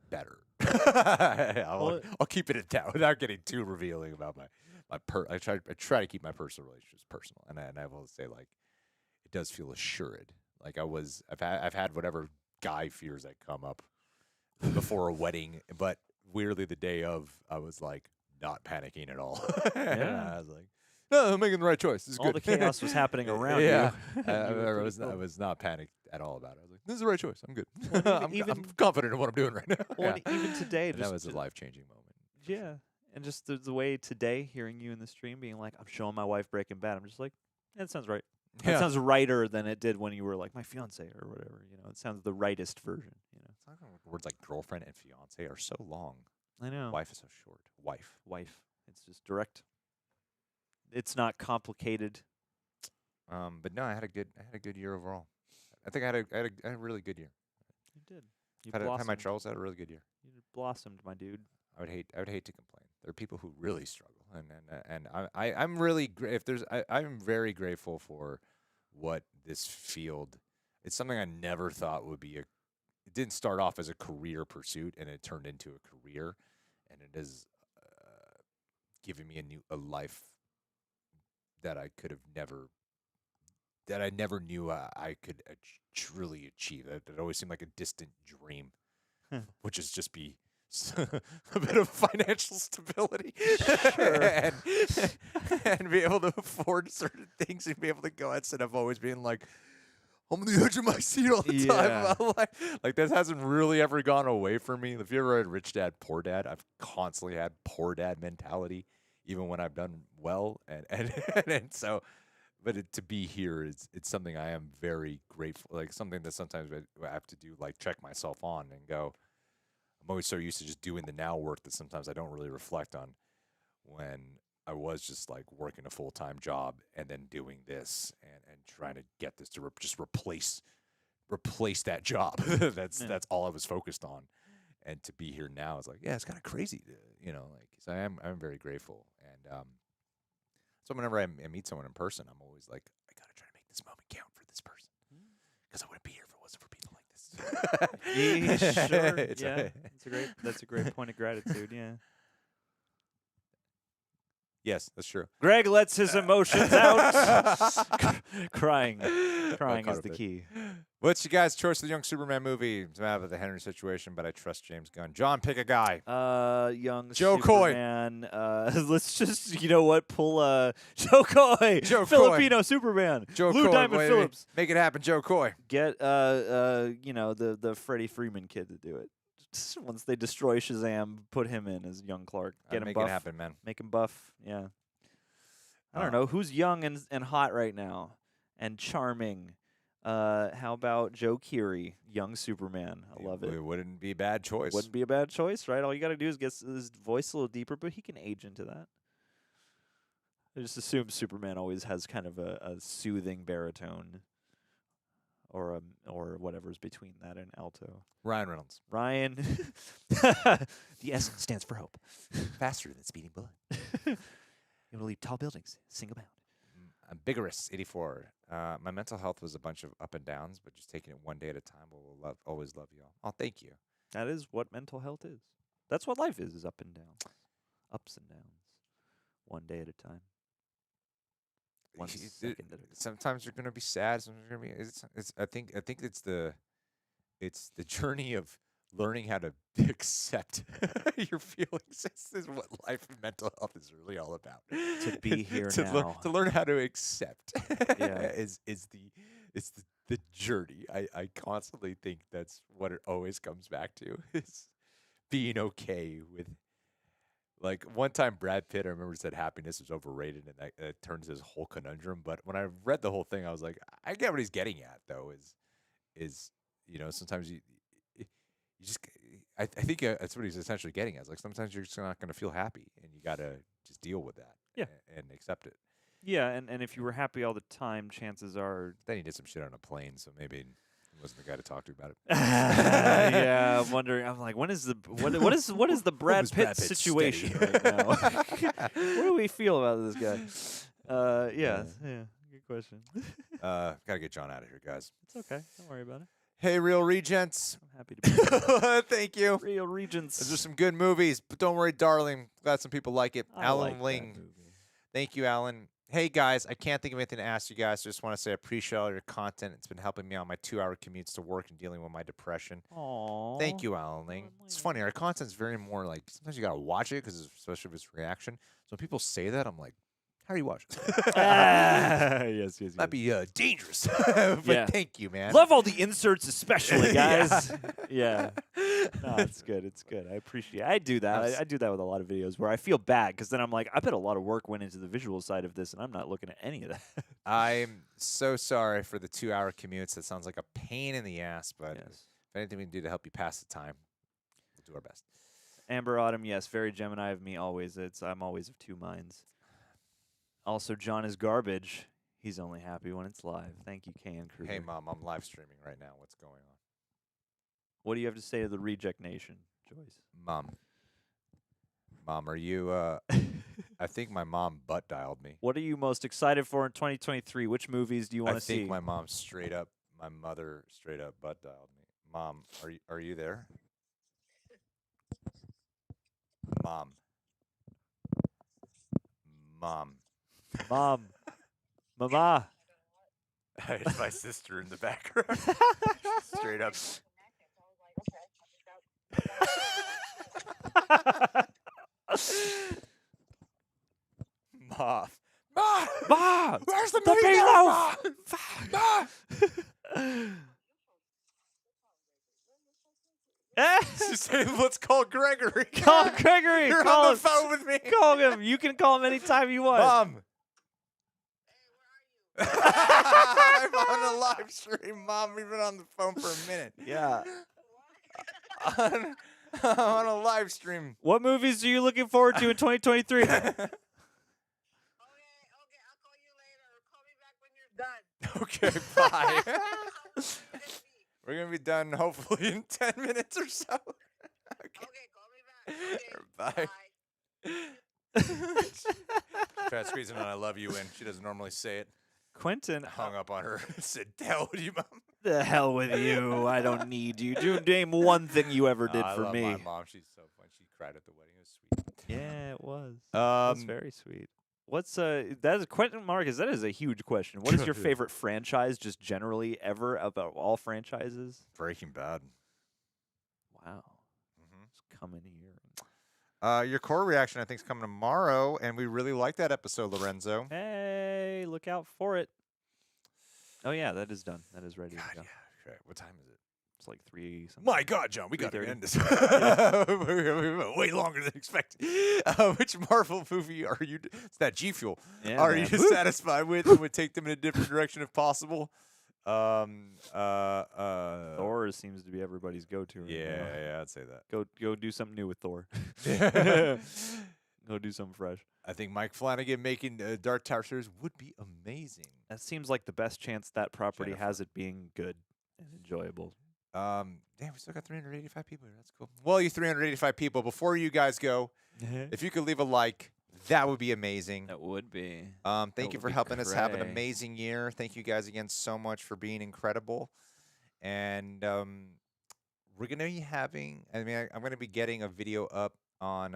better. I'll keep it at that without getting too revealing about my. I try to keep my personal relationships personal, and I will say like it does feel assured. Like I've had whatever guy fears that come up before a wedding, but weirdly the day of I was like not panicking at all. Yeah. I was like, no, I'm making the right choice. This is All good. the chaos was happening around yeah. you. I was not panicked at all about it. I was like, this is the right choice. I'm good. Well, I'm confident in what I'm doing right now. Well, even today, And that was a life-changing moment. Yeah. And just the way today, hearing you in the stream being like, I'm showing my wife Breaking Bad, I'm just like, that sounds right. Yeah. That sounds righter than it did when you were like my fiance or whatever. You know, it sounds the rightest version. You know, Words like girlfriend and fiance are so long. I know. Wife is so short. Wife. It's just direct. It's not complicated. But no, I had a good year overall. I think I had a really good year. You did. You Had blossomed. my troubles. I had a really good year. You blossomed, my dude. I would hate to complain. There are people who really struggle, and I'm really I'm very grateful for what this field. It's something I never thought would be It didn't start off as a career pursuit, and it turned into a career, and it has given me a life that I could have never. That I never knew I could truly achieve. It always seemed like a distant dream, which is just be a bit of financial stability and be able to afford certain things and be able to go instead of always being like, I'm on the edge of my seat all the time. Like this hasn't really ever gone away from me. If you ever read Rich Dad, Poor Dad, I've constantly had poor dad mentality, even when I've done well. And so, but to be here it's something I am very grateful. Like something that sometimes I have to do, like check myself on and go. I'm always so used to just doing the now work that sometimes I don't really reflect on when I was just like working a full-time job and then doing this and trying to get this to just replace that job. That's all I was focused on. And to be here now is like, yeah, it's kind of crazy, so I'm very grateful. And so whenever I meet someone in person, I'm always like, I got to try to make this moment count for this person because I wouldn't be here if it wasn't for people like this. Sure. That's a great point of gratitude. Yeah. Yes, that's true. Greg lets his emotions out. Crying is the key. What's your guys' choice of the young Superman movie? It's mad about the Henry situation, but I trust James Gunn. John, pick a guy. Young Joe Coy. Superman. Let's just, pull Joe Coy. Filipino Superman. Joe Lou Coy. Diamond Phillips. Make it happen, Joe Coy. Get the Freddie Freeman kid to do it. Once they destroy Shazam, put him in as young Clark. Get him make buff. it happen, man. Make him buff. Yeah. I don't know who's young and hot right now and charming. How about Joe Keery, young Superman? I love it. It wouldn't be a bad choice. Wouldn't be a bad choice, right? All you got to do is get his voice a little deeper, but he can age into that. I just assume Superman always has kind of a soothing baritone. or whatever's between that and alto. Ryan Reynolds. Ryan. The S stands for hope. Faster than speeding bullet. It will leap tall buildings, single bound. I'm Bigorous, 84. My mental health was a bunch of up and downs, but just taking it one day at a time. We'll always love you all. Oh, thank you. That is what mental health is. That's what life is up and down. Ups and downs. One day at a time. One second at a time. Sometimes you're gonna be sad. Sometimes you're gonna be. I think it's the journey of learning how to accept your feelings. This is what life and mental health is really all about. To be here to now. to learn how to accept. Yeah. is the journey. I constantly think that's what it always comes back to, is being okay with. Like, one time Brad Pitt, I remember, said happiness was overrated, and that turned to this whole conundrum. But when I read the whole thing, I was like, I get what he's getting at, though. Is sometimes you just, I think that's what he's essentially getting at. It's like, sometimes you're just not going to feel happy, and you got to just deal with that. Yeah. And accept it. Yeah, and if you were happy all the time, chances are. Then he did some shit on a plane, so maybe he wasn't the guy to talk to about it. Yeah, I'm wondering. I'm like, what is the Brad Pitt situation right now? What do we feel about this guy? Yeah, good question. Gotta get John out of here, guys. It's okay. Don't worry about it. Hey, Real Regents. I'm happy to be here. Thank you. Real Regents. Those are some good movies, but don't worry, darling. Glad some people like it. I Alan like Ling. that movie. Thank you, Alan. Hey, guys, I can't think of anything to ask you guys. So just want to say I appreciate all your content. It's been helping me on my 2-hour commutes to work and dealing with my depression. Aww. Thank you, Alan Ling. It's funny. Our content's very more like, sometimes you got to watch it, because especially if it's reaction. So when people say that, I'm like, how do you watch it? Yes. That'd be dangerous. But Yeah. thank you, man. Love all the inserts, especially, guys. Yeah. No, it's good. It's good. I appreciate it. I do that. I do that with a lot of videos where I feel bad because then I'm like, I bet a lot of work went into the visual side of this, and I'm not looking at any of that. I'm so sorry for the 2-hour commutes. That sounds like a pain in the ass, but Yes. if anything we can do to help you pass the time, we'll do our best. Amber Autumn, yes, very Gemini of me always. I'm always of two minds. Also, John is garbage. He's only happy when it's live. Thank you, K.N. Kruger. Hey, Mom, I'm live streaming right now. What's going on? What do you have to say to the Reject Nation, Joyce? Mom, are you, I think my mom butt dialed me. What are you most excited for in 2023? Which movies do you want to see? I think my mom my mother straight up butt dialed me. Mom, are you there? Mom. Mom. Mama. It's my sister in the background. Straight up. Ma. Where's the meatloaf? Ma. Just say, let's call Gregory. Call Gregory. You're call on him. the phone with me. Call him. You can call him anytime you want. Mom. I'm on a live stream, Mom. We've been on the phone for a minute. Yeah. on a live stream. What movies are you looking forward to in 2023? Okay, I'll call you later. Call me back when you're done. Okay, bye. We're going to be done hopefully in 10 minutes or so. Okay, call me back. Okay, Bye. Try to squeeze in an I love you in. She doesn't normally say it. Quentin, Hung up on her. Said, hell with you, Mom. the hell with you. I don't need you. Do name one thing you ever did I for love me. my mom. She's so fun. She cried at the wedding. It was sweet. Yeah, it was. That's very sweet. What's that is Quentin Marcus? That is a huge question. What is your favorite franchise, just generally ever, about all franchises? Breaking Bad. Wow, it's coming here. Your core reaction, I think, is coming tomorrow, and we really like that episode, Lorenzo. Hey, look out for it. Oh yeah, that is done. That is ready God, to go. yeah. Okay. What time is it? It's like 3 something. My God, John, we got to 3:30. end this. Way longer than expected. Which Marvel movie are you? It's that G Fuel. Yeah, Are man. you dissatisfied with? And would take them in a different direction if possible. Thor seems to be everybody's go-to. Right now. Yeah, I'd say that. Go do something new with Thor. Go do something fresh. I think Mike Flanagan making Dark Tower series would be amazing. amazing. That seems like the best chance that property Jennifer. has at being good and enjoyable. Damn, we still got 385 people here. That's cool. Well, you 385 people, before you guys go, if you could leave a like, that would be amazing. That would be. Thank you would for be helping us have an cray. amazing year. Thank you guys again so much for being incredible. And we're going to be having, I'm going to be getting a video up on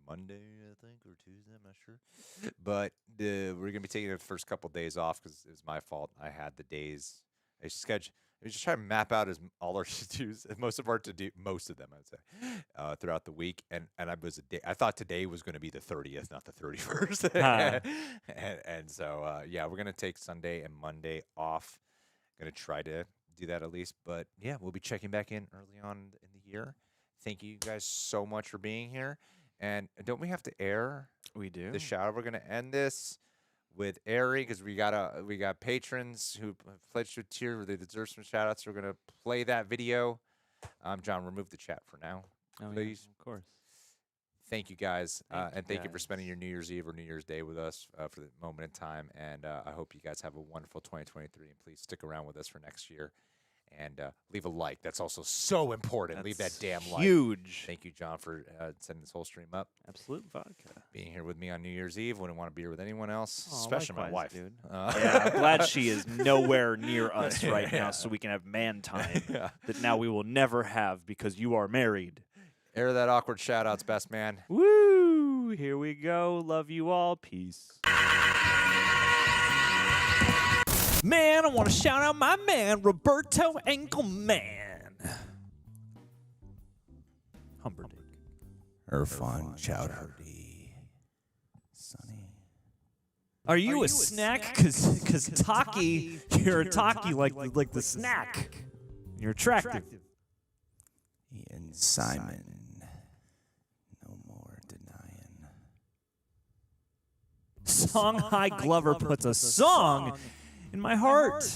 Monday, I think, or Tuesday. I'm not sure. But we're going to be taking the first couple days off because it was my fault. I had the days. I just try to map out all our to-dos, most of them, I would say, throughout the week. And I thought today was going to be the 30th, not the 31st. and so, yeah, we're going to take Sunday and Monday off. Going to try to do that at least. But, yeah, we'll be checking back in early on in the year. Thank you guys so much for being here. And don't we have to air We do. the shout out? We're going to end this with airing because we got patrons who pledged to a tier. They deserve some shout outs. We're going to play that video. John, remove the chat for now, please. Yeah, of course. Thank you guys. Thank you Thank you for guys. spending your New Year's Eve or New Year's Day with us for the moment in time. And I hope you guys have a wonderful 2023. And please stick around with us for next year. And leave a like. That's also so important. Leave that That's damn like. huge. Thank you, John, for sending this whole stream up. Absolute vodka. Being here with me on New Year's Eve. Wouldn't want to be here with anyone else, Aw, especially my likewise, wife. dude. Yeah, I'm glad she is nowhere near us right Yeah. now so we can have man time Yeah. that now we will never have because you are married. Air that awkward shout outs, best man. Woo! Here we go. Love you all. Peace. Man, I want to shout out my man, Roberto Engelman. Humperdinck. Irfan Chowdhury. Sunny. Are you a snack? Cause Taki, you're a Taki like the snack. You're attractive. Ian Simon. No more denying. Songhai Glover puts a song in my heart.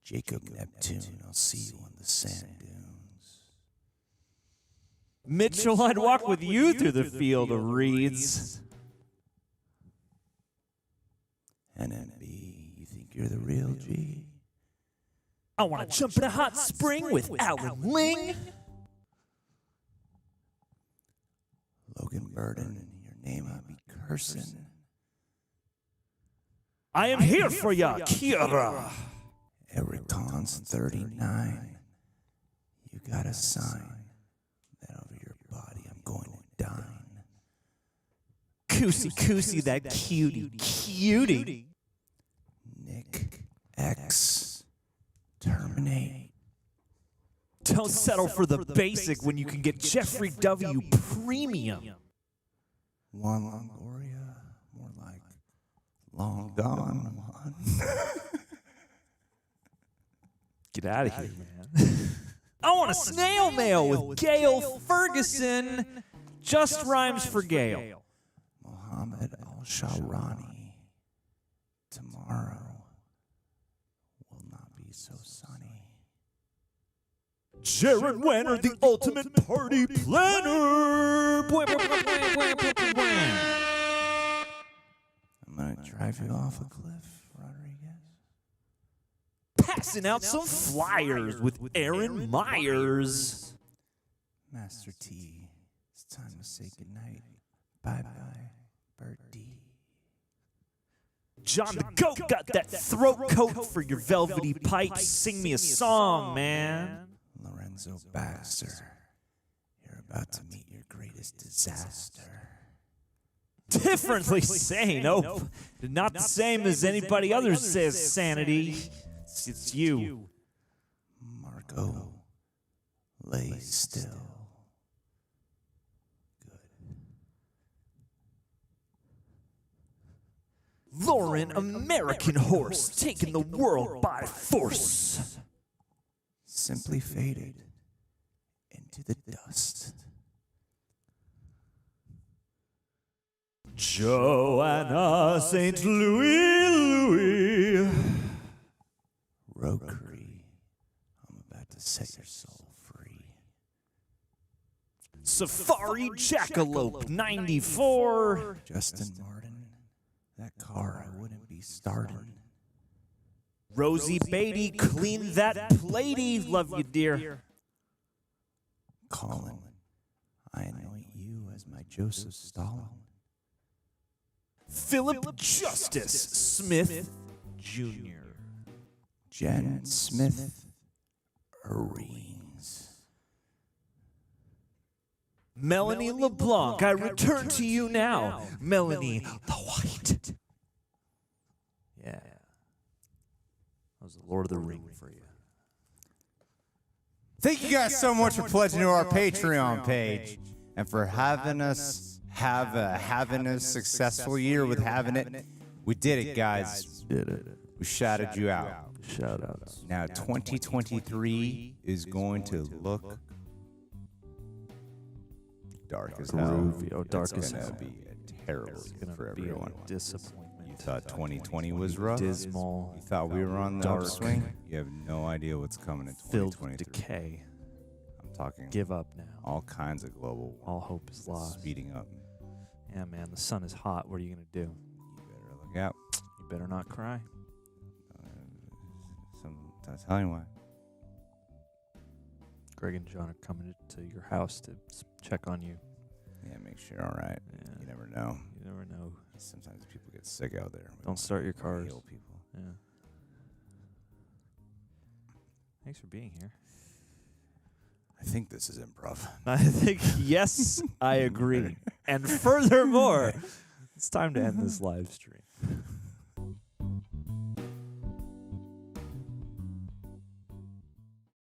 Jacob Neptune, I'll see you on the sand dunes. Mitchell, I'd walk with you through the field of reeds. NMB, you think you're the real G? I want to jump in a hot spring with Alan Ling. Logan Burden, your name I'll be cursing. I am here for ya, Kira. Eric Collins, 39. You got a sign that over your body I'm going to dine. Coosy, that cutie. Nick X. Terminate. Don't settle for the basic when you can get Jeffrey W. Premium. Juan Longoria. More like long gone one. Get out of here, man. I want a snail mail with Gail Ferguson. Just rhymes for Gail. Mohammed Al-Shawrani. Tomorrow will not be so sunny. Jared Wenner, the ultimate party planner. I'm going to drive you off a cliff, Rodriguez. Passing out some flyers with Aaron Myers. Master T, it's time to say goodnight. Bye-bye, Birdie. John the Goat got that throat coat for your velvety pipes. Sing me a song, man. Lorenzo Baxter, you're about to meet your greatest disaster. Differently sane. Oh, not the same as anybody else says sanity. It's you. Marco, lay still. Lauren, American horse, taking the world by force. Simply faded into the dust. Joanna St. Louis. Rokri, I'm about to set your soul free. Safari Jackalope 94. Justin Martin, that car I wouldn't be starting. Rosie Beatty, clean that platey. Love you, dear. Colin, I anoint you as my Joseph Stalin. Philip Justice Smith Jr. Jen Smith Rings. Melanie LeBlanc, I return to you now. Melanie the White. Yeah. That was the Lord of the Ring for you. Thank you guys so much for pledging to our Patreon page and for having us having a successful year with having it. We did it, guys. We shouted you out. Shout outs. Now 2023 is going to look dark as hell. Groovy. Oh, dark It's as gonna hell. be a terrible It's year gonna for be everyone. a disappointment. You thought 2020 was rough? Dismal. You thought we were on the Dark. upswing? You have no idea what's coming in Filled with 2023. decay. I'm talking Give up now. all kinds of global warming. All hope is lost. Speeding up. Yeah, man, the sun is hot. What are you going to do? You better look out. You better not cry. I'll tell you why. Greg and John are coming to your house to check on you. Yeah, make sure you're all right. Yeah. You never know. You never know. Sometimes people get sick out there. We Don't start your wanna cars. heal people. Yeah. Thanks for being here. I think this is improv. I think, yes, I agree. And furthermore, it's time to end this live stream.